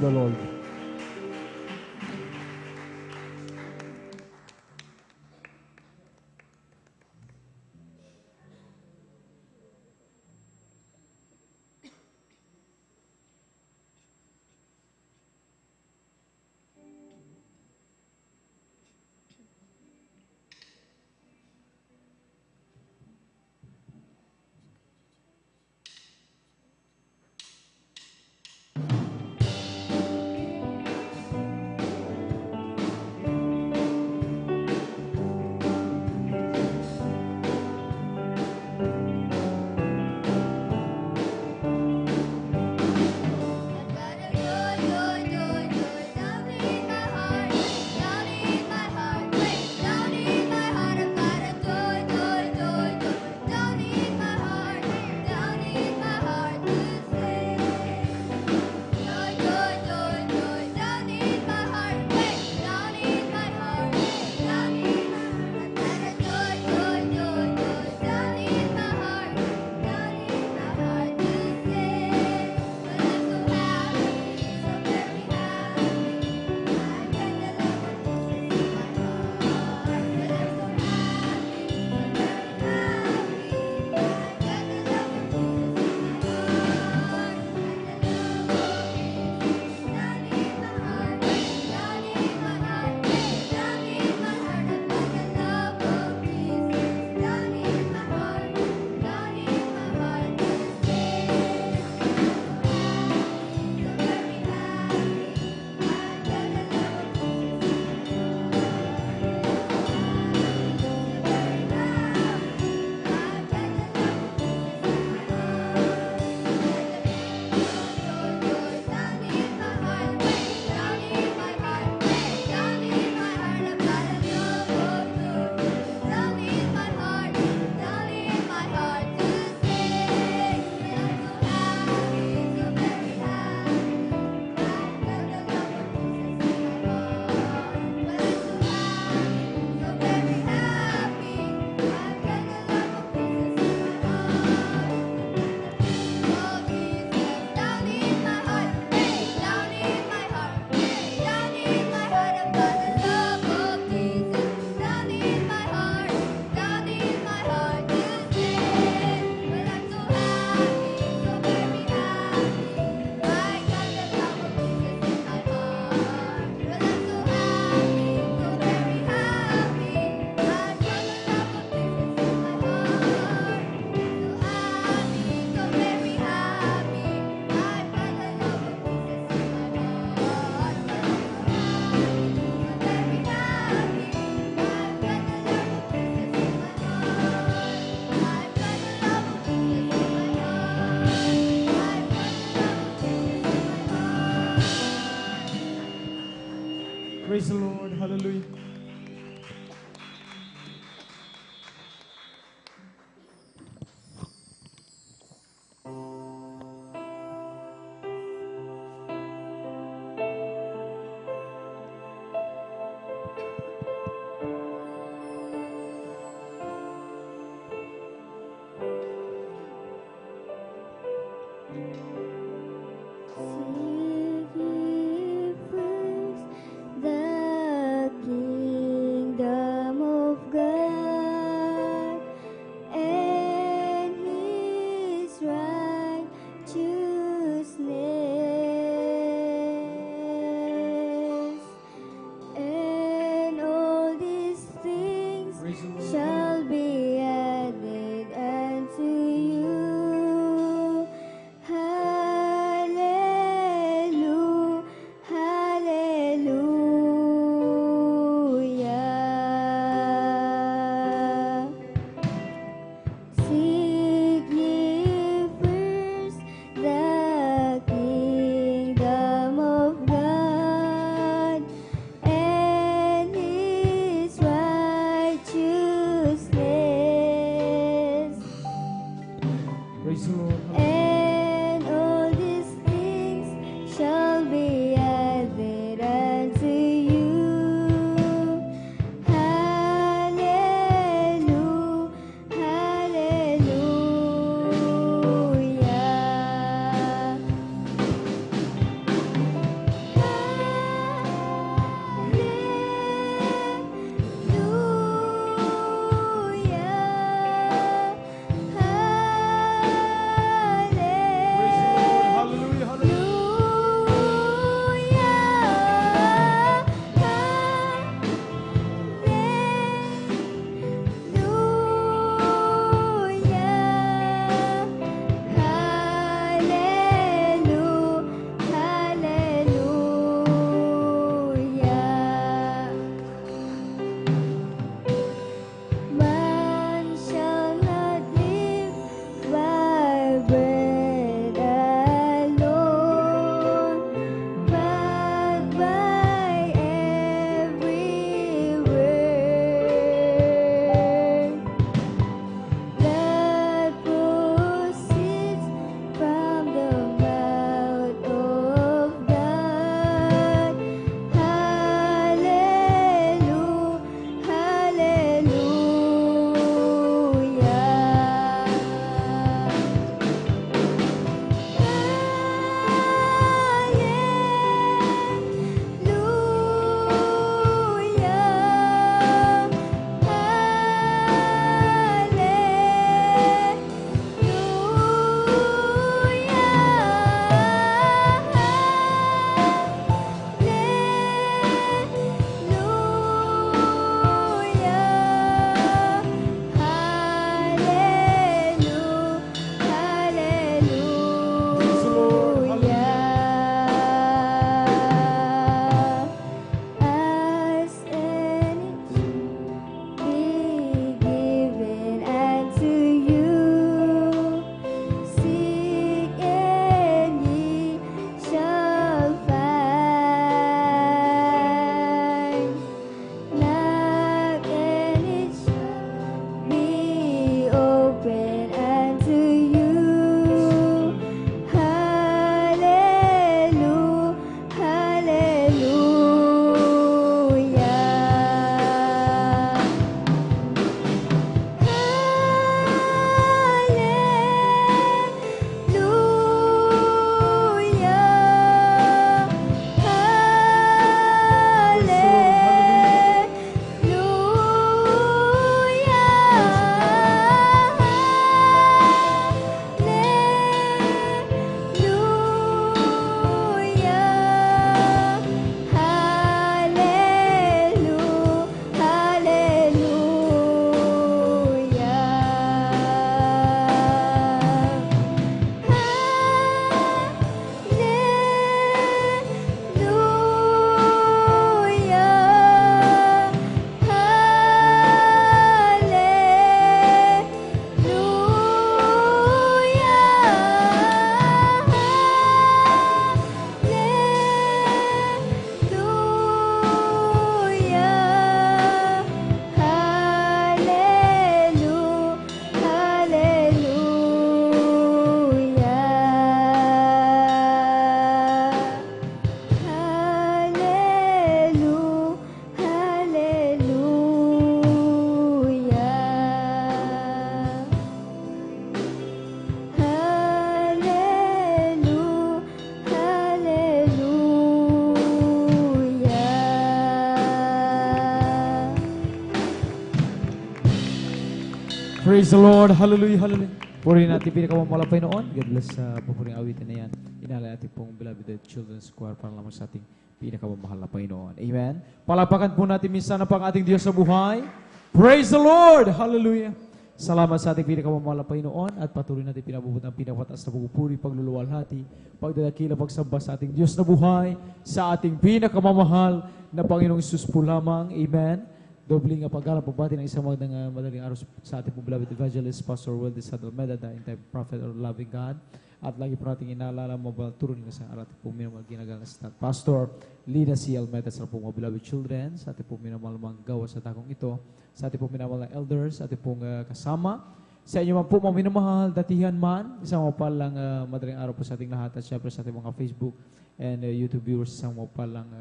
I: the Lord.
M: Praise the Lord. Hallelujah.
N: The kingdom of God and His righteousness, and all these things shall be added unto you. Hallelujah, hallelujah. Seek ye first the kingdom of God and His righteousness,
M: Praise the Lord.
N: and all these things shall be added unto you. Hallelujah, hallelujah.
M: Praise the Lord. Hallelujah, hallelujah. Purihin natin pinakamamala noon. God bless sa pupuring awitin na yan. Inalay natin pong beloved children's choir para lamang sa ating pinakamamahal na Panginoon. Amen. Palapakan po natin minsan na pang ating Diyos sa buhay. Praise the Lord. Hallelujah. Salamat sa ating pinakamamahal na Panginoon at patuloy natin pinabubot ang pinakapataas na pagpupuri, pagluluwalhati, pagdadakila, pagsamba sa ating Diyos na buhay, sa ating pinakamamahal na Panginoong Isus po lamang. Amen. Dobling paggalang pagbati ng isang madaling araw sa ating pong beloved evangelist, Pastor Weldes Almeda, the entire prophet or loving God. At lagi po natin inaalala mabalturo ng isang ating pong minamahal ginagalang sa Pastor Lina C. Almeda sa pong mga beloved children, sa ating pong minamahal gawa sa takong ito, sa ating pong minamahal na elders, sa ating pong kasama. Sa inyo man po mga minamahal, datihan man, isang mapalang madaling araw po sa ating lahat at syempre sa ating mga Facebook and YouTube viewers, isang mapalang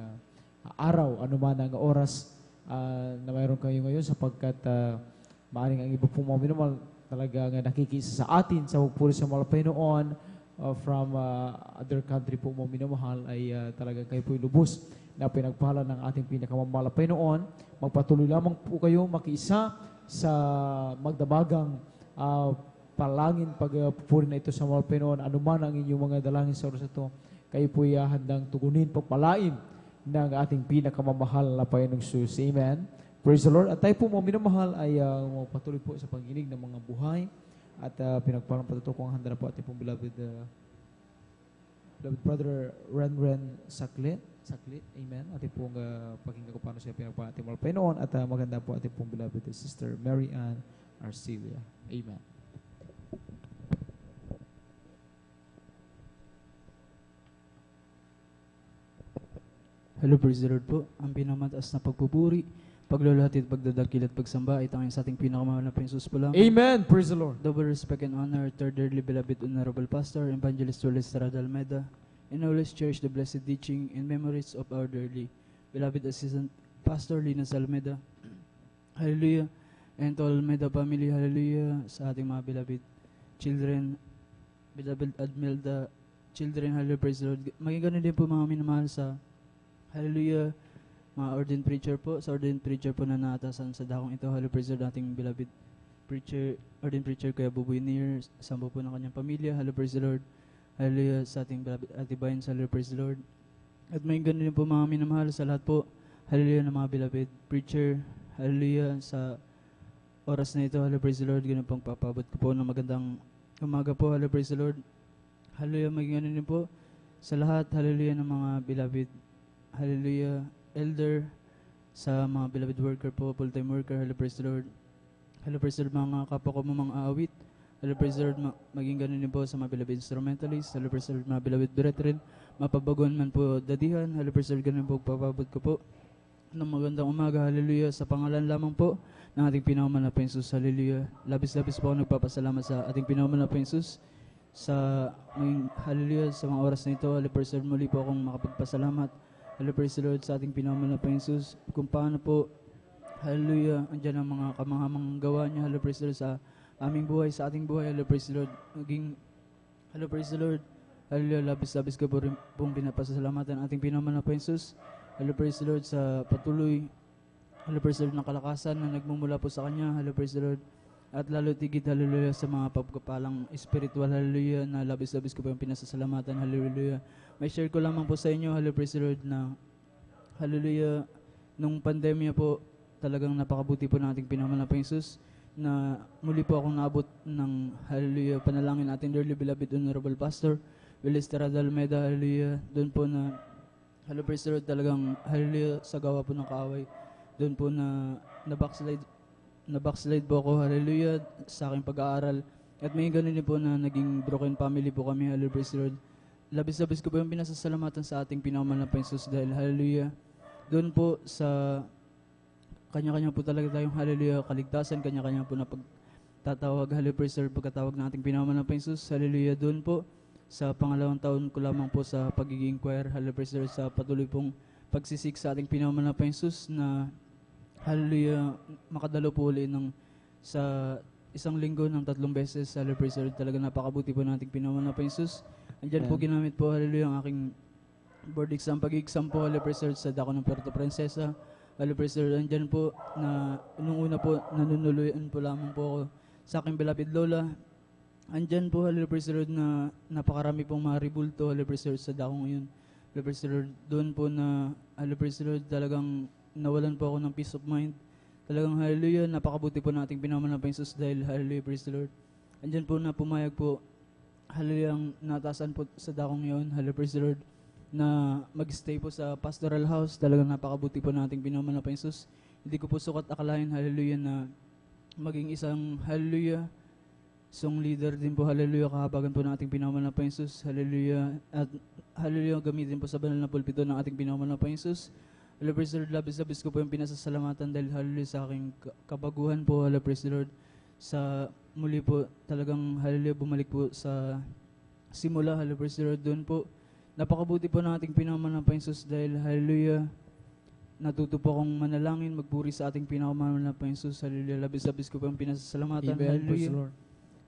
M: araw, anuman ang oras na mayroon kayo ngayon sapagkat maaring ang iba pong mga minamahal talagang nakikisa sa atin sa pagpuri sa mga Panginoon from other country po mga minamahal ay talagang kayo po lubos na pinagpahala ng ating pinakamamahal na Panginoon. Magpatuloy lamang po kayo makiisa sa magdabagang palangin pagpupuri na ito sa mga Panginoon. Anuman ang inyong mga dalangin sa oras ito, kayo po ay handang tugunin, pagpalain ng ating pinakamamahal na Panginoong Jesus. Amen. Praise the Lord. At tayo po mga minamahal ay patuloy po sa pagginig ng mga buhay at pinagparang patutukong handa na po ating pong beloved brother Ren Saklit. Amen. Ating pong pakinggan ko paano siya pinagparang ating mga Panginoon at maganda po ating pong beloved sister Mary Ann Arcelia. Amen.
O: Hello, praise the Lord po. Ang pinamataas na pagpupuri, pagluluhati at pagdadakil at pagsamba ay tanging sa ating pinakamahal na Panginoon po lamang.
M: Amen. Praise the Lord.
O: Double respect and honor, third dearly beloved Honorable Pastor, Evangelist Weldes Almeda, and always cherish the blessed teaching and memories of our dearly beloved Assistant Pastor Linas Almeda. Hallelujah. And to Almeda family, hallelujah. Sa ating mga beloved children, beloved Almeda children, hallelujah, praise the Lord. Maging ganun din po mga minamahal sa hallelujah, mga ordained preacher po. Sa ordained preacher po na naatasan sa dakong ito, hallelujah, praise the Lord, ating beloved preacher, ordained preacher Kuya Buboy Neer, sambo po ng kanyang pamilya, hallelujah, praise the Lord. Hallelujah, sa ating beloved Ate Bayan, hallelujah, praise the Lord. At may ganun din po mga minamahal sa lahat po, hallelujah, ng mga beloved preacher, hallelujah, sa oras na ito, hallelujah, praise the Lord. Ganun pong papabot ko po ng magandang umaga po, hallelujah, praise the Lord. Hallelujah, may ganun din po sa lahat, hallelujah, ng mga beloved, hallelujah, elder, sa mga beloved worker po, full-time worker, hallelujah, praise the Lord. Hallelujah, praise the Lord, mga kapwa ko mga aawit, hallelujah, praise the Lord, maging ganun din po sa mga beloved instrumentalists, hallelujah, praise the Lord, mga beloved brethren, mapabaguan man po dadihan, hallelujah, praise the Lord, ganun po papabot ko po ng magandang umaga, hallelujah, sa pangalan lamang po ng ating pinakaman na Panginoon, hallelujah. Labis-labis po ako nagpapasalamat sa ating pinakaman na Panginoon sa hallelujah, sa mga oras na ito, hallelujah, praise the Lord, muli po akong makapagpasalamat, hallelujah, praise the Lord, sa ating pinakaman na Panginoon, kung paano po, hallelujah, andyan ang mga kamanghamang gawa niya, hallelujah, praise the Lord, sa aming buhay, sa ating buhay, hallelujah, praise the Lord, maging, hallelujah, praise the Lord, hallelujah, labis-labis ka po rin pong pinapasalamatan ating pinakaman na Panginoon, hallelujah, praise the Lord, sa patuloy, hallelujah, praise the Lord, ng kalakasan na nagmumula po sa Kanya, hallelujah, praise the Lord, at lalo tigit, hallelujah, sa mga pagkapalang spiritual, hallelujah, na labis-labis ko po yung pinasasalamatan, hallelujah. May share ko lamang po sa inyo, hallelujah, praise the Lord, na hallelujah, nung pandemya po, talagang napakabuti po ng ating pinakaman na Panginoon, na muli po akong naabot ng hallelujah, panalangin ating dearly beloved Honorable Pastor Weldes Almeda, hallelujah, doon po na hallelujah, praise the Lord, talagang hallelujah, sa gawa po ng kaaway, doon po na backslide po ako, hallelujah, sa aking pag-aaral. At may ganun din po na naging broken family po kami, hallelujah, praise the Lord. Labis-labis ko po yung pinasasalamatan sa ating pinakaman na Panginoon dahil hallelujah, doon po sa kanya-kanya po talaga tayong hallelujah, kaligtasan, kanya-kanya po na pagtatawag, hallelujah, praise the Lord, pagkatawag ng ating pinakaman na Panginoon, hallelujah, doon po sa pangalawang taon ko lamang po sa pagiging choir, hallelujah, praise the Lord, sa patuloy pong pagsisik sa ating pinakaman na Panginoon na hallelujah, makadalo po ulit sa isang linggo ng 3 beses, hallelujah, praise the Lord, talaga napakabuti po nating pinakaman na Panginoon. Andyan po ginamit po, hallelujah, ang aking board exam, pag-exam po, hallelujah, praise the Lord, sa dako ng Puerto Princesa, hallelujah, praise the Lord. Andyan po na nung una po nanunuluyan po lamang po ako sa aking beloved Lola. Andyan po, hallelujah, praise the Lord, na napakarami pong mga ribulto, hallelujah, praise the Lord, sa dakong yun. Hallelujah, praise the Lord, doon po na, hallelujah, praise the Lord, talagang nawalan po ako ng peace of mind. Talagang, hallelujah, napakabuti po nating pinamalan pa Jesus dahil, hallelujah, praise the Lord. Andyan po na pumayag po, hallelujah, ang nataasan po sa dakong yun, hallelujah, praise the Lord, na mag-stay po sa pastoral house. Talagang napakabuti po nating pinamalan pa Jesus. Hindi ko po sukat akalain, hallelujah, na maging isang, hallelujah, song leader din po, hallelujah, kahabagan po ng ating pinamalan pa Jesus, hallelujah, at hallelujah, gamitin po sa banal na pulpito ng ating pinamalan pa Jesus. Hallelujah, praise the Lord, labis-labis ko po yung pinasasalamatan dahil hallelujah sa aking kabaguhan po, hallelujah, praise the Lord, sa muli po, talagang hallelujah, bumalik po sa simula, hallelujah, praise the Lord, doon po, napakabuti po ng ating pinamalan pa Jesus dahil hallelujah, natuto po akong manalangin, magpuri sa ating pinamalan pa Jesus, hallelujah, labis-labis ko po yung pinasasalamatan,
M: Amen. Praise
O: hallelujah.
M: the Lord.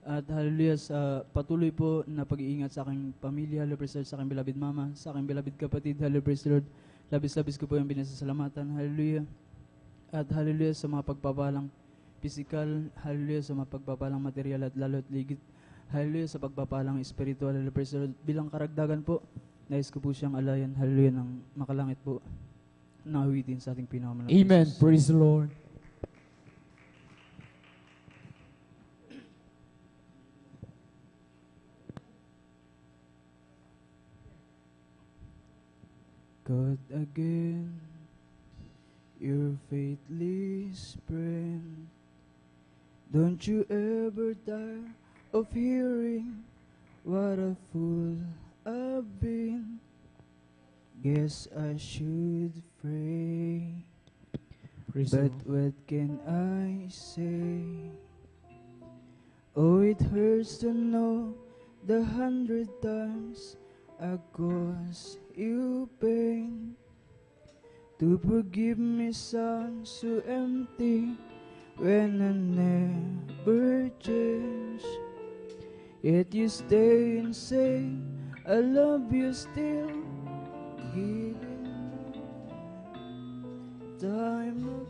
O: At hallelujah sa patuloy po na pag-iingat sa aking pamilya, hallelujah, praise the Lord, sa aking beloved mama, sa aking beloved kapatid, hallelujah, praise the Lord. Labis-labis ko po yung binasasalamatan, hallelujah. At hallelujah sa mga pagpapalang physical, hallelujah sa mga pagpapalang material at lalo at ligit, hallelujah sa pagpapalang spiritual, hallelujah, praise the Lord. Bilang karagdagan po, nais ko po siyang alayan, hallelujah, ng makalangit po na awitin sa ating pinakamalaki.
M: Amen. Praise the Lord.
O: God again, your faithless friend. Don't you ever tire of hearing what a fool I've been. Guess I should pray,
M: Praise the
O: but
M: Lord.
O: what can I say? Oh, it hurts to know the 100 times I caused you pain. To forgive me sounds so empty when I never change. Yet you stay and say I love you still, giving time up.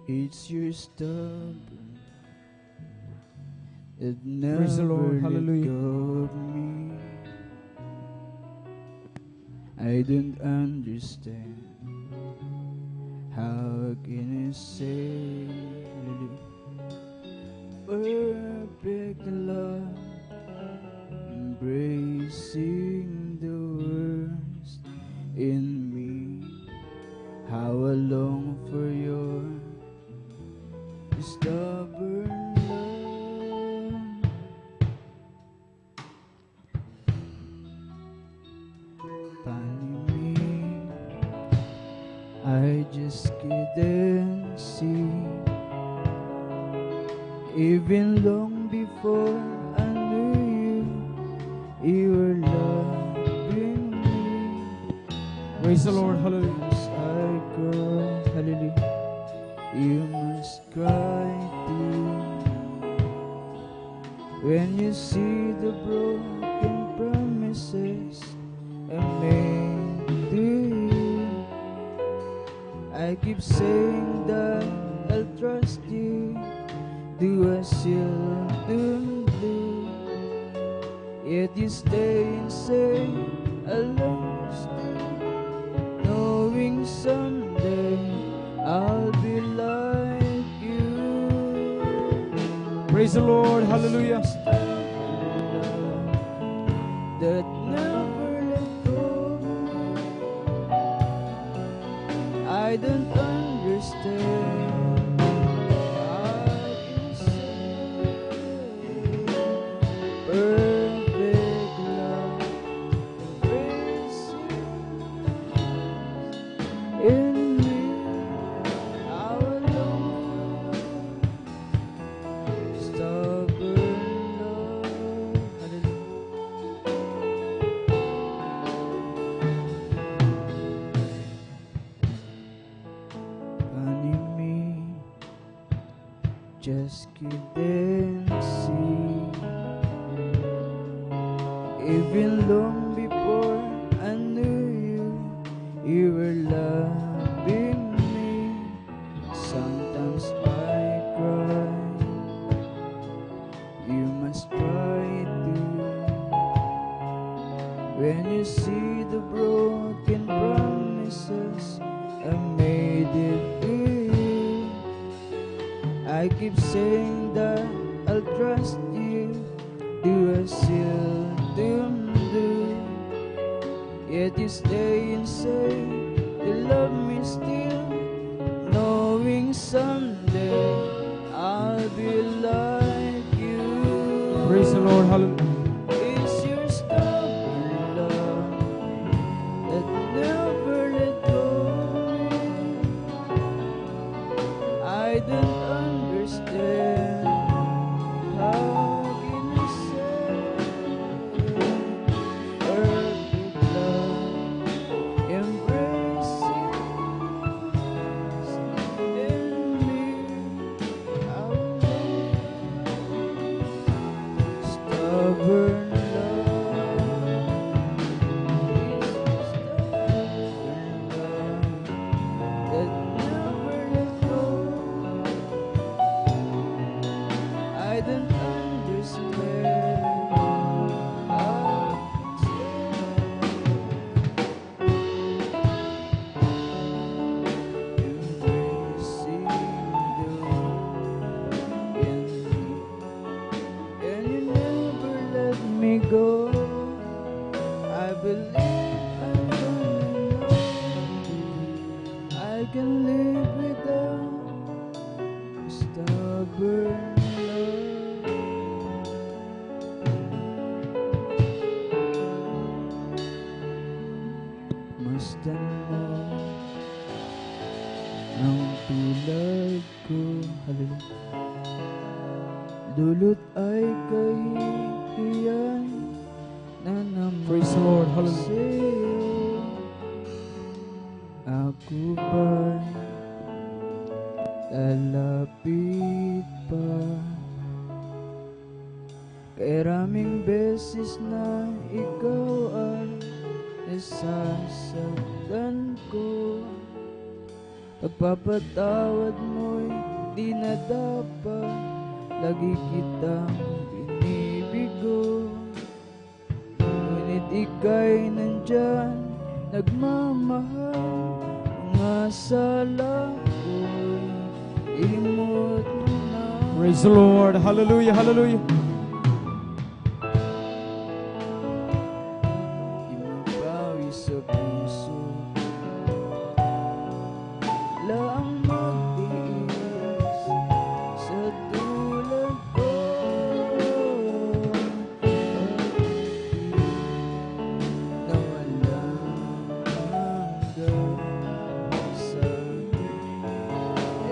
O: It's your stubborn that never
M: Praise the Lord.
O: let
M: Hallelujah.
O: go of me. I don't understand. How can I say perfect love, embracing the worst in me? How I long for your stubborn love. Funny me, I just couldn't see. Even long before I knew you were loving me.
M: Praise the Lord. Hallelujah.
O: I cried, hallelujah. You must cry too when you see the broken promises I made to you. I keep saying that I'll trust you, do as you don't do. Yet you stay and say I lost you, knowing someday I'll be like you.
M: Praise the Lord. Hallelujah.
O: That never let go. I don't understand. I can say perfect love embracing in me. How I long for stubborn love. Funny me, just couldn't see. Even long before I knew you were loving me. Sometimes I keep saying that I'll trust you, do as you do. Yet you stay and say you love me still, knowing someday I'll be like you.
M: Praise the Lord. Hallelujah.
O: It's your stubborn love that never let go of me. I don't understand. How can I say perfect love, embracing in me? I stubborn I don't understand. Embracing and you never let me go. I believe I'm gonna know I can live without stubborn. Masdan mo ang tulad ko, hallelujah. Dulot ay kahihiyan na naman.
M: Praise the Lord. Hallelujah.
O: Sa'yo. Ako ba'y lalapit pa? Kay raming beses na ikaw ay nasasaktan ko. Pagpapatawad mo'y di na dapat, lagi kitang binibigo. Ngunit ika'y nandyan, nagmamahal. Mga sala ko'y ilimot mo na.
M: Praise the Lord. Hallelujah. Hallelujah.
O: Imabawi sa puso laang magtiis sa tulad ko. Na walang hanggan sa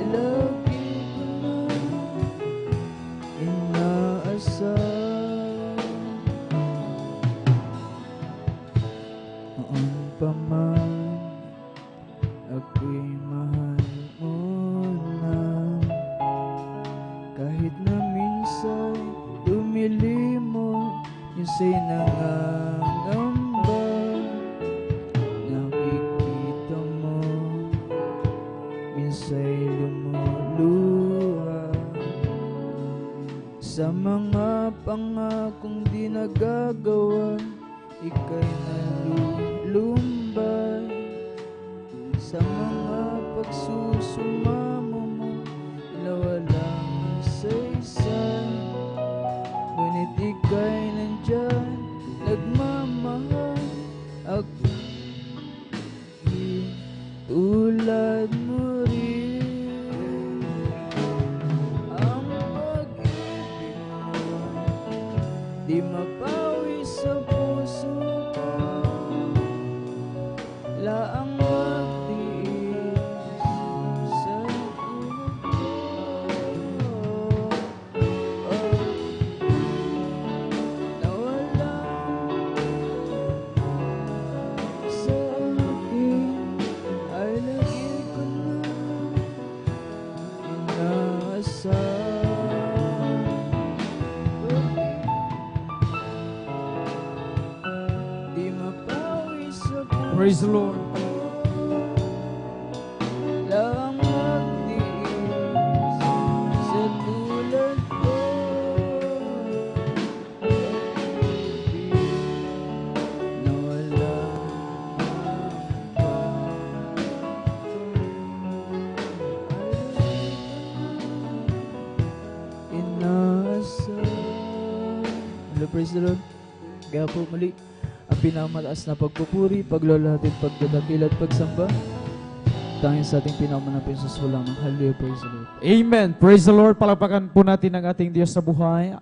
O: lagi ko na inaasal. Noon pa man ako'y mahal mo na, kahit na minsan dumilimot yung sa'y nangangamba. Nakikita mo minsa'y lumuluha sa mga pangakong di nagagawa. Ika'y nalulumbay sa mga pagsusumamo mo, ilawalang isa-isa. Ngunit ika'y nandyan, nagmamahal. Ako'y tulad mo rin. Ang pag-ibig mo di mapawi sa puso ko. Laang magtiis sa tulad ko. Na walang sa akin ay lagi ko na inaasal. Di mapawi sa puso.
M: Praise the Lord.
O: Lang magtiis sa tulad ko. Na walang hanggan. Praise the Lord. Kaya po muli, ang pinamataas na pagpupuri, paglalahatid, pagdadakil at pagsamba, dahil sa ating pinamanapin sa sulang ng Hallelujah. Praise the Lord.
M: Amen. Praise the Lord. Palakpakan po natin ang ating Diyos sa buhay.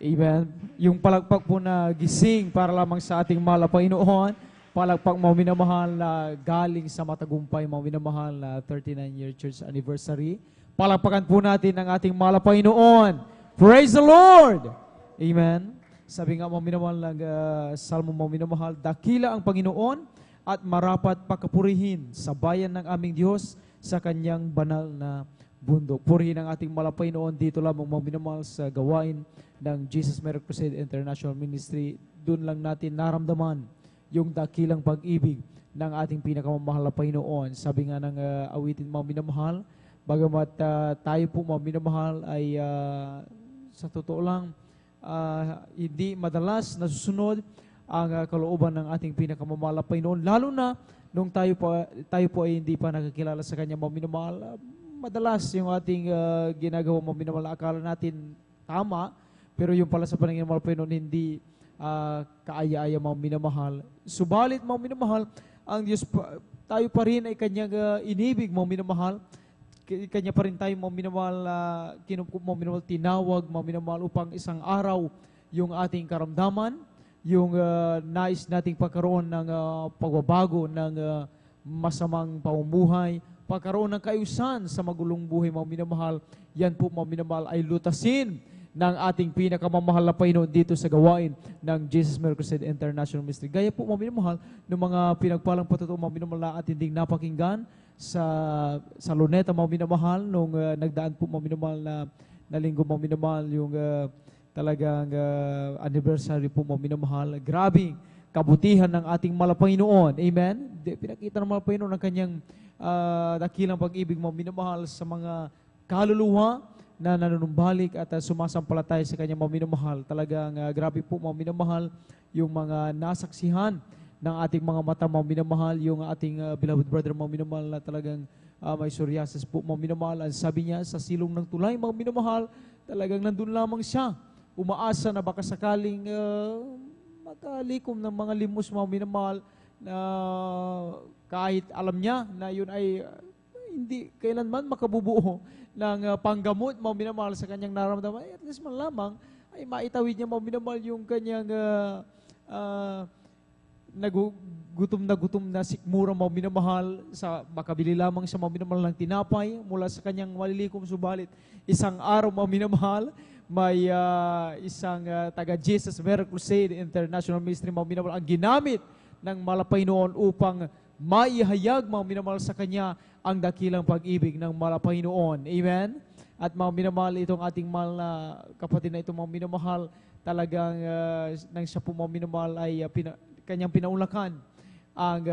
M: Amen. Yung palakpak po na gising para lamang sa ating mahal na Panginoon. Palakpak mga minamahal na galing sa matagumpay, mga minamahal na 39-year church anniversary. Palakpakan po natin ang ating mahal na Panginoon. Praise the Lord! Amen. Sabi nga mga minamahal ng Salmo mga minamahal, dakila ang Panginoon at marapat pakapurihin sa bayan ng aming Diyos sa kanyang banal na bundok. Purihin ang ating mahal na Panginoon dito lamang mga minamahal sa gawain ng Jesus Miracle Crusade International Ministry. Doon lang natin naramdaman yung dakilang pag-ibig ng ating pinakamamahal na Panginoon. Sabi nga ng awitin mga minamahal, bagamat tayo po mga minamahal ay sa totoo lang hindi madalas nasusunod ang kalooban ng ating pinakamamahal na Panginoon, lalo na nung tayo po ay hindi pa nakakilala sa Kanya mga minamahal. Madalas yung ating ginagawa mga minamahal, akala natin tama, pero yung pala sa Panginoon mga Panginoon hindi kaaya-aya mga minamahal. Subalit mga minamahal, ang Diyos tayo pa rin ay Kanyang inibig mga minamahal. Kanya pa rin tayo mga minamahal, mga minamahal tinawag mga minamahal upang isang araw yung ating karamdaman, yung nais nating pagkaroon ng pagbabago ng masamang pamumuhay, pagkaroon ng kaayusan sa magulong buhay mga minamahal. Yan po mga minamahal ay lutasin ng ating pinakamamahal na Panginoon dito sa gawain ng Jesus Miracle Crusade International Ministry. Gaya po mga minamahal ng mga pinagpalang patutuo mga minamahal na ating ding napakinggan sa Luneta mga minamahal nung nagdaan po mga minamahal na linggo mga minamahal yung talagang anniversary po mga minamahal. Grabing kabutihan ng ating mahal na Panginoon. Amen? Pinakita ng mahal na Panginoon ang kanyang dakilang pag-ibig mga minamahal sa mga kaluluwa na nanunumbalik at sumasampalataya sa kanyang mga minamahal. Talagang grabe po mga minamahal yung mga nasaksihan ng ating mga mata mga minamahal, yung ating beloved brother mga minamahal na talagang may psoriasis po mga minamahal. Ang sabi niya sa silong ng tulay mga minamahal, talagang nandun lamang siya. Umaasa na baka sakaling makalikom ng mga limos mga minamahal na kahit alam niya na yun ay hindi kailanman makabubuo ng panggamot mga minamahal sa kanyang nararamdaman, at least man lamang ay maitawid niya mga minamahal yung kanyang gutom na sikmura mga minamahal, sa makabili lamang siya mga minamahal ng tinapay mula sa kanyang malilikom. Subalit isang araw mga minamahal, may isang taga Jesus Miracle Crusade International Ministry mga minamahal ang ginamit ng mahal na Panginoon upang maihayag mga minamahal sa kanya ang dakilang pag-ibig ng mahal na Panginoon. Amen? At mga minamahal, itong ating mahal na kapatid na itong mga minamahal, talagang nang siya po mga minamahal ay kanyang pinaulakan ang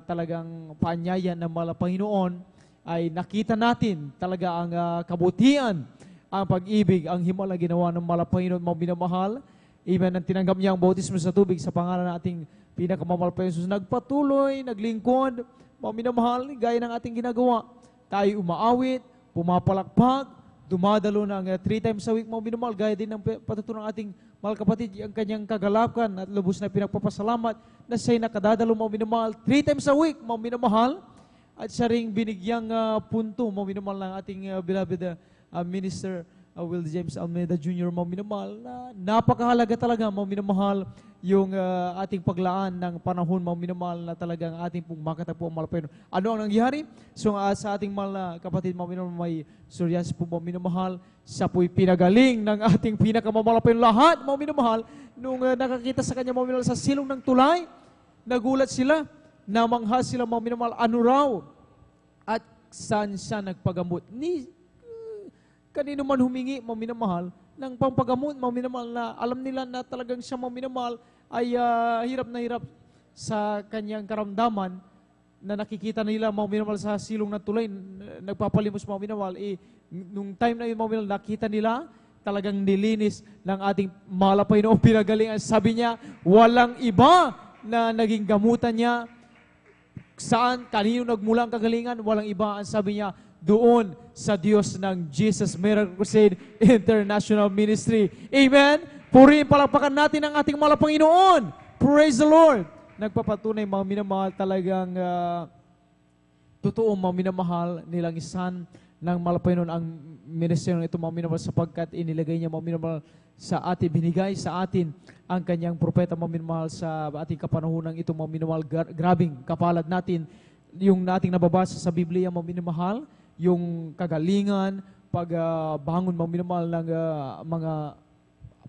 M: talagang paanyayan ng mahal na Panginoon, ay nakita natin talaga ang kabutihan, ang pag-ibig, ang himala ginawa ng mahal na Panginoon mga minamahal. Amen? Ang tinanggap niya ang bautismo sa tubig sa pangalan ng ating pinakamamahal pa Jesus. Nagpatuloy, naglingkod, mga minamahal, gaya ng ating ginagawa. Tayo umaawit, pumapalakpak, dumadalo ng 3 times a week, mga minamahal, gaya din ng patutunan ng ating mahal kapatid, ang kanyang kagalakan at lubos na pinagpapasalamat na siya'y nakadadalo, mga minamahal, 3 times a week, mga minamahal, at siya ring binigyang punto, mga minamahal, ng ating beloved Minister Will James Almeida Jr., mga minamahal, na napakahalaga talaga, mga minamahal, yung ating paglaan ng panahon, mga minamahal, na talagang ating pong makatagpo ang mahal na Panginoon. Ano ang nangyari? So sa ating mahal na kapatid, mga minamahal, may psoriasis po, mga minamahal, siya po'y pinagaling ng ating pinakamamahal na Panginoon. Lahat, mga minamahal, nung nakakita sa kanya, mga minamahal, sa silong ng tulay, nagulat sila, namangha sila, mga minamahal, ano raw? At saan siya nagpagamot? Kanino man humingi, mga minamahal, ng pampagamot, mga minamahal, na alam nila na talagang siya, mga minamahal, ay hirap na hirap sa kanyang karamdaman, na nakikita nila, mga minamahal, sa silong ng tulay, nagpapalimos, mga minamahal, nung time na yun, mga minamahal, nakita nila, talagang nilinis ng ating mahal na Panginoon, pinagalingan. Sabi niya, walang iba na naging gamutan niya. Saan, kanino nagmula ang kagalingan? Walang iba. Ang sabi niya, doon sa Diyos ng Jesus Miracle Crusade International Ministry. Amen? Purihin, palakpakan natin ang ating mahal na Panginoon. Praise the Lord. Nagpapatunay mga minamahal talagang totoo mga minamahal nilang isan ng mahal na Panginoon ang ministeryo ito mga minamahal sapagkat inilagay niya mga minamahal sa atin, binigay sa atin ang kanyang propeta mga minamahal sa ating kapanahunan ito mga minamahal. Grabing kapalad natin yung nating nababasa sa Biblia mga minamahal, yung kagalingan, pagbangon mga minamahal ng mga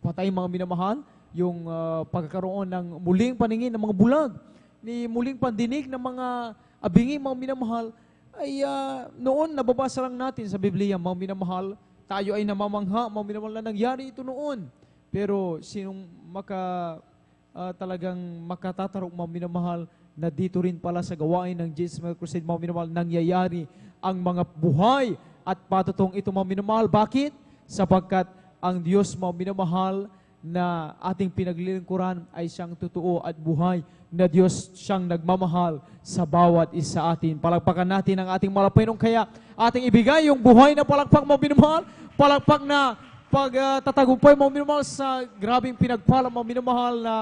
M: patay mga minamahal, yung pagkakaroon ng muling paningin ng mga bulag, ni muling pandinig ng mga abingi mga minamahal, ay noon nababasa lang natin sa Biblia mga minamahal, tayo ay namamangha mga minamahal na nangyari ito noon. Pero sinong talagang makatatarok mga minamahal na dito rin pala sa gawain ng Jesus Crusade mga minamahal, nangyayari ang mga buhay at patutong ito mga minamahal. Bakit? Sapagkat ang Diyos mga minamahal na ating pinaglilingkuran ay siyang totoo at buhay na Diyos, siyang nagmamahal sa bawat isa atin. Palakpakan natin ang ating mahal na Panginoon, kaya ating ibigay yung buhay na palakpak mga minamahal, palakpak na pagtatagumpay mga minamahal sa grabing pinagpala mga minamahal na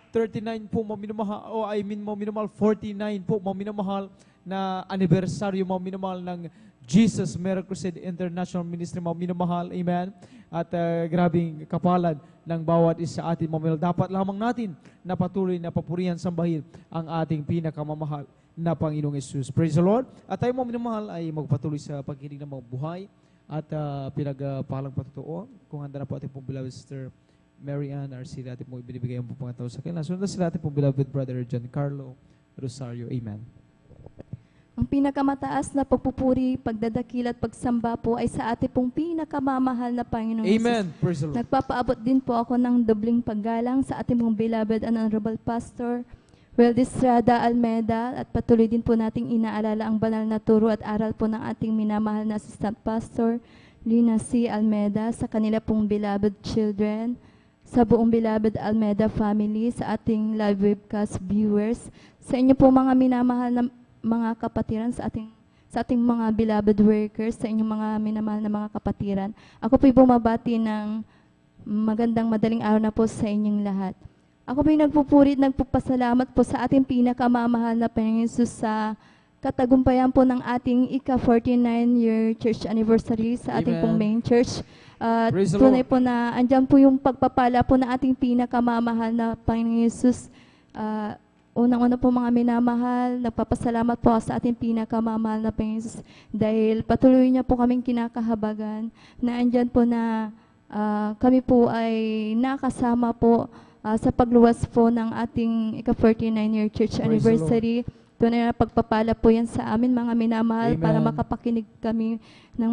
M: 39 po mga minamahal, mga minamahal 49 po mga minamahal na anibersaryo mga minamahal ng Jesus Miracle Crusade International Ministry mga minamahal. Amen. At grabing kapalad ng bawat isa atin mga minamahal. Dapat lamang natin na patuloy na papurihan, sambahin ang ating pinakamamahal na Panginoong Yesus. Praise the Lord. At tayo mga minamahal ay magpatuloy sa pagkinig ng mga buhay at pinagpahalang patotoo. Kung handa na po ating pong beloved Sister Mary Ann Arcila, ating pong ibinibigay ang pong tao sa kanya. Sunod na sila ating pong beloved Brother Giancarlo Rosario. Amen.
P: Ang pinakamataas na pagpupuri, pagdadakil at pagsamba po ay sa ating pong pinakamamahal na Panginoong
M: Amen.
P: Jesus.
M: Praise the Lord.
P: Nagpapaabot din po ako ng dobling paggalang sa ating pong beloved and honorable pastor, Weldy Estrada Almeda, at patuloy din po nating inaalala ang banal na turo at aral po ng ating minamahal na assistant pastor, Lina C. Almeda, sa kanila pong beloved children, sa buong beloved Almeda family, sa ating live webcast viewers, sa inyo po mga minamahal na mga kapatiran, sa ating mga beloved workers, sa inyong mga minamahal na mga kapatiran. Ako po'y bumabati ng magandang madaling araw na po sa inyong lahat. Ako po'y nagpupuri at nagpupasalamat po sa ating pinakamamahal na Panginoon Jesus sa katagumpayan po ng ating ika-49-year church anniversary sa ating pong main church. Tunay po na andyan po yung pagpapala po ng ating pinakamamahal na Panginoon Jesus. Unang-una po mga minamahal, nagpapasalamat po sa ating pinakamamahal na Panginoon Jesus dahil patuloy niya po kaming kinakahabagan na andyan po na kami po ay nakasama po sa pagluwas po ng ating ika-49-year church anniversary. Tunay na pagpapala po yan sa amin mga minamahal. Amen. Para makapakinig kami ng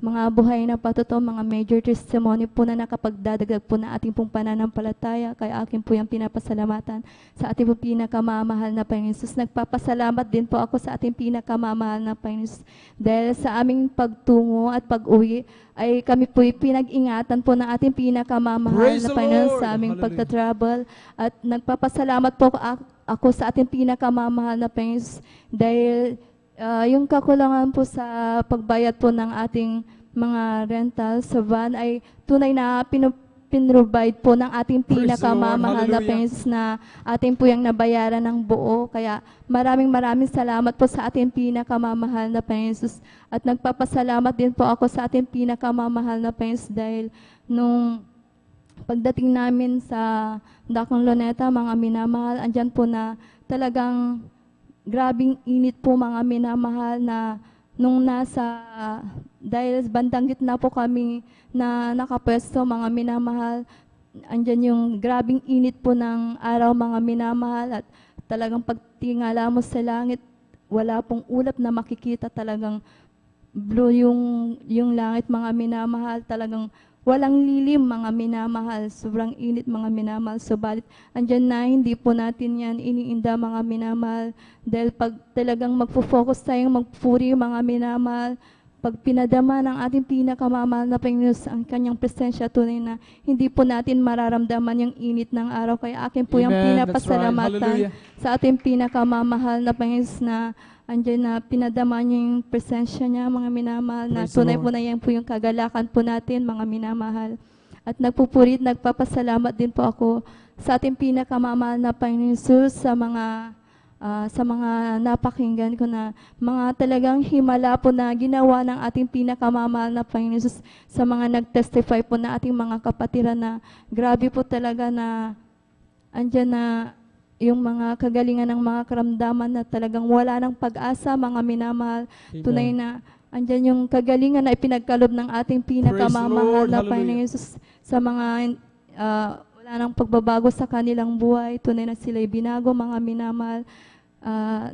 P: mga buhay na patotoo, mga major testimony po na nakapagdadagdag po na ating pong pananampalataya. Kaya akin po yung pinapasalamatan sa ating pong pinakamamahal na Panginoon Jesus. Nagpapasalamat din po ako sa ating pinakamamahal na Panginoon Jesus. Dahil sa aming pagtungo at pag-uwi ay kami po pinag-ingatan po ng ating pinakamamahal na Panginoon sa aming pagta-travel. At nagpapasalamat po ako sa ating pinakamamahal na Panginoon Jesus dahil yung kakulangan po sa pagbayad po ng ating mga rental sa van ay tunay na pinrovide po ng ating pinakamamahal na Panginoon na ating po yung nabayaran ng buo. Kaya maraming salamat po sa ating pinakamamahal na Panginoon. At nagpapasalamat din po ako sa ating pinakamamahal na Panginoon dahil nung pagdating namin sa Dakong Luneta, mga minamahal, andyan po na talagang grabing init po mga minamahal na nung dahil bandang gitna po kami na nakapwesto mga minamahal, andyan yung grabing init po ng araw mga minamahal at talagang pagtingala mo sa langit, wala pong ulap na makikita, talagang blue yung langit mga minamahal, talagang walang lilim mga minamahal, sobrang init mga minamahal. Subalit, andyan na, hindi po natin yan iniinda mga minamahal. Dahil pag talagang magpo-focus tayong magpuri mga minamahal, pag pinadama ng ating pinakamamahal na Panginoon ang kanyang presensya, tunay na hindi po natin mararamdaman yung init ng araw. Kaya akin po yung pinapasalamatan sa ating pinakamamahal na Panginoon na andyan na pinadama niya yung presensya niya, mga minamahal, na tunay po na yan po yung kagalakan po natin, mga minamahal. At nagpupuri at nagpapasalamat din po ako sa ating pinakamamahal na Panginoon Jesus sa mga napakinggan ko na mga talagang himala po na ginawa ng ating pinakamamahal na Panginoon Jesus sa mga nag-testify po na ating mga kapatiran na grabe po talaga na andyan na yung mga kagalingan ng mga karamdaman na talagang wala ng pag-asa, mga minamahal.
M: Amen.
P: Tunay na andyan yung kagalingan na ipinagkalob ng ating pinakamamahal
M: Lord.
P: na
M: Hallelujah.
P: Panginoon Jesus sa mga wala ng pagbabago sa kanilang buhay. Tunay na sila'y binago, mga minamahal.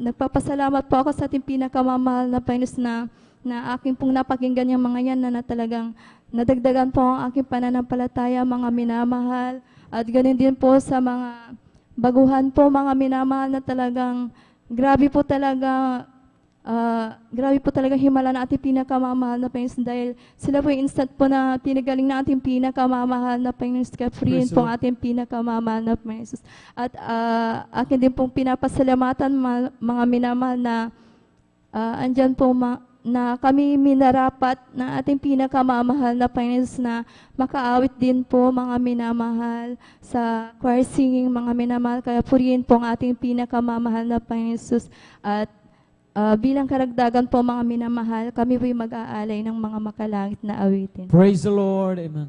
P: Nagpapasalamat po ako sa ating pinakamamahal na Panginoon na aking pong napakinggan yung mga yan na talagang nadagdagan po ang aking pananampalataya, mga minamahal. At ganun din po sa mga baguhan po, mga minamahal na talagang grabe po talaga himala na ating pinakamamahal na Panginoon dahil sila po yung instant po na pinagaling na ating pinakamamahal na Panginoon kaya friend po ang ating pinakamamahal na Panginoon. At akin din pong pinapasalamatan mga minamahal na andyan po na kami minarapat na ating pinakamamahal na Panginoon na makaawit din po mga minamahal sa choir singing, mga minamahal kaya purihin po ang ating pinakamamahal na Panginoon. At bilang karagdagan po mga minamahal, kami po'y mag-aalay ng mga makalangit na awitin.
M: Praise the Lord. Amen.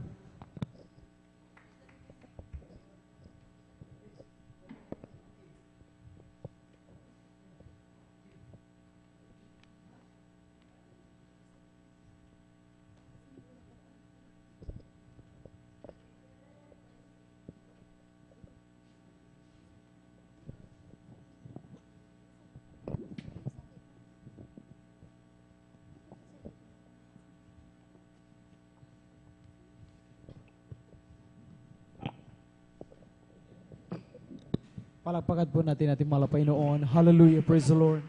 M: Palakpakan po natin ating mga Panginoon. Hallelujah. Praise the Lord.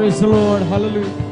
M: Praise the Lord. Hallelujah. Praise the Lord. Hallelujah.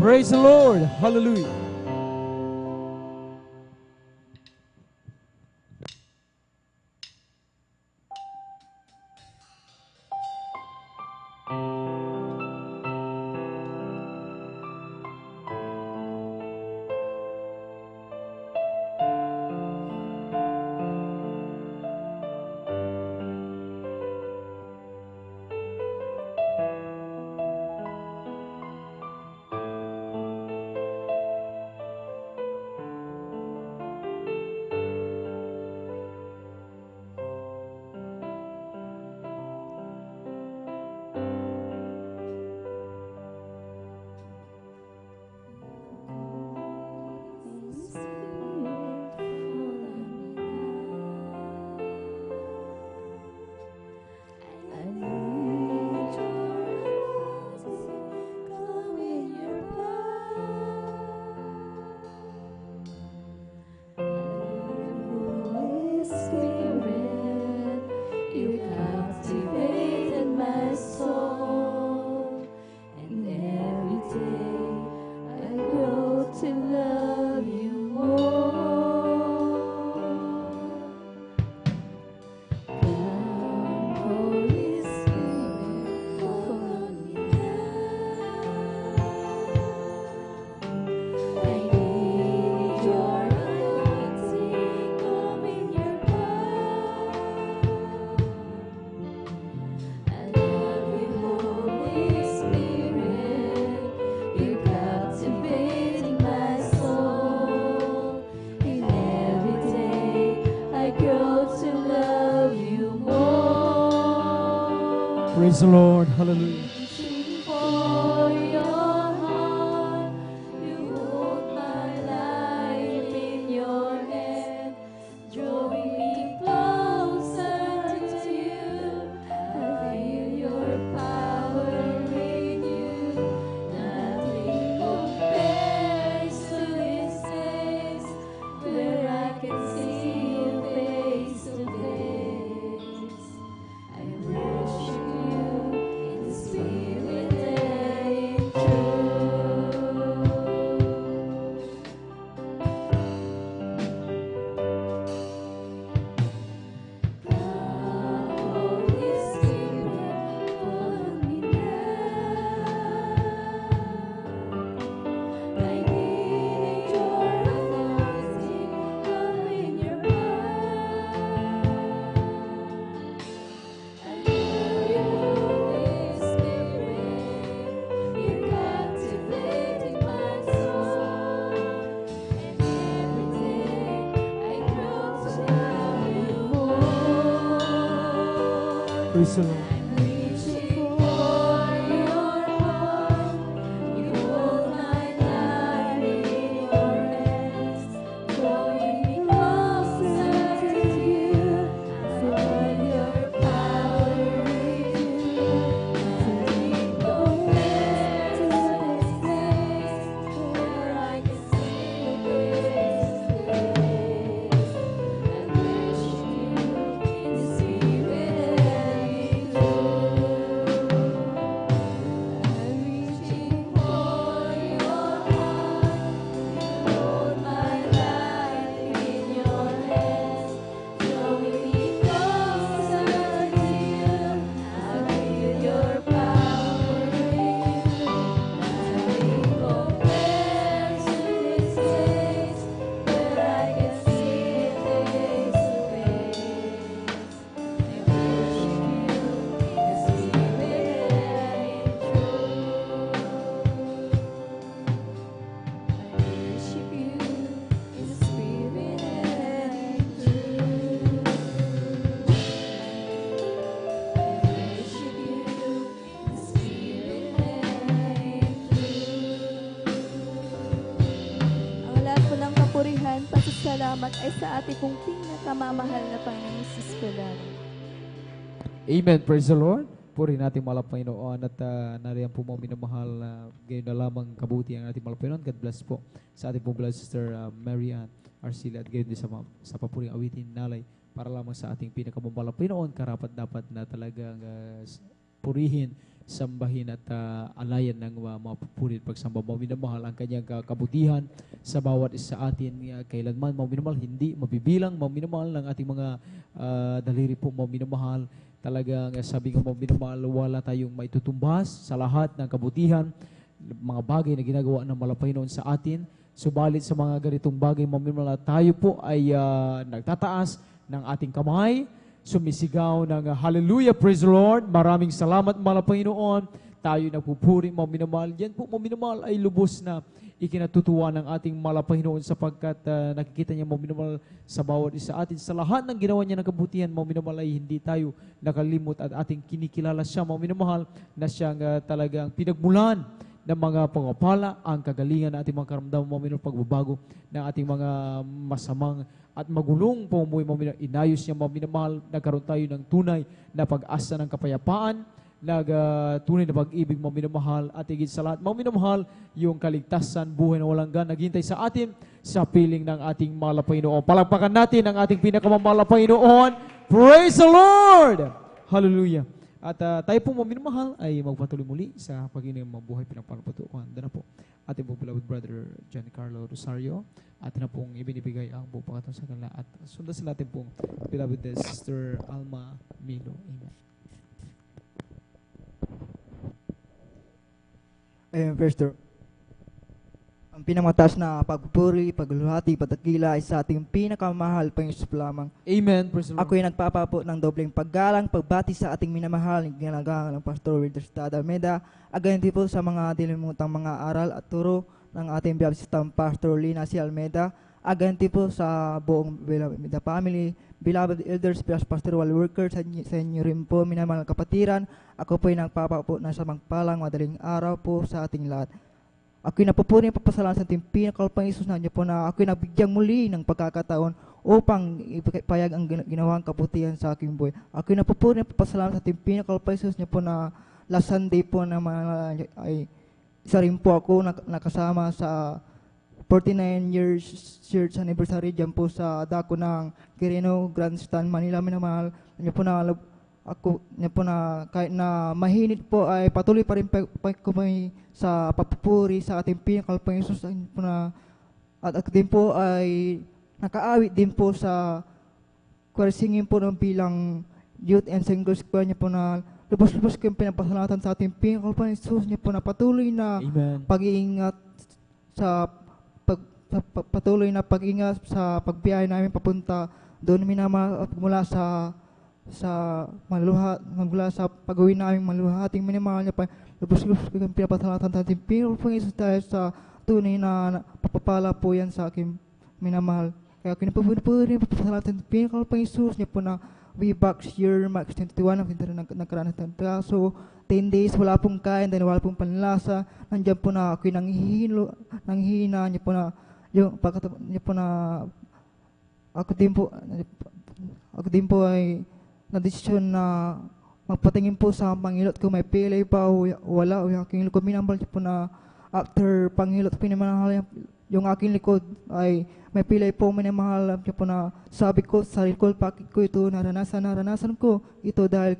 M: Praise the Lord. Hallelujah. Praise the Lord. Hallelujah.
N: For your heart, you hold my life in your hand, drawing me closer to you. I feel your power in you. Nothing compares to this place where I can see you face to face. I worship you in spirit and in truth. Holy Spirit, follow me now. I need your anointing, come in your power. I love you, Holy Spirit. You're captivating my soul, and every day I grow to love you more.
M: Praise the Lord.
N: Reaching for your heart, you hold my life in your hands, drawing me closer to you. I find your power in you. Nothing compares to this place where I can see you face to face. I worship you in spirit and in truth. I'm reaching for your heart. You hold my life in your hands, drawing me closer to you. I feel your power in you. Nothing compares to this place where I can see it face to face. I worship you in spirit and in truth. I worship you in spirit and in truth. I worship you in spirit and in
P: Ang lahat po ng kapurihan, pasasalamat ay sa ating pong pinakamamahal na Panginoong Hesus ko lang.
M: Amen. Praise the Lord. Puri natin mahal na Panginoon at nariyan po mga minamahal na gayon na lamang kabuti ang ating mahal na Panginoon. God bless po sa ating pong beloved sister Mary Ann Arcila at gayon din sa papuring awitin nalay para lamang sa ating pinakamamahal na Panginoon, karapat dapat na talagang purihin sambahin at alayan ng mga papuri at pagsamba. Mga minamahal ang kanyang kabutihan sa bawat isa atin. Kailanman mga minamahal, hindi mabibilang mga minamahal ng ating mga daliri po mga minamahal. Talagang sabi ng mga minamahal, wala tayong maitutumbas sa lahat ng kabutihan, mga bagay na ginagawa ng Panginoon sa atin. Subalit sa mga ganitong bagay, mga minamahal, tayo po ay nagtataas ng ating kamay, sumisigaw ng hallelujah, praise the Lord, maraming salamat mga Panginoon, tayo nagpupuri mga minamahal. Yan po mga minamahal ay lubos na ikinatutuwa ng ating mga Panginoon sapagkat nakikita niya mga minamahal sa bawat isa atin. Sa lahat ng ginawa niya ng kabutihan mga minamahal ay hindi tayo nakalimot at ating kinikilala siya mga minamahal na siyang talagang pinagmulan ng mga pangapala, ang kagalingan ng ating mga karamdaman mga minamahal, pagbabago ng ating mga masamang at magulong pamumuhay mga minamahal. Inayos niya mga minamahal, nagkaroon tayo ng tunay na pag-asa ng kapayapaan, tunay na pag-ibig mga minamahal, at higit sa lahat mga minamahal, yung kaligtasan, buhay na walang gan, naghihintay sa atin sa piling ng ating mahal na Panginoon. Palakpakan natin ang ating pinakamamahal na Panginoon. Praise the Lord! Hallelujah! At tayo po mga minamahal ay magpatuloy muli sa pag-inig ng buhay pinapalapatukan. Doon na po ating po beloved brother Giancarlo Rosario. Atin na pong ibinibigay ang buong pangatong sa kanila. At sundan sa natin pong beloved Sister Alma Milo. Amen.
Q: Amen, Pastor. Ang pinamataas na pagpupuri, pagluluhati, patakila ay sa ating pinakamahal Panginoon Jesus lamang.
M: Amen. Praise the Lord.
Q: Ako ay nagpapapo ng dobleng paggalang, pagbati sa ating minamahal, ginagawa ng Pastor Wilder Estrada Almeida, agayon din po sa mga dilimutang mga aral at turo ng ating biyabsistang Pastor Lina C. Almeida, agayon din po sa buong Almeida family, beloved elders, pastoral workers, sa inyo rin po minamahal kapatiran. Ako po ay nagpapapo ng samang palang madaling araw po sa ating lahat. Ako'y napupuri ang papasalamat sa ating pinakalpang Isus na niyo po na ako'y nabigyang muli ng pagkakataon upang ipayag ang ginawang kabutihan sa aking buhay. Ako'y napupuri ang papasalamat sa ating pinakalpang Isus niyo po na last Sunday po na ay isa rin po ako nakasama sa 49 years church anniversary dyan po sa dako ng Quirino Grandstand, Manila. Minamahal niyo po na ako niya po na kahit na mahinit po ay patuloy pa rin kumay sa papupuri sa ating pinakalpang Isus po na at din po ay nakaawit din po sa choir singing po ng bilang youth and singles choir niya po na lubos-lubos ko yung pinapasalatan sa ating pinakalpang Isus niya po na patuloy na pag-iingat sa patuloy na pag-ingat sa pagbiyahe namin papunta doon mula sa magmula sa pag-uwi namin maluhating minamahal niya pa lubos-lubos ko yung pinapasalatan sa ating pinakalpang Isus dahil sa tunay na papapala po yan sa aking minamahal. Kaya kinapapuri papasalatan sa pinakalpang Isus niya po na way back year March 21 ang nakaraan ng kaso 10 days wala pong kain dahil wala pong panlasa. Nandiyan po na ako'y nanghihina niya po na yung pagkatapos niya po na ako din po ay na-desisyon na magpatingin po sa pangilot ko may pilay pa o wala o yung aking likod. Minambal po na after pangilot pinamahal yung aking likod ay may pilay po minamahal po na sabi ko sa sarili ko bakit ko ito naranasan ko ito dahil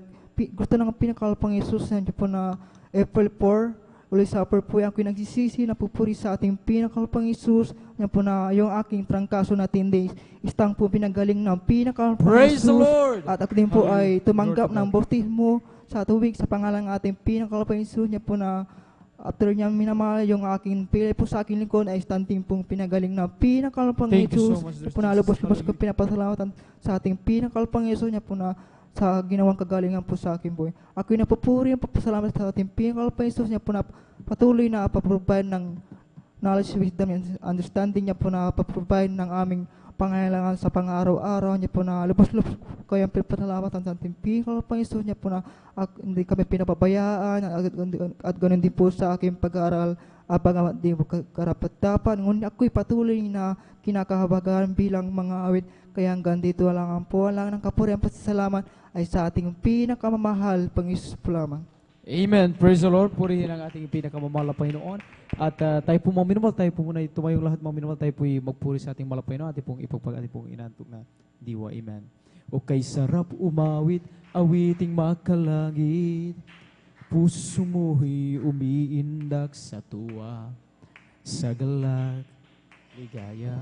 Q: gusto ng pinakalpang Isus nandiyo po na April 4 ulit supper po yung ako'y nagsisisi na pupuri sa ating pinakalpang Isus yan po na yung aking trangkaso na 10 days istang po pinagaling ng pinakalpang
M: Praise
Q: Isus
M: the Lord!
Q: at ako din po ay tumanggap ng bautismo sa tuwig sa pangalan ng ating pinakalpang Isus niya po na after niya minamahal yung aking pilay po sa aking likod ay istanting pong pinagaling ng pinakalpang Isus po na lubos-lubos ko pinapasalamatan sa ating pinakalpang Isus niya po na sa ginawang kagalingan po sa aking buhay. Ako'y napupuri ang papasalamat sa ating pinakalpang Isus niya po na patuloy na paprovide ng knowledge, wisdom, and understanding niya po na paprovide ng aming pangailangan sa pang-araw-araw niya po na lubos-lubos ko yung pasalamatan sa ating pinakalpang Isus niya po na hindi kami pinapabayaan at ganoon din po sa aking pag-aaral abang di mo karapat-dapat. Ngunit ako'y patuloy na kinakahabagahan bilang mga awit. Kaya hanggang dito lang ang po lang ng kapurihan pasasalamat ay sa ating pinakamamahal Panginoon Isus po lamang.
M: Amen. Praise the Lord. Purihin ang ating pinakamamahal na Panginoon. At tayo po mga minamahal, tayo po muna tumayong lahat mga minamahal, tayo po magpuri sa ating mahal na Panginoon, ating pong ipagpag, ating pong inantok na diwa. Amen. O kay sarap umawit, awiting makalangit, puso mo'y umiindak sa tuwa, sa galak, ligaya.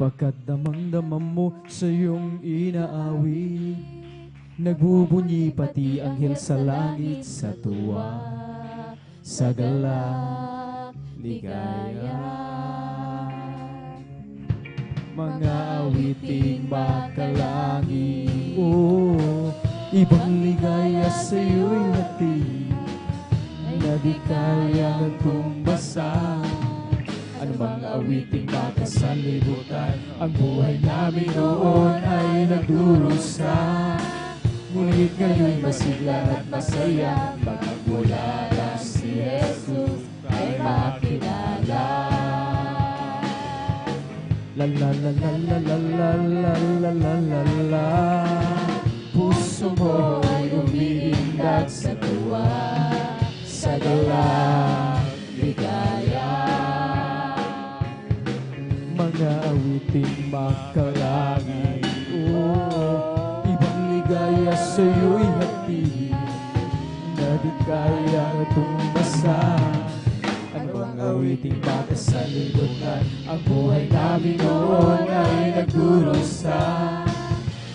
M: Pagkat damang-damam mo sa iyong inaawit, nagbubunyi pati anghel sa langit sa tuwa, sa galak, ligaya. Mga awiting makalangit, oh, ibang ligaya sa iyo'y hatid, na di kayang tumbasan. Ano mang awiting makasanlibutan, ang buhay namin noon ay nagdurusa. Ngunit ngayon masigla at masaya, magmula na si Jesus ay makilala. La la la la la la la la la la la la. Puso mo'y umiindak sa tuwa, sa galak, ligaya. Mga awiting makalangit, oh, ibang ligaya sa iyo'y hatid, na di kaya tumbasan. Ano ang awiting makasanlibutan, ang buhay namin noon ay nagdurusa.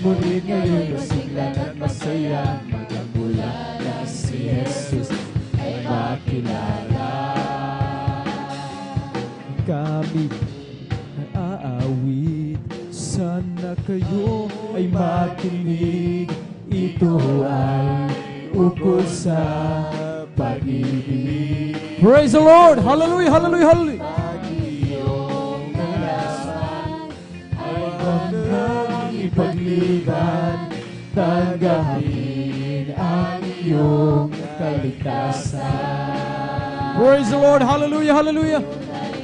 M: Ngunit ngayon masigla at masaya, magmula na si Jesus ay makilala. Kami aawit, sana kayo ay makinig. Ito ay ukol sa pag-ibig.
A: Praise the Lord! Hallelujah! Hallelujah! Hallelujah!
M: Iyong nalasan ay hanggang ipagliban, tanggapin ang iyong kaligtasan.
A: Praise the Lord! Hallelujah! Hallelujah!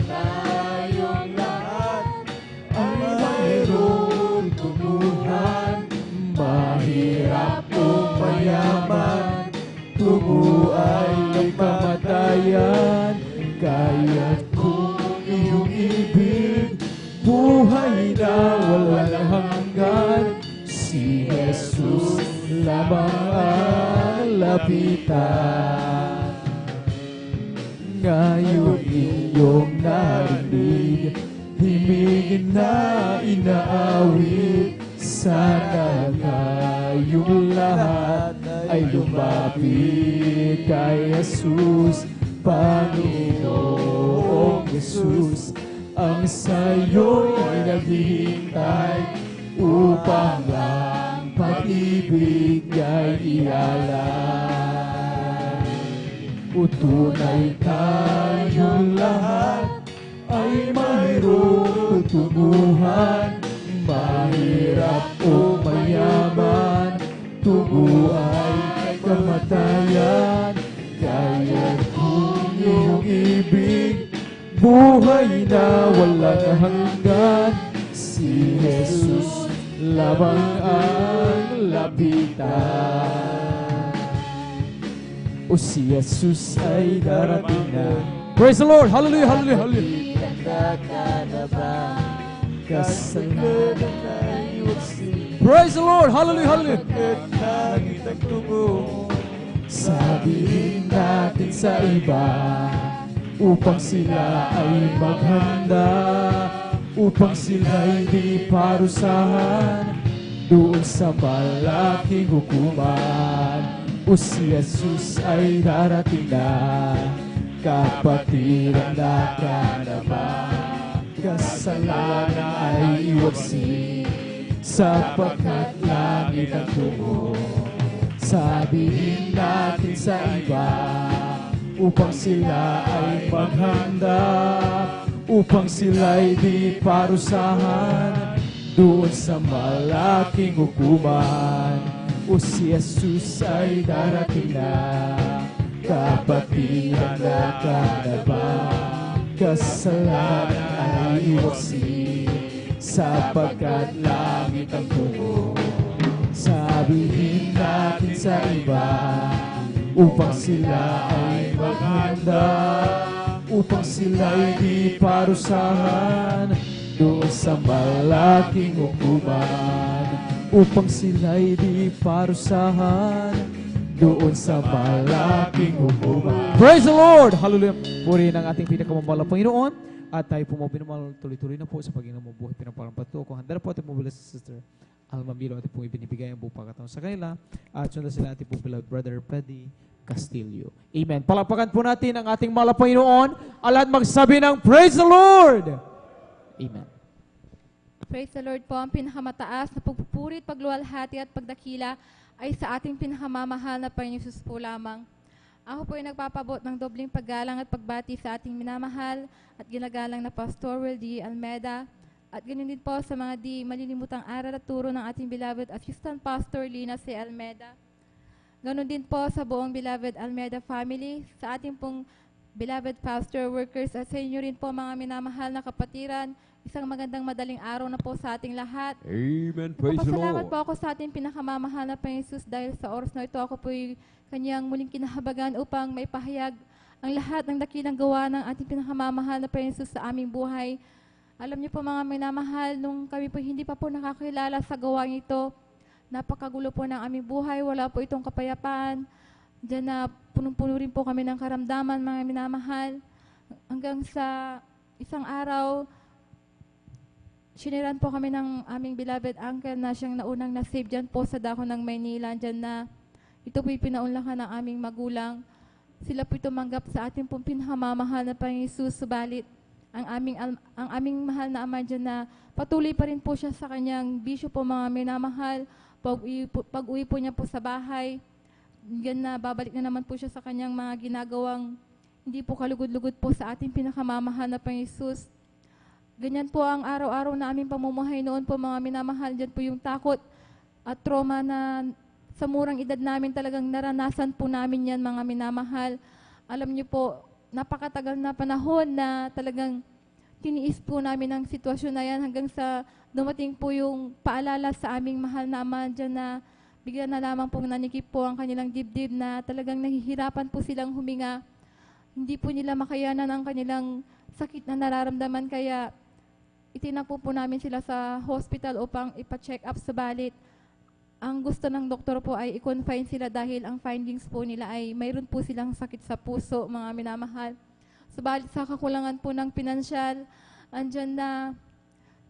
M: Tayong lahat ay mayroong tumuhan, mahirap o mayaman, tungo ay kamatayan. Kaya't kung iyong ibig, buhay na walang hanggan, si Jesus lamang ang lapitan. Ngayon inyong narinig, himigin na inaawit, sana kayong lahat ay lumapit kay Jesus, Panginoong Jesus. Ang sayo'y naghihintay upang ang pag-ibig niya'y ialay. O tunay tayong lahat ay mayroong tutunguhan, mahirap o mayaman, tungo ay kamatayan. Kaya't kung iyong ibig, buhay na walang hanggan, si Jesus lamang ang lapitan. O si Jesus ay darating na.
A: Praise the Lord! Hallelujah! Hallelujah! Hallelujah!
M: Kasalanan ay iwasin.
A: Praise the Lord! Hallelujah! Hallelujah!
M: Langit ang tungo. Sabihin natin sa iba, upang sila ay maghanda, upang sila hindi parusahan doon sa malaking hukuman. O si Jesus ay darating na, kapatid, handa ka na ba? Kasalanan ay iwasin, sapagkat langit ang tungo. Sabihin natin sa iba, upang sila ay maghanda, upang sila'y di parusahan doon sa malaking hukuman. O si Jesus ay darating na, kapatid, handa ka na ba? Kasalanan ay iwasin, sapagkat langit ang tungo. Sabihin natin sa iba, upang sila ay maghanda, upang sila'y di parusahan doon sa malaking hukuman. upang sila'y di parusahan doon sa malaking hukuman. Praise the Lord! Hallelujah! Purihin ang ating pinakamamahalang Panginoon at tayo po mabinumahal tuloy-tuloy na po sa Panginoon mo buhay pinapalang pato. Kung handa na po ating mabila sa Sister Alma Milo, ating pong ibinibigay ang buong pagkataon sa kanila at sundan sila ating pong beloved brother Freddy Castillo. Amen. Palakpakan po natin ang ating mahal na Panginoon. Alahat magsabi ng Praise the Lord! Amen.
R: Praise the Lord po. Ang pinakamataas na pagpupuri, pagluwalhati at pagdakila ay sa ating pinakamamahal na Panginoon Jesus po lamang. Ako po ay nagpapabot ng dobling paggalang at pagbati sa ating minamahal at ginagalang na Pastor Will D. Almeda at ganun din po sa mga di malilimutang aral at turo ng ating beloved Assistant Pastor Lina C. Almeda. Ganun din po sa buong beloved Almeda family, sa ating pong beloved pastor workers at sa inyo rin po mga minamahal na kapatiran. Isang magandang madaling araw na po sa ating lahat.
A: Amen. Praise the
R: Nagpapasalamat
A: Lord.
R: po ako sa ating pinakamamahal na Panginoon Jesus dahil sa oras na ito ako po'y kanyang muling kinahabagan upang maipahayag ang lahat ng dakilang gawa ng ating pinakamamahal na Panginoon Jesus sa aming buhay. Alam niyo po mga minamahal, nung kami po hindi pa po nakakilala sa gawain ito, napakagulo po ng aming buhay, wala po itong kapayapaan. Diyan na punong-puno rin po kami ng karamdaman, mga minamahal. Hanggang sa isang araw, siniran po kami ng aming beloved uncle na siyang naunang nasave dyan po sa dako ng Maynila. Dyan na ito po'y pinaunlakan ng aming magulang. Sila po'y tumanggap sa ating pong pinakamamahal na Panginoon Jesus. Subalit, ang aming mahal na ama dyan na patuloy pa rin po siya sa kanyang bisyo po mga minamahal. Pag-uwi po niya po sa bahay, yan na babalik na naman po siya sa kanyang mga ginagawang hindi po kalugod-lugod po sa ating pinakamamahal na Panginoon Jesus. Ganyan po ang araw-araw na aming pamumuhay noon po mga minamahal. Diyan po yung takot at trauma na sa murang edad namin talagang naranasan po namin yan mga minamahal. Alam niyo po, napakatagal na panahon na talagang tiniis po namin ang sitwasyon na yan hanggang sa dumating po yung paalala sa aming mahal na ama dyan na bigla na lamang pong nanikip po ang kanilang dibdib na talagang nahihirapan po silang huminga. Hindi po nila makayanan ang kanilang sakit na nararamdaman kaya itinakbo po namin sila sa hospital upang ipa-check up. Subalit, ang gusto ng doktor po ay i-confine sila dahil ang findings po nila ay mayroon po silang sakit sa puso, mga minamahal. Subalit sa kakulangan po ng pinansyal, andyan na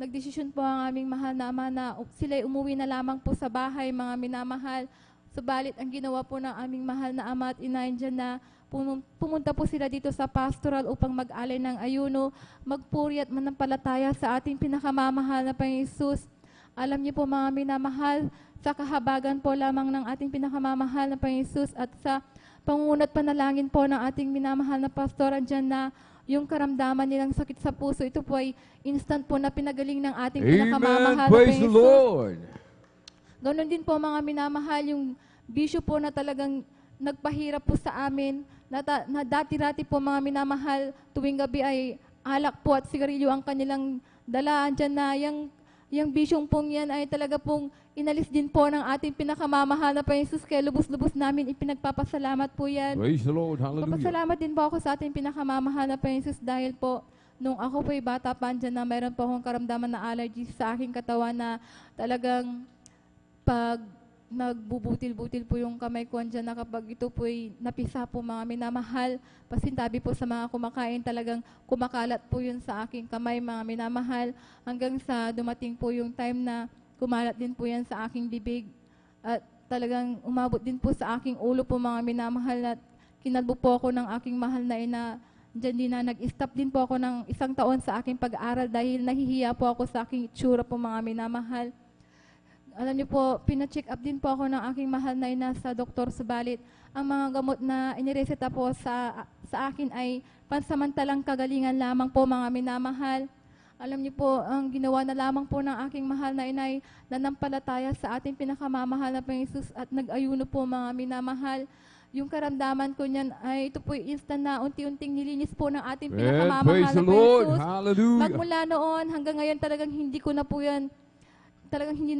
R: nagdesisyon po ang aming mahal na ama na sila'y umuwi na lamang po sa bahay, mga minamahal. Subalit ang ginawa po ng aming mahal na ama at ina, andyan na pumunta po sila dito sa pastoral upang mag-alay ng ayuno, magpuri at manampalataya sa ating pinakamamahal na Panginoon Jesus. Alam niyo po mga minamahal, sa kahabagan po lamang ng ating pinakamamahal na Panginoon Jesus at sa pangunguna't panalangin po ng ating minamahal na pastor, andyan na yung karamdaman nilang sakit sa puso, ito po ay instant po na pinagaling ng ating pinakamamahal na
A: Praise the
R: Panginoon Jesus.
A: Lord.
R: Ganon din po mga minamahal, yung bisyo po na talagang nagpahirap po sa amin, na dati-dati po mga minamahal, tuwing gabi ay alak po at sigarilyo ang kanilang dalaan dyan na yung bisyong pong yan ay talaga pong inalis din po ng ating pinakamamahal na Panginoon Jesus, kaya lubos-lubos namin ipinagpapasalamat po yan.
A: Praise the Lord. Hallelujah.
R: Papasalamat din po ako sa ating pinakamamahal na Panginoon Jesus dahil po nung ako po'y bata pa dyan na mayroon po akong karamdaman na allergy sa aking katawan na talagang pag nagbubutil-butil po yung kamay ko andyan na kapag ito po'y napisa po mga minamahal, pasintabi po sa mga kumakain, talagang kumakalat po yun sa aking kamay mga minamahal hanggang sa dumating po yung time na kumalat din po yan sa aking bibig at talagang umabot din po sa aking ulo po mga minamahal at kinalbo po ako ng aking mahal na ina. Diyan din na nag-stop din po ako ng 1 taon sa aking pag-aaral dahil nahihiya po ako sa aking itsura po mga minamahal. Alam niyo po, pina-check up din po ako ng aking mahal na ina sa doktor, subalit ang mga gamot na inireseta po sa akin ay pansamantalang kagalingan lamang po mga minamahal. Alam niyo po, ang ginawa na lamang po ng aking mahal na ina ay nanampalataya sa ating pinakamamahal na Panginoon Jesus at nag-ayuno po mga minamahal. Yung karamdaman ko niyan ay ito po instant na unti-unting nilinis po ng ating pinakamamahal
A: Praise
R: na
A: the
R: Panginoon
A: Lord.
R: Jesus.
A: Hallelujah.
R: Magmula noon hanggang ngayon talagang hindi ko na po yan hindi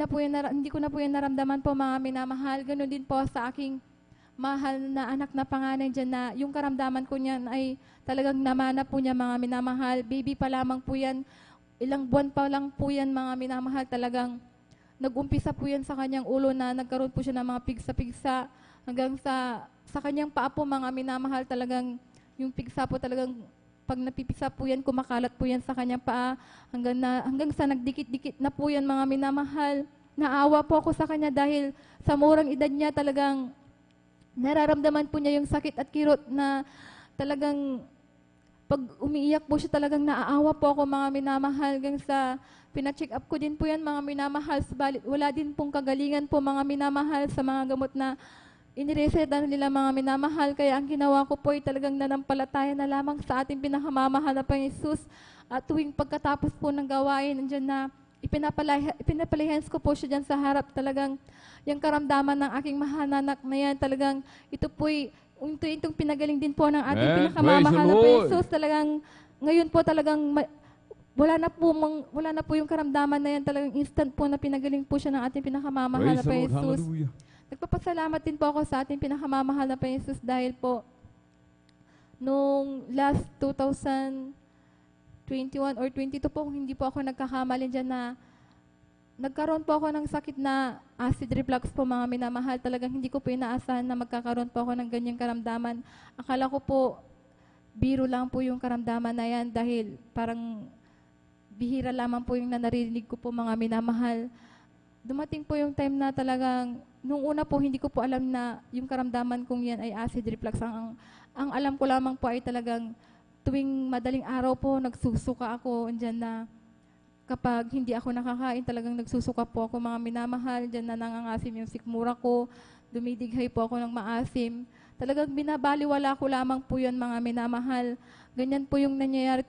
R: ko na po yan naramdaman po mga minamahal. Ganun din po sa aking mahal na anak na panganay dyan na yung karamdaman ko niyan ay talagang namana po niya mga minamahal. Baby pa lamang po yan, ilang buwan pa lang po yan mga minamahal, talagang nag-umpisa po yan sa kanyang ulo na nagkaroon po siya ng mga pigsa-pigsa hanggang sa kanyang paa po mga minamahal, talagang yung pigsa po talagang pag napipisa po yan, kumakalat po yan sa kanyang paa hanggang sa nagdikit-dikit na po yan mga minamahal. Naawa po ako sa kanya dahil sa murang edad niya talagang nararamdaman po niya yung sakit at kirot na talagang pag umiiyak po siya talagang naaawa po ako mga minamahal hanggang sa pina-check up ko din po yan mga minamahal, subalit wala din pong kagalingan po mga minamahal sa mga gamot na inireseta nila mga minamahal. Kaya ang ginawa ko po ay talagang nanampalataya na lamang sa ating pinakamamahal na Panginoon Jesus. At tuwing pagkatapos po ng gawain, nandiyan na ipinapalihens ko po siya dyan sa harap. Talagang yung karamdaman ng aking mahal na anak na yan, talagang ito po'y itong pinagaling din po ng ating pinakamamahal na Panginoon Jesus. Talagang ngayon po talagang wala na po yung karamdaman na yan, talagang instant po na pinagaling po siya ng ating pinakamamahal na Panginoon Jesus. Nagpapasalamat din po ako sa ating pinakamamahal na Panginoon Jesus dahil po nung last 2021 or 22 po, kung hindi po ako nagkakamali dyan na nagkaroon po ako ng sakit na acid reflux po mga minamahal. Talagang hindi ko po inaasahan na magkakaroon po ako ng ganyang karamdaman. Akala ko po biro lang po yung karamdaman na yan dahil parang bihira lamang po yung nanarinig ko po mga minamahal. Dumating po yung time na talagang, nung una po hindi ko po alam na yung karamdaman kong yan ay acid reflux. Ang alam ko lamang po ay talagang tuwing madaling araw po nagsusuka ako. Andyan na kapag hindi ako nakakain talagang nagsusuka po ako mga minamahal. Andyan na nangangasim yung sikmura ko. Dumidighay po ako ng maasim. Talagang binabaliwala ko lamang po yun mga minamahal. Ganyan po yung nangyayari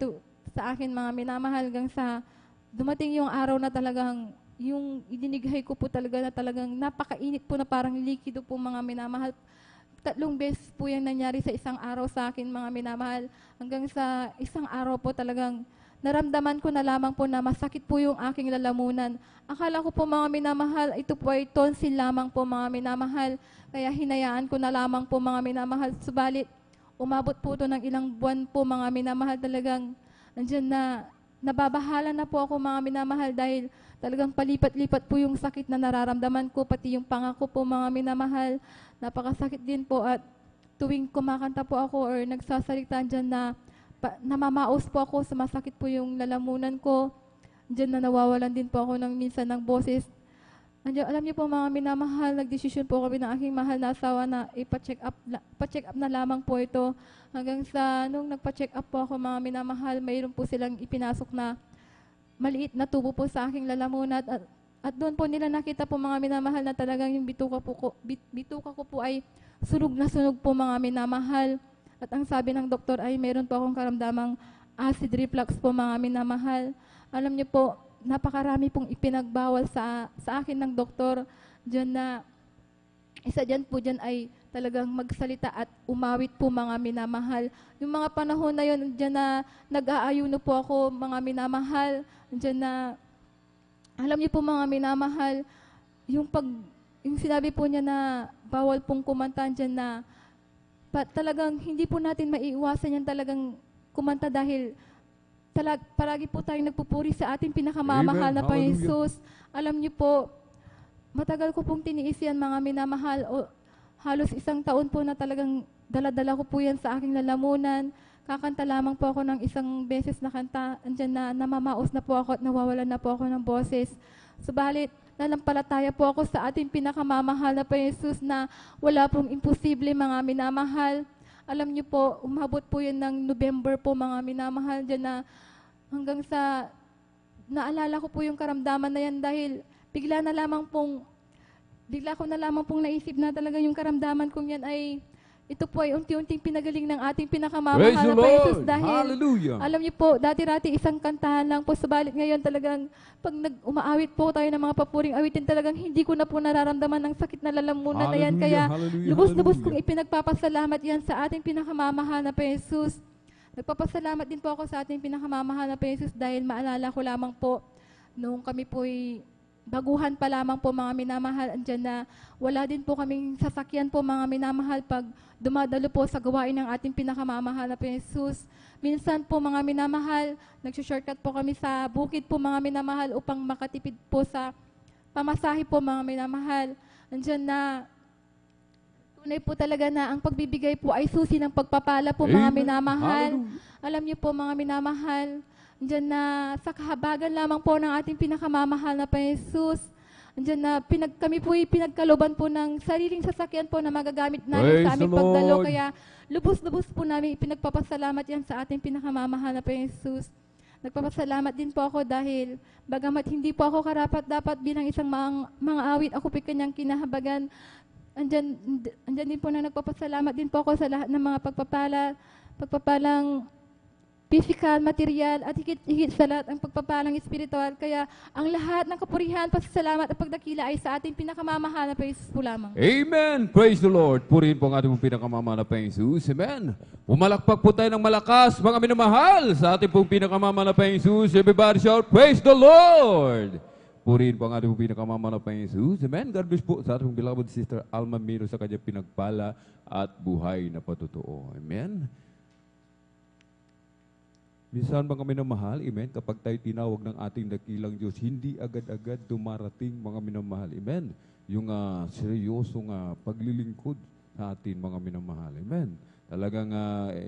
R: sa akin mga minamahal hanggang sa dumating yung araw na talagang yung idinighay ko po talaga na talagang napakainit po na parang likido po mga minamahal. 3 beses po yung nangyari sa isang araw sa akin mga minamahal. Hanggang sa isang araw po talagang naramdaman ko na lamang po na masakit po yung aking lalamunan. Akala ko po mga minamahal, ito po ay tonsil lamang po mga minamahal. Kaya hinayaan ko na lamang po mga minamahal. Subalit, umabot po ito ng ilang buwan po mga minamahal. Talagang nandiyan na nababahala na po ako mga minamahal dahil talagang palipat-lipat po yung sakit na nararamdaman ko, pati yung pangako po mga minamahal. Napakasakit din po at tuwing kumakanta po ako or nagsasalita dyan na namamaos po ako, sumasakit po yung lalamunan ko. Dyan na nawawalan din po ako ng minsan ng boses. Andiyan, alam niyo po mga minamahal, nagdesisyon po kami ng aking mahal na asawa na ipa-check up na lamang po ito. Hanggang sa nung nagpa-check up po ako mga minamahal, mayroon po silang ipinasok na maliit na tubo po sa aking lalamunan at doon po nila nakita po mga minamahal na talagang yung bituka ko po ay sunog na sunog po mga minamahal. At ang sabi ng doktor ay meron po akong karamdamang acid reflux po mga minamahal. Alam niyo po, napakarami pong ipinagbawal sa akin ng doktor dyan na isa dyan po dyan ay talagang magsalita at umawit po mga minamahal. Yung mga panahon na yun, dyan na nag-aayuno po ako mga minamahal. Dyan na, alam niyo po mga minamahal, yung sinabi po niya na bawal pong kumanta dyan na talagang hindi po natin maiiwasan yan talagang kumanta dahil palagi po tayong nagpupuri sa ating pinakamamahal na Panginoon Jesus. Alam niyo po, matagal ko pong tiniis yan mga minamahal. Halos 1 taon po na talagang dala-dala ko po yan sa aking lalamunan. Kakanta lamang po ako ng 1 beses na kanta. Andyan na namamaos na po ako at nawawalan na po ako ng boses. Subalit, nanampalataya po ako sa ating pinakamamahal na Panginoon Jesus na wala pong imposible mga minamahal. Alam niyo po, umabot po yun ng November po mga minamahal dyan na hanggang sa naalala ko po yung karamdaman na yan dahil bigla ko na lamang pong naisip na talaga yung karamdaman kong yan ay ito po ay unti-unting pinagaling ng ating pinakamamahal na Panginoon dahil
A: Hallelujah.
R: alam niyo po, dati-rati isang kantahan lang po, subalit ngayon talagang pag umaawit po tayo ng mga papuring awitin, talagang hindi ko na po nararamdaman ang sakit na lalamunan na yan. Kaya lubos-lubos kong ipinagpapasalamat yan sa ating pinakamamahal na Panginoon Jesus. Nagpapasalamat din po ako sa ating pinakamamahal na Panginoon Jesus dahil maalala ko lamang po nung kami po'y baguhan pa lamang po mga minamahal, andyan na wala din po kaming sasakyan po mga minamahal pag dumadalo po sa gawain ng ating pinakamamahal na Panginoon Jesus. Minsan po mga minamahal, nagsushortcut po kami sa bukid po mga minamahal upang makatipid po sa pamasahe po mga minamahal. Andyan na tunay po talaga na ang pagbibigay po ay susi ng pagpapala po mga
A: Amen.
R: minamahal.
A: Hallelujah.
R: Alam niyo po mga minamahal, andyan na sa kahabagan lamang po ng ating pinakamamahal na Panginoon Jesus. Andyan na kami po ay pinagkaloban po ng sariling sasakyan po na magagamit namin
A: Praise
R: sa aming
A: the
R: pagdalo.
A: Lord.
R: Kaya lubos-lubos po namin pinagpapasalamat yan sa ating pinakamamahal na Panginoon Jesus. Nagpapasalamat din po ako dahil bagamat hindi po ako karapat-dapat bilang isang mga awit, ako po kanyang kinahabagan. Andyan din po na nagpapasalamat din po ako sa lahat ng mga pagpapalang physical, material, at higit sa lahat ang pagpapalang espiritual. Kaya ang lahat ng kapurihan, pasasalamat at pagdakila ay sa ating pinakamamahal na Panginoon po lamang.
A: Amen. Praise the Lord. Purihin po ang ating pinakamamahal na Panginoon Jesus. Amen. Pumalakpak po tayo ng malakas, mga minamahal, sa ating pong pinakamamahal na Panginoon Jesus. Everybody shout, praise the Lord. Purihin po ang ating pinakamamahal na Panginoon Jesus. Amen. God bless po sa ating beloved sister Alma Miro sa kanyang pinagpala at buhay na patotoo. Amen. Minsan mga minamahal, amen, kapag tayo tinawag ng ating dakilang Diyos, hindi agad-agad dumarating mga minamahal, amen, yung seryosong paglilingkod sa atin mga minamahal, amen. Talagang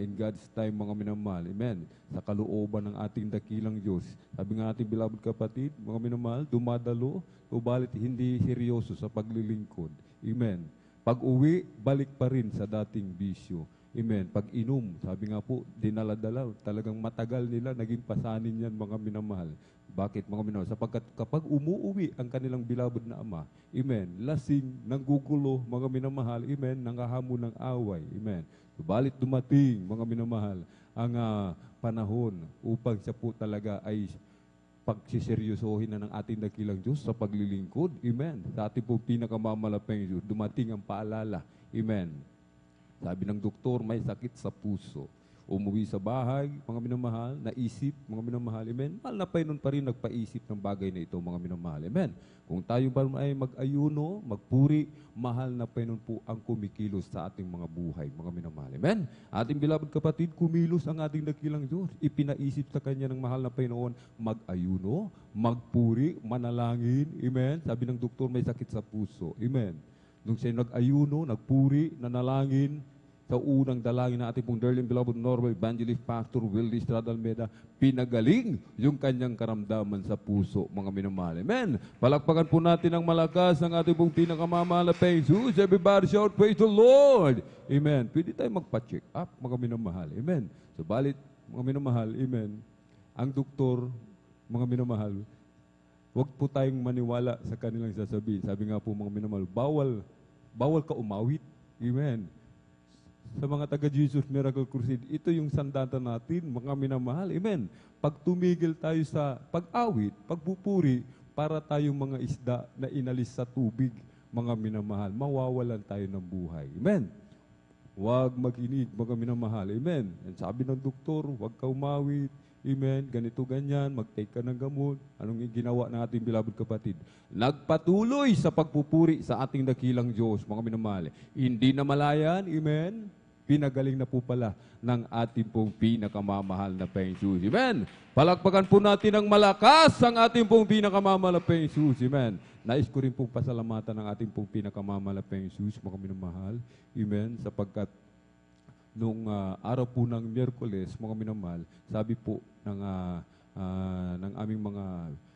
A: in God's time mga minamahal, amen, sa kalooban ng ating dakilang Diyos. Sabi nga ating beloved kapatid, mga minamahal, dumadalo, subalit hindi seryoso sa paglilingkod, amen. Pag uwi, balik pa rin sa dating bisyo. Amen. Pag inom, sabi nga po, dinala-dala, talagang matagal nila, naging pasanin yan mga minamahal. Bakit mga minamahal? Sapagkat kapag umuuwi ang kanilang beloved na ama, amen, lasing, nanggugulo, mga minamahal, amen, nangahamon ng away, amen. Subalit dumating, mga minamahal, ang panahon upang siya po talaga ay pagsiseryosohin na ng ating dakilang Diyos sa paglilingkod, amen. Sa ating po pinakamamalapang Diyos, dumating ang paalala, amen. Sabi ng doktor, may sakit sa puso. Umuwi sa bahay, mga minamahal, naisip, mga minamahal, amen. Mahal na Panginoon pa rin nagpaisip ng bagay na ito, mga minamahal, amen. Kung tayo ba ay mag-ayuno, magpuri, mahal na Panginoon po ang kumikilos sa ating mga buhay, mga minamahal, amen. Ating beloved kapatid, kumilos ang ating dakilang Diyos. Ipinaisip sa Kanya ng mahal na Panginoon, mag-ayuno, magpuri, manalangin, amen. Sabi ng doktor, may sakit sa puso, amen. Nung siya nag-ayuno, nagpuri, nanalangin, sa unang dalangin na ating pong dearly beloved Norway Evangelist Pastor Will Estrada Almeida, pinagaling yung kanyang karamdaman sa puso, mga minamahal. Amen. Palakpakan po natin ng malakas ang ating pong pinakamamahal na Jesus. Everybody shout, praise the Lord. Amen. Pwede tayo magpa-check up, mga minamahal. Amen. Subalit, mga minamahal, amen, ang doktor, mga minamahal, huwag po tayong maniwala sa kanilang sasabihin. Sabi nga po mga minamahal, bawal ka umawit. Amen. Sa mga taga-Jesus Miracle Crusade, ito yung sandata natin, mga minamahal. Amen. Pag tumigil tayo sa pag-awit, pagpupuri, para tayong mga isda na inalis sa tubig, mga minamahal, mawawalan tayo ng buhay. Amen. Huwag mag-inig, mga minamahal. Amen. And sabi ng doktor, huwag ka umawit. Amen. Ganito, ganyan. Mag-take ka ng gamot. Anong ginawa ng ating beloved kapatid? Nagpatuloy sa pagpupuri sa ating dakilang Diyos, mga minamahal. Hindi na malayan. Amen. Pinagaling na po pala ng ating pong pinakamamahal na Panginoon. Amen. Palakpakan po natin ng malakas ang ating pong pinakamamahal na Panginoon. Amen. Nais ko rin pong pasalamatan ng ating pong pinakamamahal na Panginoon, mga minamahal. Amen. Sapagkat nung araw po ng Miyerkules, mga minamahal, sabi po ng aming mga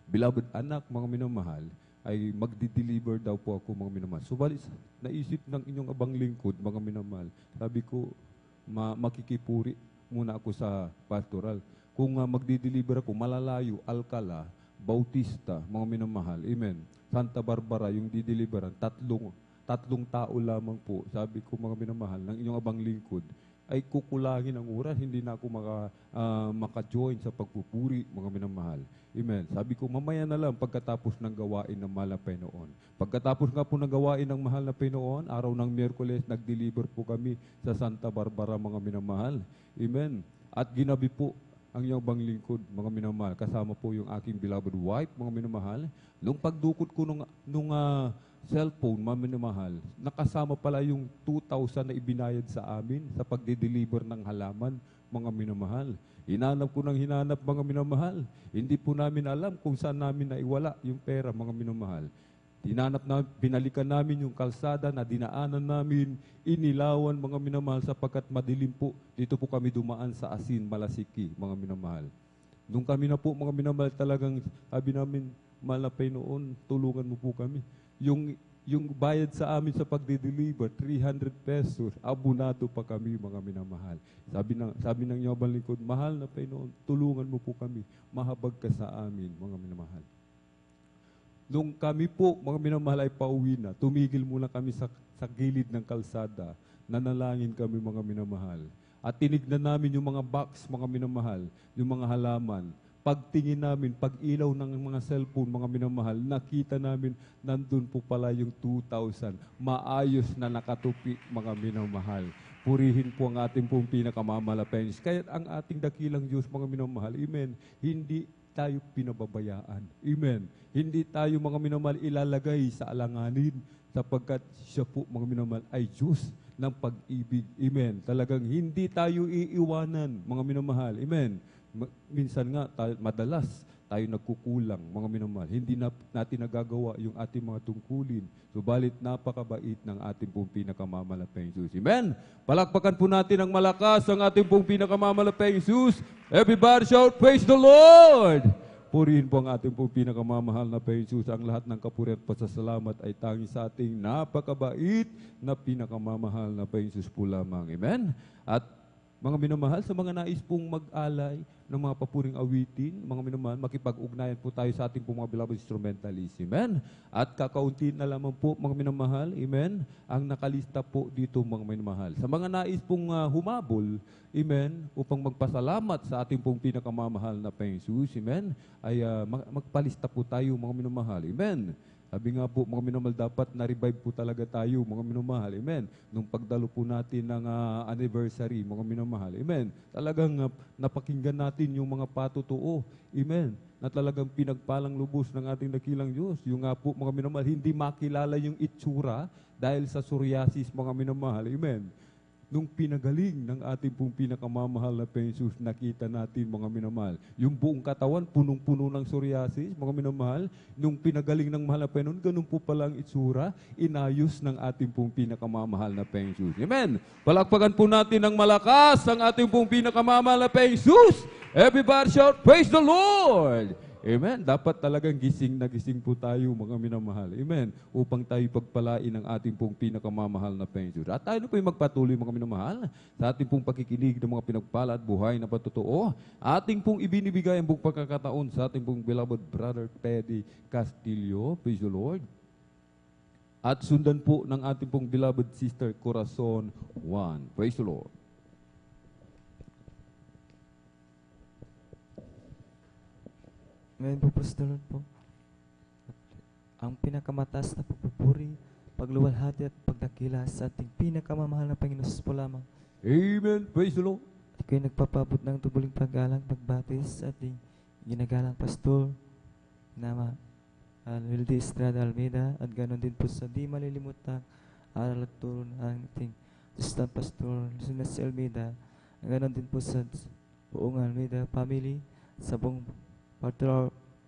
A: beloved anak, mga minamahal, ay magdi-deliver daw po ako, mga minamahal. Subalit, naisip ng inyong abang lingkod, mga minamahal, sabi ko, makikipuri muna ako sa pastoral. Kung magdi-deliver ako, malalayo, Alcala, Bautista, mga minamahal, amen. Santa Barbara, yung di-deliveran, tatlong tao lamang po, sabi ko, mga minamahal, ng inyong abang lingkod, ay kukulangin ang oras, hindi na ako maka-join sa pagpupuri, mga minamahal. Amen. Sabi ko, mamaya na lang pagkatapos ng gawain ng mahal na Panginoon. Pagkatapos nga po ng gawain ng mahal na Panginoon, araw ng Miyerkules, nag-deliver po kami sa Santa Barbara, mga minamahal. Amen. At ginabi po ang iyong bang lingkod, mga minamahal, kasama po yung aking beloved wife, mga minamahal. Nung pagdukot ko nung cellphone, mga minamahal, nakasama pala yung 2,000 na ibinayad sa amin sa pagde-deliver ng halaman, mga minamahal. Hinanap ko ng hinanap, mga minamahal. Hindi po namin alam kung saan namin naiwala yung pera, mga minamahal. Binalikan namin yung kalsada na dinaanan namin, inilawan mga minamahal sapagkat madilim po. Dito po kami dumaan sa Asin, Malasiki, mga minamahal. Nung kami na po mga minamahal talagang sabi namin, mahal na Panginoon, tulungan mo po kami. Yung bayad sa amin sa pagde-deliver, 300 pesos, abunado pa kami mga minamahal. Sabi ng Yabang Lingkod, mahal na Panginoon, tulungan mo po kami, mahabag ka sa amin mga minamahal. Nung kami po, mga minamahal, ay pauwi na, tumigil muna kami sa gilid ng kalsada, nanalangin kami mga minamahal. At tinignan namin yung mga box, mga minamahal, yung mga halaman. Pagtingin namin, pag-ilaw ng mga cellphone, mga minamahal, nakita namin, nandun po pala yung 2,000. Maayos na nakatupi, mga minamahal. Purihin po ang ating pong pinakamamalapen. Kaya ang ating dakilang Diyos, mga minamahal, amen, hindi tayo pinababayaan. Amen. Hindi tayo mga minamahal ilalagay sa alanganin sapagkat siya po mga minamahal ay Diyos ng pag-ibig. Amen. Talagang hindi tayo iiwanan mga minamahal. Amen. Minsan nga, madalas tayo nagkukulang mga minamahal. Hindi natin nagagawa yung ating mga tungkulin. Subalit napakabait ng ating pong pinakamamalapeng Jesus. Amen. Palakpakan po natin ang malakas ang ating pong pinakamamalapeng Jesus. Everybody shout, praise the Lord! Purihin po ang ating pong pinakamamahal na Jesus. Ang lahat ng kapuri at pasasalamat ay tanging sa ating napakabait na pinakamamahal na Jesus po lamang. Amen? At mga minamahal, sa mga nais pong mag-alay ng mga papuring awitin, mga minamahal, makipag-ugnayan po tayo sa ating pong mga beloved instrumentalist. Amen? At kakaunti na lamang po, mga minamahal, amen, ang nakalista po dito, mga minamahal. Sa mga nais pong humabol, amen, upang magpasalamat sa ating pong pinakamamahal na Jesus, amen, ay magpalista po tayo, mga minamahal. Amen? Sabi nga po, mga minamahal, dapat na-revive po talaga tayo, mga minamahal. Amen. Nung pagdalo po natin ng anniversary, mga minamahal. Amen. Talagang napakinggan natin yung mga patutuo. Amen. Na talagang pinagpalang lubos ng ating dakilang Diyos. Yung nga po, mga minamahal, hindi makilala yung itsura dahil sa psoriasis, mga minamahal. Amen. Nung pinagaling ng ating pong pinakamamahal na Jesus, nakita natin, mga minamahal, yung buong katawan, punong-puno ng psoriasis, mga minamahal, nung pinagaling ng mahal na Panginoon, ganun po pala ang itsura, inayos ng ating pong pinakamamahal na Jesus. Amen! Palakpakan po natin ng malakas ang ating pong pinakamamahal na Jesus. Everybody shout, praise the Lord! Amen. Dapat talagang gising na gising po tayo, mga minamahal. Amen. Upang tayo pagpalain ng ating pong pinakamamahal na Panginoon. At tayo na po yung magpatuloy, mga minamahal, sa ating pong pakikinig ng mga pinagpala at buhay na patotoo. Ating pong ibinibigay ang buong pagkakataon sa ating pong beloved brother Teddy Castillo. Praise the Lord. At sundan po ng ating pong beloved sister Corazon Juan. Praise the Lord.
S: Ngayon po, Pastor po, ang pinakamataas na pagpupuri, pagluwalhati at pagdakila sa ating pinakamamahal na Panginoon po lamang.
A: Amen. Praise the Lord.
S: At kayo nagpapabot ng tubuling paggalang, pagbatis sa ating ginagalang pastor na Wilde Estrada Almeida at ganoon din po sa di malilimutang aral at turo ng ating assistant pastor si Almeida. Ganoon din po sa buong Almeida family, sa buong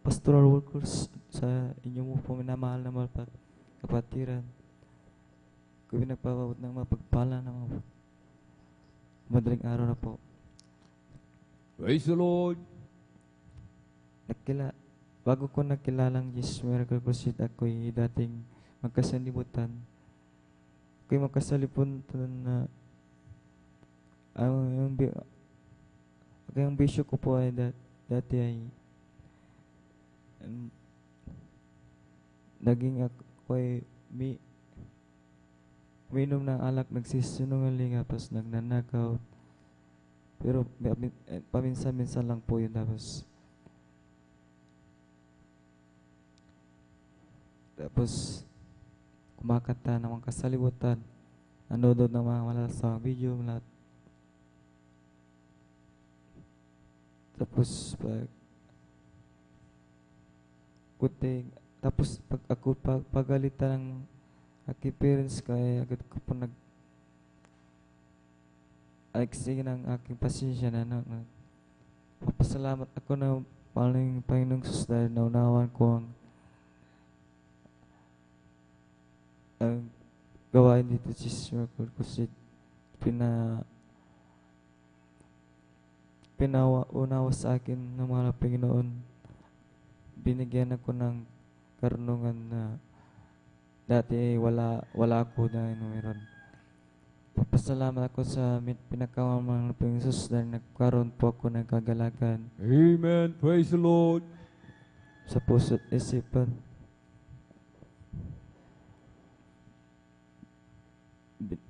S: pastoral workers, sa inyong pong minamahal na mga kapatiran. Kung nagpapabot ng mapagpala ng mga madaling araw na po.
A: Praise the Lord.
S: Bago ko nakilalang Jesus Miracle Crusade, ako'y dating magkasalimutan. Ako'y magkasalimutan na yung bisyo ko po ay dati ay naging ako'y uminom ng alak, nagsisinungaling, tapos nagnanakaw. Pero paminsan-minsan lang po yun. Tapos kumakanta ng mga kasalibutan, nanonood ng mga malalasang video, lahat. Tapos pag ako pagalitan ng aking parents, kaya agad ko po nag-aksige ng aking pasensya na papasalamat ako na paling Panginoong Jesus dahil naunawan ko ang gawain dito si Miracle Crusade. Pinaunawa sa akin ng mga Panginoon. Binigyan ako ng karunungan na dati wala ako na meron. Papasalamat ako sa pinakamamahal ng Panginoon Jesus dahil nagkaroon po ako ng kagalakan.
A: Amen. Praise the Lord.
S: Sa puso't isipan.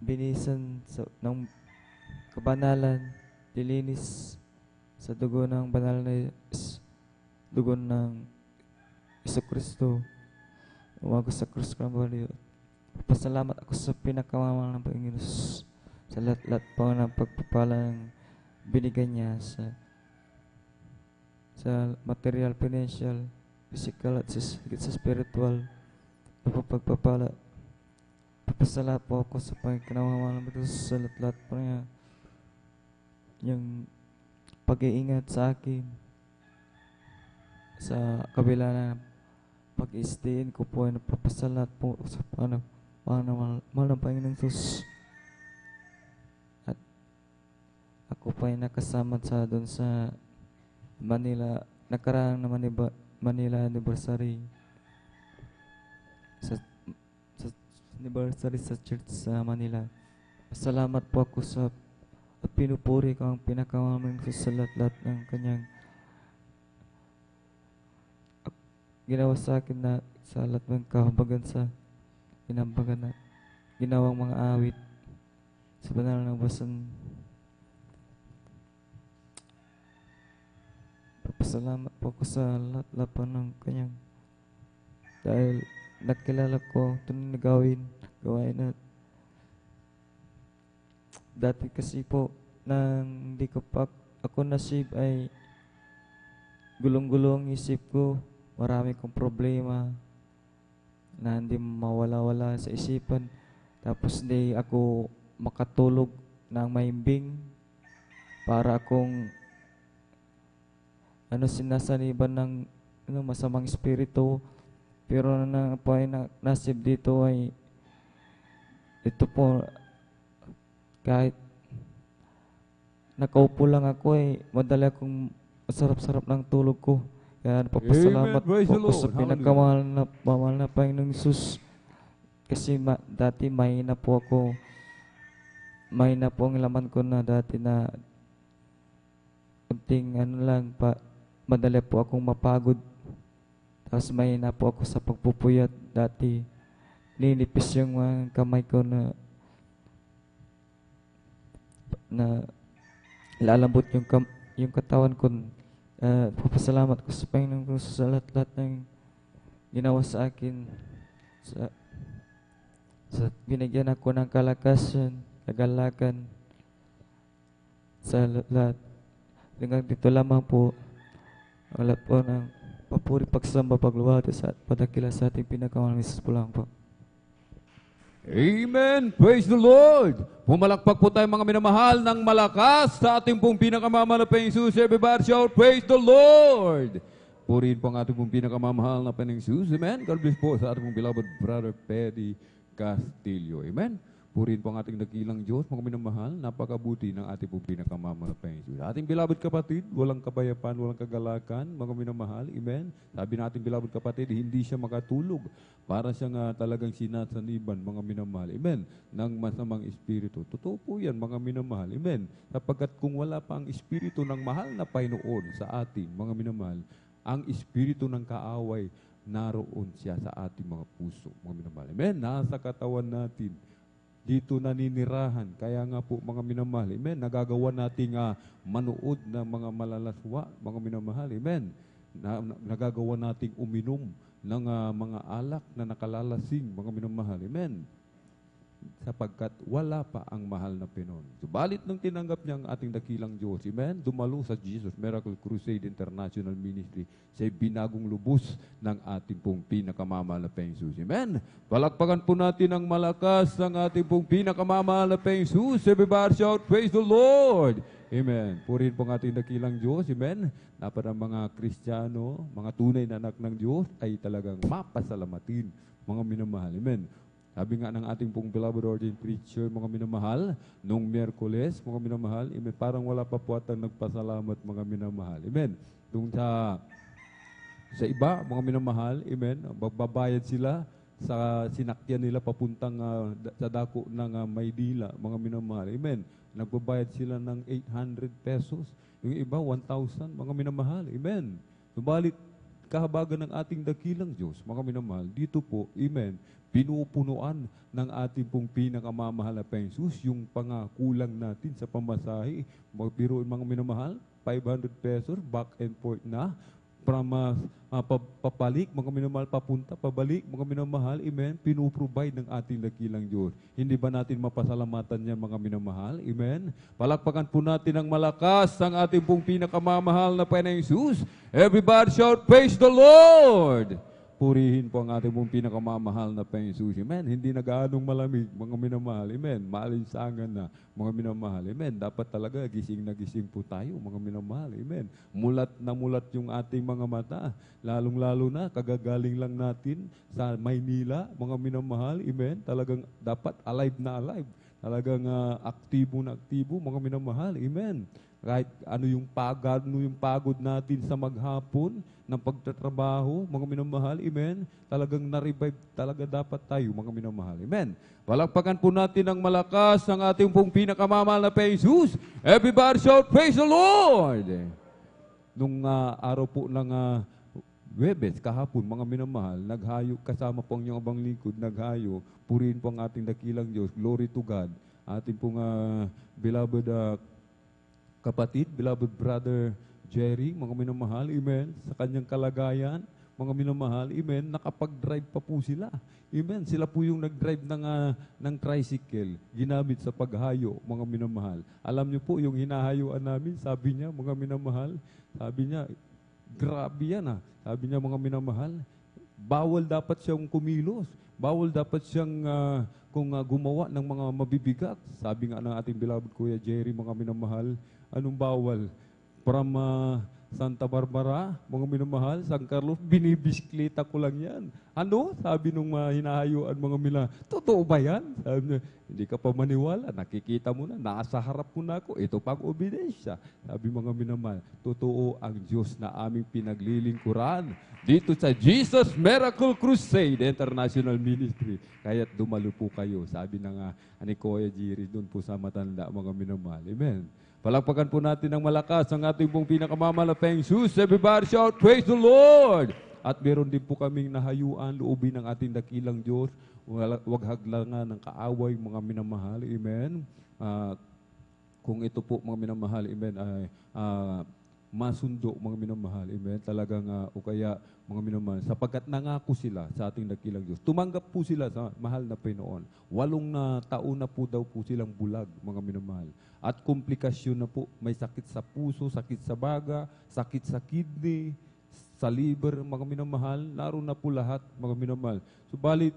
S: Binisan ng kabanalan, dilinis sa dugo ng banal na dugo ng Jesucristo. Umago sa krus Calvary. Pasalamat ako sa pinakamamahal ng Panginoon sa lahat-lahat po ng pagpapalang binigay niya sa material, financial, physical at sa spiritual na pagpapala. Pasalamat po ako sa pagkamamahal ng Panginoon sa lahat-lahat po niya yung pag-iingat sa akin sa kabila na pag-istiin ko po ay napapasalamat po sa mahal ng Panginoon Jesus. At ako pa ay nakasama doon sa Manila, nakaraang naman Manila anniversary sa anniversary sa church sa Manila. Salamat po ako at pinupuri ko ang pinakamamahal ko sa lahat ng kanyang ginawa sa akin na sa lahat ng kahabagan sa ginawang mga awit sa banal ng basan. Papasalamat po ako sa lahat po ng kanyang dahil nakilala ko ito na gawain na dati kasi po nang hindi ko pa ako nasib ay gulong-gulong isip ko, marami kong problema na hindi mawala-wala sa isipan. Tapos di ako makatulog ng maimbing para akong sinasaniban ng masamang espiritu. Pero na po ay nasib dito ay ito po kahit nakaupo lang ako ay madali akong sarap-sarap ng tulog ko. Kaya napapasalamat po ako sa pinakamahal na Panginoong Jesus. Kasi dati mahina po ako. Mahina po ang laman ko na dati na kunting madali po akong mapagod. Tapos mahina po ako sa pagpupuyat. Dati ninipis yung mga kamay ko na lalambot yung katawan ko. Papasalamat ko sa Panginoon ko sa lahat-lahat ng ginawa sa akin. Sa binigyan ako ng kalakasan, kagalakan sa lahat. Hanggang dito lamang po ang lahat po ng papuri, pagsamba, pagluwalhati sa padakila sa ating pinakamahal na Jesus po lang po.
A: Amen. Praise the Lord. Pumalakpak po tayo mga minamahal ng malakas sa ating pong pinakamamahal na Panginoong Jesus. Everybody shout, praise the Lord. Purihin po ang ating pong pinakamamahal na Panginoong Jesus. Amen. God bless po sa ating pong beloved brother Peddy Castillo. Amen. Purihin po ang ating dakilang Diyos, mga minamahal, napakabuti ng ating pong pinakamamahal na Panginoong Jesus. Ating beloved kapatid, walang kabayapan, walang kagalakan, mga minamahal. Amen. Sabi natin beloved kapatid, hindi siya makatulog. Para siyang talagang sinasaniban, mga minamahal. Amen. Ng masamang espiritu. Totoo po yan, mga minamahal. Amen. Sapagkat kung wala pa ang espiritu ng mahal na Panginoon sa atin, mga minamahal, ang espiritu ng kaaway, naroon siya sa ating mga puso, mga minamahal. Amen. Nasa katawan natin. Dito naninirahan. Kaya nga po mga minamahal, amen, nagagawa nating manood ng mga malalaswa, mga minamahal, amen. Nagagawa nating uminom ng mga alak na nakalalasing, mga minamahal, amen. Sapagkat wala pa ang mahal na Panginoon. Subalit nung tinanggap niya ang ating dakilang Diyos, amen, dumalo sa Jesus Miracle Crusade International Ministry, siya'y binagong lubos ng ating pong pinakamamahal na Panginoon. Amen. Palakpakan po natin ang malakas ng ating pong pinakamamahal na Panginoon. Everybody shout, praise the Lord. Amen. Purihin po ang ating dakilang Diyos. Amen. Na para mga Kristiyano, mga tunay na anak ng Diyos ay talagang mapasalamatin, mga minamahal. Amen. Sabi nga ng ating pong beloved ordained preacher, mga minamahal, nung Miyerkules, mga minamahal, amen, parang wala pa po atang nagpasalamat, mga minamahal. Amen. Doon sa iba, mga minamahal, amen, magbabayad sila sa sinakyan nila papuntang sa dako ng Maynila, mga minamahal. Amen. Nagbabayad sila ng 800 pesos. Yung iba, 1,000, mga minamahal. Amen. Subalit, kahabagan ng ating dakilang Diyos, mga minamahal, dito po, amen, pinupunuan ng ating pong pinakamamahal na Jesus yung pangakulang natin sa pamasahe. Magbiruin, mga minamahal, 500 pesos, back and forth na, from papalik, mga minamahal, papunta, pabalik, mga minamahal, amen, pinuprovide ng ating dakilang Diyos. Hindi ba natin mapasalamatan yan, mga minamahal? Amen. Palakpakan po natin ng malakas ang ating pong pinakamamahal na Panginoong Jesus. Everybody shout, praise the Lord! Purihin po ang ating pong pinakamamahal na Panginoong Jesus. Amen. Hindi na gaanong malamig, mga minamahal. Amen. Maalinsangan na, mga minamahal. Amen. Dapat talaga gising na gising po tayo, mga minamahal. Amen. Mulat na mulat yung ating mga mata. Lalong-lalo na, kagagaling lang natin sa Maynila, mga minamahal. Amen. Talagang dapat alive na alive. Talagang aktibo na aktibo, mga minamahal. Amen. Kahit ano yung pagod natin sa maghapon ng pagtatrabaho, mga minamahal, amen, talagang na-revive talaga dapat tayo, mga minamahal, amen. Palakpakan po natin ng malakas ang ating pong pinakamamahal na Jesus. Everybody shout, praise the Lord! Nung araw po ng Webes, kahapon, mga minamahal, naghayo, kasama po ang inyong abang lingkod, naghayo, purihin po ang ating dakilang Diyos, glory to God. Ating pong beloved kapatid, beloved brother Jerry, mga minamahal, amen, sa kanyang kalagayan, mga minamahal, amen, nakapag-drive pa po sila. Amen, sila po yung nag-drive ng tricycle, ginamit sa paghayo, mga minamahal. Alam niyo po, yung hinahayuan namin, sabi niya, mga minamahal, sabi niya, grabe yan Sabi niya, mga minamahal, bawal dapat siyang kumilos, bawal dapat siyang kung gumawa ng mga mabibigat. Sabi nga ng ating beloved Kuya Jerry, mga minamahal, anong bawal? From Santa Barbara, mga minamahal, San Carlos, binibiskleta ko lang yan. Ano? Sabi nung hinahayuan, mga minamahal, totoo ba yan? Sabi niya, hindi ka pa maniwala, nakikita mo na, nasa harap mo na ako, ito pang obedensya. Sabi mga minamahal, totoo ang Diyos na aming pinaglilingkuran dito sa Jesus Miracle Crusade International Ministry. Kaya't dumalo po kayo, sabi ng ni Kuya Jerry, doon po sa matanda, mga minamahal. Amen. Palakpakan po natin ng malakas ang ating pong pinakamamahal na Panginoong Jesus. Everybody shout, praise the Lord! At meron din po kaming nahayuan, loobin ng ating dakilang Diyos. Huwag haglangan ng kaaway, mga minamahal. Amen. Kung ito po, mga minamahal, amen, ay masundo, mga minamahal. Amen. Talagang, o kaya, mga minamahal, sapagkat nangako sila sa ating dakilang Diyos. Tumanggap po sila sa mahal na Panginoon. 8 taon na po daw po silang bulag, mga minamahal. At komplikasyon na po, may sakit sa puso, sakit sa baga, sakit sa kidney, sa liver, mga minamahal, naroon na po lahat, mga minamahal. Subalit,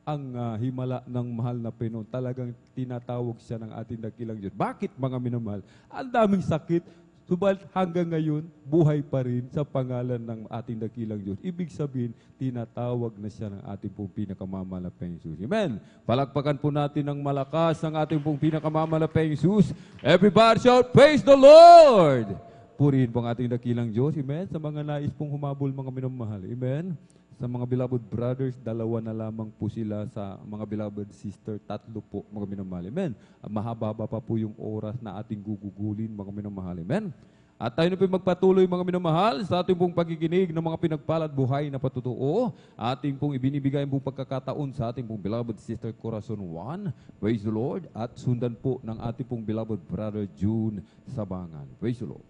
A: ang himala ng mahal na Panginoon, talagang tinatawag siya ng ating dakilang Diyos. Bakit, mga minamahal? Ang daming sakit, subalit hanggang ngayon, buhay pa rin sa pangalan ng ating dakilang Diyos. Ibig sabihin, tinatawag na siya ng ating pong pinakamamahal na Panginoon Jesus. Amen. Palakpakan po natin ng malakas ang ating pong pinakamamahal na Panginoon Jesus. Everybody shout, praise the Lord! Purihin po ang ating dakilang Diyos. Amen. Sa mga nais pong humabol, mga minamahal. Amen. Sa mga beloved brothers, 2 na lamang po sila. Sa mga beloved sister, 3 po, mga minamahal. Amen. Mahaba-haba pa po yung oras na ating gugugulin, mga minamahal. Amen. At tayo na po magpatuloy, mga minamahal, sa ating pong pakikinig ng mga pinagpalad buhay na patutuo. Ating pong ibinibigay ang pong pagkakataon sa ating pong beloved sister Corazon Juan. Praise the Lord. At sundan po ng ating pong beloved brother June Sabangan. Praise the Lord.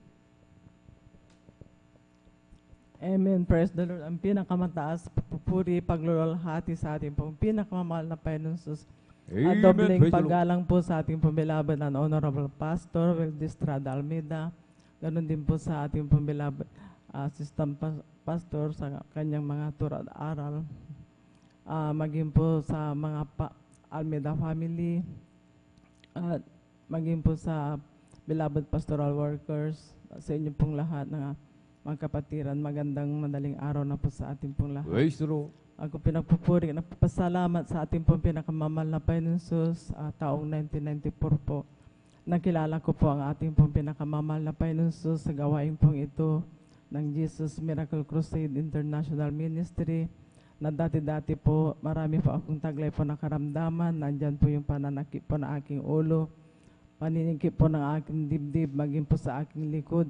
T: Amen. Praise the Lord. Ang pinakamataas, pupuri, paglulwalhati sa ating pong pinakamamahal na Panginoon Jesus. At dobling paggalang po sa ating pong beloved and honorable Pastor Wildy Estrada Almeida. Ganon din po sa ating pong beloved assistant pastor sa kanyang mga turo at aral. Maging po sa mga Almeida family. At maging po sa beloved pastoral workers. Sa inyo pong lahat na mga kapatiran, magandang madaling araw na po sa ating pong lahat. Ako pinagpupuri, nagpapasalamat sa ating pong pinakamamahal na Panginoon Jesus taong 1994 po. Nakilala ko po ang ating pong pinakamamahal na Panginoon Jesus sa gawain pong ito ng Jesus Miracle Crusade International Ministry na dati-dati po, marami po akong taglay po ng karamdaman. Nandyan po yung pananakit po ng aking ulo, paninikip po ng aking dibdib, maging po sa aking likod.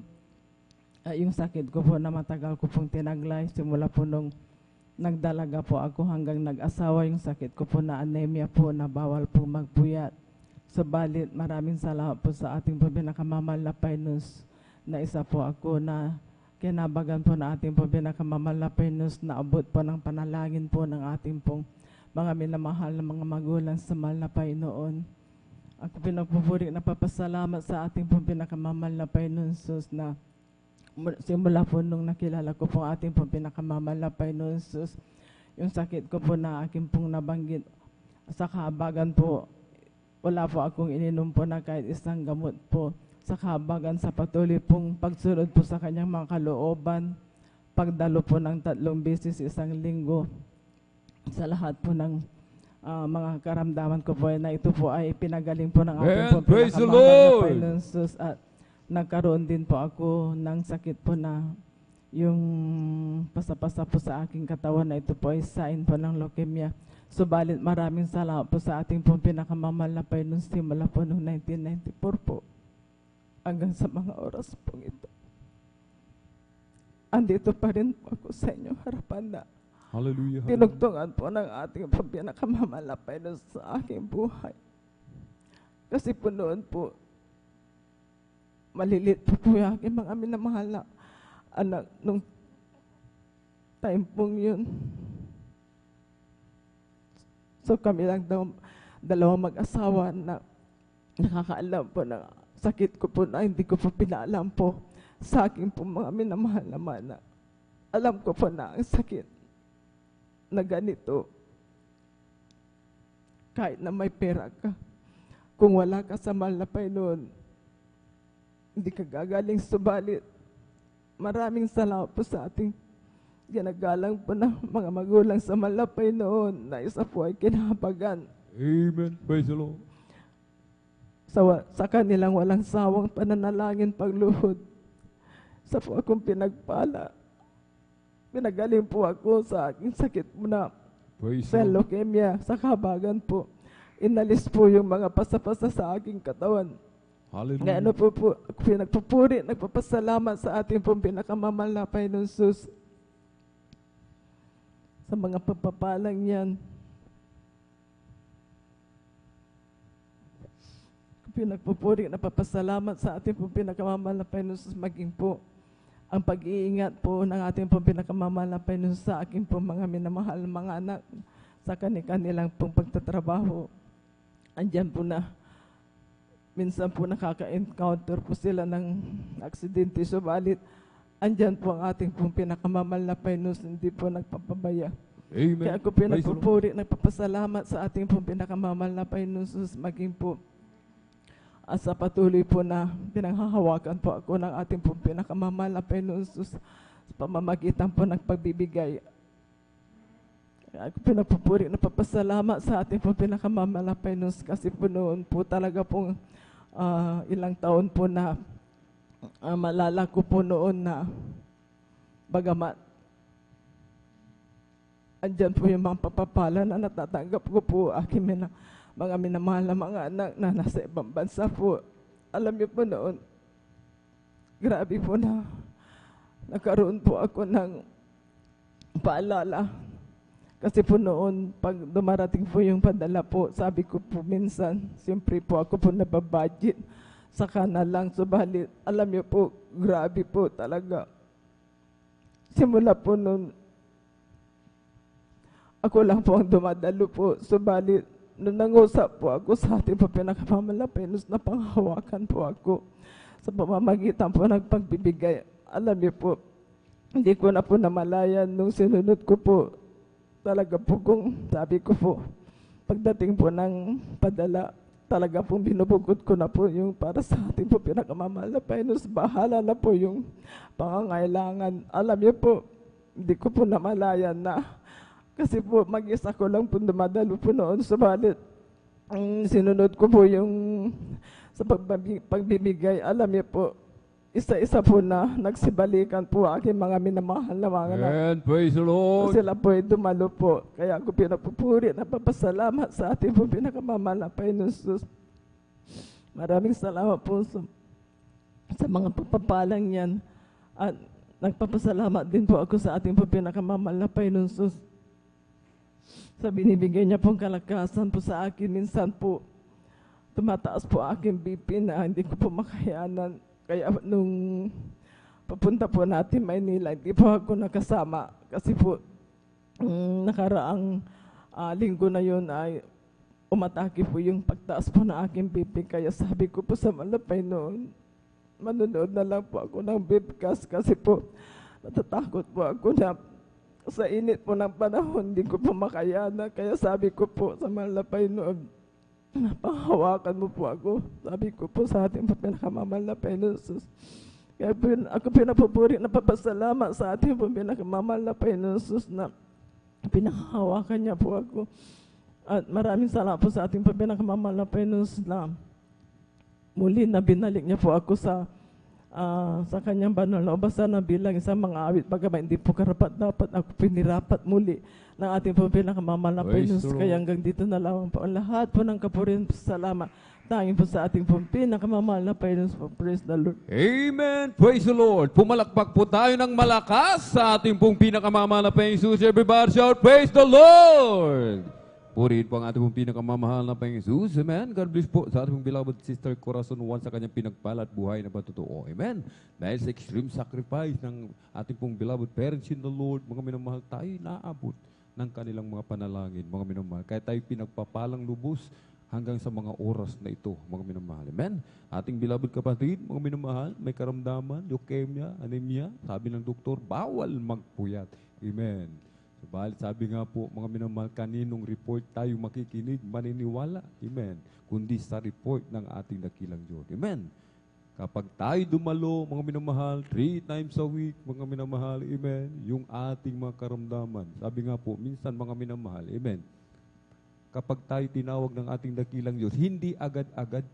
T: Yung sakit ko po na matagal ko pong tinaglay, simula po nung nagdalaga po ako hanggang nag-asawa, yung sakit ko po na anemia po na bawal po magpuyat. Subalit, maraming salamat po sa ating po pinakamamahal na Panginoon na isa po ako na kinabagan po na ating po pinakamamahal na Panginoon na abot po ng panalangin po ng ating pong mga minamahal na mga magulang sa mahal na Panginoon. Ako pinagpupuri, napapasalamat sa ating pong pinakamamahal na Panginoon na simula po nung nakilala ko po ating pong pinakamamahal na Panginoon Jesus, yung sakit ko po na aking pong nabanggit sa kahabagan po, wala po akong ininom po na kahit isang gamot po. Sa kahabagan sa patuloy pong pagsunod po sa kanyang mga kalooban, pagdalo po ng 3 beses isang linggo, sa lahat po ng mga karamdaman ko po na ito po ay pinagaling po ng ating pong pinakamamahal na Panginoon Jesus. At nagkaroon din po ako ng sakit po na yung pasapasa po sa aking katawan na ito po ay sign po ng leukemia. Subalit maraming salamat po sa ating pong pinakamamahal na Panginoon simula po noong 1994 po hanggang sa mga oras po ito. Andito pa rin po ako sa inyong harapan na
A: Hallelujah.
T: tinugtungan po ng ating pong pinakamamahal na Panginoon sa aking buhay. Kasi po noon po, malilit po yung aking mga minamahal na anak nung time pong yun. So kami lang daw, dalawang mag-asawa na nakakaalam po na sakit ko po na hindi ko po pinaalam po sa aking po mga minamahal na mana. Alam ko po na ang sakit na ganito, kahit na may pera ka, kung wala ka sa mahal na Panginoon, hindi ka gagaling. Subalit, maraming salamat po sa ating ginagalang po ng mga magulang sa mahal na Panginoon na isa po ay kinahabagan.
A: Amen. Praise the Lord.
T: Sa kanilang walang sawang pananalangin pagluhod, sa po akong pinagpala. Pinagaling po ako sa aking sakit mo na sa leukemia, sa kahabagan po. Inalis po yung mga pasapasa sa aking katawan.
A: Hallelujah.
T: Ngayon po ako pinagpupuri, nagpapasalamat sa ating pong pinakamamahal na Panginoon Jesus sa mga pagpapalang yan. Pinagpupuri, nagpapasalamat sa ating pong pinakamamahal na Panginoon Jesus, maging po ang pag-iingat po ng ating pong pinakamamahal na Panginoon sa aking pong mga minamahal na mga anak sa kanilang pong pagtatrabaho. Andyan po na minsan po nakaka-encounter po sila ng aksidente, subalit andyan po ang ating pong pinakamamahal na Panginoon, hindi po nagpapabaya.
A: Amen.
T: Kaya ako pinagpupuri, nagpapasalamat sa ating pong pinakamamahal na Panginoon, maging po sa patuloy po na pinanghahawakan po ako ng ating pong pinakamamahal na Panginoon sa pamamagitan po ng pagbibigay. Kaya ako pinagpupuri, nagpapasalamat sa ating pong pinakamamahal na Panginoon kasi po noon po talaga pong ilang taon po na malala ko po noon na bagamat andyan po yung mga papapala na natatanggap ko po aking mga minamahal na mga anak na nasa ibang bansa po. Alam niyo po noon, grabe po na nagkaroon po ako ng paalala. Kasi po noon, pag dumarating po yung padala po, sabi ko po minsan, siyempre po ako po nababudget sa kanalang. Subalit, alam niyo po, grabe po talaga. Simula po noon, ako lang po ang dumadalo po. Subalit, nung nangusap po ako sa ating po pinakamamahal na Panginoon, na panghawakan po ako sa pamamagitan po ng pagbibigay. Alam niyo po, hindi ko na po namalayan nung sinunod ko po. Talaga po kung sabi ko po, pagdating po ng padala, talaga pong binubugot ko na po yung para sa ating po pinakamamahal na Panginoon. Bahala na po yung pangangailangan. Alam niyo po, hindi ko po namalayan na Kasi po, mag-isa ko lang po dumadalo po noon. Subalit, ang sinunod ko po yung sa pagbibigay. Alam niyo po, isa-isa po na nagsibalikan po aking mga minamahal na mga anak.
A: And praise the Lord.
T: Sila po ay dumalo po. Kaya ako pinapupuri, napapasalamat sa ating po pinakamamahal na Panginoon Jesus. Maraming salamat po sa mga papapalang yan. At nagpapasalamat din po ako sa ating po pinakamamahal na Panginoon Jesus. Sa binibigay niya pong kalakasan po sa akin, minsan po tumataas po aking BP na hindi ko po makayanan. Kaya nung papunta po natin Maynila, hindi po ako nakasama. Kasi po, nakaraang linggo na yun ay umatake po yung pagtaas po ng aking BP. Kaya sabi ko po sa malapay noon, manonood na lang po ako ng webcast kasi po natatakot po ako na sa init po ng panahon, hindi ko po makayanan. Kaya sabi ko po sa malapay noon, napahawakan mo po ako. Sabi ko po sa ating pinakamamahal na Panginoon Jesus. Kaya po, ako pinapupuri, napapasalamat sa ating pinakamamahal na Panginoon Jesus na pinahawakan niya po ako. At maraming salamat po sa ating pinakamamahal na Panginoon Jesus na muli na binalik niya po ako sa kanyang banal na basta na bilang isang mga awit. Bagaman hindi po karapat-dapat, ako pinirapat muli ng ating po pinakamamahal na Panginoon. Kaya hanggang dito na lamang po ang lahat po ng kapurihan. Salamat. Tangin po sa ating po pinakamamahal na Panginoon. Praise the Lord.
A: Amen. Praise the Lord. Pumalakpak po tayo ng malakas sa ating pong pinakamamahal na Panginoon. Everybody shout, praise the Lord. Purihin po ang ating pong pinakamamahal na Panginoon Jesus. Amen. God bless po sa ating pong beloved sister Corazon Juan sa kanyang pinagpalat buhay na patotoo. Amen. Dahil sa extreme sacrifice ng ating pong beloved parents in the Lord, mga minamahal, tayo naabot ng kanilang mga panalangin, mga minamahal. Kaya tayo pinagpapalang lubos hanggang sa mga oras na ito, mga minamahal. Amen. Ating beloved kapatid, mga minamahal, may karamdaman, leukemia, anemia, sabi ng doktor, bawal magpuyat. Amen. Subalit sabi nga po, mga minamahal, kaninong report tayo makikinig, maniniwala. Amen. Kundi sa report ng ating dakilang Diyos. Amen. Kapag tayo dumalo, mga minamahal, 3 times a week, mga minamahal, amen, yung ating mga karamdaman. Sabi nga po, minsan mga minamahal, amen, kapag tayo tinawag ng ating dakilang Diyos, hindi agad-agad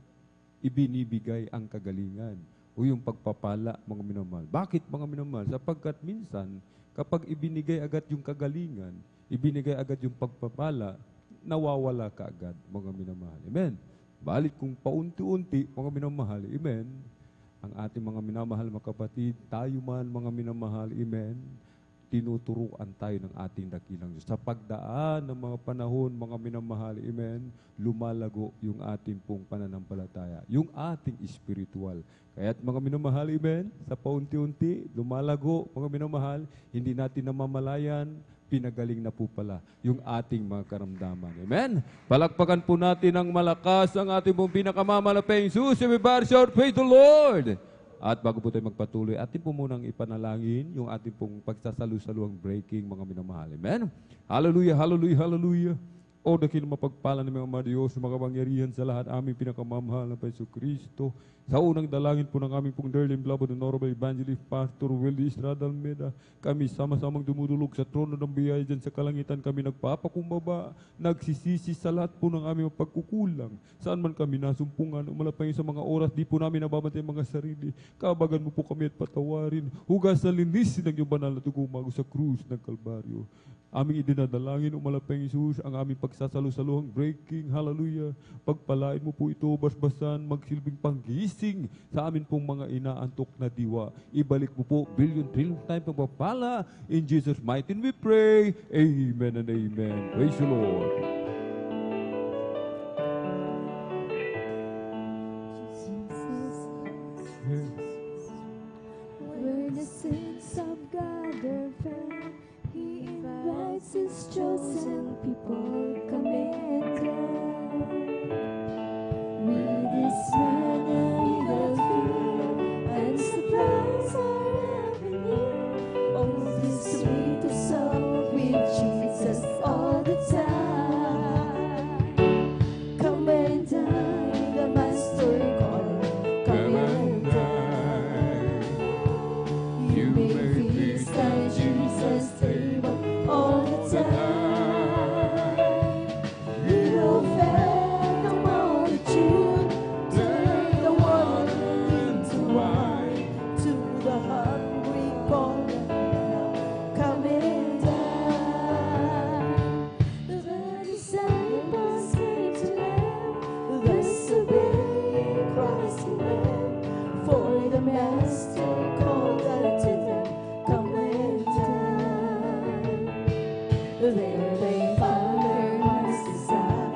A: ibinibigay ang kagalingan o yung pagpapala, mga minamahal. Bakit, mga minamahal? Sapagkat minsan, kapag ibinigay agad yung kagalingan, ibinigay agad yung pagpapala, nawawala ka agad, mga minamahal. Amen. Balit kung paunti-unti, mga minamahal, amen, ang ating mga minamahal mga kapatid, tayo man mga minamahal, amen, tinuturuan tayo ng ating dakilang Diyos. Sa pagdaan ng mga panahon, mga minamahal, amen, lumalago yung ating pong pananampalataya, yung ating spiritual. Kaya't mga minamahal, amen, sa paunti-unti, lumalago, mga minamahal, hindi natin namamalayan, pinagaling na po pala yung ating mga karamdaman. Amen? Palakpakan po natin ng malakas ang ating pong pinakamamalapeng Jesus. Everybody shout, praise the Lord! At bago po tayo magpatuloy, atin po munang ipanalangin yung ating pong pagsasalu-saluang breaking, mga minamahal. Amen? Hallelujah, hallelujah, hallelujah. O dakil mapagpala ng mga Diyos, mga kapangyarihan sa lahat, aming pinakamamahal na Paiso Kristo. Sa unang dalangin po ng aming pong dearly beloved Honorable Evangelist Pastor Willie Estrada Almeida, kami sama-samang dumudulog sa trono ng biyaya dyan sa kalangitan, kami nagpapakumbaba, nagsisisi sa lahat po ng aming pagkukulang. Saan man kami nasumpungan, umalapay sa mga oras, di po namin nababantay mga sarili. Kabagan mo po kami at patawarin. Hugas sa linis ng iyong banal na dugo mago sa krus ng Kalbaryo. Aming idinadalangin, umalapang Jesus, ang aming pagsasalusaluhang breaking, hallelujah. Pagpalain mo po ito, basbasan, magsilbing panggising sa amin pong mga inaantok na diwa. Ibalik mo po, billion-trillion time pagpapala. In Jesus' mighty name we pray. Amen and amen. Praise the Lord.
N: Where the saints of God are found, He invites His chosen people coming down. With His sword He will heal and supplies our every need. Oh, this sweet soul with Jesus all the time. Master called unto them, come and dine. There they found their heart's desire,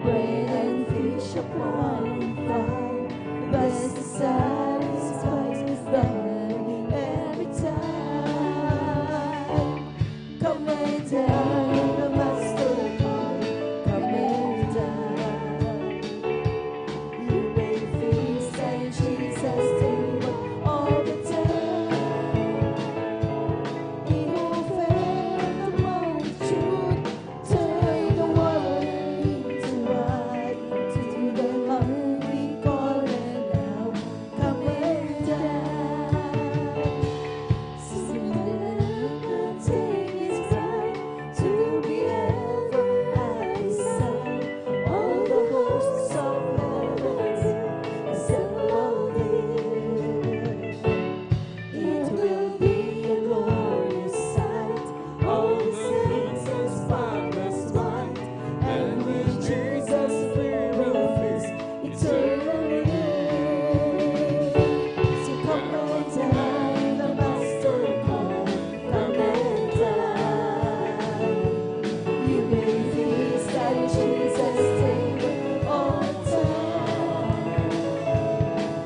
N: bread and fish upon fire. Blessed the satisfied the hungry every time. Come and dine, the Master called, come and dine. You may feast at Jesus' table all the time. He will fed the multitude, turn the water into wine. To the hungry call and now, come and dine. Soon the thing is time to be ever at His side. All the hosts of heaven assembled here. It will be a glorious sight. All the saints and spotless white, and with Jesus we will feast eternally. So come and dine, the Master called, come and dine. You may feast at Jesus' table all the time.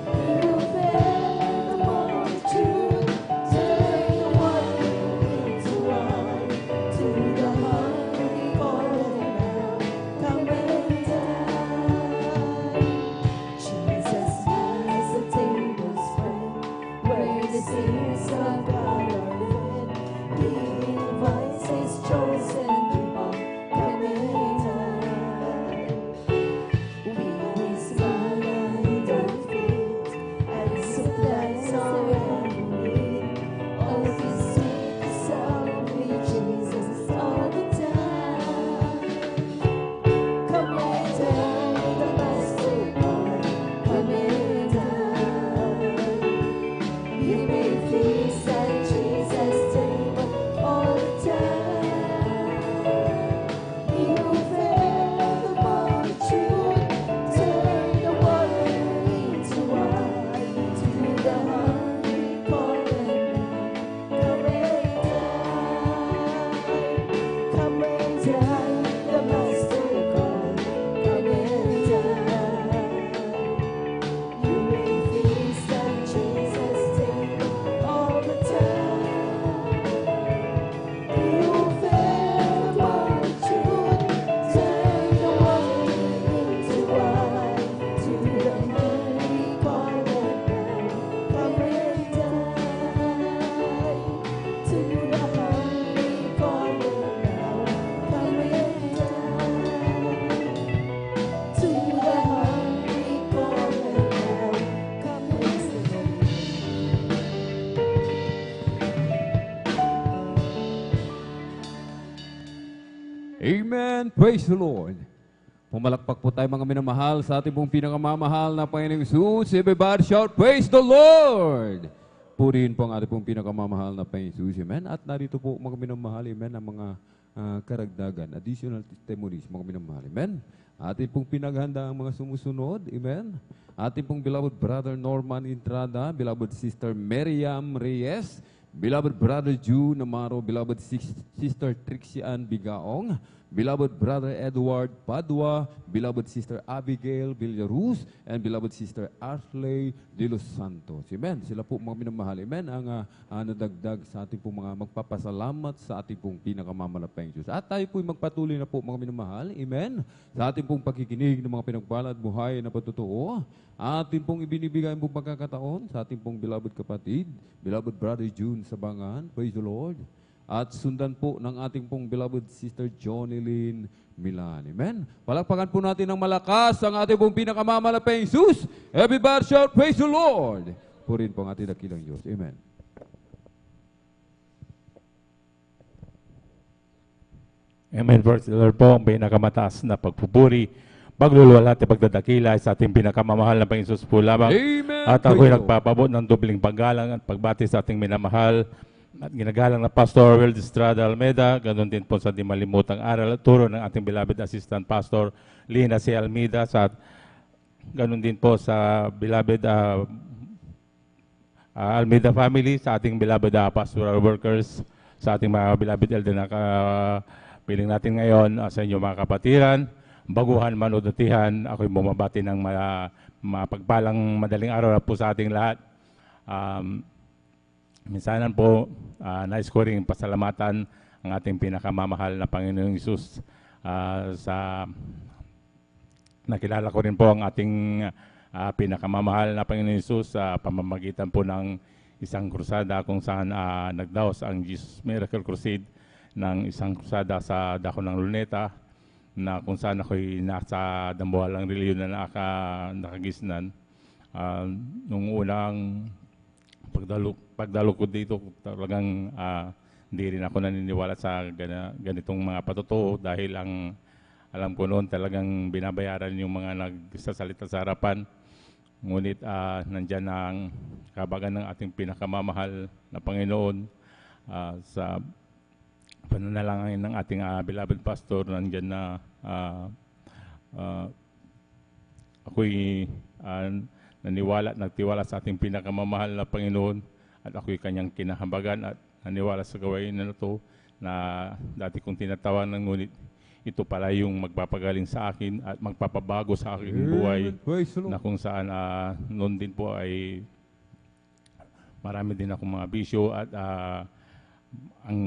N: He will fed the multitude, turn the water into wine. To the hungry call and now, come and dine. Jesus has a table spread, where the saints of God are fed. He invites His chosen people, come and dine. We His manna and feet, and supplies our every need. All of His sweet sound with Jesus all the time. Come and dine, the Master called, come and dine. You may feast at Jesus' table all the time. He will fed the multitude, turn the water into wine. To the hungry call and now, come and dine. Come and dine, the Master called, come and dine. You may feast at Jesus' table all the time. He will fed the multitude, turn the water into wine. To the hungry call and now, come and dine. To the hungry call and now, come and dine. To the hungry call and now, come and dine.
A: Amen. Praise the Lord. Pumalakpak po tayo mga minamahal sa ating pong pinakamamahal na Panginoong Jesus. Everybody shout, praise the Lord! Purihin po ang ating pong pinakamamahal na Panginoong Jesus. Amen. At narito po mga minamahal, amen, ang mga karagdagan, additional testimonies, mga minamahal. Amen. Ating pong pinaghanda ang mga sumusunod. Amen. Ating pong beloved brother Norman Entrada, beloved sister Miriam Reyes, beloved brother June Amaro, beloved sister Trixie Ann Bigaong, beloved brother Edward Padua, beloved sister Abigail Villaruz, and beloved sister Ashley de los Santos. Amen. Sila po mga minamahal. Amen. Ang nadagdag sa ating pong mga magpapasalamat sa ating pong pinakamamalapang Diyos. At tayo po'y magpatuloy na po mga minamahal. Amen. Sa ating pong pakikinig ng mga pinagbalad buhay na patotoo. Ating pong ibinibigay ang pong pagkakataon sa ating pong beloved kapatid, beloved brother June Sabangan. Praise the Lord. At sundan po ng ating pong beloved sister Jonilyn Milan. Amen. Palakpakan po natin ng malakas ang ating pong pinakamamalapang Jesus. Everybody shout, praise the Lord. Purin po ang ating dakilang Diyos. Amen.
U: Amen. Praise the Lord po, ang pinakamataas na pagpupuri, pagluluwalhati, pagdadakila sa ating pinakamamahal na Panginoon Jesus po lamang.
A: Amen.
U: At ako'y nagpapabot ng dobling paggalang at pagbati sa ating minamahal at ginagalang na Pastor Will Estrada Almeida, ganoon din po sa di malimutang aral at turo ng ating beloved Assistant Pastor Lina C. Almeida, sa ganoon din po sa beloved Almeida family, sa ating beloved pastoral workers, sa ating mga beloved elder na piling natin ngayon, sa inyo mga kapatiran, baguhan, manudutihan, ako'y bumabati ng mapagpalang madaling araw po sa ating lahat. Minsanan po, nais ko rin pasalamatan ang ating pinakamamahal na Panginoong Hesus sa nakilala ko rin po ang ating pinakamamahal na Panginoong Hesus sa pamamagitan po ng isang krusada kung saan nagdaos ang Jesus Miracle Crusade ng isang krusada sa dako ng Luneta na kung saan ako'y nasa dambuhalang reliyon na nakagisnan. Nung unang pagdalo ko dito, talagang hindi rin ako naniniwala sa ganitong mga patutuo dahil alam ko noon talagang binabayaran yung mga nagsasalita sa harapan. Ngunit nandyan ang kabagan ng ating pinakamamahal na Panginoon sa pananalangin ng ating beloved pastor. Nandyan na ako'y nagtiwala sa ating pinakamamahal na Panginoon at ako'y kanyang kinahabagan at naniwala sa gawain na ito na dati kong tinatawanan, ngunit ito pala yung magpapagaling sa akin at magpapabago sa aking buhay na kung saan noon din po ay marami din akong mga bisyo at ang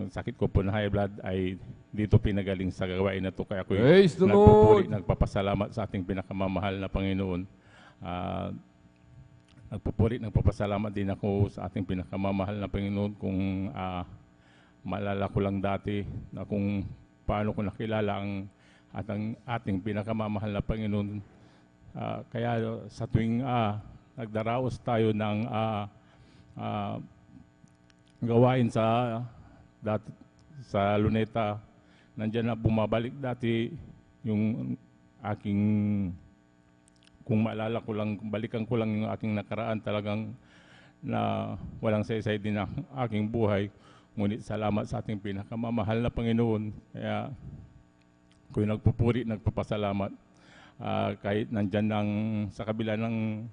U: sakit ko po na high blood ay dito pinagaling sa gawain na ito. Kaya ako'y nagpupuri, nagpapasalamat sa ating pinakamamahal na Panginoon. Nagpupuri, nagpapasalamat din ako sa ating pinakamamahal na Panginoon kung maalala ko lang dati na kung paano ko nakilala ang ating pinakamamahal na Panginoon. Kaya sa tuwing nagdaraos tayo ng gawain sa Luneta, nandiyan na bumabalik dati yung aking, kung maalala ko lang, balikan ko lang yung aking nakaraan, talagang na walang saysay din ang aking buhay. Ngunit salamat sa ating pinakamamahal na Panginoon. Kaya ako'y nagpupuri, nagpapasalamat. Kahit nandyan sa kabila ng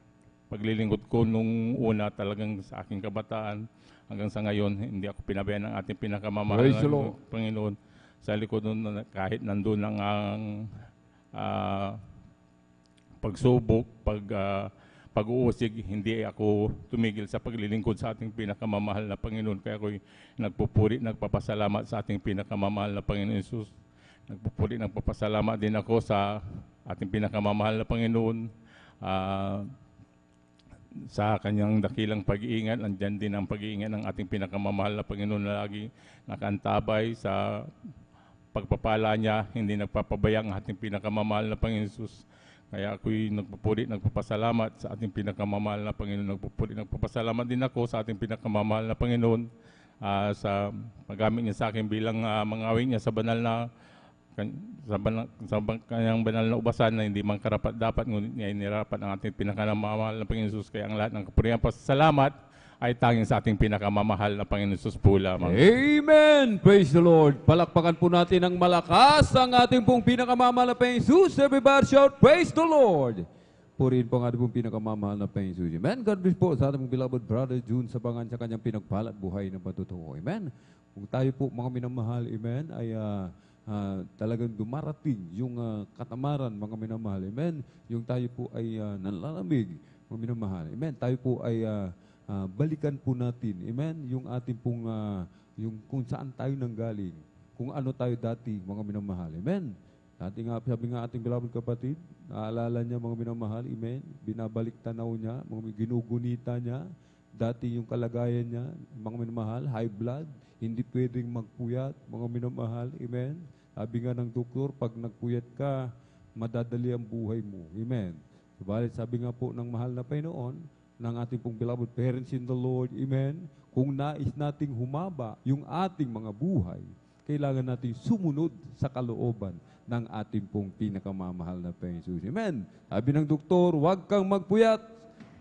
U: paglilingkod ko nung una talagang sa aking kabataan, hanggang sa ngayon, hindi ako pinabayaan ng ating pinakamamahal na Panginoon. Sa likod nun, kahit nandun ang pagsubok, pag-uusig, hindi ako tumigil sa paglilingkod sa ating pinakamamahal na Panginoon. Kaya ako'y nagpupuri, nagpapasalamat sa ating pinakamamahal na Panginoon Hesus. Nagpupuri, nagpapasalamat din ako sa ating pinakamamahal na Panginoon sa kanyang dakilang pag-iingat. Nandiyan din ang pag-iingat ng ating pinakamamahal na Panginoon na lagi nakaantabay sa pagpapala niya. Hindi nagpapabayang ang ating pinakamamahal na Panginoon Hesus. Kaya ako'y nagpupuri, nagpapasalamat sa ating pinakamamahal na Panginoon. Nagpupuri, nagpapasalamat din ako sa ating pinakamamahal na Panginoon sa paggamit niya sa akin bilang mangawin niya sa banal na sa kanyang banal na ubasan na hindi man karapat dapat, ngunit niya inirapat ang ating pinakamamahal na Panginoon Jesus. Kaya ang lahat ng kapurihan pasalamat ay tanging sa ating pinakamamahal na Panginoon Jesus po lamang.
A: Amen! Praise the Lord! Palakpakan po natin ng malakas ang ating pong pinakamamahal na Panginoon Jesus. Everybody shout, praise the Lord! Purihin po ang ating pong pinakamamahal na Panginoon Jesus. Amen! God bless po sa ating beloved brother June sa bangan sa kanyang pinagpalat buhay ng patutungo. Amen! Kung tayo po mga minamahal, amen, ay talagang dumarating yung katamaran, mga minamahal. Amen? Yung tayo po ay nanlalamig, mga minamahal. Amen? Tayo po ay balikan po natin, amen, yung ating pong, yung kung saan tayo nanggaling, kung ano tayo dati, mga minamahal, amen. Sabi nga ating beloved kapatid, naalala niya, mga minamahal, amen, binabalik tanaw niya, mga ginugunita niya, dati yung kalagayan niya, mga minamahal, high blood, hindi pwedeng magpuyat, mga minamahal, amen. Sabi nga ng doktor, pag nagpuyat ka, madadali ang buhay mo, amen. Subalit sabi nga po ng mahal na Panginoon, ng ating pong beloved parents in the Lord, amen, kung nais nating humaba yung ating mga buhay, kailangan nating sumunod sa kalooban ng ating pong pinakamamahal na Panginoon Jesus. Amen. Sabi ng doktor, huwag kang magpuyat.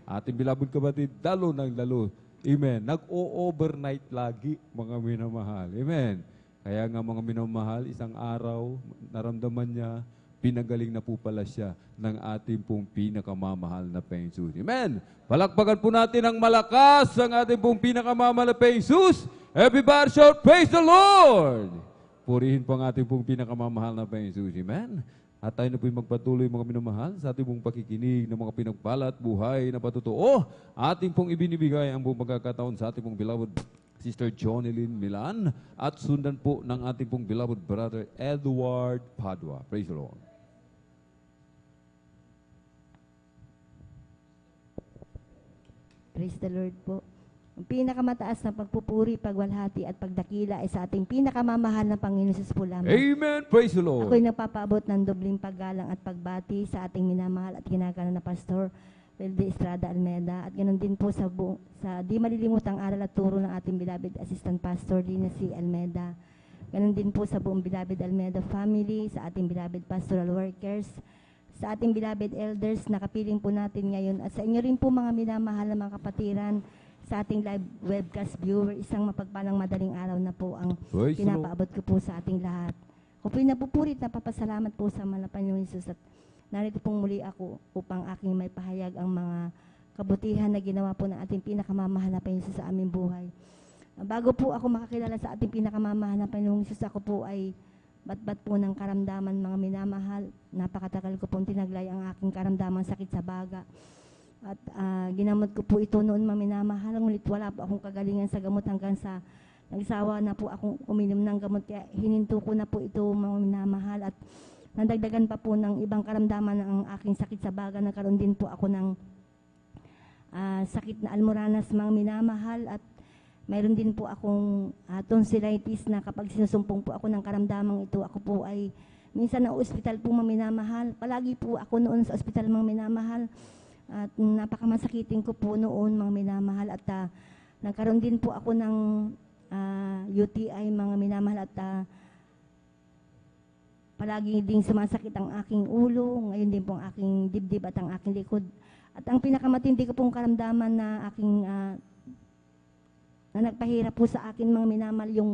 A: Ating beloved kapatid, dalo ng dalo. Amen. Nag-o-overnight lagi, mga minamahal. Amen. Kaya nga mga minamahal, isang araw, naramdaman niya, pinagaling na po pala siya ng ating pong pinakamamahal na Panginoong Jesus. Amen. Palakpakan po natin ang malakas ang ating pong pinakamamahal na Panginoong Jesus. Everybody shout, praise the Lord! Purihin po ang ating pong pinakamamahal na Panginoong Jesus. Amen. At tayo na po magpatuloy mga minamahal sa ating pong pakikinig ng mga pinagpalat, buhay na patotoo. Ating pong ibinibigay ang buong pagkakataon sa ating pong beloved Sister Jonelyn Milan at sundan po ng ating pong beloved brother Edward Padua. Praise the Lord.
B: Praise the Lord po. Ang pinakamataas na pagpupuri, pagwalhati at pagdakila ay sa ating pinakamamahal na Panginoon Jesus po lamang.
A: Amen. Praise the Lord.
B: Ako'y nagpapaabot ng dobling paggalang at pagbati sa ating minamahal at ginagalang na Pastor Weldy Estrada Almeda at ganoon din po sa di malilimutang aral at turo ng ating beloved Assistant Pastor Lina C. Almeda. Ganoon din po sa buong beloved Almeda family, sa ating beloved pastoral workers, sa ating beloved elders na kapiling po natin ngayon at sa inyo rin po mga minamahal na mga kapatiran sa ating live webcast viewer. Isang mapagpalang madaling araw na po ang pinapaabot ko po sa ating lahat. Ako po'y napupurit na papasalamat po sa mga Panginoon Jesus at narito pong muli ako upang aking may pahayag ang mga kabutihan na ginawa po ng ating pinakamamahal na Panginoon Jesus sa aming buhay. Bago po ako makakilala sa ating pinakamamahal na Panginoon Jesus, ako po ay batbat po ng karamdaman mga minamahal. Napakatagal ko pong tinaglay ang aking karamdaman sakit sa baga. At ginamot ko po ito noon mga minamahal. Ngunit wala po akong kagalingan sa gamot hanggang sa nagsawa na po akong uminom ng gamot. Kaya hininto ko na po ito mga minamahal. At nadagdagan pa po ng ibang karamdaman ang aking sakit sa baga. Nagkaroon din po ako ng sakit na almoranas mga minamahal. At mayroon din po akong tonsillitis na kapag sinusumpong po ako ng karamdamang ito, ako po ay minsan na ospital po mga minamahal. Palagi po ako noon sa ospital mga minamahal. At napakamasakitin ko po noon mga minamahal at nagkaroon din po ako ng UTI mga minamahal at palagi din sumasakit ang aking ulo, ngayon din po ang aking dibdib at ang aking likod. At ang pinakamatindi ko pong karamdaman na aking na nagpahirap po sa akin mga minamahal yung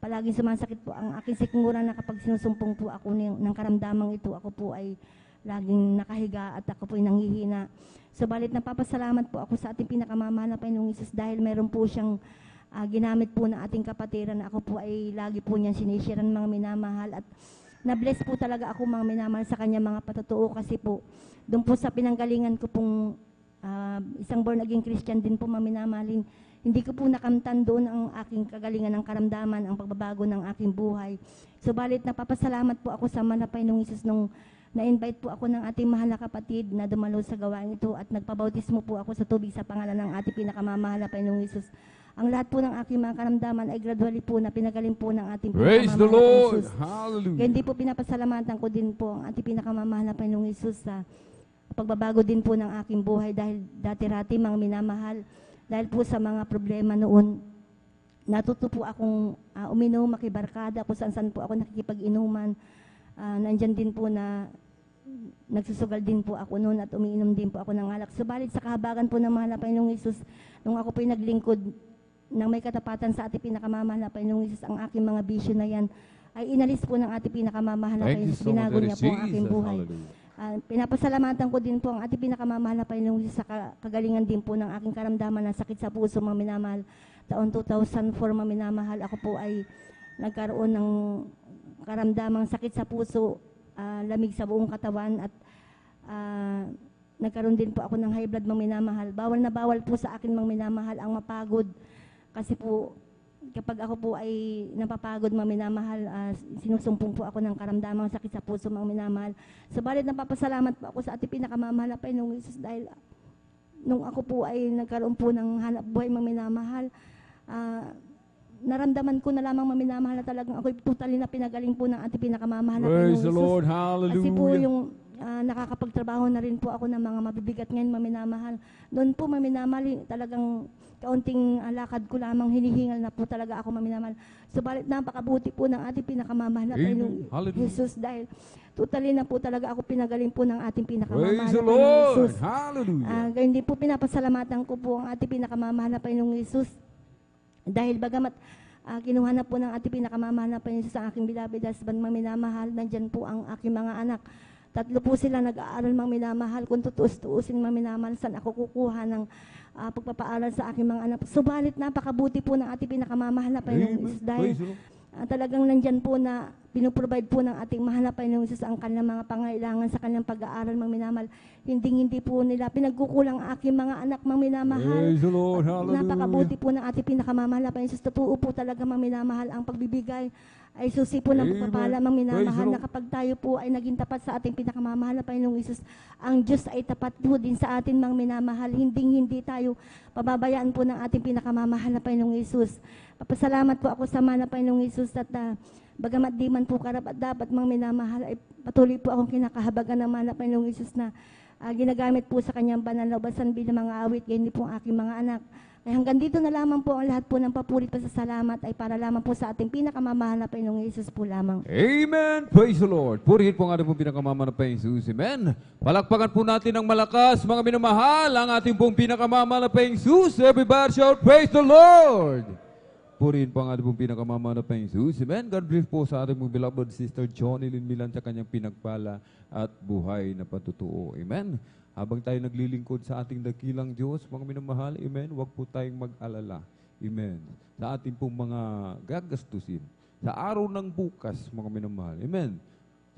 B: palaging sumasakit po ang aking sikmura na kapag sinusumpong po ako ng karamdamang ito, ako po ay laging nakahiga at ako po ay nanghihina. Subalit napapasalamat po ako sa ating pinakamamahal na Panginoong Jesus dahil meron po siyang ginamit po na ating kapatiran na ako po ay lagi po niyang sinisharean mga minamahal at na-bless po talaga ako mga minamahal sa kanya mga patotoo kasi po doon po sa pinanggalingan ko pong isang born again Christian din po mga minamahalin. Hindi ko po nakamtan doon ang aking kagalingan ng karamdaman, ang pagbabago ng aking buhay. Subalit napapasalamat po ako sa mga Panginoong Jesus nung na-invite po ako ng ating mahal na kapatid na dumalo sa gawain ito at nagpabautismo po ako sa tubig sa pangalan ng ating pinakamamahal na Panginoong Jesus. Ang lahat po ng aking mga karamdaman ay gradually po na pinagaling po ng ating
A: Praise the
B: pinakamamahal na
A: Lord!
B: Panginoong Jesus.
A: Hallelujah!
B: Kaya hindi po pinapasalamatan ko din po ang ating pinakamamahal na Panginoong Jesus sa pagbabago din po ng aking buhay dahil dati-rati mga minamahal, dahil po sa mga problema noon, natuto po akong uminom, makibarkada, kung saan-saan po ako nakikipag-inuman. Nandyan din po na nagsusugal din po ako noon at umiinom din po ako ng alak. Subalit sa kahabagan po ng mahal na Panginoong Jesus, nung ako po ay naglingkod ng may katapatan sa ating pinakamamahal na Panginoong Jesus, ang aking mga bisyo na yan ay inalis po ng ating pinakamamahal na Panginoong Jesus. Binago niya po ang aking buhay. Pinapasalamatan ko din po ang ating pinakamamahal na Panginoong Jesus sa kagalingan din po ng aking karamdaman na sakit sa puso mga minamahal. Taon 2004 mga minamahal, ako po ay nagkaroon ng karamdamang sakit sa puso, lamig sa buong katawan at nagkaroon din po ako ng high blood mga minamahal. Bawal na bawal po sa akin mga minamahal ang mapagod kasi po kapag ako po ay napapagod mga minamahal, sinusumpong po ako ng karamdamang sakit sa puso mga minamahal. Subalit napapasalamat po ako sa ating pinakamamahal na Panginoong Jesus dahil nung ako po ay nagkaroon po ng hanap buhay mga minamahal, naramdaman ko na lamang maminamahal na talagang ako'y totally na pinagaling po ng ating pinakamamahal na
A: Praise
B: Panginoong
A: the
B: Jesus.
A: Lord, hallelujah.
B: Kasi po yung nakakapagtrabaho na rin po ako ng mga mabibigat ngayon maminamahal. Noon po maminamahal, talagang kaunting lakad ko lamang hinihingal na po talaga ako maminamahal. Subalit napakabuti po ng ating pinakamamahal na Panginoong Jesus dahil totally na po talaga ako pinagaling po ng ating pinakamamahal
A: Praise
B: na
A: the
B: Panginoong
A: Lord,
B: Jesus.
A: hallelujah.
B: Ganyan din po pinapasalamatan ko po ang ating pinakamamahal na Panginoong Jesus. Dahil bagamat kinuha na po ng ating pinakamamahal na Panginoon sa aking beloved husband, mga minamahal, nandyan po ang aking mga anak. Tatlo po sila nag-aaral, mga minamahal. Kung tutuusin, mga minamahal, saan ako kukuha ng pagpapaaral sa aking mga anak. Subalit napakabuti po ng ating pinakamamahal na Panginoong Isus dahil talagang nandyan po na pinuprovide po ng ating mahal na Panginoong Isus ang kanilang mga pangailangan sa kanilang pag-aaral, mga minamahal. Hindi po nila pinagkukulang ang aking mga anak, mga minamahal.
A: Praise the Lord.
B: At
A: Hallelujah.
B: napakabuti po ng ating pinakamamahal na Panginoong Isus. Totoo po talaga, mga minamahal, ang pagbibigay ay susi po ng
A: Amen.
B: pagpapala, mga minamahal,
A: Praise the
B: na kapag tayo po ay naging tapat sa ating pinakamamahal na Panginoong Isus, ang Diyos ay tapat po din sa atin, mga minamahal. Hindi tayo pababayaan po ng ating pinakamamahal na Panginoong Isus. Papasalamat po ako sa mana Panginoong Isus at bagamat di man po karapat dapat, mga minamahal, ay patuloy po akong kinakahabagan ng mana Panginoong Isus na ginagamit po sa kanyang banal na ubasan bilang mga awit, ganyan din po ang aking mga anak. Ay hanggang dito na lamang po ang lahat po ng papurit pa sa salamat ay para lamang po sa ating pinakamamahal na Panginoong Isus po lamang.
A: Amen. Praise the Lord. Purihin po ang ating pong pinakamamahal na Panginoong Jesus. Amen. Palakpakan po natin ng malakas, mga minamahal, ang ating pong pinakamamahal na Panginoong Jesus. Everybody shout, praise the Lord. Purihin po ang ating pong pinakamamahal na Panginoong Jesus. Amen. God bless po sa ating pong beloved sister Johnny Lynn Milan sa kanyang pinagpala at buhay na patutuo. Amen. Habang tayo naglilingkod sa ating dakilang Diyos, mga minamahal, amen, huwag po tayong mag-alala. Amen. Sa ating pong mga gagastusin. Sa araw ng bukas, mga minamahal. Amen.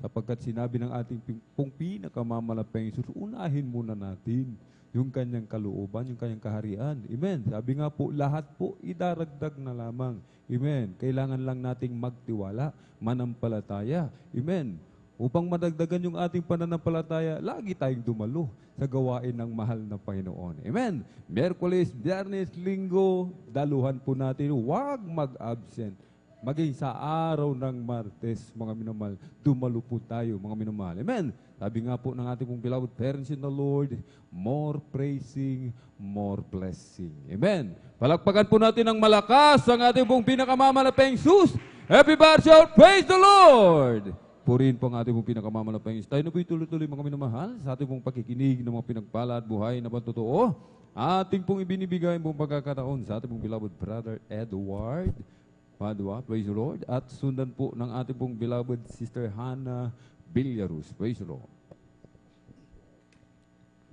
A: Sapagkat sinabi ng ating pong pinakamalapang Isus, unahin muna natin yung kanyang kalooban, yung kanyang kaharian. Amen. Sabi nga po, lahat po idaragdag na lamang. Amen. Kailangan lang nating magtiwala, manampalataya. Amen. Upang madagdagan yung ating pananampalataya, lagi tayong dumalo sa gawain ng mahal na Panginoon. Amen. Miyerkules, Biyernes, Linggo, daluhan po natin, huwag mag-absent. Maging sa araw ng Martes, mga minamahal, dumalo po tayo, mga minamahal. Amen. Sabi nga po ng ating pong beloved parents in the Lord, more praising, more blessing. Amen. Palakpakan po natin ng malakas ang ating pong pinakamamalapeng Jesus. Everybody shout, praise the Lord! Purihin po ang ating pong pinakamalapeng Jesus. Tayo na po tuloy-tuloy, mga minamahal, sa ating pong pakikinig ng mga pinagpala at buhay na patutuo. Ating pong ibinibigay pong pagkakataon sa ating pong beloved brother Edward Padua, praise the Lord. At sundan po ng ating pong beloved sister Hannah Villarus, praise the Lord.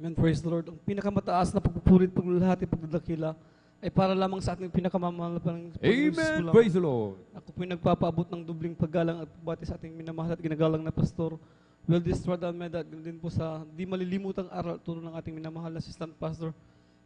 D: Amen, praise the Lord. Ang pinakamataas na pagpupurit, paglulahati, pagdadakila ay para lamang sa ating pinakamamahal na Panginoon.
A: Amen, praise the Lord.
D: Ako po'y nagpapaabot ng dubling paggalang at pagbati sa ating minamahal at ginagalang na pastor Wildes Almeda, at din po sa di malilimutang aral at turo ng ating minamahal na assistant pastor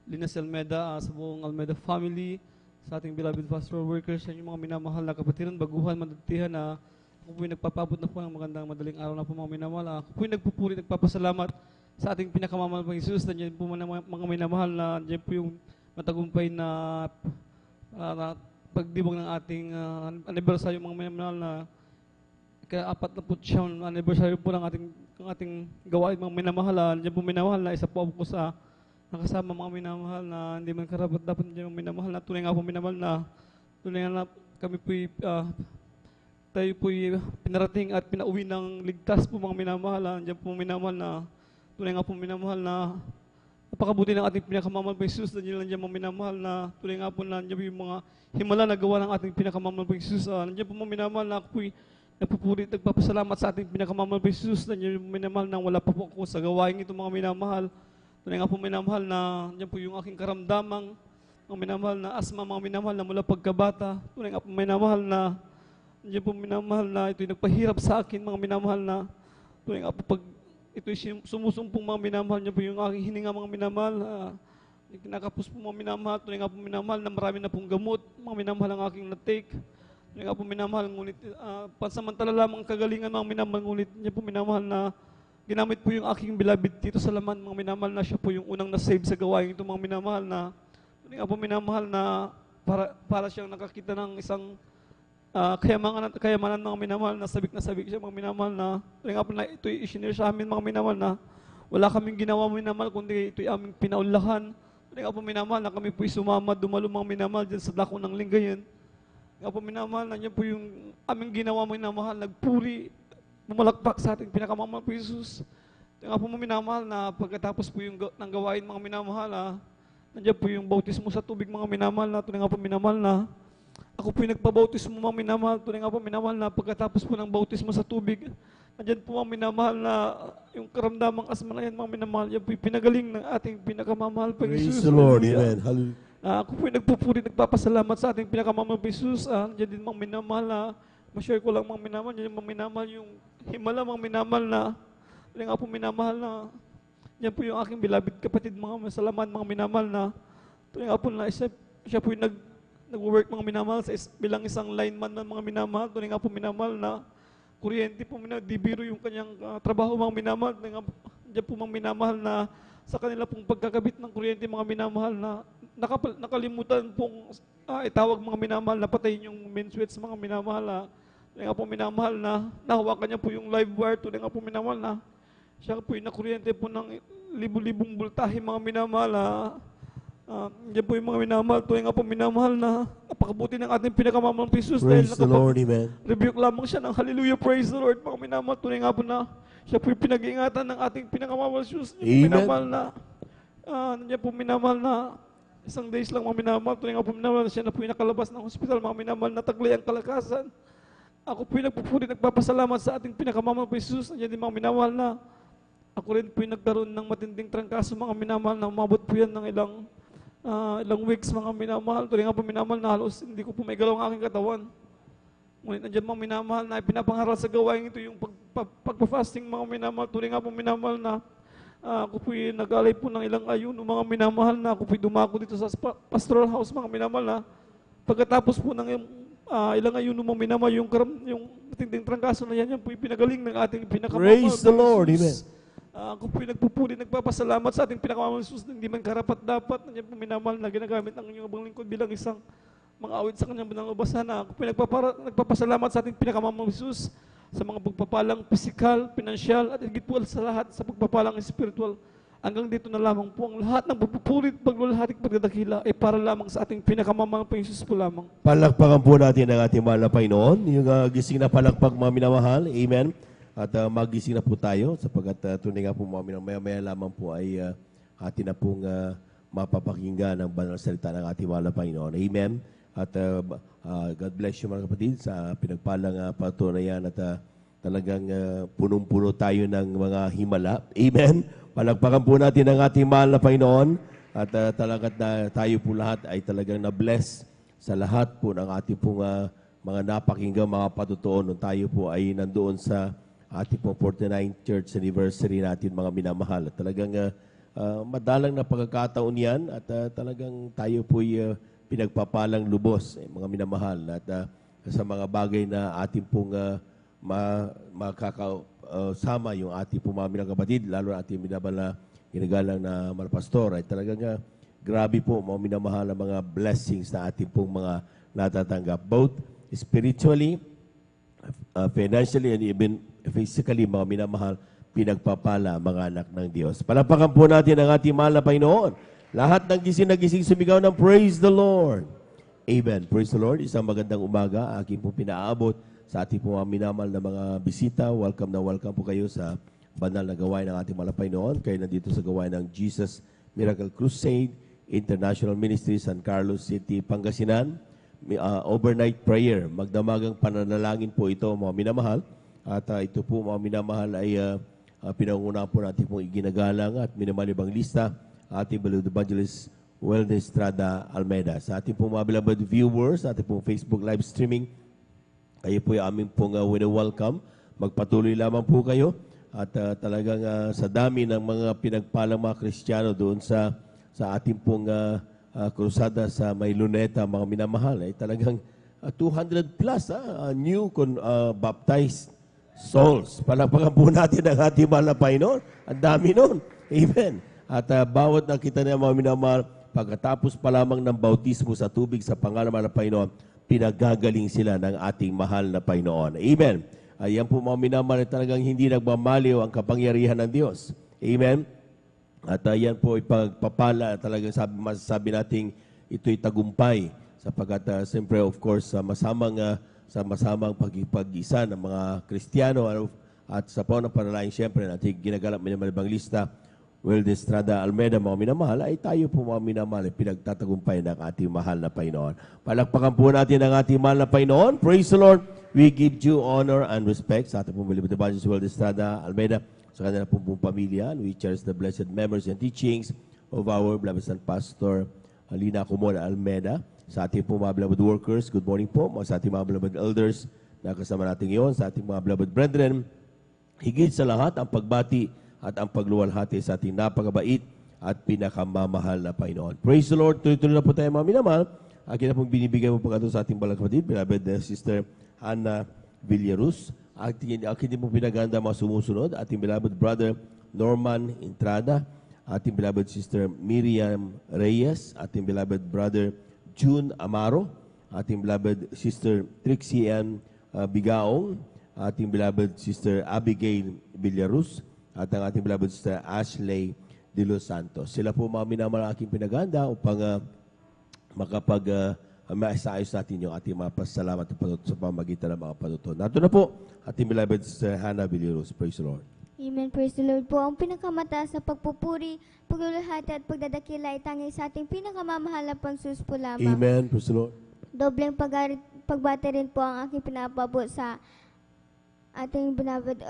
D: Linas Almeda, sa buong Almeda family, sa ating beloved pastor workers, sa inyong mga minamahal na kapatiran, baguhan, madagtihan na ako po'y nagpapaabot na po ng magandang madaling araw na po mga minamahal. Ako po'y nagpupuri, nagpapasalamat sa ating pinakamamahal ng Jesus. Nandiyan po mga minamahal na nandiyan po yung matagumpay na pagdibong ng ating anibersaryo, mga minamahal na ika-49 anibersaryo po ng ating gawain, mga minamahal. Nandiyan po minamahal na isa po ako sa nakasama mga minamahal na hindi man karapat dapat nandiyan mga minamahal na tunay nga po minamahal na tunay nga na kami po'y tayo po'y pinarating at pinauwi ng ligtas po mga minamahal. Nandiyan po minamahal na tunay nga po minamahal na napakabuti ng ating pinakamamahal na Jesus. Nandiyan mga minamahal na tunay nga po na nandiyan po yung mga himala na gawa ng ating pinakamamahal na Jesus. Nandiyan po mga minamahal na ako po'y nagpupurit, nagpapasalamat sa ating pinakamamahal na Jesus. Nandiyan po minamahal na wala pa po ako sa gawain ito mga minamahal. Tunay nga po minamahal na nandiyan po yung aking karamdamang mga minamahal na asma, mga minamahal na mula pagkabata. Tunay nga po minamahal na nandiyan po minamahal na ito'y nagpahirap sa akin mga minamahal na tunay nga po pag ito'y sumusumpong mga minamahal niya po yung aking hininga mga minamahal. Kinakapos po mga minamahal. Tunay nga po minamahal na marami na pong gamot. Mga minamahal ang aking na-take. Tunay nga po minamahal. Ngunit pansamantala lamang kagalingan mga minamahal. Ngunit niya po minamahal na ginamit po yung aking beloved dito sa laman. Mga minamahal na siya po yung unang na-save sa gawain ito mga minamahal na tunay nga po minamahal na para siyang nakakita ng isang kayamanan mga minamahal na sabik siya mga minamahal na tunay nga po na ito'y isinir sa amin mga minamahal na wala kaming ginawa minamahal kundi ito'y aming pinaunlakan. Tunay nga po minamahal na kami po'y sumama dumalo mga minamahal dyan sa dako ng linggayan. Nga po minamahal na yan po yung aming ginawa minamahal, nagpuri, bumalakpak sa ating pinakamamahal po Jesus. Nga po minamahal na pagkatapos po yung ng gawain mga minamahal, nandiyan po yung bautismo sa tubig mga minamahal na tunay nga po minamahal na ako po'y nagpabautismo mga minamahal. Tunay nga po minamahal na pagkatapos po ng bautismo sa tubig, Andyan po mga minamahal na yung karamdamang asma na yan, mga minamahal, yan po yung pinagaling ng ating pinakamamahal pa
E: Praise
D: Jesus.
E: the Lord.
D: Hallelujah.
E: Amen. Hallelujah.
D: Ako po yung nagpupuri, nagpapasalamat sa ating pinakamamahal pa Jesus. Andyan din mga minamahal na, ma-share ko lang mga minamahal, yan yung mga minamahal, yung himala mga minamahal na, yan nga po minamahal na, yan po yung aking beloved kapatid, mga masalaman, mga minamahal na, ito nga po na, siya po yung nag-work mga minamahal bilang isang lineman ng mga minamahal, ito nga po minamahal na, kuryente po, di biro yung kanyang trabaho mga minamahal. Diyan po mga minamahal na sa kanila pong pagkakabit ng kuryente mga minamahal na nakalimutan pong itawag mga minamahal na patayin yung main switch mga minamahal. Diyan nga po minamahal na nahawakan niya po yung live wire. Diyan nga po minamahal na siya po yung nakuryente po ng libu-libong bultahe mga minamahal. Diyan po yung mga minamahal. Diyan nga po minamahal na napakabuti ng ating pinakamamahal ng Jesus.
E: Praise the Lord. Amen.
D: Rebuke lamang siya ng hallelujah, praise the Lord. Mga minamahal, tunay nga po na siya po yung pinag-iingatan ng ating pinakamamahal Jesus.
E: Amen.
D: Minamahal na, nandiyan po minamahal na, isang days lang mga minamahal, tunay nga po minamahal, siya na po yung nakalabas ng hospital, mga minamahal na taglay ang kalakasan. Ako po yung nagpupuri, nagpapasalamat sa ating pinakamamahal po Jesus. Nandiyan din mga minamahal na, ako rin po yung nagkaroon ng matinding trangkaso, mga minamahal na umabot po yan ng ilang weeks mga minamahal. Tuloy nga po minamahal na halos hindi ko po may galaw ang aking katawan. Ngunit nandiyan mga minamahal na ipinapangaral sa gawain ito yung pagpa-fasting mga minamahal. Tuloy nga po minamahal na ako po nag-alay po ng ilang ayuno mga minamahal na ako po dumako dito sa pastoral house mga minamahal na pagkatapos po ng ilang ayuno mga minamahal yung matinding trangkaso na yan po pinagaling ng ating pinakamamahal.
E: Praise the Lord. Amen.
D: Ako po nagpupuri, nagpapasalamat sa ating pinakamamahal Jesus na hindi man karapat-dapat. Nandiyan po minamahal na ginagamit ang inyong abang lingkod bilang isang mga awit sa kanyang banal na basana. Ako po nagpapasalamat sa ating pinakamamahal Jesus sa mga pagpapalang pisikal, pinansyal, at higit po sa lahat sa pagpapalang spiritual. Hanggang dito na lamang po ang lahat ng pagpupurit, paglulahati, pagdadakila ay para lamang sa ating pinakamamahal pa Jesus po lamang.
E: Palakpakan po natin ang ating mahal na Panginoon. Yung gising na palakpak mga minamahal. Amen. At magising na po tayo sapagkat tunay nga po mga maya-maya lamang po ay atin na pong mapapakinggan ang banal na salita ng ating mahal na Panginoon. Amen. At God bless you mga kapatid sa pinagpalang patunayan at talagang punong-puno tayo ng mga himala. Amen. Palakpakan po natin ang ating mahal na Panginoon at talagat na tayo po lahat ay talagang na-bless sa lahat po ng ating pong mga napakinggan, mga patutuon nung tayo po ay nandoon sa ating pong 49th church anniversary natin mga minamahal. At talagang madalang na pagkakataon yan at talagang tayo po'y pinagpapalang lubos mga minamahal at sa mga bagay na ating pong makakasama yung ating pong mga minang kapatid, lalo na ating minamahal na ginagalang na malapastor ay talagang grabe po mga minamahal na mga blessings na ating pong mga natatanggap both spiritually, financially, and even physically, mga minamahal, pinagpapala mga anak ng Diyos. Palapakan po natin ang ating mahal na Panginoon. Lahat ng gising na gising sumigaw ng Praise the Lord. Amen. Praise the Lord. Isang magandang umaga. Aking po pinaabot sa ating po mga minamahal na mga bisita. Welcome na welcome po kayo sa banal na gawain ng ating mahal na Panginoon. Kayo nandito sa gawain ng Jesus Miracle Crusade, International Ministry, San Carlos City, Pangasinan. Overnight prayer. Magdamagang pananalangin po ito mga minamahal. At ito po mga minamahal ay pinangunahan po natin pong iginagalang at minamalibang lista ating Beloved Evangelist Wellness Estrada Almeida. Sa ating pong mga beloved viewers, ating pong Facebook live streaming, kayo po yung aming pong welcome. Magpatuloy lamang po kayo at talagang sa dami ng mga pinagpalang mga Kristiyano doon sa ating pong krusada sa may Luneta, mga minamahal, ay talagang 200 plus new baptized souls. Palakpakan po natin ang ating mahal na Panginoon. Ang dami nun. Amen. At bawat nakita niya mga minamahal, pagkatapos pa lamang ng bautismo sa tubig sa pangalan ng Panginoon, pinagagaling sila ng ating mahal na Panginoon. Amen. Ayan po mga minamahal, talagang hindi nagmamaliw ang kapangyarihan ng Diyos. Amen. At yan po ipagpapala, talagang masasabi natin ito'y tagumpay sapagkat siyempre of course sa masamang pag-isa ng mga Kristiyano at sa panahon ng panalangin siyempre natin ginagalap minamalibang lista Will de Estrada Almeida, mga minamahal, ay tayo po mga minamahal, ay pinagtatagumpay ng ating mahal na Panginoon. Palakpakan po natin ang ating mahal na Panginoon. Praise the Lord. We give due honor and respect sa ating pong Bilibid Evangelist Will de Estrada Almeida, sa kanila pong pamilya. We cherish the blessed memories and teachings of our beloved son Pastor Lina Comona Almeida. Sa ating pong mga beloved workers, good morning po. Sa ating mga beloved elders na kasama natin ngayon, sa ating mga beloved brethren, higit sa lahat ang pagbati at ang pagluwalhati sa ating napakabait at pinakamamahal na Panginoon. Praise the Lord. Tuloy-tuloy na po tayo mga minamahal. Akin na pong binibigay mo pagkato sa ating balang kapatid, beloved Sister Hannah Villarus. Akin din pong pinaganda mga sumusunod, ating beloved brother Norman Entrada, ating beloved Sister Miriam Reyes, ating beloved brother June Amaro, ating beloved Sister Trixie Ann Bigaong, ating beloved Sister Abigail Villarus, at ang ating beloved Sister Ashley de Los Santos. Sila po mga minamahal aking pinaganda upang maisayos natin yung ating mga pasalamat sa pamagitan ng mga patutunan. Nato na po, ating beloved Sister Hannah Villarus. Praise the Lord.
F: Amen. Praise the Lord po. Ang pinakamataas na pagpupuri, paglulahati at pagdadakila ay tanging sa ating pinakamamahal na Pangsus po lamang.
E: Amen. Praise the Lord.
F: Dobleng pagbati rin po ang aking pinapabot sa ating beloved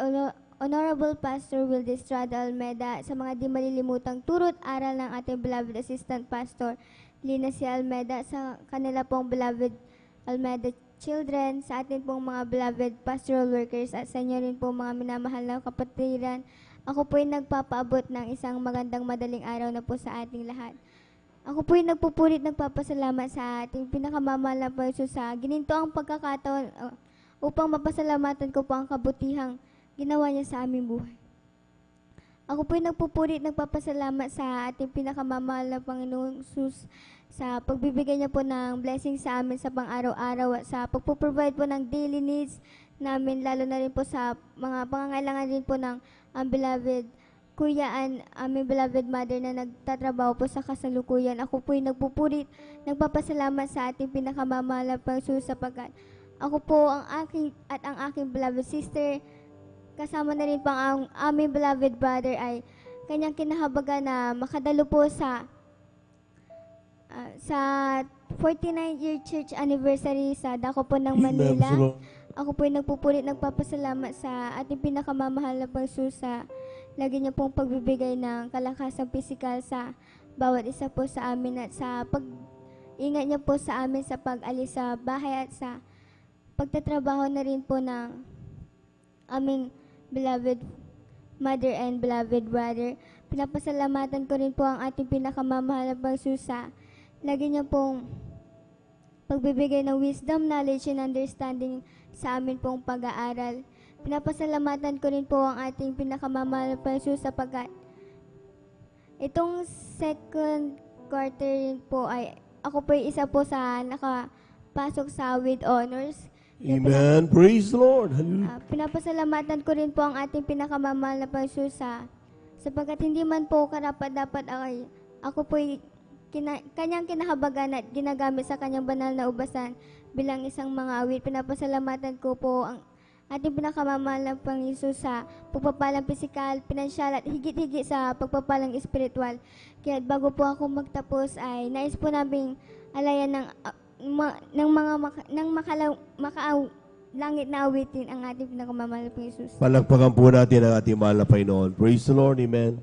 F: Honorable Pastor Will de Estrada Almeida, sa mga di malilimutang turo't aral ng ating beloved Assistant Pastor Lina C. Almeida, sa kanila pong beloved Almeida children, sa atin pong mga beloved pastoral workers, at sa inyo rin po mga minamahal na kapatiran. Ako po'y nagpapaabot ng isang magandang madaling araw na po sa ating lahat. Ako po'y nagpupulit nagpapasalamat sa ating pinakamamahal na Panginoon sa gininto ang pagkakataon upang mapasalamatan ko po ang kabutihang ginawa niya sa aming buhay. Ako po'y nagpupulit nagpapasalamat sa ating pinakamamahal na Panginoong Jesus sa pagbibigay niya po ng blessing sa amin sa pang-araw-araw at sa pagpo-provide po ng daily needs namin, lalo na rin po sa mga pangangailangan rin po ng ang beloved Kuya and aming beloved mother na nagtatrabaho po sa kasalukuyan. Ako po'y nagpupulit nagpapasalamat sa ating pinakamamahal na Panginoon sapagkat ako po ang aking beloved sister, kasama na rin po ang aming beloved brother ay kanyang kinahabagan na makadalo po sa 49-year church anniversary sa dako po ng Manila. Ako po ay nagpupulit nagpapasalamat sa ating pinakamamahal na Panginoon sa lagi niya pong pagbibigay ng kalakasang pisikal sa bawat isa po sa amin at sa pag-ingat niya po sa amin sa pag-alis sa bahay at sa pagtatrabaho na rin po ng aming beloved mother and beloved brother. Pinapasalamatan ko rin po ang ating pinakamamahal na Panginoon sa lagi niya pong pagbibigay ng wisdom, knowledge, and understanding sa amin pong pag-aaral. Pinapasalamatan ko rin po ang ating pinakamamahal na Panginoon sapagkat itong second quarter rin po ay ako po isa po sa nakapasok sa with honors.
E: Amen. Praise the Lord. Hallelujah.
F: Pinapasalamatan ko rin po ang ating pinakamamahal na Panginoon sapagkat hindi man po karapat-dapat ay ako po kanyang kinahabagan at ginagamit sa kanyang banal na ubasan bilang isang mga awit. Pinapasalamatan ko po ang ating pinakamamahal na Panginoon sa pagpapalang pisikal, pinansyal at higit-higit sa pagpapalang espiritual. Kaya bago po ako magtapos ay nais po naming alayan ng makalangit na awitin ang ating pinakamamahal na Panginoon.
E: Palakpakan po natin ang ating mahal na Panginoon. Praise the Lord. Amen.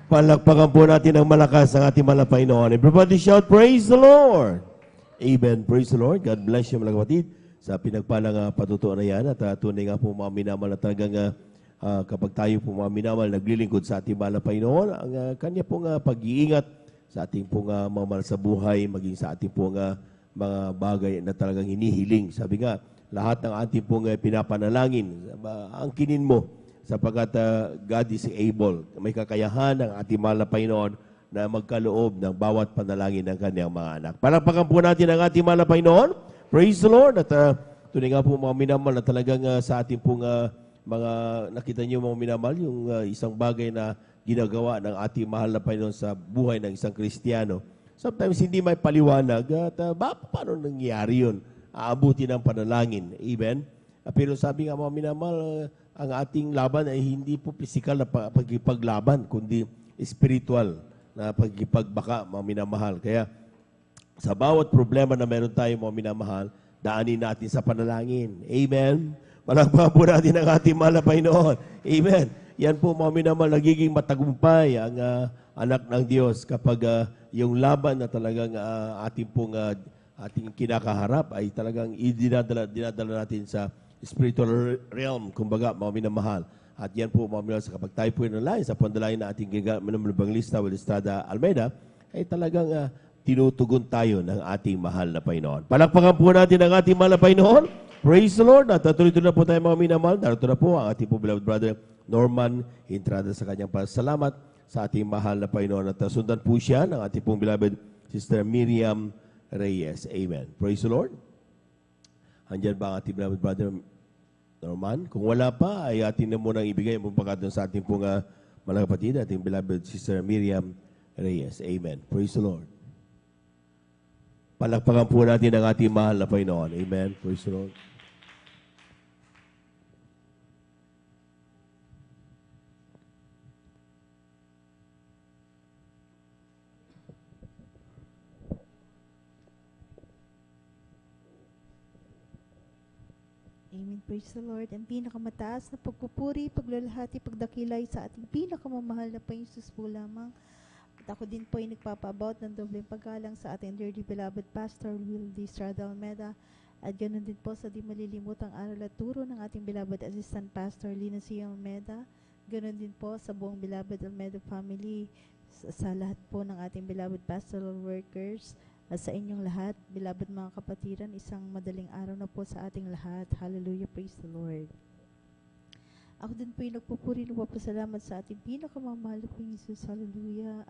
E: Palakpakan po natin ang malakas ang ating mahal na Panginoon. Everybody shout, praise the Lord! Amen. Praise the Lord. God bless you mga kapatid sa pinagpalang patutuan na yan. At tunay nga po mga minamal na talagang kapag tayo po mga minamal naglilingkod sa ating mahal na Panginoon, ang kanya pong pag-iingat sa ating pong mga sa buhay, maging sa ating pong mga bagay na talagang hinihiling. Sabi nga, lahat ng ating pong pinapanalangin, angkinin mo sapagkat God is able, may kakayahan ng ating mahal na Panginoon na magkaloob ng bawat panalangin ng kanyang mga anak. Palakpakan po natin ang ating mahal na Panginoon. Praise the Lord. At tunay nga po mga minamal na talagang sa ating pong mga, nakita niyo mga minamal, yung isang bagay na ginagawa ng ating mahal na Panginoon sa buhay ng isang Kristiyano. Sometimes hindi may paliwanag at paano nangyari yun? Aabuti ng panalangin. Amen? Pero sabi nga mga minamal, ang ating laban ay hindi po physical na pagkipaglaban, kundi spiritual na pagkipagbaka, mga minamahal. Kaya sa bawat problema na meron tayo, mga minamahal, daanin natin sa panalangin. Amen? Palakpakan po natin ang ating mahal na Panginoon. Amen? Yan po, mga minamahal, nagiging matagumpay ang anak ng Diyos kapag yung laban na talagang ating kinakaharap ay talagang dinadala natin sa spiritual realm, kumbaga, mga minamahal. At yan po, mga minamahal, kapag tayo po nalain sa pandalain na ating Evangelista Will Estrada Almeida, ay talagang tinutugon tayo ng ating mahal na Panginoon. Palakpakan po natin ang ating mahal na Panginoon. Praise the Lord. At tuloy-tuloy na po tayo, mga minamahal. Narito na po ang ating po beloved brother Norman Entrada sa kanyang pasalamat sa ating mahal na Panginoon. At sundan po siya ng ating pong beloved Sister Miriam Reyes. Amen. Praise the Lord. Andyan ba ang ating beloved brother Norman? Kung wala pa, ay atin na munang ibigay ang pagkakataon sa ating pong mga kapatid, ating beloved Sister Miriam Reyes. Amen. Praise the Lord. Palakpakan po natin ang ating mahal na Panginoon. Amen. Praise the Lord.
G: Amen. Praise the Lord. Ang pinakamataas na pagpupuri, paglalahati, pagdakilay sa ating pinakamamahal na Panginoon po lamang. At ako din po ay nagpapaabot ng dobleng paggalang sa ating dearly beloved Pastor Will D. Estrada Almeida. At ganoon din po sa di malilimutang aral at turo ng ating beloved Assistant Pastor Lina C. Almeida. Ganoon din po sa buong beloved Almeida family, sa lahat po ng ating beloved pastoral workers. At sa inyong lahat, beloved mga kapatiran, isang madaling araw na po sa ating lahat. Hallelujah, praise the Lord. Ako din po yung nagpupuri ng papasalamat sa ating pinakamamahal na Panginoon Jesus. Hallelujah.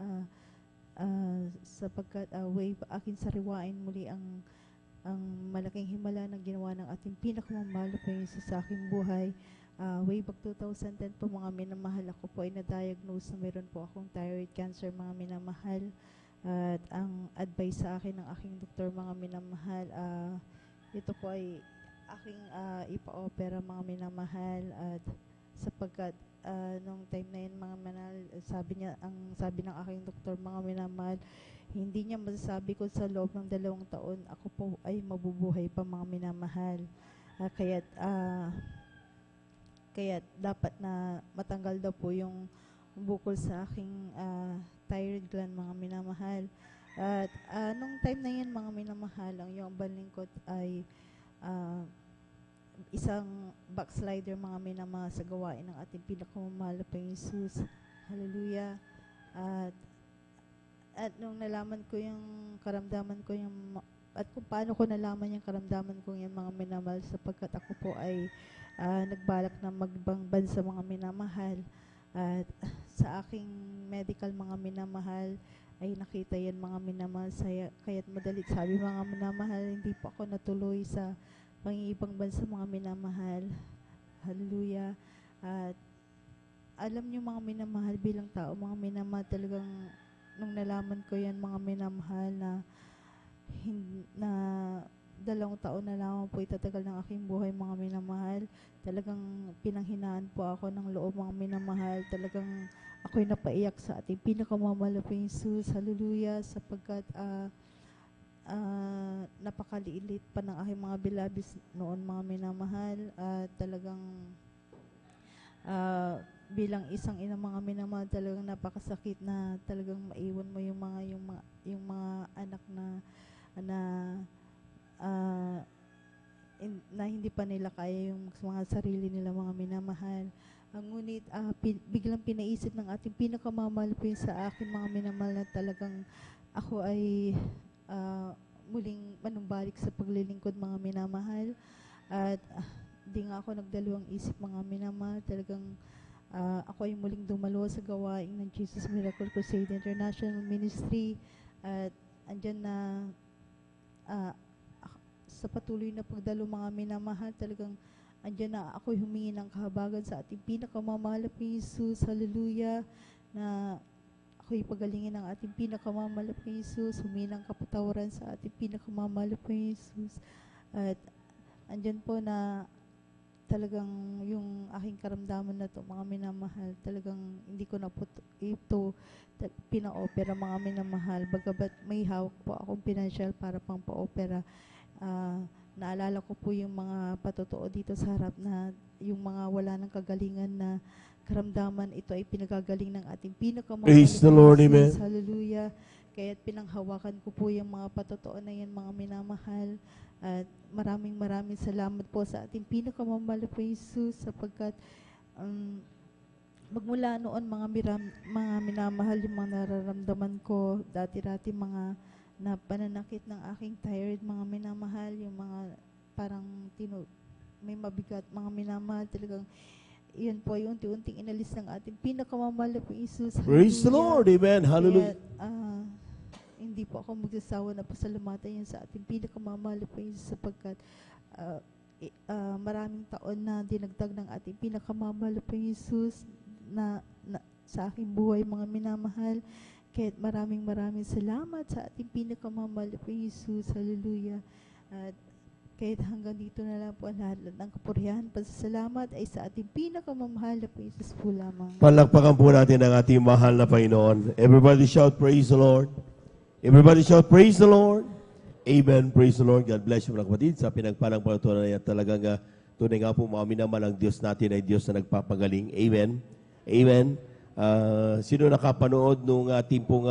G: Sapagkat aking sariwain muli ang malaking himala ng ginawa ng ating pinakamamahal na Panginoon Jesus sa aking buhay. Way back 2010 po mga minamahal, ako po ay na-diagnose na meron po akong thyroid cancer, mga minamahal. At ang advice sa akin ng aking doktor, mga minamahal, ito po ay aking ipa-opera, mga minamahal. At sapagkat nung time na yun, mga minamahal, sabi ng aking doktor, mga minamahal, hindi niya masasabi kung sa loob ng 2 taon ako po ay mabubuhay pa, mga minamahal. Kaya't dapat na matanggal daw po yung bukol sa aking thyroid gland, mga minamahal. At nung time na yun, mga minamahal, ang yung balingkot ay isang backslider, mga minamahal, sa gawain ng ating pinakamamahal na Panginoon Jesus. Hallelujah. At nung nalaman ko yung karamdaman ko, at kung paano ko nalaman yung karamdaman ko yung mga minamahal, sapagkat ako po ay nagbalak na magbang bansa, mga minamahal. At sa aking medical, mga minamahal, ay nakita yan, mga minamahal. Kaya't madalit sabi, mga minamahal, hindi pa ako natuloy sa pangibang bansa, mga minamahal. Hallelujah. At alam niyo, mga minamahal, bilang tao, mga minamahal, talagang nung nalaman ko yan, mga minamahal, na 2 taon na lamang po itatagal ng aking buhay, mga minamahal. Talagang pinanghinaan po ako ng loob, mga minamahal. Talagang ako'y napaiyak sa ating pinakamamahal na Jesus. Hallelujah. Sapagkat napakaliit pa ng aking mga bilabis noon, mga minamahal. Talagang bilang isang ina mga minamahal, talagang napakasakit na talagang maiwan mo yung mga anak na na hindi pa nila kaya yung mga sarili nila mga minamahal. Ngunit biglang pinaisip ng ating pinakamamahal po yun sa akin mga minamahal na talagang ako ay muling manumbalik sa paglilingkod mga minamahal. At di nga ako nagdalawang isip mga minamahal. Talagang ako ay muling dumalo sa gawain ng Jesus Miracle Crusade International Ministry. At andyan na sa patuloy na pagdalo mga minamahal, talagang andyan na ako'y humingi ng kahabagan sa ating pinakamamahal na Jesus. Hallelujah. Na ako'y pagalingin ng ating pinakamamahal na Jesus. Humingi ng kapatawaran sa ating pinakamamahal na Jesus. At andyan po na talagang yung aking karamdaman na to mga minamahal, talagang hindi ko na po ito pina-opera mga minamahal. Bagabat may hawak po akong financial para pang pa-opera. Naalala ko po yung mga patotoo dito sa harap na yung mga wala ng kagalingan na karamdaman, ito ay pinagagaling ng ating pinakamahal.
E: Praise the Lord, amen.
G: Hallelujah. Kaya't pinanghawakan ko po yung mga patotoo na yan mga minamahal. At maraming salamat po sa ating pinakamamahal po Jesus, sapagkat magmula noon mga minamahal, yung mga nararamdaman ko dati-dati mga na pananakit ng aking thyroid mga minamahal, yung mga parang may mabigat mga minamahal, talagang yun po yung unti-unting inalis ng ating pinakamamahal po Jesus.
E: Praise the Lord, amen, hallelujah.
G: Hindi po ako magsasawa na pasalamatan yan sa ating pinakamamahal po Jesus, sapagkat maraming taon na dinagdag ng ating pinakamamahal po Jesus na sa aking buhay mga minamahal. Kahit maraming salamat sa ating pinakamamahal po Jesus. Hallelujah. At kahit hanggang dito na lang po ang lahat ng kapurihan, pasasalamat ay sa ating pinakamamahal na po Jesus po lamang.
E: Palakpakan po natin ang ating mahal na Panginoon. Everybody shout, praise the Lord. Everybody shout, praise the Lord. Amen, praise the Lord. God bless you mga kapatid sa pinagpalang patutunan na yan. Talagang tunay nga po mga minamahal, ang Diyos natin ay Diyos na nagpapagaling. Amen. Amen. Sino nakapanood nung ating pong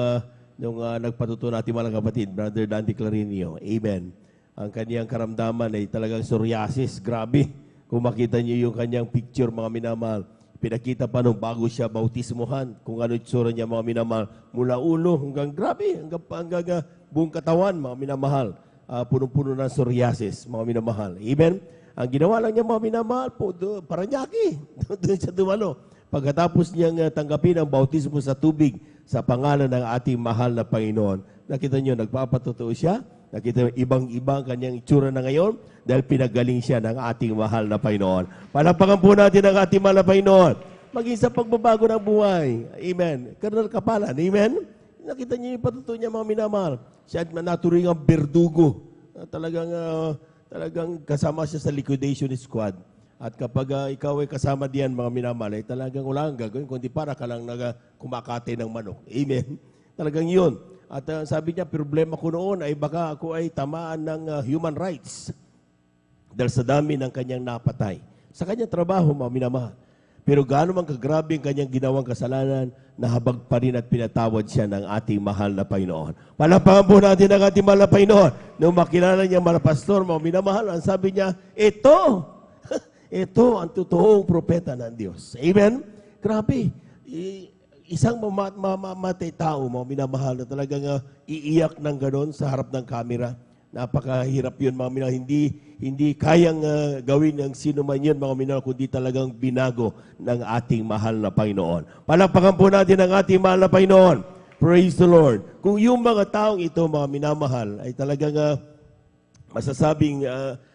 E: nagpatuto natin mga kapatid, Brother Dante Clarinio? Amen. Ang kanyang karamdaman ay talagang psoriasis. Grabe. Kung makita niyo yung kanyang picture mga minamahal, pinakita pa nung bago siya bautismohan, kung ano itsura niya mga minamahal, mula ulo hanggang grabe, hanggang buong katawan mga minamahal, punong-puno ng psoriasis mga minamahal. Amen. Ang ginawa lang niya mga minamahal po, Paranaque, doon siya dumalo. Pagkatapos niyang tanggapin ang bautismo sa tubig sa pangalan ng ating mahal na Panginoon. Nakita niyo, nagpapatotoo siya. Nakita niyo, ibang-ibang kanyang itsura na ngayon dahil pinagaling siya ng ating mahal na Panginoon. Palakpakan po natin ang ating mahal na Panginoon. Maging sa pagbabago ng buhay. Amen. Colonel Kapalan. Amen. Nakita niyo yung patutuo niya mga minamahal. Siya naturing ang berdugo. Talagang kasama siya sa liquidation squad. At kapag ikaw ay kasama diyan mga minamahal, ay talagang wala kang gagawin, kundi para ka lang kumakate ng manok. Amen. Talagang yun. At sabi niya, problema ko noon ay baka ako ay tamaan ng human rights dahil sa dami ng kanyang napatay. Sa kanyang trabaho, mga minamahal. Pero gaano man kagrabe ang kanyang ginawang kasalanan, nahabag pa rin at pinatawad siya ng ating mahal na Panginoon. Palakpakan po natin ang ating mahal na Panginoon. Nung makilala niya mga pastor, mga minamahal, ang sabi niya, ito ang totoong propeta ng Diyos. Amen? Grabe. Isang mamatay tao, mga minamahal, na talagang iiyak ng ganon sa harap ng kamera. Napakahirap yun, mga minamahal. Hindi kayang gawin ng sino man yun, mga minamahal, kundi talagang binago ng ating mahal na Panginoon. Palakpakan po natin ang ating mahal na Panginoon. Praise the Lord. Kung yung mga taong ito, mga minamahal, ay talagang masasabing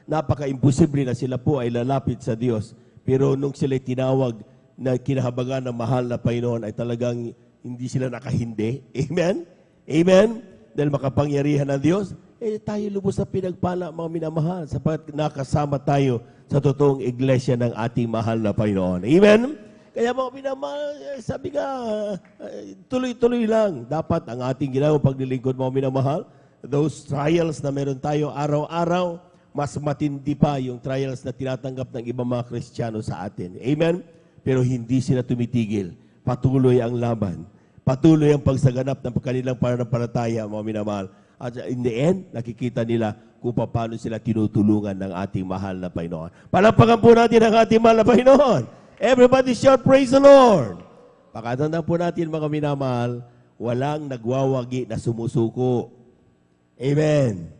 E: napaka-imposible na sila po ay lalapit sa Diyos. Pero nung sila tinawag na kinahabagan ng mahal na Panginoon, ay talagang hindi sila nakahindi. Amen? Amen? Dahil makapangyarihan ng Diyos, tayo lubos na pinagpala mga minamahal sapagkat nakasama tayo sa totoong iglesia ng ating mahal na Panginoon. Amen? Kaya mga minamahal, sabi nga, tuloy-tuloy lang. Dapat ang ating ginawang paglilingkod mga minamahal, those trials na meron tayo araw-araw, mas matindi pa yung trials na tinatanggap ng ibang mga Kristiyano sa atin. Amen? pero hindi sila tumitigil. Patuloy ang laban. Patuloy ang pagsaganap ng kanilang pananampalataya, mga minamahal. At in the end, nakikita nila kung paano sila tinutulungan ng ating mahal na Panginoon. Palakpakan po natin ang ating mahal na Panginoon. Everybody shout, praise the Lord. Pakatandaan po natin, mga minamahal, walang nagwawagi na sumusuko. Amen.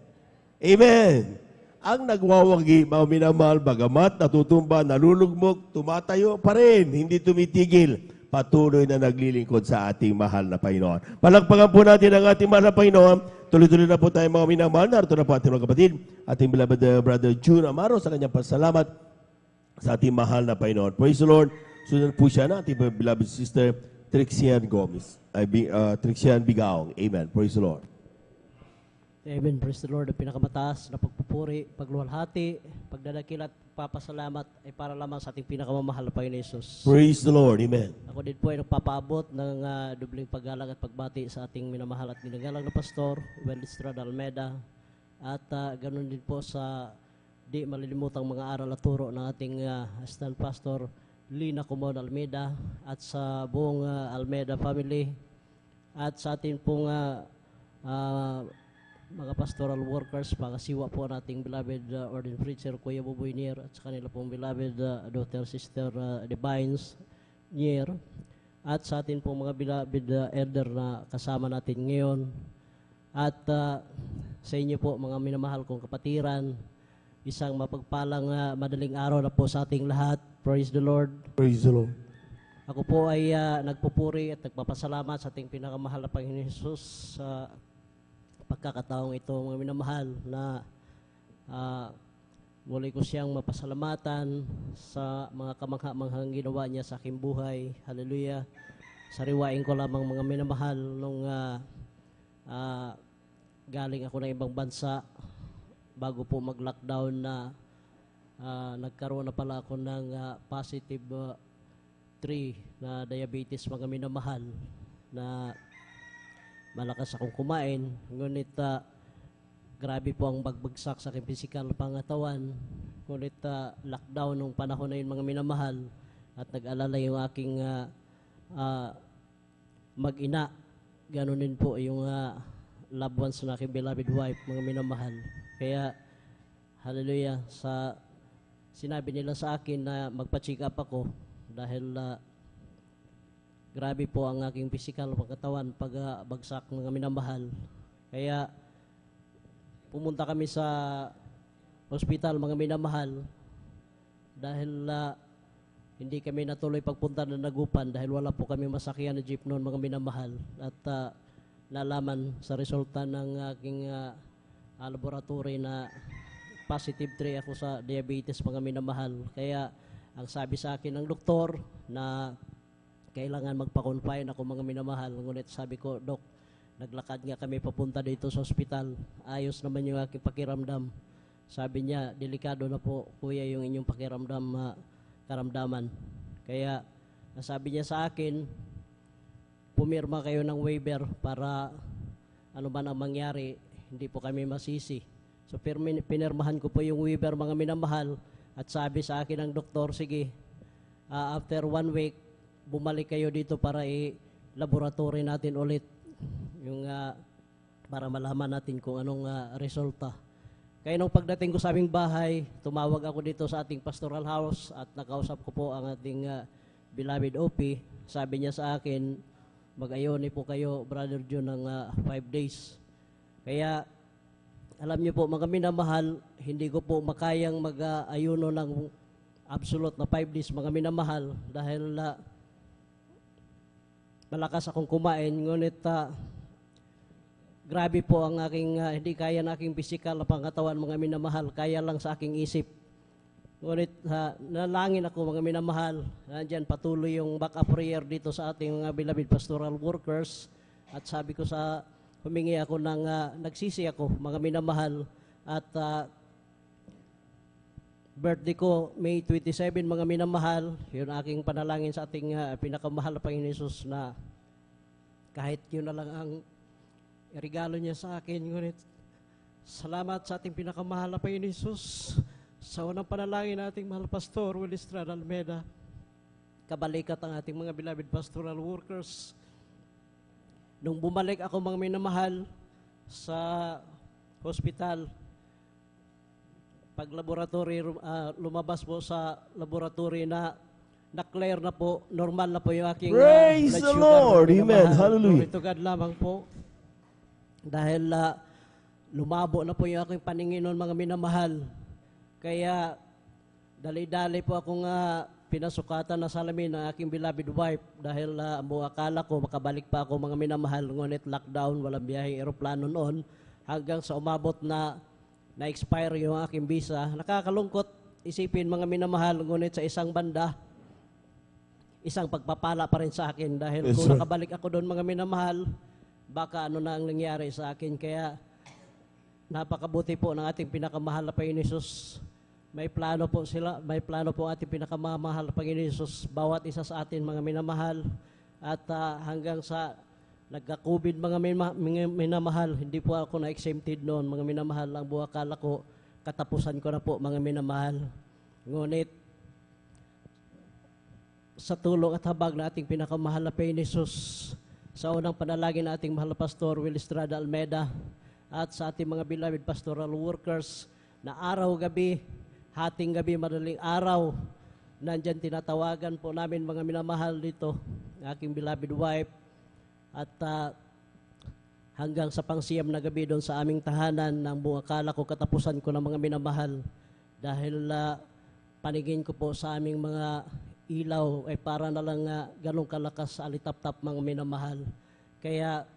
E: Amen. Ang nagwawagi, mga minamahal, bagamat natutumba, nalulugmok, tumatayo pa rin, hindi tumitigil. Patuloy na naglilingkod sa ating mahal na Panginoon. Palakpakan po natin ang ating mahal na Panginoon. Tuloy-tuloy na po tayo, mga minamahal. Narito na po ating mga kapatid, ating beloved brother June Amaro sa kanyang pasalamat sa ating mahal na Panginoon. Praise the Lord. Sunod po siya na ating beloved sister Trixian Gomez. Trixian Bigaong. Amen. Praise the Lord.
C: Amen. Praise the Lord. Ang pinakamataas na pagpupuri, pagluwalhati, pagdadakil at papasalamat ay para lamang sa ating pinakamamahal na Panginoon Jesus.
E: Praise the Lord. Amen.
C: Ako din po ay nagpapaabot ng dubling paggalang at pagbati sa ating minamahal at ginagalang na pastor, Wendy Estrada Almeida. At ganoon din po sa di malilimutang mga aral at turo ng ating assistant pastor, Lina Comon Almeida, at sa buong Almeida family, at sa ating pong mga pastoral workers, mga siwa po nating beloved ordained preacher Kuya Buboy Nier, at sa kanila pong beloved daughter sister Divines Nier, at sa atin pong mga beloved elder na kasama natin ngayon, at sa inyo po mga minamahal kong kapatiran, isang mapagpalang madaling araw na po sa ating lahat. Praise the Lord.
E: Praise the Lord.
C: Ako po ay nagpupuri at nagpapasalamat sa ating pinakamahal na Panginoon Jesus sa pagkakataong ito, mga minamahal, na muli ko siyang mapasalamatan sa mga kamangha-manghang ginawa niya sa aking buhay. Hallelujah. Sariwain ko lamang, mga minamahal, nung galing ako ng ibang bansa bago po mag-lockdown na nagkaroon na pala ako ng positive 3 na diabetes, mga minamahal, na malakas akong kumain, ngunit grabe po ang bagbagsak sa aking physical pangatawan. Ngunit lockdown nung panahon na yun, mga minamahal, at nag-alala yung aking mag-ina. Ganon din po yung loved ones na aking beloved wife, mga minamahal. Kaya, hallelujah, sinabi nila sa akin na magpa-check up ako dahil grabe po ang aking physical pagkatawan pag bagsak, mga minamahal. Kaya pumunta kami sa hospital, mga minamahal, dahil hindi kami natuloy pagpunta na Nagupan dahil wala po kami masakyan na jeep noon, mga minamahal. At nalaman sa resulta ng aking laboratory na positive 3 ako sa diabetes, mga minamahal. Kaya ang sabi sa akin ng doktor na kailangan magpa-confine ako, mga minamahal. Ngunit sabi ko, Dok, naglakad nga kami papunta dito sa ospital. Ayos naman yung aking pakiramdam. Sabi niya, delikado na po, kuya, yung inyong karamdaman. Kaya, nasabi niya sa akin, pumirma kayo ng waiver para ano man ang mangyari, hindi po kami masisi. So, pinirmahan ko po yung waiver, mga minamahal, at sabi sa akin ng doktor, sige, after 1 week, bumalik kayo dito para i-laboratory natin ulit yung para malaman natin kung anong resulta. Kaya nung pagdating ko sa aming bahay, tumawag ako dito sa ating pastoral house at nakausap ko po ang ating beloved OP. Sabi niya sa akin, mag-ayoni po kayo, Brother June, ng 5 days. Kaya alam niyo po, mga minamahal, hindi ko po makayang mag-ayuno ng absolute na 5 days, mga minamahal, dahil malakas akong kumain, ngunit grabe po ang aking, hindi kaya na aking physical na pangatawan, mga minamahal, kaya lang sa aking isip. Ngunit nalangin ako, mga minamahal, nandyan patuloy yung back-up prayer dito sa ating mga beloved pastoral workers, at sabi ko humingi ako ng, nagsisi ako, mga minamahal, at birthday ko, May 27, mga minamahal, yun aking panalangin sa ating pinakamahal na Panginoon Jesus, na kahit yun na lang ang regalo niya sa akin. Ngunit salamat sa ating pinakamahal na Panginoon Jesus sa unang panalangin nating mahal Pastor Willie Estrada Almeida. kabalikat ang ating mga beloved pastoral workers. Nung bumalik ako mga minamahal sa hospital, pag laboratory, lumabas po sa laboratory na na-clear na po, normal na po yung aking
E: Praise
C: blood
E: the
C: sugar,
E: Lord.
C: mga
E: Amen.
C: minamahal.
E: Hallelujah.
C: Glory to God lamang po. Dahil lumabo na po yung aking paningin noon mga minamahal. Kaya dali-dali po akong pinasukatan na salamin ng aking beloved wife dahil akala ko makabalik pa ako mga minamahal, ngunit lockdown, walang biyaheng eroplano noon hanggang sa umabot na na-expire yung aking visa. Nakakalungkot isipin mga minamahal, ngunit sa isang banda, isang pagpapala pa rin sa akin dahil
E: Yes,
C: kung
E: sir.
C: nakabalik ako doon mga minamahal, baka ano na ang nangyari sa akin. Kaya napakabuti po ng ating pinakamahal na Panginoon Hesus. May plano po sila, may plano po ating pinakamahal na Panginoon Hesus, bawat isa sa atin mga minamahal. At hanggang sa nagka-COVID mga minamahal, hindi po ako na-exempted noon mga minamahal. Ang akala ko, katapusan ko na po mga minamahal. Ngunit, sa tulong at habag na ating pinakamahal na Panginoon Hesus, sa unang panalangin na ating mahal na Pastor Will Estrada Almeida, at sa ating mga beloved pastoral workers, na araw-gabi, hating gabi, madaling araw, nandyan tinatawagan po namin mga minamahal dito, aking beloved wife, at hanggang sa pangsiyam na gabi doon sa aming tahanan, ng buong akala ko katapusan ko ng mga minamahal, dahil paningin ko po sa aming mga ilaw ay para na lang ganong kalakas sa alitap-tap mga minamahal. Kaya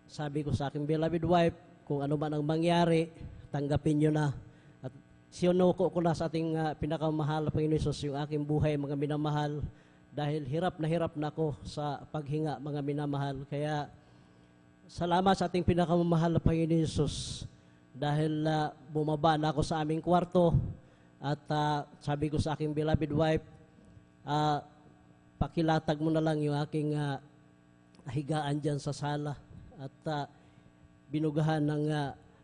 C: sabi ko sa aking beloved wife, kung ano man ang mangyari, tanggapin nyo na. At sinuko ko na sa ating pinakamahal na Panginoon Hesus yung aking buhay mga minamahal, dahil hirap na ako sa paghinga mga minamahal. Kaya salamat sa ating pinakamahal na Panginoon Hesus, dahil bumaba na ako sa aming kwarto at sabi ko sa aking beloved wife, pakilatag mo na lang yung aking higaan dyan sa sala. At binugahan ng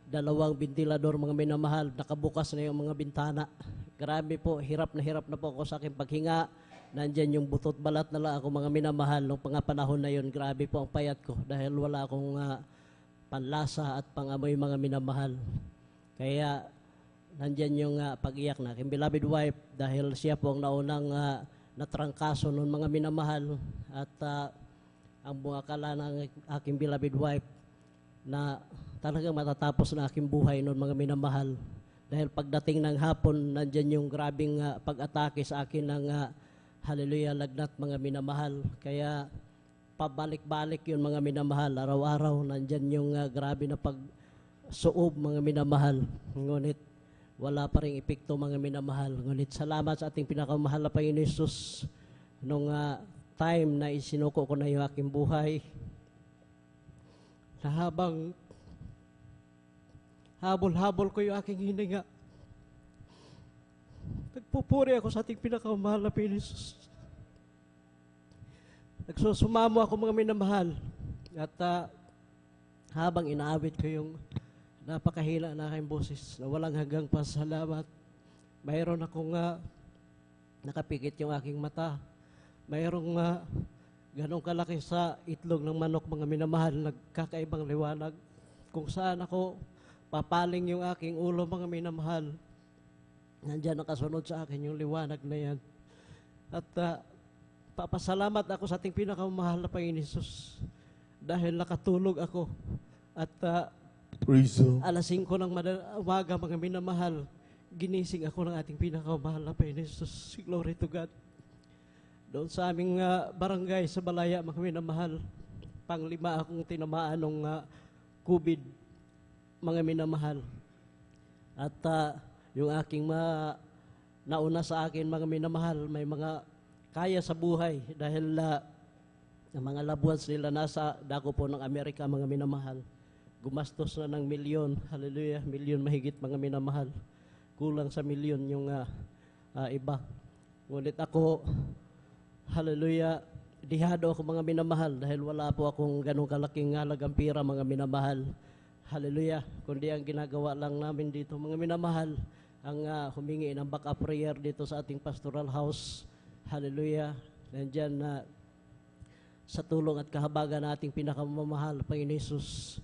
C: dalawang ventilador mga minamahal, nakabukas na yung mga bintana. Grabe po, hirap na po ako sa aking paghinga. Nandyan yung butot balat na lang ako mga minamahal. Nung panahon na yun, grabe po ang payat ko dahil wala akong panlasa at pangamoy mga minamahal. Kaya nandyan yung pag-iyak na aking beloved wife dahil siya po ang naunang natrangkaso noon mga minamahal. At ang buong akala ng aking beloved wife na talagang matatapos na aking buhay noon mga minamahal. Dahil pagdating ng hapon, nandyan yung grabing pag-atake sa akin ng hallelujah lagnat mga minamahal. Kaya pabalik-balik yun mga minamahal. Araw-araw, nandyan yung grabe na pag-suob mga minamahal. Ngunit wala pa rin epekto mga minamahal. Ngunit salamat sa ating pinakamahal na Panginoon Hesus nung time na isinuko ko na yung aking buhay, na habang habol-habol ko yung aking hininga, nagpupuri ako sa ating pinakamahal na Panginoon Hesus. Nagsusumamo ako mga minamahal. At habang inaawit ko yung napakahina na aking boses na walang hanggang pasalamat, mayroon akong nakapikit yung aking mata. Mayroong ganong kalaki sa itlog ng manok mga minamahal, nagkakaibang liwanag. Kung saan ako papaling yung aking ulo mga minamahal, nandyan nakasunod sa akin yung liwanag na yan. At papasalamat ako sa ating pinakamahal na Panginoon Hesus dahil nakatulog ako. At alas 5 ng umaga mga minamahal, ginising ako ng ating pinakamahal na Panginoon Hesus. Glory to God. Doon sa aming barangay sa Balaya mga minamahal, panglima akong tinamaan ng COVID mga minamahal. At yung aking nauna sa akin mga minamahal, may mga kaya sa buhay dahil ang mga labuans nila nasa dako po ng Amerika mga minamahal. Gumastos na ng milyon, hallelujah, milyon mahigit mga minamahal. Kulang sa milyon yung iba. Ngunit ako, hallelujah, dihado ako mga minamahal dahil wala po akong ganong kalaking halagang pira mga minamahal. Hallelujah, kundi ang ginagawa lang namin dito mga minamahal, ang humingi ng backup prayer dito sa ating pastoral house. Hallelujah, Nandiyan na sa tulong at kahabagan nating pinakamamahal na Panginoon Hesus.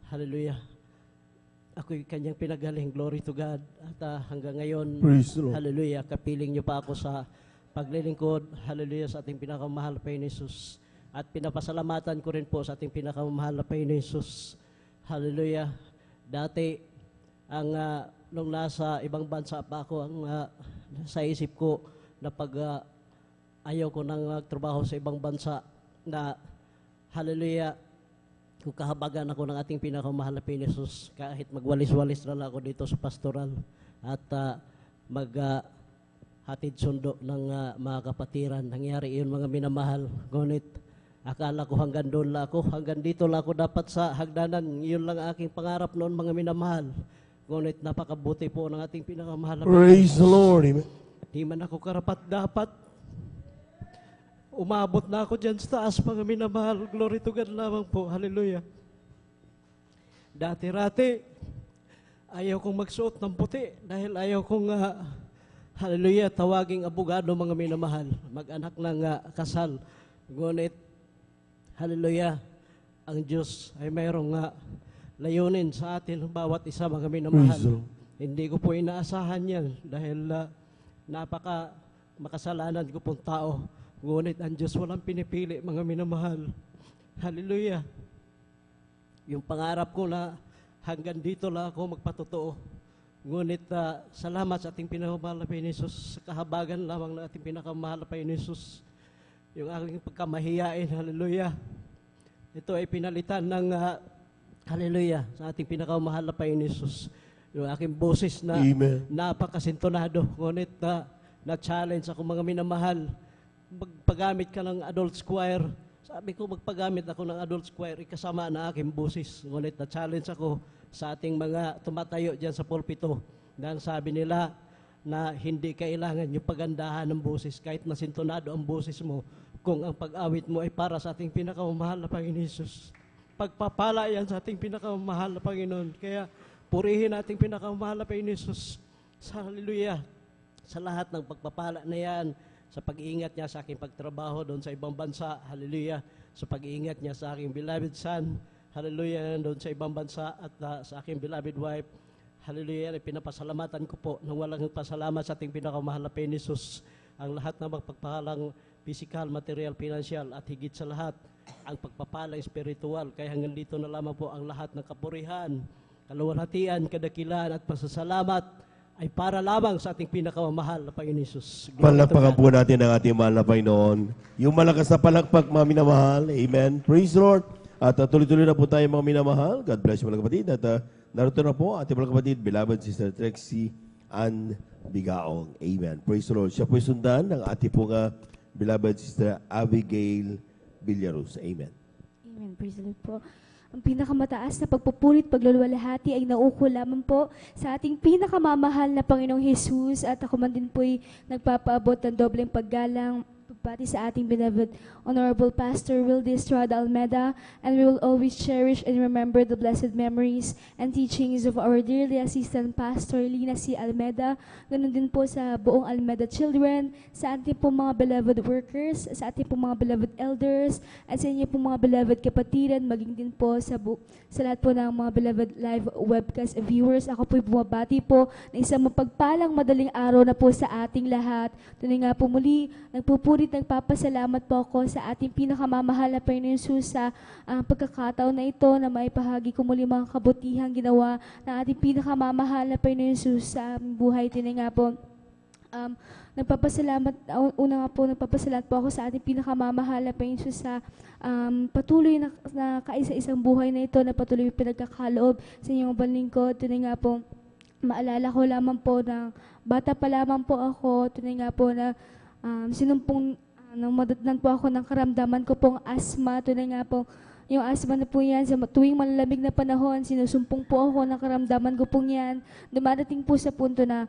C: Hallelujah. Ako'y kanyang pinagaling. Glory to God. At hanggang ngayon,
E: Praise the Lord.
C: hallelujah, kapiling niyo pa ako sa paglilingkod. Hallelujah, sa ating pinakamamahal na Panginoon Hesus. At pinapasalamatan ko rin po sa ating pinakamamahal na Panginoon Hesus. Hallelujah. Dati, nung nasa ibang bansa pa ako, sa isip ko na pag ayaw ko nang trabaho sa ibang bansa, na hallelujah, kung kahabagan ako ng ating pinakamahal na Panginoon Hesus, kahit magwalis-walis na lang ako dito sa pastoral at maghatid sundo ng mga kapatiran. Nangyari yun, mga minamahal. Ngunit akala ko hanggang doon lang ako, hanggang dito lang ako dapat sa hagdanan. Yun lang aking pangarap noon, mga minamahal. Ngunit napakabuti po ng ating pinakamahal na Panginoon
E: Praise the
C: Hesus.
E: Lord. Amen.
C: Di man ako karapat dapat. Umabot na ako dyan sa taas, mga minamahal. Glory to God lamang po. Hallelujah. Dati-rati, ayaw kong magsuot ng puti dahil ayaw kong, hallelujah, tawaging abogado, mga minamahal. Mag-anak ng kasal. Ngunit, hallelujah, ang Diyos ay mayroong layunin sa atin, bawat isa, mga minamahal.
E: Praise the Lord.
C: Hindi ko po inaasahan yan dahil napaka makasalanan ko pong tao. Ngunit ang Diyos walang pinipili, mga minamahal. Hallelujah. Yung pangarap ko na hanggang dito lang ako magpatotoo. Ngunit salamat sa ating pinakamahal na Panginoon Hesus, sa kahabagan lamang na ating pinakamahal na Panginoon Hesus. Yung aking pagkamahiyain, hallelujah. Ito ay pinalitan ng, hallelujah, sa ating pinakamahal na Panginoon Hesus. Yung aking boses na
E: Amen.
C: napakasintonado. Ngunit na-challenge ako, mga minamahal. Magpagamit ka ng adult choir. Sabi ko, magpagamit ako ng adult choir, ikasama na aking boses. Ngunit na-challenge ako sa ating mga tumatayo dyan sa pulpito. Dahil sabi nila na hindi kailangan yung pagandahan ng boses kahit nasintonado ang boses mo kung ang pag-awit mo ay para sa ating pinakamamahal na Panginoon Hesus. Pagpapala yan sa ating pinakamamahal na Panginoon. Kaya purihin nating pinakamamahal na Panginoon Hesus. Hallelujah. Sa lahat ng pagpapala na yan, sa pag-iingat niya sa aking pagtrabaho doon sa ibang bansa, hallelujah, sa pag-iingat niya sa aking beloved son, hallelujah, doon sa ibang bansa at sa aking beloved wife, hallelujah, pinapasalamatan ko po ng walang pasalamat sa ating pinakamahal na Panginoon Hesus, ang lahat ng magpagpahalang physical, material, financial at higit sa lahat, ang pagpapalang spiritual. Kaya hanggang dito na lamang po ang lahat ng kapurihan, kaluwalhatian, kadakilan at pasasalamat ay para lamang sa ating pinakamamahal na Panginoon Hesus.
E: Palakpakan po natin ang ating mahal na Panginoon. Yung malakas na palakpak, mga minamahal. Amen. Praise the Lord. At tuloy-tuloy na po tayo, mga minamahal. God bless you, mga kapatid. At narito na po ating mga kapatid, beloved Sister Trexie Ann Bigaong. Amen. Praise the Lord. Siya po sundan ng ating po beloved Sister Abigail Villaruz. Amen.
H: Amen. Praise the Lord po. Ang pinakamataas na pagpupulit, pagluluwalhati ay nauuko lamang po sa ating pinakamamahal na Panginoong Hesus at ako man din po'y nagpapaabot ng dobleng paggalang pagbati sa ating beloved Honorable Pastor Wildy Estrada Almeda, and we will always cherish and remember the blessed memories and teachings of our dearly assistant Pastor Lina C. Almeda, ganun din po sa buong Almeda children, sa ating po mga beloved workers, sa ating po mga beloved elders, at sa inyo po mga beloved kapatiran, maging din po sa lahat po ng mga beloved live webcast viewers. Ako po'y bumabati po ng isang mapagpalang madaling araw na po sa ating lahat. Tunay nga po muli, nagpapasalamat po ako sa ating pinakamamahal na Panginoon Hesus sa pagkakataon na ito na maipahagi ko muli mga kabutihang ginawa ng ating pinakamamahal na Panginoon Hesus sa aming buhay. Tunay nga po, nagpapasalamat po ako sa ating pinakamamahal na Panginoon Hesus sa patuloy na kaisa-isang buhay na ito na patuloy pinagkakaloob sa inyong balingkod. Tunay nga po, maalala ko lamang po na bata pa lamang po ako, tunay nga po na sinumpong nang madatnan po ako ng karamdaman ko pong asthma. Tunay nga po, yung asthma na po yan, sa tuwing malalamig na panahon, sinusumpong po ako ng karamdaman ko pong yan. Dumadating po sa punto na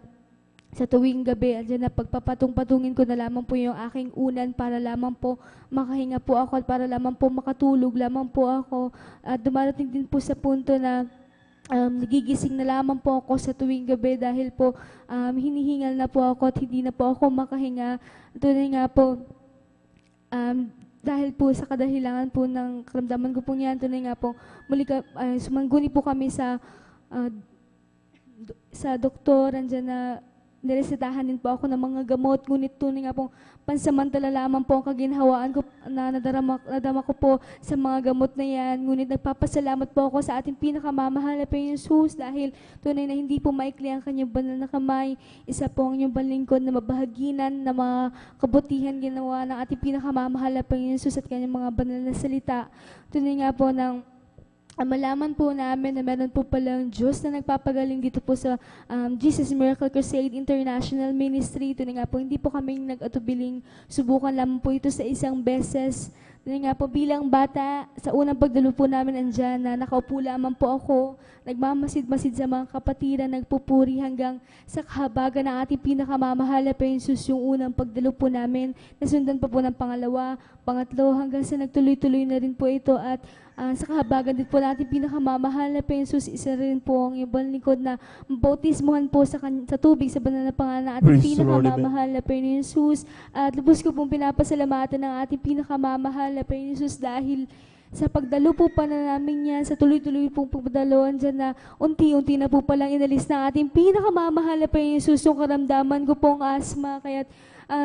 H: sa tuwing gabi, andyan na pagpapatong-patungin ko na lamang po yung aking unan para lamang po makahinga po ako at para lamang po makatulog lamang po ako. At dumadating din po sa punto na nagigising na lamang po ako sa tuwing gabi dahil po hinihingal na po ako at hindi na po ako makahinga. Tunay nga po, dahil po sa kadahilangan po ng karamdaman ko po yan, tunay nga po, sumangguni po kami sa doktor, andyan na niresetahan din po ako ng mga gamot, ngunit tunay nga pong pansamantala lamang po ang kaginhawaan ko na nadama ko po sa mga gamot na yan. Ngunit nagpapasalamat po ako sa ating pinakamamahal na Panginoon Jesus dahil tunay na hindi po maikli ang kanyang banal na kamay. Isa po ang inyong balingkod na mabahaginan na mga kabutihan ginawa ng ating pinakamamahal na Panginoon Jesus at kanyang mga banal na salita. Tunay nga po ng malaman po namin na meron po palang Diyos na nagpapagaling dito po sa Jesus Miracle Crusade International Ministry. Ito nga po, hindi po kami nag-atubiling subukan lamang po ito sa isang beses. Ito nga po, bilang bata, sa unang pagdalo po namin andyan na nakaupo lamang po ako, nagmamasid-masid sa mga kapatiran, nagpupuri hanggang sa kahabagan ng ating pinakamamahal na Jesus yung unang pagdalo po namin. Nasundan pa po ng pangalawa, pangatlo, hanggang sa nagtuloy-tuloy na rin po ito at sa kahabagan din po natin pinakamamahal na Jesus, isa rin po ang ibang lingkod na bautismohan po sa tubig sa banal na pangalan ng ating pinakamamahal na Panginoon Jesus. At lubos ko pong pinapasalamatan ng ating pinakamamahal na Panginoon Jesus dahil sa pagdalo po pa na namin yan, sa tuloy-tuloy pong pagdaloan dyan na unti-unti na po palang inalis ng ating pinakamamahal na Panginoon Jesus yung karamdaman ko pong asma. Kaya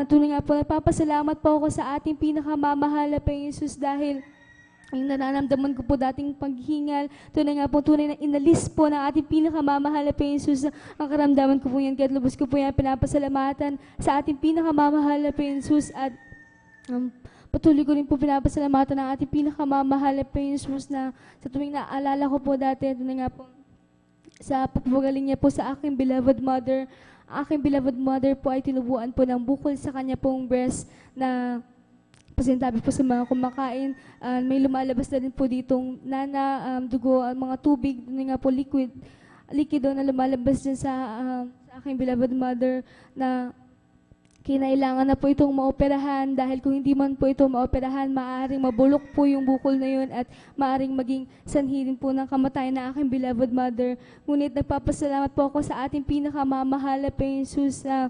H: tunay nga po, nagpapasalamat po ako sa ating pinakamamahal na Panginoon Jesus dahil yung nararamdaman ko po dating paghingal, tunay nga po, tunay na inalis po ng ating pinakamamahal na Panginoon Jesus ang karamdaman ko po yan. Kaya lubos ko po yan pinapasalamatan sa ating pinakamamahal na Panginoon Jesus at patuloy ko rin po pinapasalamatan ng ating pinakamamahal na Panginoon Jesus na sa tuwing naalala ko po dati, tunay nga po, sa pagpagaling niya po sa aking beloved mother. Aking beloved mother po ay tinubuan po ng bukol sa kanya pong breast na pasintabi po sa mga kumakain, may lumalabas na rin po ditong dugo, mga tubig, nga po liquido na lumalabas dyan sa aking beloved mother na kinailangan na po itong maoperahan dahil kung hindi man po ito maoperahan, maaaring mabulok po yung bukol na yun at maaaring maging sanhi rin po ng kamatayan na aking beloved mother. Ngunit nagpapasalamat po ako sa ating pinakamamahal na Panginoon Jesus na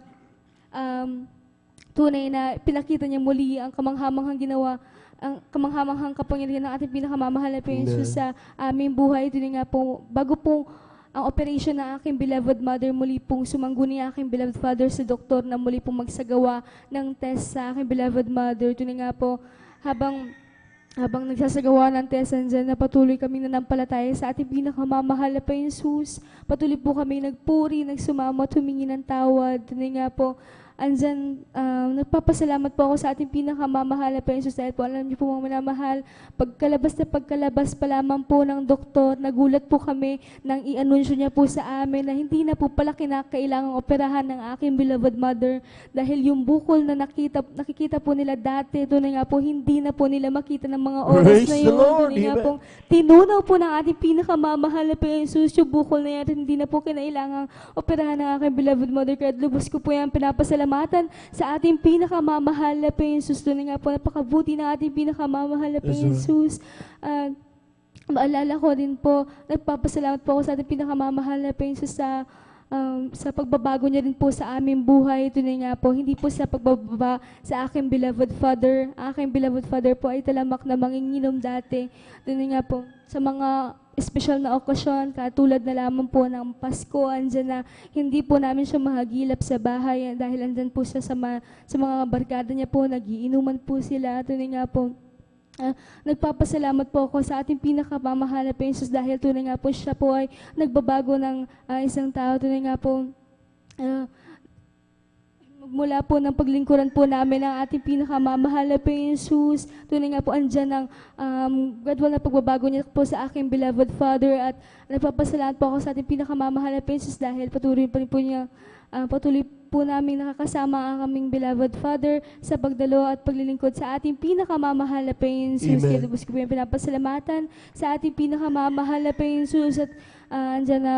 H: tunay na pinakita niya muli ang kamanghamanghang ginawa, ang kamanghamanghang kapangyarihan ng ating pinakamamahal na Panginoon Jesus sa aming buhay. Ito nga po, bago po ang operation ng aking beloved mother, muli pong sumangguni ang aking beloved father sa doktor na muli pong magsagawa ng test sa aking beloved mother. Ito nga po, habang nagsasagawa ng test, andyan na patuloy kami nanampalataya sa ating pinakamamahal na Panginoon Jesus. Patuloy po kami nagpuri, nagsumama, humingi ng tawad. Ito nga po, andyan, nagpapasalamat po ako sa ating pinakamamahal na Panginoon Jesus dahil po alam niyo po mga minamahal, pagkalabas pa lamang po ng doktor, nagulat po kami nang i-anunsyo niya po sa amin na hindi na po pala kinakailangang operahan ng aking beloved mother dahil yung bukol na nakikita po nila dati, ito na nga po, hindi na po nila makita ng mga oras na yun. Ito na nga po, tinunaw po ng ating pinakamamahal na Panginoon Jesus yung bukol na yan, hindi na po kinailangang operahan ng aking beloved mother. Kaya lubos ko po yan pinapasalamatan sa ating pinakamamahal na Panginoon Jesus. Doon nga po, napakabuti ng ating pinakamamahal na Panginoon Jesus. Maalala ko din po, nagpapasalamat po ako sa ating pinakamamahal na Panginoon Jesus sa pagbabago niya rin po sa aming buhay. Ito nga po, hindi po sa pagbababa sa aking beloved father. Aking beloved father po ay talamak na manginginom dati. Ito nga po, sa mga espesyal na okasyon, katulad na lamang po ng Pasko, andyan na hindi po namin siya mahagilap sa bahay dahil andyan po siya sa mga barkada niya po, nagiinuman po sila. Ito nga po, nagpapasalamat po ako sa ating pinakamamahal na Panginoon Jesus dahil tunay nga po siya po ay nagbabago ng isang tao. Tunay nga po, mula po ng paglingkuran po namin ang ating pinakamamahal na Panginoon Jesus. Tunay nga po andyan ang gradual na pagbabago niya po sa aking beloved Father at nagpapasalamat po ako sa ating pinakamamahal na Panginoon Jesus dahil patuloy po namin nakakasama ang aming beloved Father sa pagdalo at paglilingkod sa ating pinakamamahal na Panginoon Jesus. Kaya lubos ko po yung pinapasalamatan sa ating pinakamamahal na Panginoon Jesus at andyan na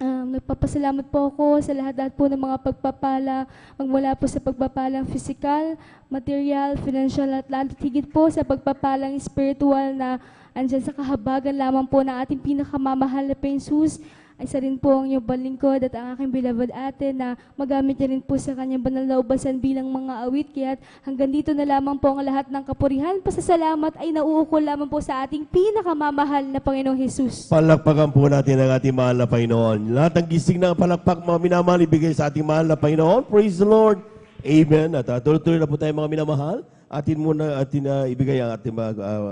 H: nagpapasalamat po ako sa lahat po ng mga pagpapala, magmula po sa pagpapalang physical, material, financial at lahat higit po sa pagpapalang spiritual na andyan sa kahabagan lamang po ng ating pinakamamahal na Panginoong Jesus, ay isa rin po ang inyong balingkod at ang aking beloved ate na magamit niya rin po sa kanyang banal na ubasan bilang mga awit. Kaya hanggang dito na lamang po ang lahat ng kapurihan, pasasalamat ay nauukol lamang po sa ating pinakamamahal na Panginoong Jesus.
E: Palakpakan po natin ang ating mahal na Panginoon. Lahat ng gising ng palakpak, mga minamahal, ibigay sa ating mahal na Panginoon. Praise the Lord. Amen. At tuloy-tuloy na po tayo mga minamahal. Atin ibigay ang ating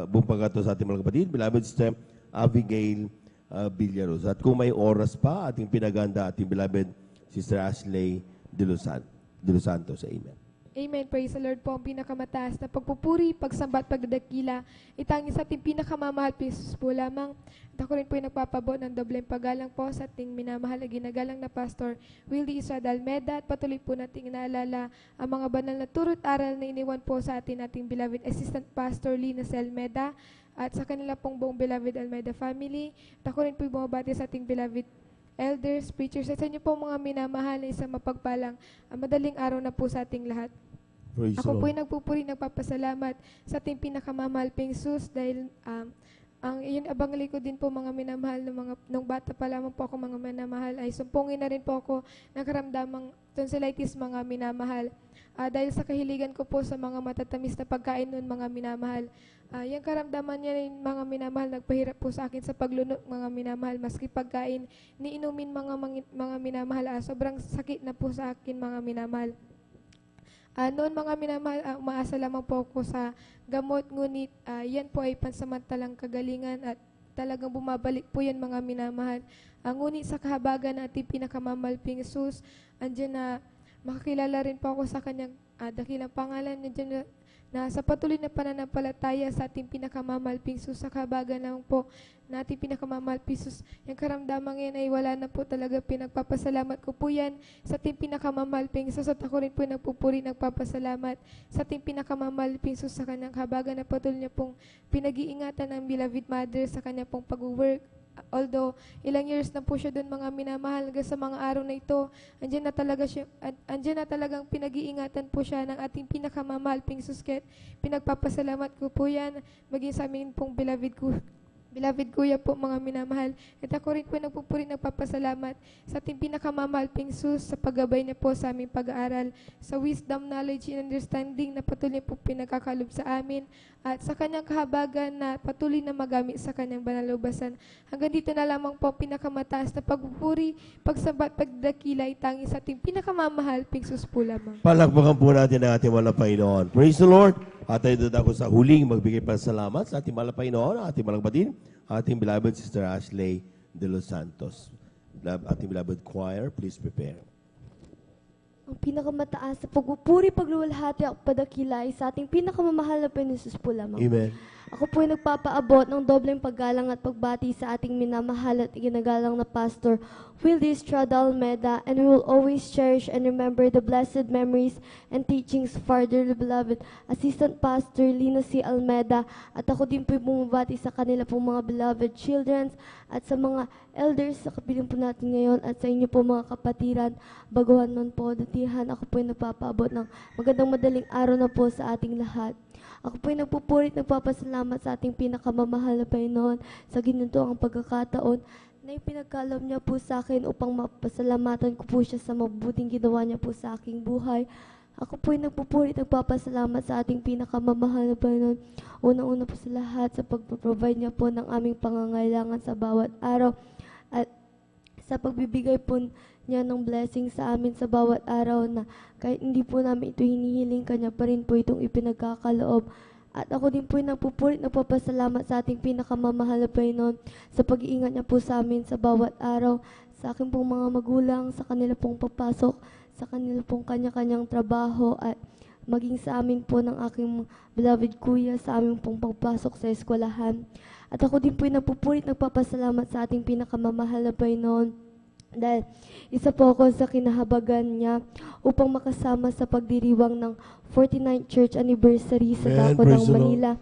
E: buong pagkato sa ating mga kapatid. Beloved Sister Abigail Villaros. At kung may oras pa, ating pinaganda ating beloved Sister Ashley de los Santos. Amen.
J: Amen. Praise the Lord po. Ang pinakamataas na pagpupuri, pagsamba at pagdadakila, itangin sa ating pinakamamahal Jesus po lamang. At ako rin po yung nagpapabot ng dobleng paggalang po sa ating minamahal na ginagalang na Pastor Wildy Israel Almeda. At patuloy po nating inaalala ang mga banal na turo't aral na iniwan po sa ating beloved Assistant Pastor Lina C. Almeda at sa kanila pong buong beloved Almeda family. At ako rin po bumabati sa ating beloved elders, preachers, at sa inyo po mga minamahal na isang mapagpalang madaling araw na po sa ating lahat.
E: Praise
J: Ako
E: the
J: po
E: Lord.
J: ay nagpupuri, nagpapasalamat sa ating pinakamamahal ping sus dahil ang iyon abangali ko din po mga minamahal nung bata pa lamang po ako mga minamahal ay sumpungin na rin po ako ng karamdamang tonsillitis mga minamahal. Dahil sa kahiligan ko po sa mga matatamis na pagkain noon mga minamahal. Yung karamdaman niya rin mga minamahal, nagpahirap po sa akin sa paglunok mga minamahal, maski pagkain, niinumin mga minamahal, sobrang sakit na po sa akin mga minamahal. Noon mga minamahal, umaasa lamang po ako sa gamot, ngunit yan po ay pansamantalang kagalingan at talagang bumabalik po yan mga minamahal. Ngunit sa kahabagan na ating pinakamamalping Jesus, andyan na makakilala rin po ako sa kanyang dakilang pangalan, andyan na sa patuloy na pananampalataya sa ating pinakamamalping Jesus, sa kahabagan naman po na ating pinakamamalping Jesus, yung karamdaman yan ay wala na po talaga. Pinagpapasalamat ko po yan sa ating pinakamamalping Jesus at ako rin po nagpupuri, nagpapasalamat sa ating pinakamamalping Jesus sa kanyang kahabagan na patuloy niya pong pinag-iingatan ng beloved mother sa kanya pong pag-work. Although ilang years na po siya doon mga minamahal, hanggang sa mga araw na ito, andyan na talagang pinag-iingatan po siya ng ating pinakamamahal ping susket. Pinagpapasalamat ko po yan, maging sa amin pong beloved kuya po mga minamahal. At ako rin po nagpupuri, nagpapasalamat sa ating pinakamamahal ping sus sa paggabay niya po sa aming pag-aaral, sa wisdom, knowledge, and understanding na patuloy po pinagkakalob sa amin at sa kanyang kahabagan na patuloy na magamit sa kanyang banal na ubasan. Hanggang dito na lamang po pinakamataas na pagpupuri, pagsamba at pagdakila itangin sa ating pinakamamahal ping sus po lamang.
E: Palakpakan po natin ang ating mahal na Panginoon. Praise the Lord. At tayo ako sa huling magbigay pa salamat sa ating mahal na Panginoon, ating mahal na kapatid, ating beloved Sister Ashley de los Santos. Ating beloved choir, please prepare.
V: Ang pinakamataas sa pagpupuri, pagluwalhati at padakila ay sa ating pinakamamahal na Panginoon Jesus po lamang.
E: Amen.
V: Ako po ay nagpapaabot ng dobleng paggalang at pagbati sa ating minamahal at ginagalang na Pastor Wildy Estrada Almeda, and we will always cherish and remember the blessed memories and teachings of our dearly beloved Assistant Pastor Lina C. Almeda. At ako din po bumabati sa kanila pong mga beloved children at sa mga elders sa kapiling po natin ngayon at sa inyo po mga kapatiran, baguhan man po, datihan. Ako po ay nagpapaabot ng magandang madaling araw na po sa ating lahat. Ako po ay nagpupurit, nagpapasalamat sa ating pinakamamahal na Panginoon sa ginito ang pagkakataon na ipinagkaloob niya po sa akin upang mapasalamatan ko po siya sa mabuting ginawa niya po sa aking buhay. Ako po ay nagpupurit, nagpapasalamat sa ating pinakamamahal na Panginoon. Unang-una po sa lahat sa pagpaprovide niya po ng aming pangangailangan sa bawat araw at sa pagbibigay po niya ng blessing sa amin sa bawat araw na kahit hindi po namin ito hinihiling, kanya pa rin po itong ipinagkakaloob. At ako din po ay nagpupurit, nagpapasalamat sa ating pinakamamahal na Panginoon sa pag-iingat niya po sa amin sa bawat araw, sa aking pong mga magulang, sa kanila pong papasok, sa kanila pong kanya-kanyang trabaho, at maging sa amin po ng aking beloved kuya sa aming pong pagpasok sa eskwelahan. At ako din po ay nagpupurit, nagpapasalamat sa ating pinakamamahal na Panginoon dahil isa po ako sa kinahabagan niya upang makasama sa pagdiriwang ng 49th Church Anniversary sa Dako ng Manila.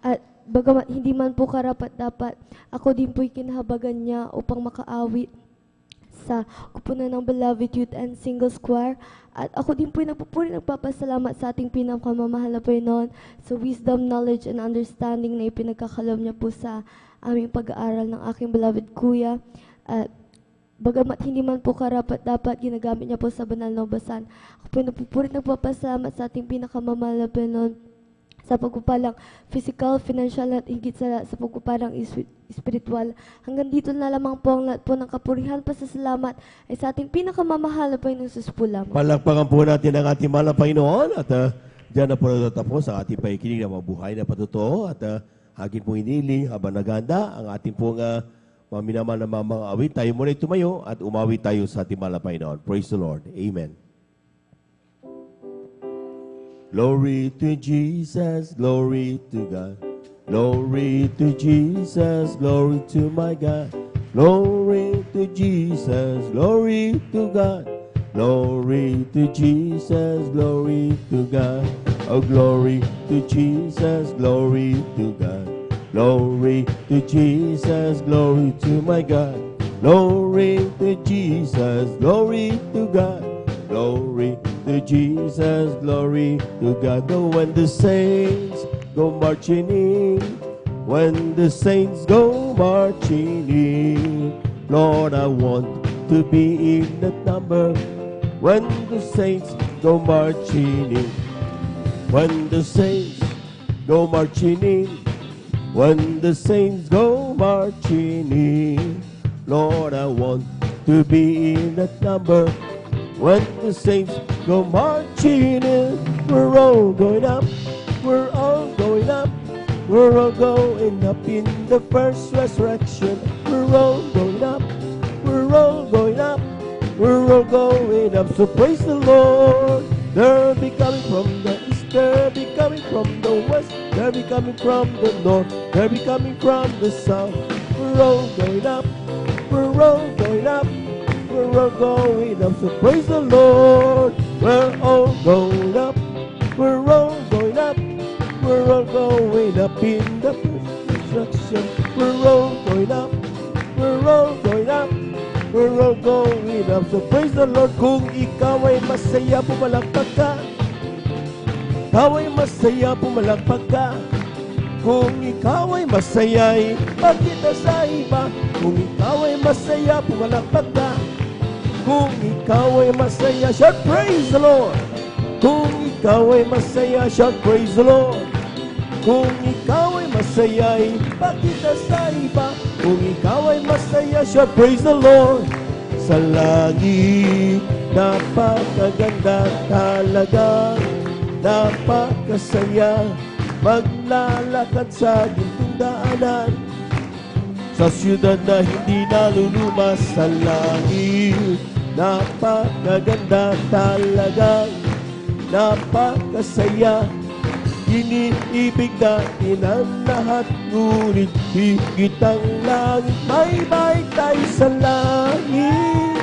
V: At bagamat hindi man po karapat-dapat, ako din po'y kinahabagan niya upang makaawit sa kupunan ng Beloved Youth and Singles Choir. At ako din po ay nagpupuri, nagpapasalamat sa ating pinakamamahal na Panginoon sa wisdom, knowledge, and understanding na ipinagkakalob niya po sa aming pag-aaral ng aking beloved kuya. At bagamat hindi man po karapat-dapat, ginagamit niya po sa banal na ubasan. Ako po ay nagpupuri, nagpapasalamat sa ating pinakamamahal na Panginoon sa pagpupalang physical, financial at higit sa pagpupalang spiritual. Hanggang dito na lamang po ang lahat po ng kapurihan, pasasalamat ay sa ating pinakamamahal na Panginoon Jesus po lamang.
E: Palakpakan po natin ang ating mahal na Panginoon at diyan na po natatapos ang ating pakikinig na mabuhay na patutuo at akin pong iniling habang naganda ang ating pong mga minamahal na mga awit. Tayo muna tumayo at umawit tayo sa ating mahal na Panginoon. Praise the Lord. Amen. Glory to Jesus, glory to God. Glory to Jesus, glory to my God. Glory to Jesus, glory to God. Glory to Jesus, glory to God. Oh, glory to Jesus, glory to God. Glory to Jesus, glory to my God. Glory to Jesus, glory to God. Glory to Jesus, glory to God. Oh, when the saints go marching in, when the saints go marching in, Lord, I want to be in that number. When the saints go marching in, when the saints go marching in, when the saints go marching in, Lord, I want to be in that number. When the saints go marching in, we're all going up, we're all going up, we're all going up in the first resurrection. We're all going up, we're all going up, we're all going up. So praise the Lord. They'll be coming from the east, they'll be coming from the west, they'll be coming from the north, they'll be coming from the south. We're all going up, we're all going up, we're all going up. So praise the Lord. We're all going up, we're all going up, we're all going up in the construction. We're all going up, we're all going up, we're all going up. So praise the Lord. Kung ikaw ay masaya, pumalakpak ka. Ikaw ay masaya, pumalakpak ka. Kung ikaw ay masaya, ipakita sa iba. Kung ikaw ay masaya, pumalakpak ka. Kung ikaw ay masaya, shout praise the Lord. Kung ikaw ay masaya, shout praise the Lord. Kung ikaw ay masaya, ipakita sa iba. Kung ikaw ay masaya, shout praise the Lord. Sa langit, napakaganda talaga, napakasaya, maglalakad sa gintong daanan, sa siyudad na hindi nalulumas. Sa langit, napakaganda talaga, napakasaya, iniibig natin ang lahat, ngunit higit ang langit. May bahay tayo sa langit,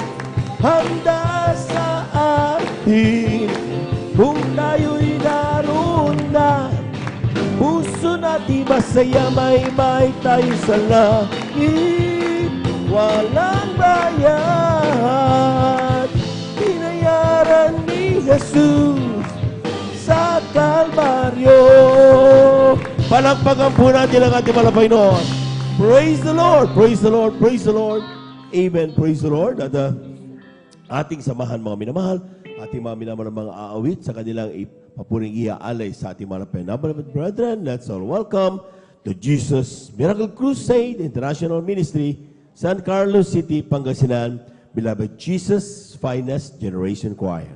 E: handa sa atin. Kung tayo'y naroon na, puso natin masaya. May bahay tayo sa langit, walang bayad, binayaran ni Jesus sa Kalbaryo. Palakpakan po natin ang ating malapay noon. Praise the Lord, praise the Lord, praise the Lord. Amen, praise the Lord. At ating samahan mga minamahal, ating mga minamahal ng mga aawit sa kanilang papuring iaalay sa ating mga beloved brethren. Let's all welcome to Jesus Miracle Crusade International Ministry, San Carlos City, Pangasinan, Beloved Jesus Finest Generation Choir.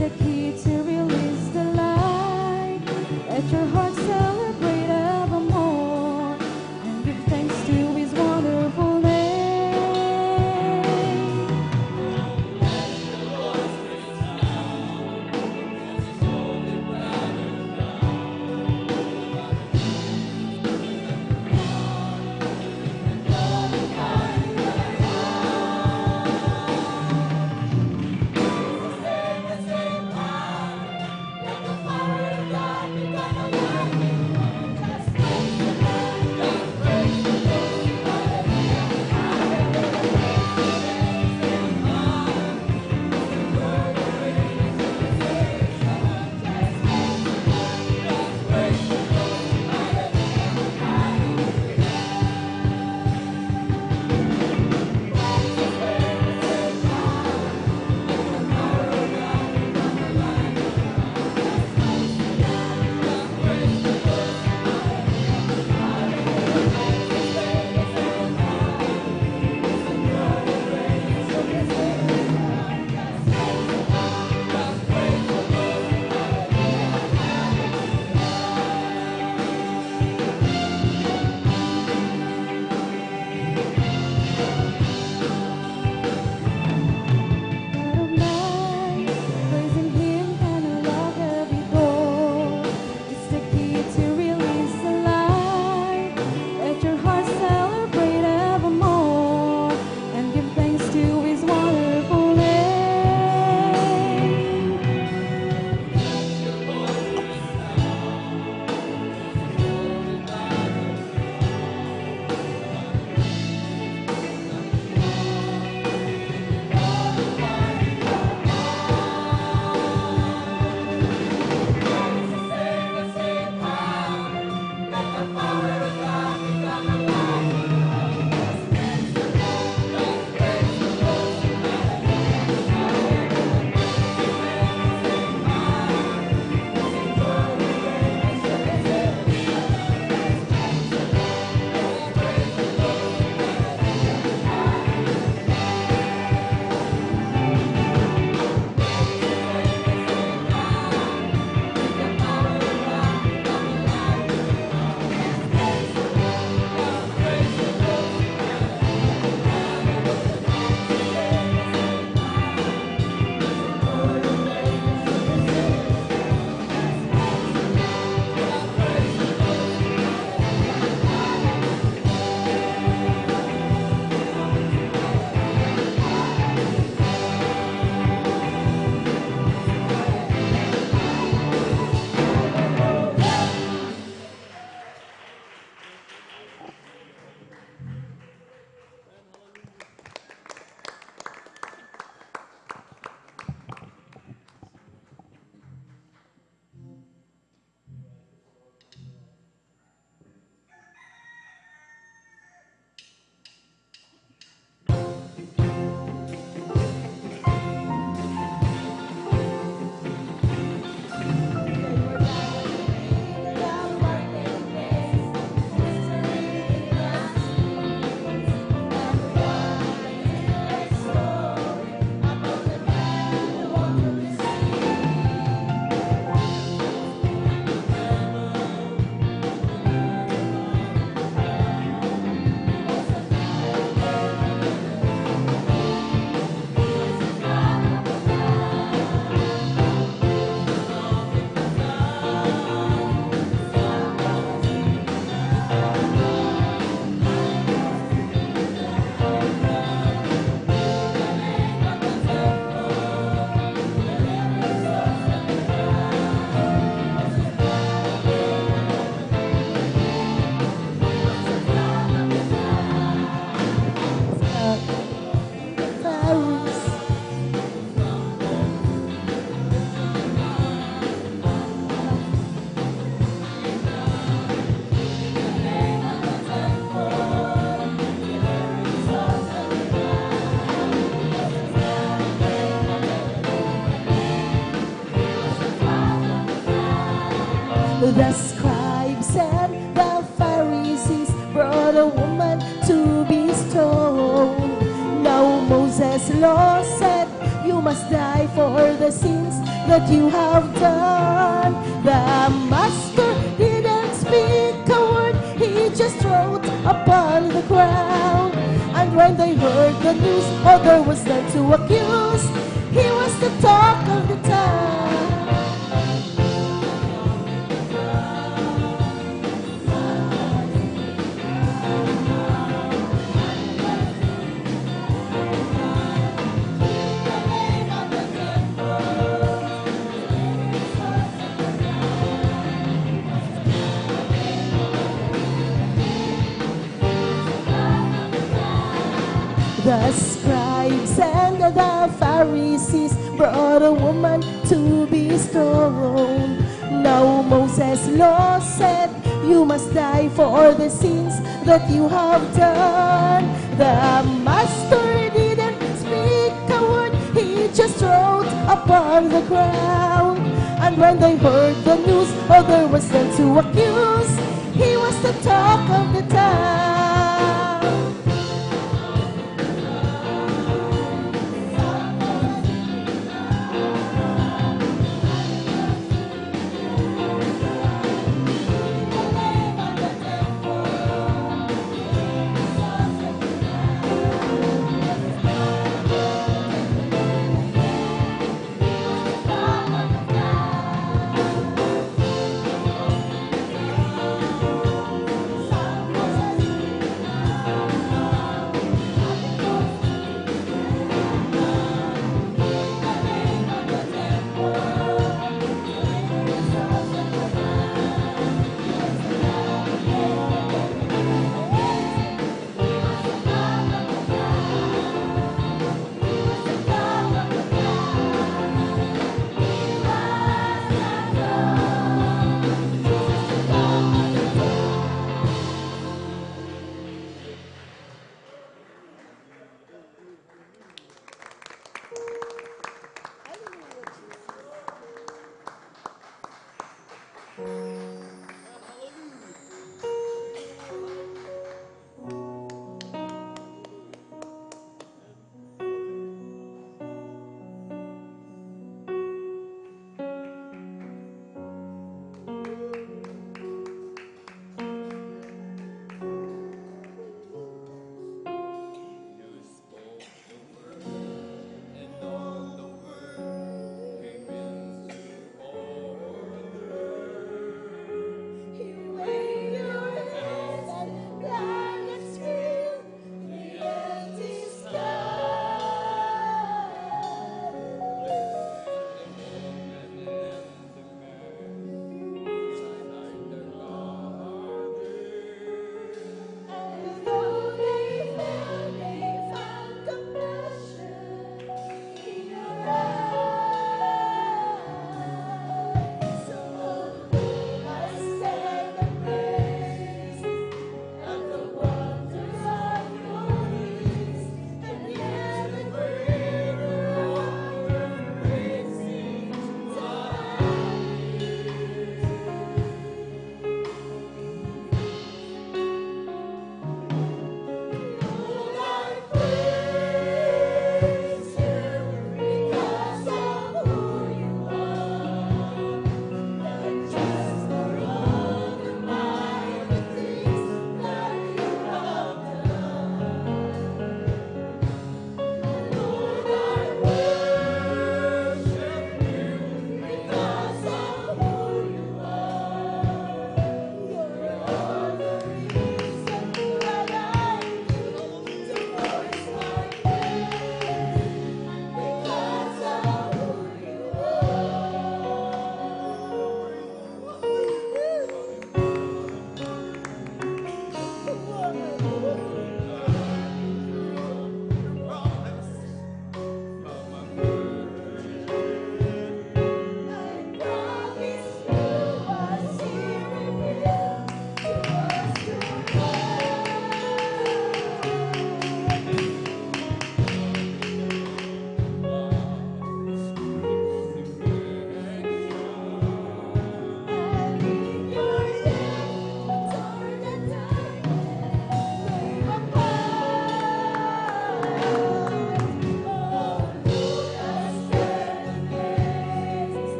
H: the key to release the light. Let your heart celebrate evermore and give thanks to His wonderful name. Praising Him and unlock every door. It's the key to release the light. Let your heart celebrate evermore and give thanks to His wonderful name.
N: The scribes and the Pharisees brought a woman to be stoned. Now Moses' law said you you must die for the sins that you have done. The master didn't speak a word, he just wrote upon the ground. And when they heard the news, oh, there was none to accuse. He was the talk of the town. The scribes and the Pharisees brought a woman to be stoned. Now Moses' law said, you must die for the sins that you have done. The master didn't speak a word, he just wrote upon the ground. And when they heard the news, oh, there was none to accuse. He was the talk of the town.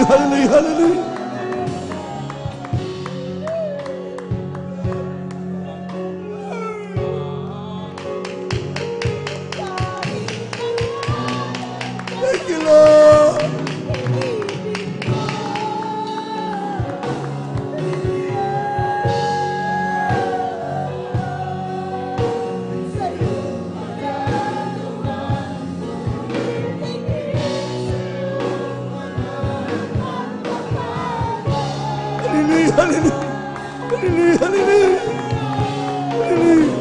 E: hallelujah, hallelujah. Thank you, Lord. Hallelujah, hallelujah. Hallelujah, hallelujah. Hallelujah.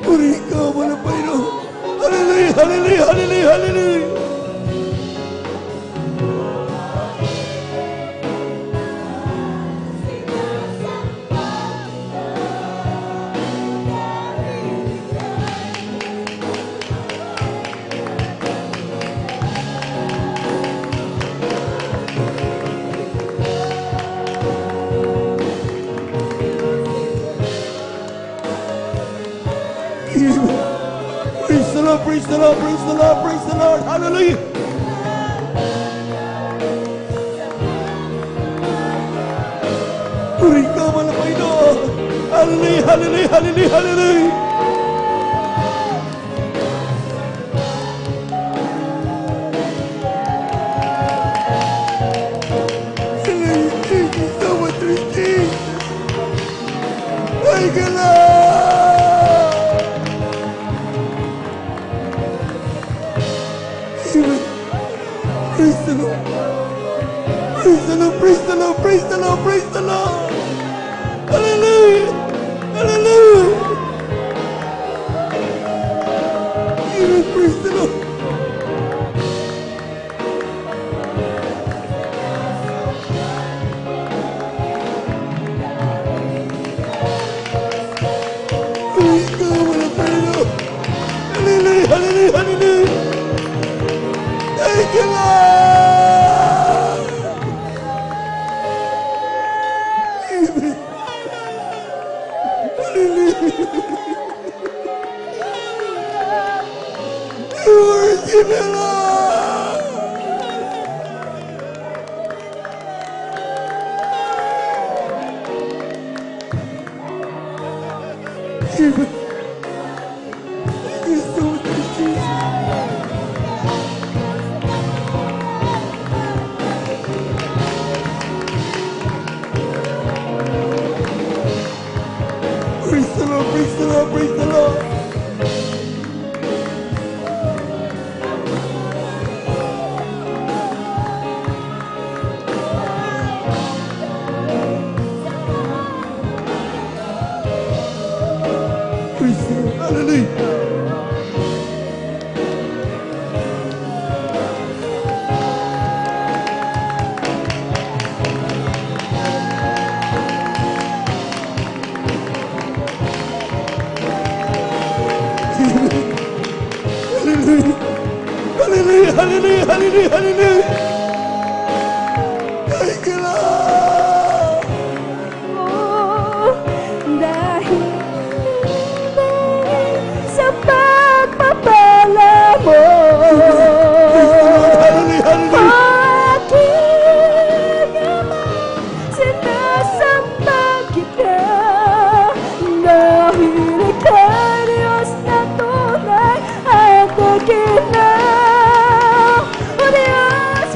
E: Puri ka mo ng Panginoon. Hallelujah, hallelujah, hallelujah, hallelujah. Praise the Lord, praise the Lord, praise the Lord, praise the Lord. Hallelujah. Puri ka mo ng Panginoon. Hallelujah, hallelujah, hallelujah, hallelujah. Thank you so much, Jesus. Thank you, Lord. Amen. Praise the Lord. Praise the Lord, praise the Lord, praise the Lord, praise the Lord. Hallelujah. Hallelujah. Amen. Praise the Lord. Praise God, what a praise. Hallelujah, hallelujah, hallelujah. Thank you, Lord. Amen. Hallelujah. We worship you, Lord. Amen. Thank you so much, Jesus. Praise the Lord, praise the Lord, praise the Lord. Praise the Lord, hallelujah. Hallelujah, hallelujah, hallelujah, hallelujah. Thank you, Lord.
N: Dahil sa pagpapala mo, aking Ama, sinasamba kita. Dahil ika'y Diyos na tunay at akin na. O Diyos,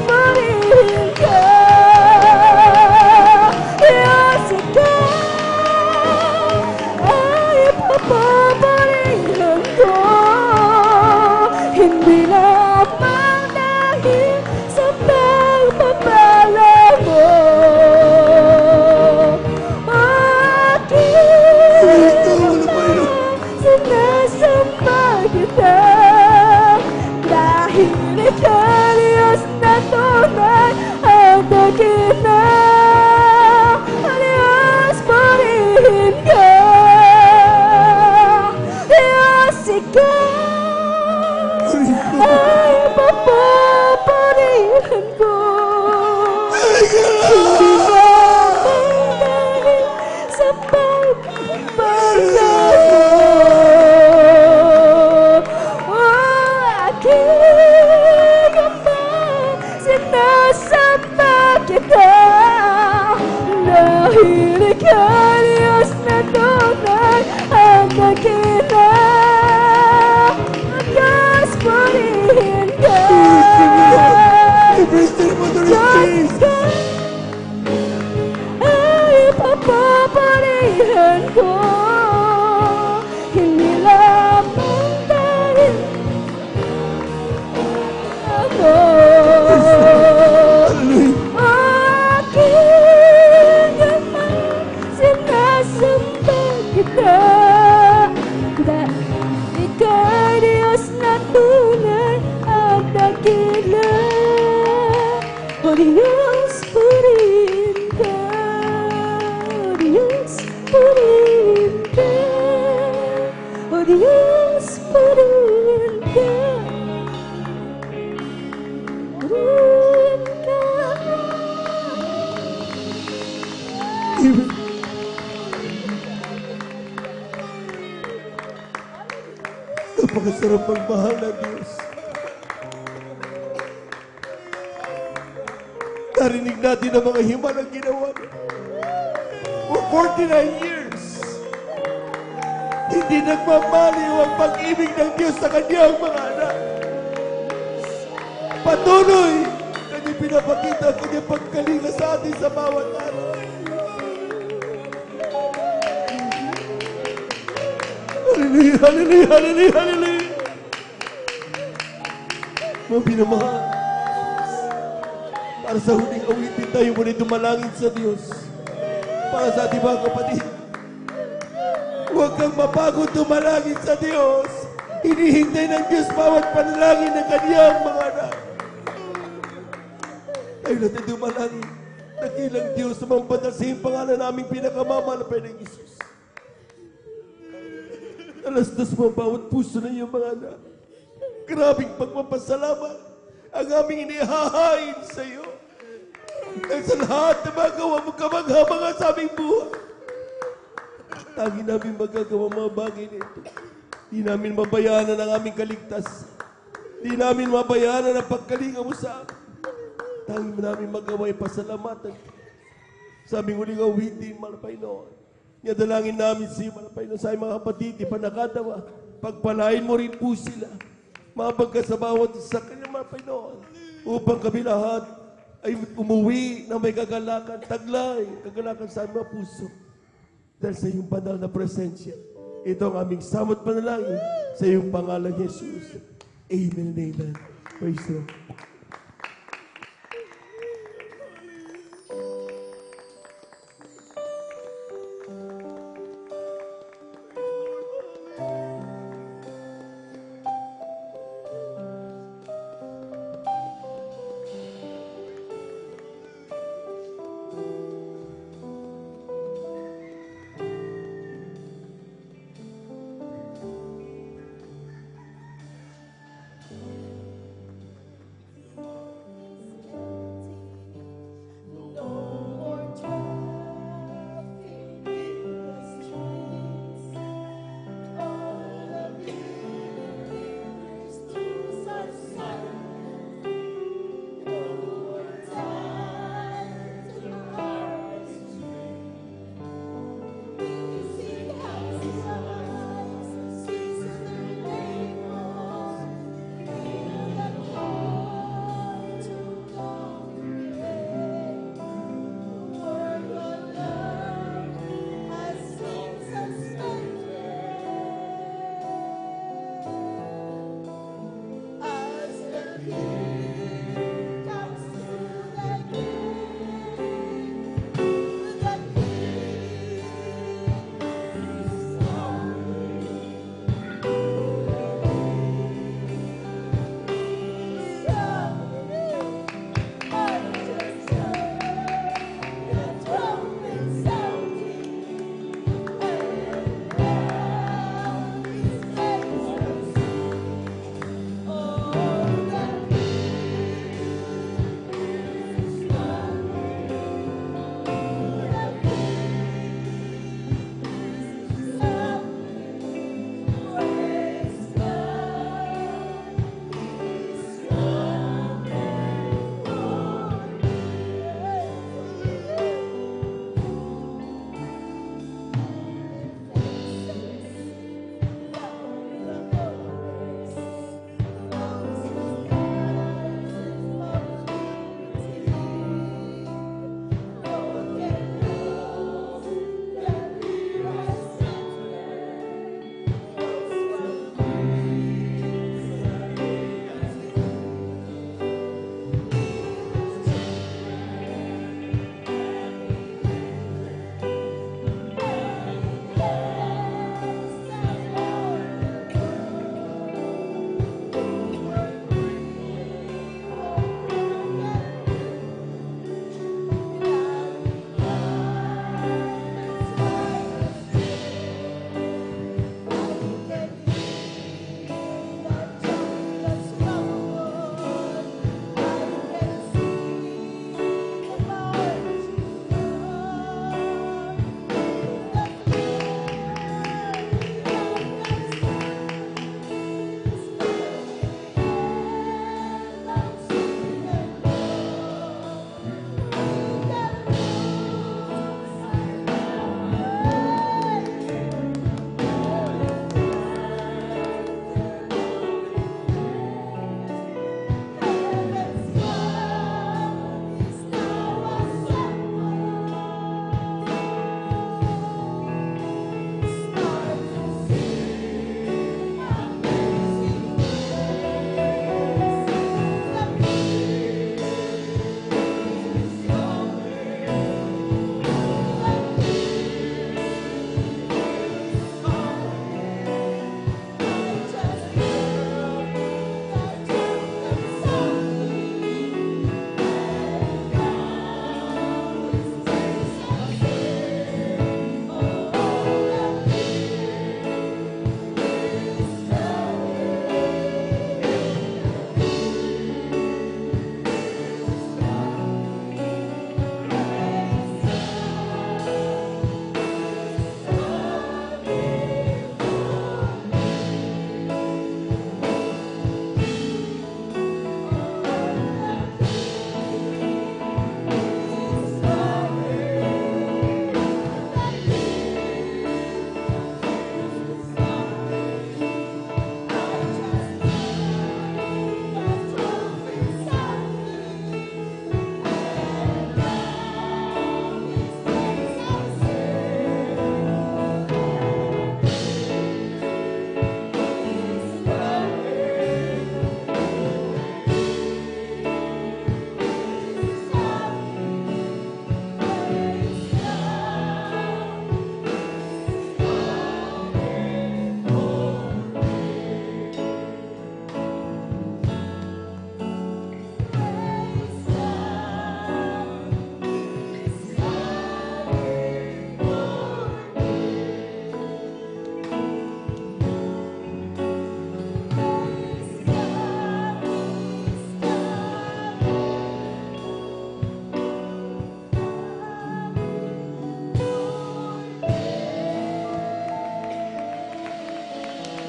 N: Pili ka Diyos na tunay at nakita. Diyos, purihin ka. Diyos ka ay papapurihin ko. Hindi lamang dahil ako. Aking Ama, sinasamba kita. Dahil ika'y Diyos na tunay at dakila. O Diyos, purihin ka. O Diyos, purihin ka. O Diyos, purihin ka. Purihin ka.
E: Napakasarap magmahal na Diyos. Narinig natin ang mga himalang ginawa niya. For 49 years, hindi nagmamaliw ang pag-ibig ng Diyos sa kanyang mga anak. Patuloy na niya pinapakita ang kanyang pagkalinga sa atin sa bawat araw. Hallelujah, hallelujah, hallelujah, hallelujah. Mga pinamahal, para sa huling awitin tayo muli dumalangin sa Diyos. Para sa ating mga kapatid, huwag kang mapagod dumalangin sa Diyos. Hinihintay ng Diyos bawat panalangin ng kanyang mga anak. Tayo natin dumalangin. Nakilang Diyos sa mga patasihing pangalan naming pinakamamalapay ng Isus. Alastas mo ang bawat puso ng iyong mga anak. Grabing pagpapasalamat ang aming inihahain sa iyo. Dahil sa lahat na magawa mo kamangha-mangha sa aming buhay. Tangi namin magagawa mga bagay nito. Di namin mabayanan ang aming kaligtas. Di namin mabayanan ang pagkalinga mo sa amin. Tangi namin magawa ay pasalamatan sa aming huling awitin, Malapay noon. Dalangin namin si Malapay noon sa aming mga kapatid, di pa nakatawa. Pagpalain mo rin po sila. Mabagka sa bawat isa kanyang Malapay noon. Upang kami lahat ay umuwi na may kagalakan, taglay, kagalakan sa aming mga puso. Dahil sa iyong banal na presensya. Ito ang aming samot panalangin sa iyong pangalan, Jesus. Amen and amen. Praise the Lord.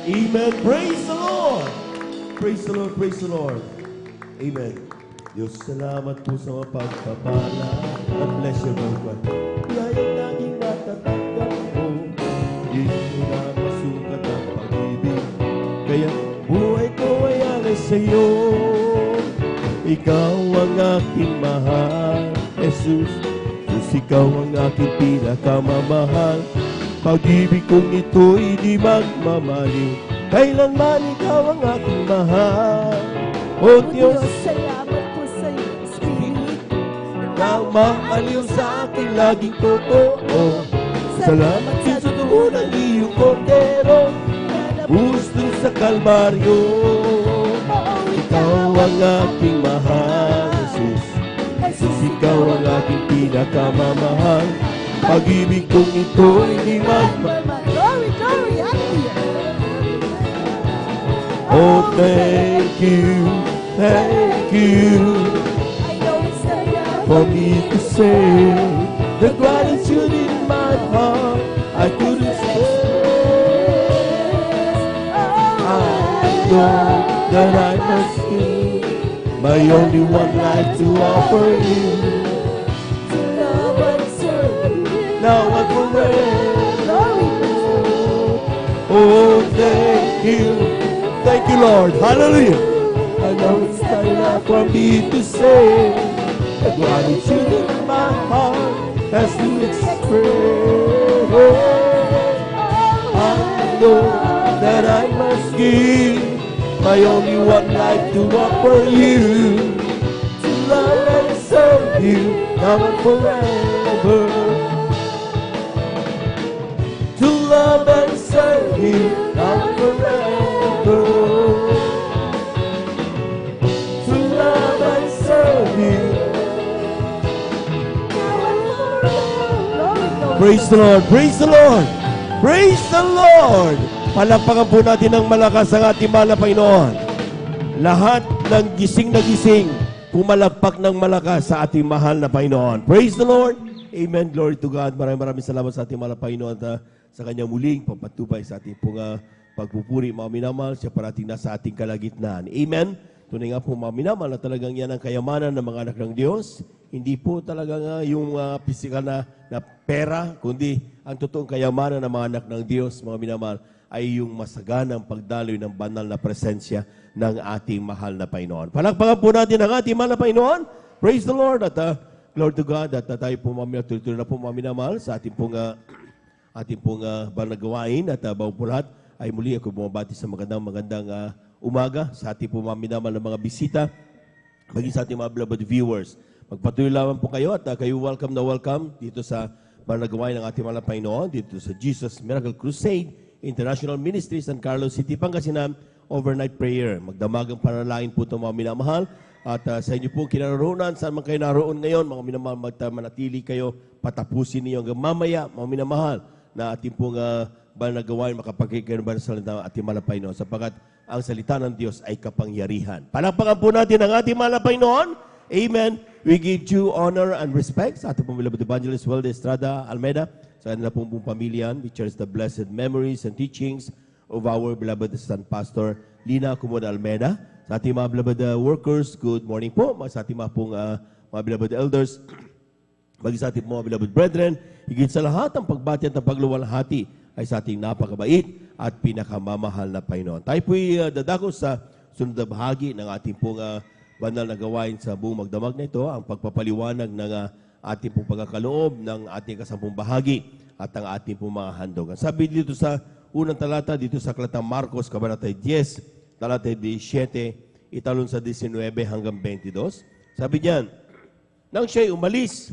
E: Amen. Praise the Lord. Praise the Lord. Praise the Lord. Amen. Diyos, salamat po sa mga pagpapala. God bless you, God. Biyayang naging matatanggap mo. Dito na masukat ang pag-ibig. Kaya buhay ko ay alay sa iyo. Ikaw ang aking mahal, Jesus. Jesus, ikaw ang aking pinakamamahal. Pag-ibig kong ito'y di magmamaliw. Kailanman ikaw ang aking mahal. O Diyos,
N: salamat po sa iyo, Espiritu.
E: Ikaw maaliw sa akin laging totoo. Salamat din sa dugo ng iyong kordero, buhos dun sa Kalbaryo. Ikaw ang aking mahal, Jesus. Jesus, ikaw ang aking pinakamamahal. Pag-ibig kong ito'y di magmamahal.
N: Glory, glory, hallelujah.
E: Oh, thank you, thank you.
N: I know it's not enough
E: For me to say the gratitude in my heart, I couldn't say. I know that I must give my only one life to offer you.
N: to love and serve you.
E: Now and forever. Oh, thank you, Lord. Hallelujah. I know it's not enough for me to say the gratitude in my heart has to express. I know that I must give my only one life to offer you, to love and serve you now and forever. To love and serve you now and forever. To love and serve you. Praise the Lord, praise the Lord, praise the Lord. Palakpakan po natin ng malakas ang ating mahal na Panginoon. Lahat ng gising na gising, pumalakpak ng malakas sa ating mahal na Panginoon. Praise the Lord. Amen. Glory to God. Maraming salamat sa ating mahal na Panginoon sa kanyang muling papatubay sa ating pong pagpupuri, mga minamahal. Siya parating nasa ating kalagitnaan. Amen. Tunay nga po, mga minamahal, na talagang yan ang kayamanan ng mga anak ng Diyos. Hindi po talaga yung physical na pera, kundi ang totoong kayamanan ng mga anak ng Diyos, mga minamahal, ay yung masaganang pagdaloy ng banal na presensya ng ating mahal na Panginoon. Palakpakan po natin ang ating mahal na Panginoon. Praise the Lord. At glory to God. At tayo po tuloy na po, mga minamahal, sa ating pong banal na gawain. At bago po lahat, ay muli ako bumabati sa magandang umaga sa ating po, mga minamahal, na mga bisita, maging sa ating mga beloved viewers. Magpatuloy lamang po kayo at kayo welcome na welcome dito sa banal na gawain ng ating mahal na Panginoon, dito sa Jesus Miracle Crusade International Ministry, San Carlos City, Pangasinan, overnight prayer. Magdamagang panalangin po ito, mga minamahal. At sa inyo po kinaroroonan, saan man kayo naroon ngayon, mga minamahal, manatili kayo, patapusin niyo hanggang mamaya, mga minamahal, na ating pong banal na gawain, makapagkikaroon ba sa salita ng ating mahal na Panginoon, sapagkat ang salita ng Diyos ay kapangyarihan. Palakpakan po natin ang ating mahal na Panginoon. Amen. We give due honor and respect sa ating pong beloved evangelist, Weldy Estrada Almeida, sa kanila pong pamilya. We cherish the blessed memories and teachings of our beloved assistant pastor, Lina Kumoda Almeida. Sa ating mga beloved workers, good morning po. Sa ating mga pong mga beloved elders, bagi sa ating mga beloved brethren, higit sa lahat, ang pagbati at ang pagluwalhati ay sa ating napakabait at pinakamamahal na Panginoon. Tayo po'y dadako sa sunod na bahagi ng ating pong banal na gawain sa buong magdamag na ito, ang pagpapaliwanag ng ating pong pagkakaloob ng ating kasampung bahagi at ang ating pong mga handog. Sabi dito sa unang talata, dito sa Aklatang Marcos, Kabanata 10, talata 17, italon sa 19 hanggang 22. Sabi diyan, nang siya'y umalis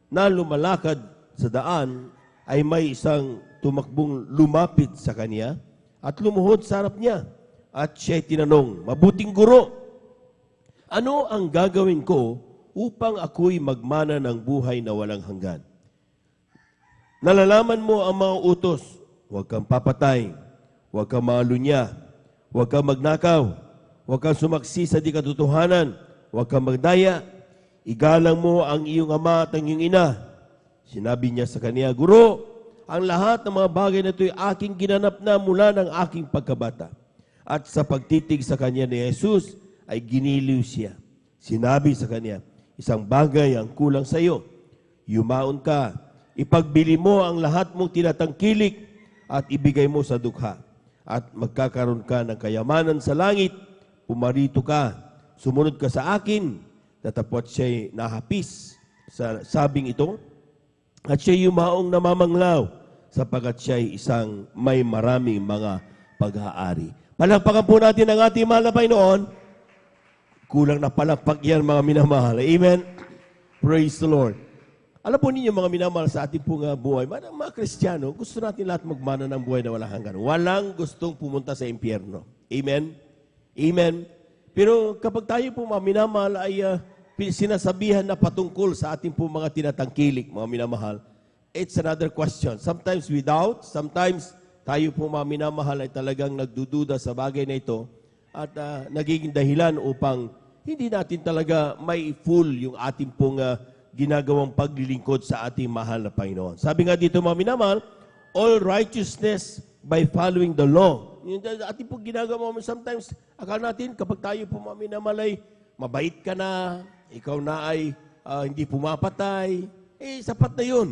E: na lumalakad sa daan, ay may isang tumakbong lumapit sa kanya at lumuhod sa harap niya. At siya'y tinanong, mabuting guro, ano ang gagawin ko upang ako'y magmana ng buhay na walang hanggan? Nalalaman mo ang mga utos, huwag kang papatay, huwag kang malunya, huwag kang magnakaw, huwag kang sumaksi sa di katotohanan, huwag kang magdaya, igalang mo ang iyong ama at ang iyong ina. Sinabi niya sa kaniya, Guro, ang lahat ng mga bagay na ito ay aking ginanap na mula ng aking pagkabata. At sa pagtitig sa kanya ni Jesus, ay giniliw siya. Sinabi sa kanya, isang bagay ang kulang sa iyo. Yumaon ka, ipagbili mo ang lahat mong tinatangkilik at ibigay mo sa dukha. At magkakaroon ka ng kayamanan sa langit. Pumarito ka, sumunod ka sa akin. Tatapot siya'y nahapis sa sabing ito. At siya'y yumaong namamanglaw sapagkat siya'y isang may maraming mga pag-aari. Palakpakan po natin ang ating mahal na Panginoon. Kulang na palakpak yan, mga minamahal. Amen? Praise the Lord. Alam po ninyo, mga minamahal, sa ating pong buhay, mga Kristiyano, gusto natin lahat magmana ng buhay na walang hanggan. Walang gustong pumunta sa impyerno. Amen? Amen? Pero kapag tayo po, mga minamahal, ay sinasabihan na patungkol sa ating pong mga tinatangkilik, mga minamahal, it's another question. Sometimes we doubt, sometimes tayo po, mga minamahal, ay talagang nagdududa sa bagay na ito at nagiging dahilan upang hindi natin talaga may full yung ating pong ginagawang paglilingkod sa ating mahal na Panginoon. Sabi nga dito, mga minamahal, all righteousness by following the law. Yung ating pong ginagawa mo, sometimes, akala natin, kapag tayo po, mga minamahal, ay mabait ka na, ikaw na ay hindi pumapatay, sapat na yun.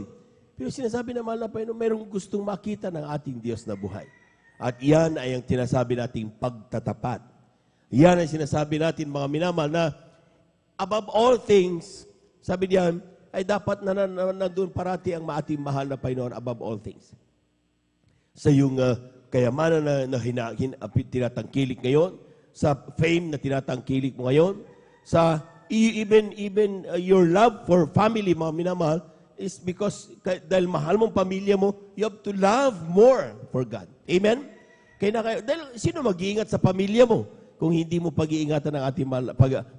E: Pero sinasabi na mahal na Panginoon, mayroong gustong makita ng ating Diyos na buhay. At yan ay ang tinasabi nating pagtatapat. Yan ay sinasabi natin, mga minamahal, na above all things, sabi diyan, ay dapat na nandun parati ang ating mahal na Panginoon above all things. Sa iyong kayamanan na tinatangkilik ngayon, sa fame na tinatangkilik mo ngayon, sa even your love for family, mga minamahal, is because dahil mahal mong pamilya mo, you have to love more for God. Amen? Dahil sino mag-iingat sa pamilya mo kung hindi mo pag-iingatan ng ating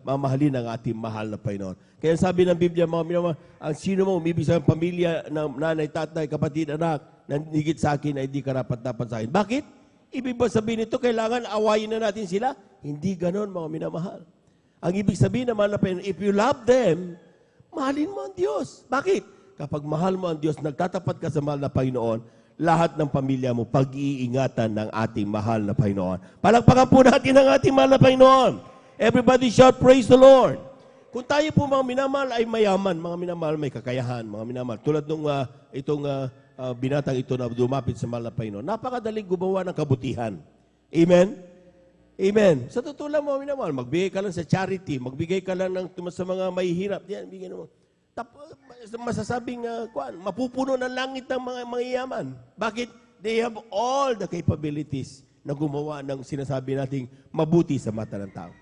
E: mamahalin ng ating mahal na Panginoon? Kaya sabi ng Biblia, mga minamahal, ang sino mo umibig sa pamilya ng nanay, tatay, kapatid, anak, na higit sa akin ay di karapat-dapat sa akin. Bakit? Ibig ba sabihin ito, kailangan awayin na natin sila? Hindi ganon, mga minamahal. Ang ibig sabihin na mahal na Panginoon, if you love them, mahalin mo ang Diyos. Bakit? Kapag mahal mo ang Diyos, nagtatapat ka sa mahal na Panginoon, lahat ng pamilya mo pag-iingatan ng ating mahal na Panginoon. Palakpakan po natin ang ating mahal na Panginoon. Everybody shout, praise the Lord. Kung tayo po, mga minamahal, ay mayaman, mga minamahal, may kakayahan, mga minamahal. Tulad nung binatang ito na dumapit sa mahal na Panginoon, napakadaling gumawa ng kabutihan. Amen? Amen. Sa totoo lang, mga minamahal, magbigay ka lang sa charity, magbigay ka lang sa mga mahihirap. Yan, bigyan mo. Masasabing, mapupuno ng langit ng mga yaman. Bakit? They have all the capabilities na gumawa ng sinasabi nating mabuti sa mata ng tao.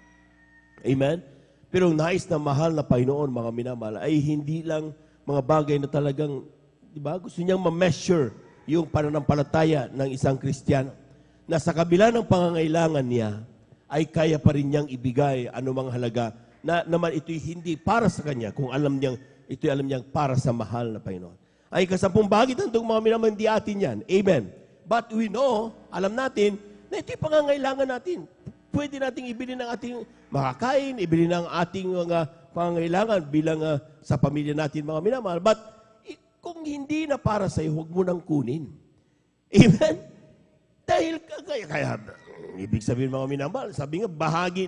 E: Amen? Pero nais na mahal na Panginoon, mga minamahal, ay hindi lang mga bagay na talagang, di ba, gusto niyang ma-measure yung pananampalataya ng isang Kristiyano na sa kabila ng pangangailangan niya, ay kaya pa rin niyang ibigay anumang halaga na naman ito'y hindi para sa kanya kung alam niyang para sa mahal na Panginoon. Ay kasampung bagay ng mga minamahal, hindi atin yan. Amen. But we know, alam natin, na ito'y pangangailangan natin. Pwede nating ibili ng ating makakain, ibili ng ating mga pangangailangan bilang sa pamilya natin, mga minamahal. But kung hindi na para sa'yo, huwag mo nang kunin. Amen? Dahil kaya ibig sabihin, mga minamahal, sabi nga, bahagi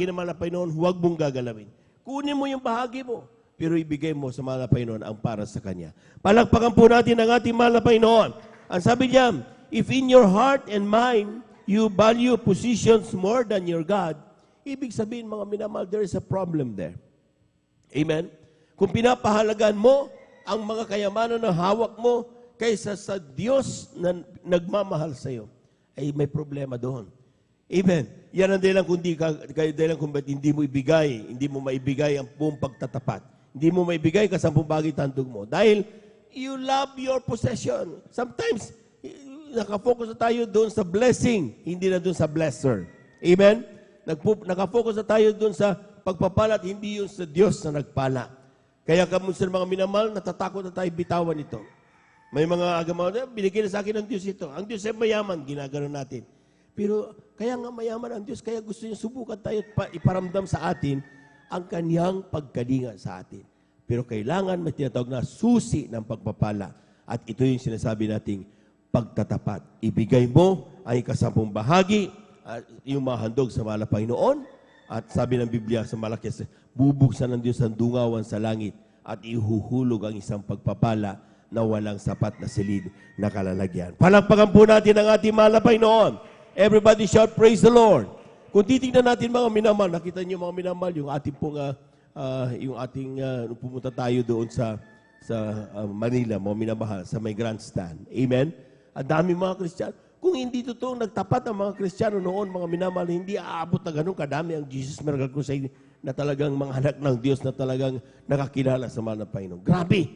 E: naman na Panginoon, huwag mong gagalawin. Kunin mo yung bahagi mo, pero ibigay mo sa mahal na Panginoon ang para sa Kanya. Palakpakan po natin ang ating mahal na Panginoon. Ang sabi niya, if in your heart and mind, you value positions more than your God, ibig sabihin, mga minamahal, there is a problem there. Amen? Kung pinapahalagan mo ang mga kayamanan na hawak mo kaysa sa Diyos na nagmamahal sa iyo, ay may problema doon. Amen. Yan ang dahilan kung ba't hindi mo maibigay ang buong pagtatapat. Hindi mo maibigay kasampung bagay tandog mo. Dahil you love your possession. Sometimes, nakafocus na tayo doon sa blessing, hindi na doon sa blesser. Amen? Nakafocus na tayo doon sa pagpapala at hindi yun sa Diyos na nagpala. Kaya kamusta mga minamahal, natatakot na tayo bitawan ito. May mga agamaw na, binigyan na sa akin ng Diyos ito. Ang Diyos ay mayaman, ginagano natin. Pero kaya nga mayaman ang Diyos, kaya gusto niya subukan tayo at iparamdam sa atin ang kanyang pagkalinga sa atin. Pero kailangan may tinatawag na susi ng pagpapala. At ito yung sinasabi nating pagtatapat. Ibigay mo ang ikasampung bahagi, yung mga handog sa mahal na Panginoon. At sabi ng Biblia sa Malakias, bubuksan ng Diyos ang dungawan sa langit at ihuhulog ang isang pagpapala na walang sapat na silid na kalalagyan. Palakpakan po natin ang ating mahal na Panginoon. Everybody shout, praise the Lord. Kung titignan natin mga minamahal, nakita niyo mga minamahal, yung ating pong, pumunta tayo doon sa Manila, mga minamahal, sa may grandstand. Amen? Ang dami mga Kristiyano. Kung hindi totoong nagtapat ang mga Kristiyano noon, mga minamahal, hindi aabot na ganun kadami ang Jesus Miracle Crusade na talagang mga anak ng Diyos na talagang nakakilala sa mahal na Panginoon. Grabe!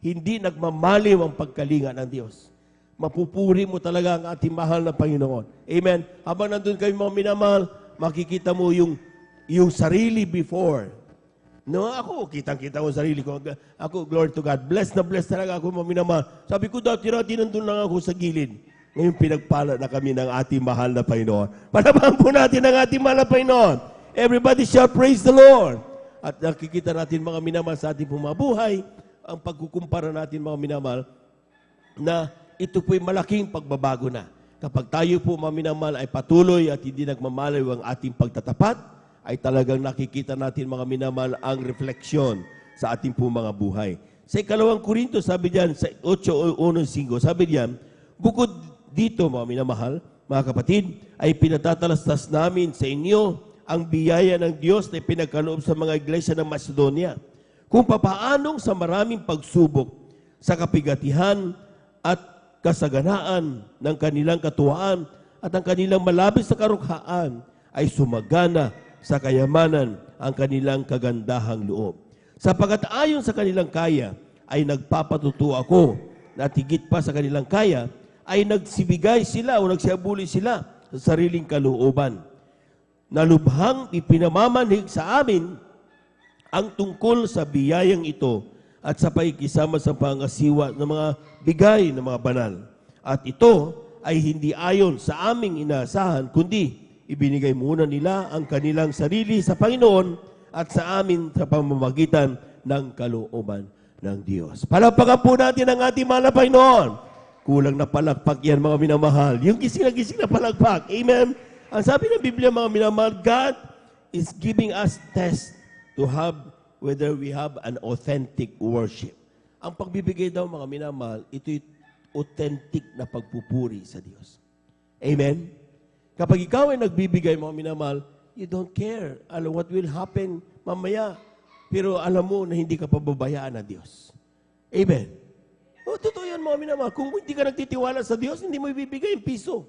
E: Hindi nagmamaliw ang pagkalinga ng Diyos. Mapupuri mo talaga ang ating mahal na Panginoon. Amen? Habang nandun kayo mga minamahal, makikita mo yung sarili before. No, ako, kitang-kita ko sarili ko. Ako, glory to God. Blessed na blessed talaga ako, mga minamahal. Sabi ko, dati nandun lang ako sa gilid. Ngayon, pinagpala na kami ng ating mahal na Panginoon. Palabahan po natin ang ating mahal na Panginoon. Everybody shall praise the Lord. At nakikita natin mga minamahal sa ating buhay, ang pagkukumpara natin mga minamahal, na ito po'y malaking pagbabago na. Kapag tayo po mga minamahal ay patuloy at hindi nagmamalaw ang ating pagtatapat, ay talagang nakikita natin mga minamahal ang refleksyon sa ating po mga buhay. Sa 2 Korinto, sabi diyan, sa 8:1-5, sabi diyan, bukod dito mga minamahal, mga kapatid, ay pinatatalastas namin sa inyo ang biyaya ng Diyos na pinagkaloob sa mga iglesia ng Macedonia, kung papaanong sa maraming pagsubok, sa kapigatihan at kasaganaan ng kanilang katuwaan at ang kanilang malabis na karukhaan ay sumagana sa kayamanan ang kanilang kagandahang loob. Sapagat ayon sa kanilang kaya ay nagpapatuto ako na higit pa sa kanilang kaya ay nagsibigay sila o nagsiabuli sila sa sariling kalooban. Nalubhang ipinamamanhig sa amin ang tungkol sa biyayang ito at sa pakikisama sa pangasiwa ng mga bigay ng mga banal. At ito ay hindi ayon sa aming inaasahan, kundi ibinigay muna nila ang kanilang sarili sa Panginoon at sa amin sa pamamagitan ng kalooban ng Diyos. Palakpakan po natin ang ating mahal na Panginoon. Kulang na palakpak yan mga minamahal. Yung gising na palakpak. Amen? Ang sabi ng Biblia mga minamahal, God is giving us test to have whether we have an authentic worship. Ang pagbibigay daw mga minamahal, ito'y authentic na pagpupuri sa Diyos. Amen? Kapag ikaw ay nagbibigay mga minamahal, you don't care what will happen mamaya. Pero alam mo na hindi ka pababayaan ng Diyos. Amen? O, totoo yan mga minamahal. Kung hindi ka nagtitiwala sa Diyos, hindi mo ibibigay yung piso.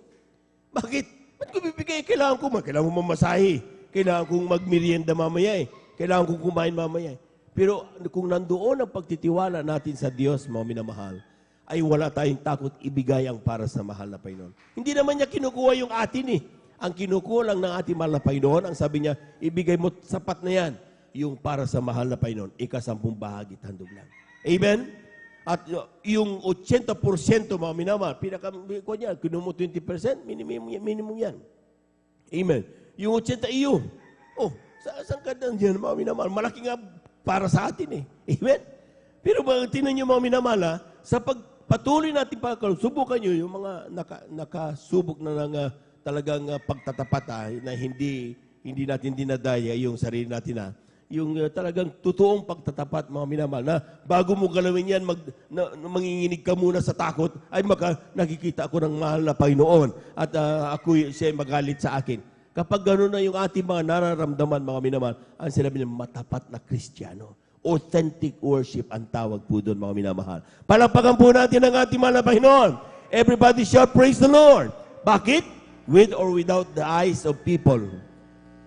E: Bakit? Ba't ko bibigay? Kailangan mo mamasahe. Kailangan kong magmerienda mamaya eh. Kailangan kong kumain mamaya eh. Pero kung nandoon ang pagtitiwala natin sa Diyos, mga minamahal, ay wala tayong takot ibigay ang para sa mahal na Panginoon. Hindi naman niya kinukuha yung atin eh. Ang kinukuha lang ng ating mahal na Panginoon, ang sabi niya, ibigay mo, sapat na yan, yung para sa mahal na Panginoon, 10 bahagi, handog lang. Amen? At yung 80% mga minamahal, pinaka-kuha niya, kinuha mo 20%, minimum yan. Amen? Yung 80 iyo. Oh, saan ka lang dyan mga minamahal? Malaki nga para sa atin eh. Amen? Pero tinan niyo mga minamahal, sa patuloy natin subukan nyo yung mga nakasubok na ng talagang pagtatapat na hindi natin dinadaya yung sarili natin yung talagang totoong pagtatapat mga minamahal na bago mo galawin yan, manginginig ka muna sa takot ay nakikita ako ng mahal na Panginoon at siya magalit sa akin. Kapag gano'n na yung ating mga nararamdaman mga minamahal, ang sinabi niya matapat na Kristiyano. Authentic worship ang tawag po doon, mga minamahal. Palakpakan po natin ang ating mahal na Panginoon. Everybody shout, praise the Lord. Bakit? With or without the eyes of people.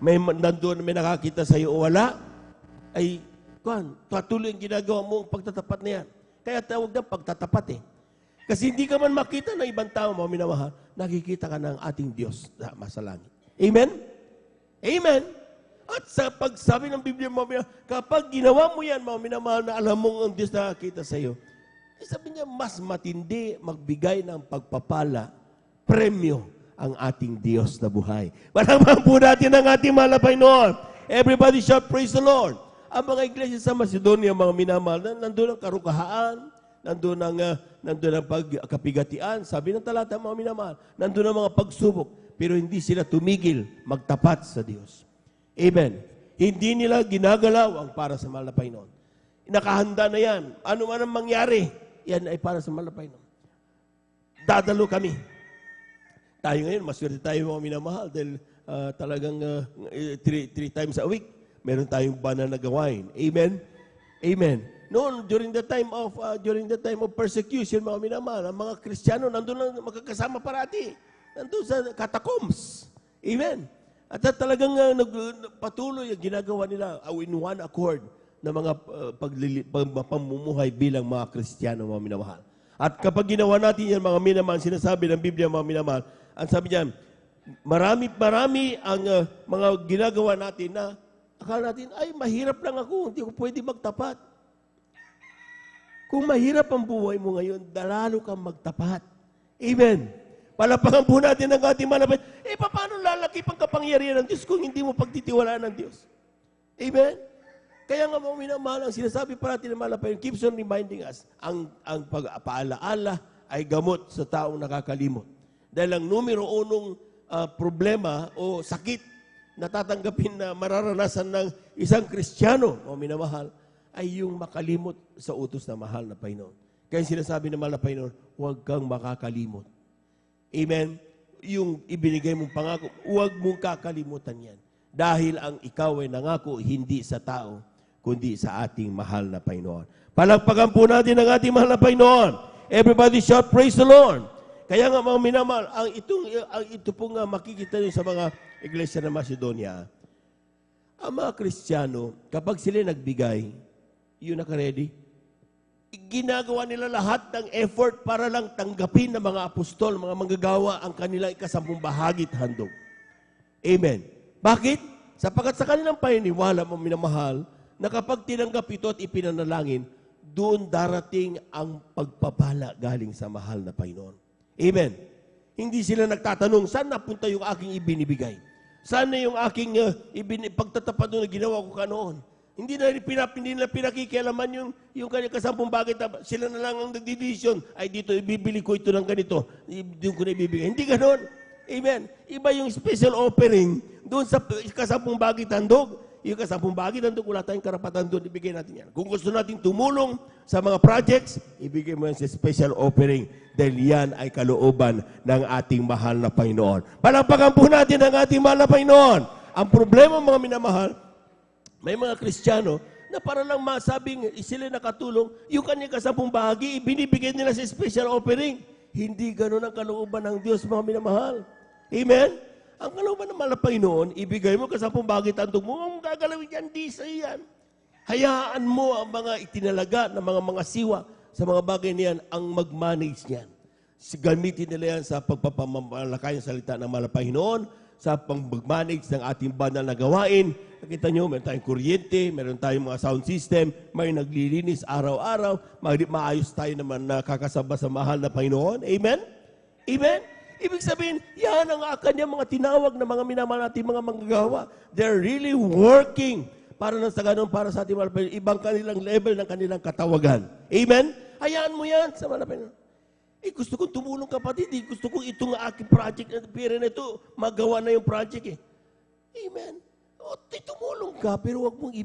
E: May nandun, may nakakita sa iyo o wala, ay, patuloy ang ginagawa mo ang pagtatapat na yan. Kaya tawag na pagtatapat eh. Kasi hindi ka man makita ng ibang tao, mga minamahal, nakikita ka ng ating Diyos na sa langit. Amen? Amen? At sa pagsabi ng Biblia, kapag ginawa mo yan, mga minamahal, na alam mong ang Diyos nakakita sa iyo, sabi niya, mas matindi magbigay ng pagpapala, premyo ang ating Diyos na buhay. Palakpakan po natin ang ating mahal na Panginoon. Everybody shout, praise the Lord. Ang mga iglesia sa Macedonia, mga minamahal, nandun ang karukahaan, nandun ang pagkapigatian, sabi ng talata, mga minamahal, nandun ang mga pagsubok, pero hindi sila tumigil magtapat sa Diyos. Amen. Hindi nila ginagalaw ang para sa mahal na Panginoon. Nakahanda na yan. Ano man ang mangyari, yan ay para sa mahal na Panginoon. Dadalo kami. Tayo ngayon, maswerte tayo mga minamahal dahil talagang 3 times a week, meron tayong banal na gawain. Amen? Amen. Noon, during the time of persecution, mga minamahal, ang mga Kristiyano, nandun lang magkakasama parati. Nandun sa catacombs. Amen? At talagang patuloy ang ginagawa nila in one accord na mga pamumuhay bilang mga Kristiyano, mga minamahal. At kapag ginawa natin yan, mga minamahal, sinasabi ng Biblia, mga minamahal, ang sabi niyan, marami ang mga ginagawa natin na akala natin, ay, mahirap lang ako, hindi ko pwede magtapat. Kung mahirap ang buhay mo ngayon, lalo kang magtapat. Amen. Palapakan po natin ang ating malapit. Paano lalaki pang kapangyarihan ng Diyos kung hindi mo pagtitiwalaan ng Diyos? Amen? Kaya nga mga minamahal, ang sinasabi parati ng malapit, keeps on reminding us, ang pagpaalaala ay gamot sa taong nakakalimot. Dahil ang numero unong problema o sakit na tatanggapin na mararanasan ng isang Kristiyano, mga minamahal, ay yung makalimot sa utos na mahal na Panginoon. Kaya sinasabi ng mahal na Panginoon, huwag kang makakalimot. Amen? Yung ibinigay mong pangako, huwag mong kakalimutan yan. Dahil ang ikaw ay nangako, hindi sa tao, kundi sa ating mahal na Panginoon. Palagpagan po natin ang ating mahal na Panginoon. Everybody shout, praise the Lord. Kaya nga mga minamahal, ito pong makikita niyo sa mga iglesia ng Macedonia, ang mga Kristiyano, kapag sila nagbigay, yun naka-ready, ginagawa nila lahat ng effort para lang tanggapin ng mga apostol, mga manggagawa ang kanilang ikasampung bahagi at handog. Amen. Bakit? Sapagkat sa kanilang paniniwala, mga minamahal, na kapag tinanggap ito at ipinanalangin, doon darating ang pagpapala galing sa mahal na Panginoon. Amen. Hindi sila nagtatanong, saan napunta yung aking ibinibigay? Saan na yung aking pagtatapat doon na ginawa ko kanoon? Hindi nila pinakikialaman yung kanyang kasampung bagay. Sila na lang ang nagdidesisyon. Ay, dito, ibibili ko ito ng ganito. Doon ko na ibibigay. Hindi ganon. Amen. Iba yung special offering doon sa kasampung bagay tandog. Yung kasampung bagay tandog, wala tayong karapatan doon. Ibigay natin yan. Kung gusto natin tumulong sa mga projects, ibigay mo yan sa special offering. Dahil yan ay kalooban ng ating mahal na Panginoon. Palakpakan po natin ang ating mahal na Panginoon. Ang problema, mga minamahal, may mga Kristiyano na para lang masabing sila nakatulong, yung kanyang kasampung bahagi, binibigay nila sa special offering. Hindi ganun ang kalooban ng Diyos, mga minamahal. Amen? Ang kalooban ng mahal na Panginoon, ibigay mo kasampung bahagi, tandog mo, ang gagalawin yan, di sa iyan. Hayaan mo ang mga itinalaga ng mga siwa sa mga bagay niyan ang mag-manage niyan. Gamitin nila yan sa pagpapamalakay ng salita ng mahal na Panginoon, sa pag-manage ng ating banal na gawain. Nakita nyo, meron tayong kuryente, meron tayong mga sound system, may naglilinis araw-araw, maayos tayo naman na kakasaba sa mahal na Panginoon. Amen? Amen? Ibig sabihin, yan ang kanyang mga tinawag na mga minamahal natin mga manggagawa. They're really working para nang sa ganun, para sa ating mahal na Panginoon. Ibang kanilang level ng kanilang katawagan. Amen? Hayaan mo yan sa mahal na Panginoon. Gusto kong tumulong kapatid. Gusto kong itong aking project na pera na ito, magawa na yung project Amen. Tumulong ka, pero huwag mong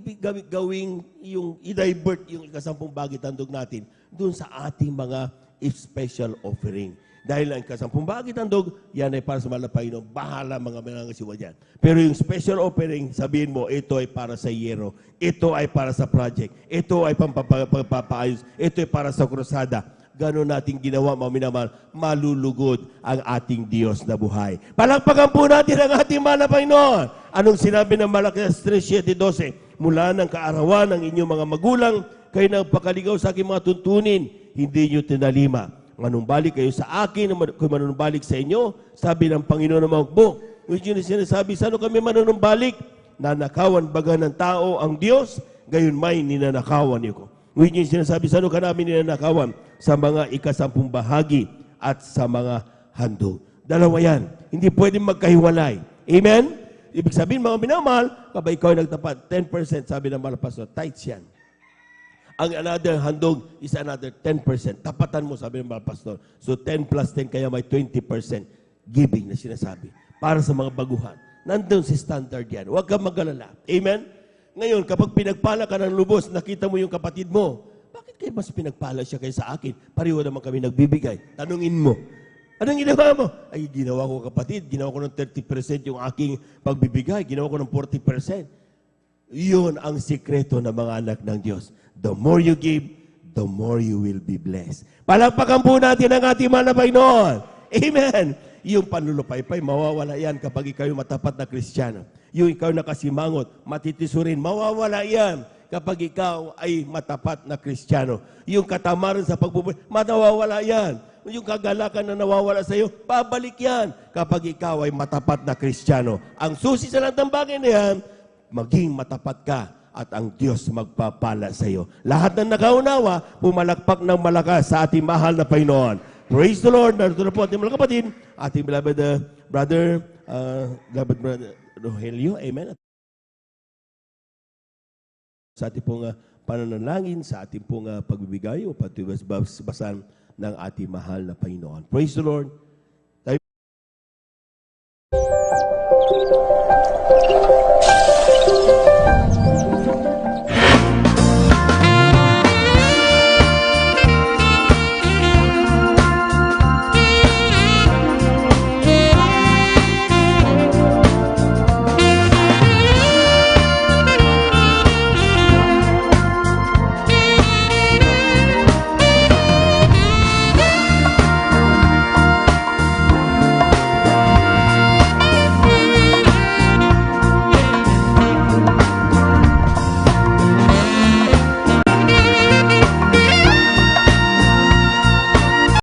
E: gawing i-divert yung ikasampung bagay tandog natin doon sa ating mga special offering. Dahil ang ikasampung bagay tandog, yan ay para sa mahal na Panginoon. Bahala mga manangasiwa dyan. Pero yung special offering, sabihin mo, ito ay para sa yero. Ito ay para sa project. Ito ay pampapaayos. Ito ay para sa krusada. Ganon natin ginawa, mga minamahal, malulugod ang ating Diyos na buhay. Palakpakan po natin ang ating mahal na Panginoon. Anong sinabi ng Malakias 3:7-12? Mula ng kaarawan ng inyong mga magulang, kayo nagpakaligaw sa aking mga tuntunin, hindi nyo tinalima. Manumbalik kayo sa akin, kung manumbalik sa inyo, sabi ng Panginoon ng Magbong. Ngayon sinasabi, saan kami manunumbalik? Nanakawan baga ng tao ang Diyos, gayon may ninanakawan niyo ko. Ngayon sinasabi, saan ka namin ninanakawan? Sa mga ikasampung bahagi at sa mga handog. Dalawa yan. Hindi pwedeng magkahiwalay. Amen? Ibig sabihin, mga minamahal, kapag ikaw ay nagtapat, 10%, sabi ng mahal pastor, tithes yan. Ang another handog is another 10%. Tapatan mo, sabi ng mga pastor. So 10 plus 10, kaya may 20% giving na sinasabi. Para sa mga baguhan. Nandun si standard yan. Huwag kang mag-alala. Amen? Ngayon, kapag pinagpala ka ng lubos, nakita mo yung kapatid mo, bakit kayo mas pinagpala siya kaysa akin? Pareho naman kami nagbibigay. Tanungin mo. Anong ginawa mo? Ay, ginawa ko kapatid. Ginawa ko ng 30% yung aking pagbibigay. Ginawa ko ng 40%. Yun ang sikreto ng mga anak ng Diyos. The more you give, the more you will be blessed. Palakpakan po natin ang ating mahal na Panginoon. Amen. Yung panlulupaypay, mawawala yan kapag ikaw yung matapat na Kristiyano. Yung ikaw nakasimangot, matitisurin, mawawala yan kapag ikaw ay matapat na Kristiyano. Yung katamaran sa pagbubuhay, mawawala yan. Yung kagalakan na nawawala sa iyo, babalik yan kapag ikaw ay matapat na Kristiyano. Ang susi sa lahat ng bagay na yan, maging matapat ka at ang Diyos magpapala sa iyo. Lahat ng nakaunawa, pumalakpak ng malakas sa ating mahal na Panginoon. Praise the Lord. Narito na po ating mga kapatid, ating beloved brother Rogelio. Amen. Sa ating pong pananalangin, sa ating pong pagbibigay o patibas-basan ng ating mahal na Panginoon. Praise the Lord.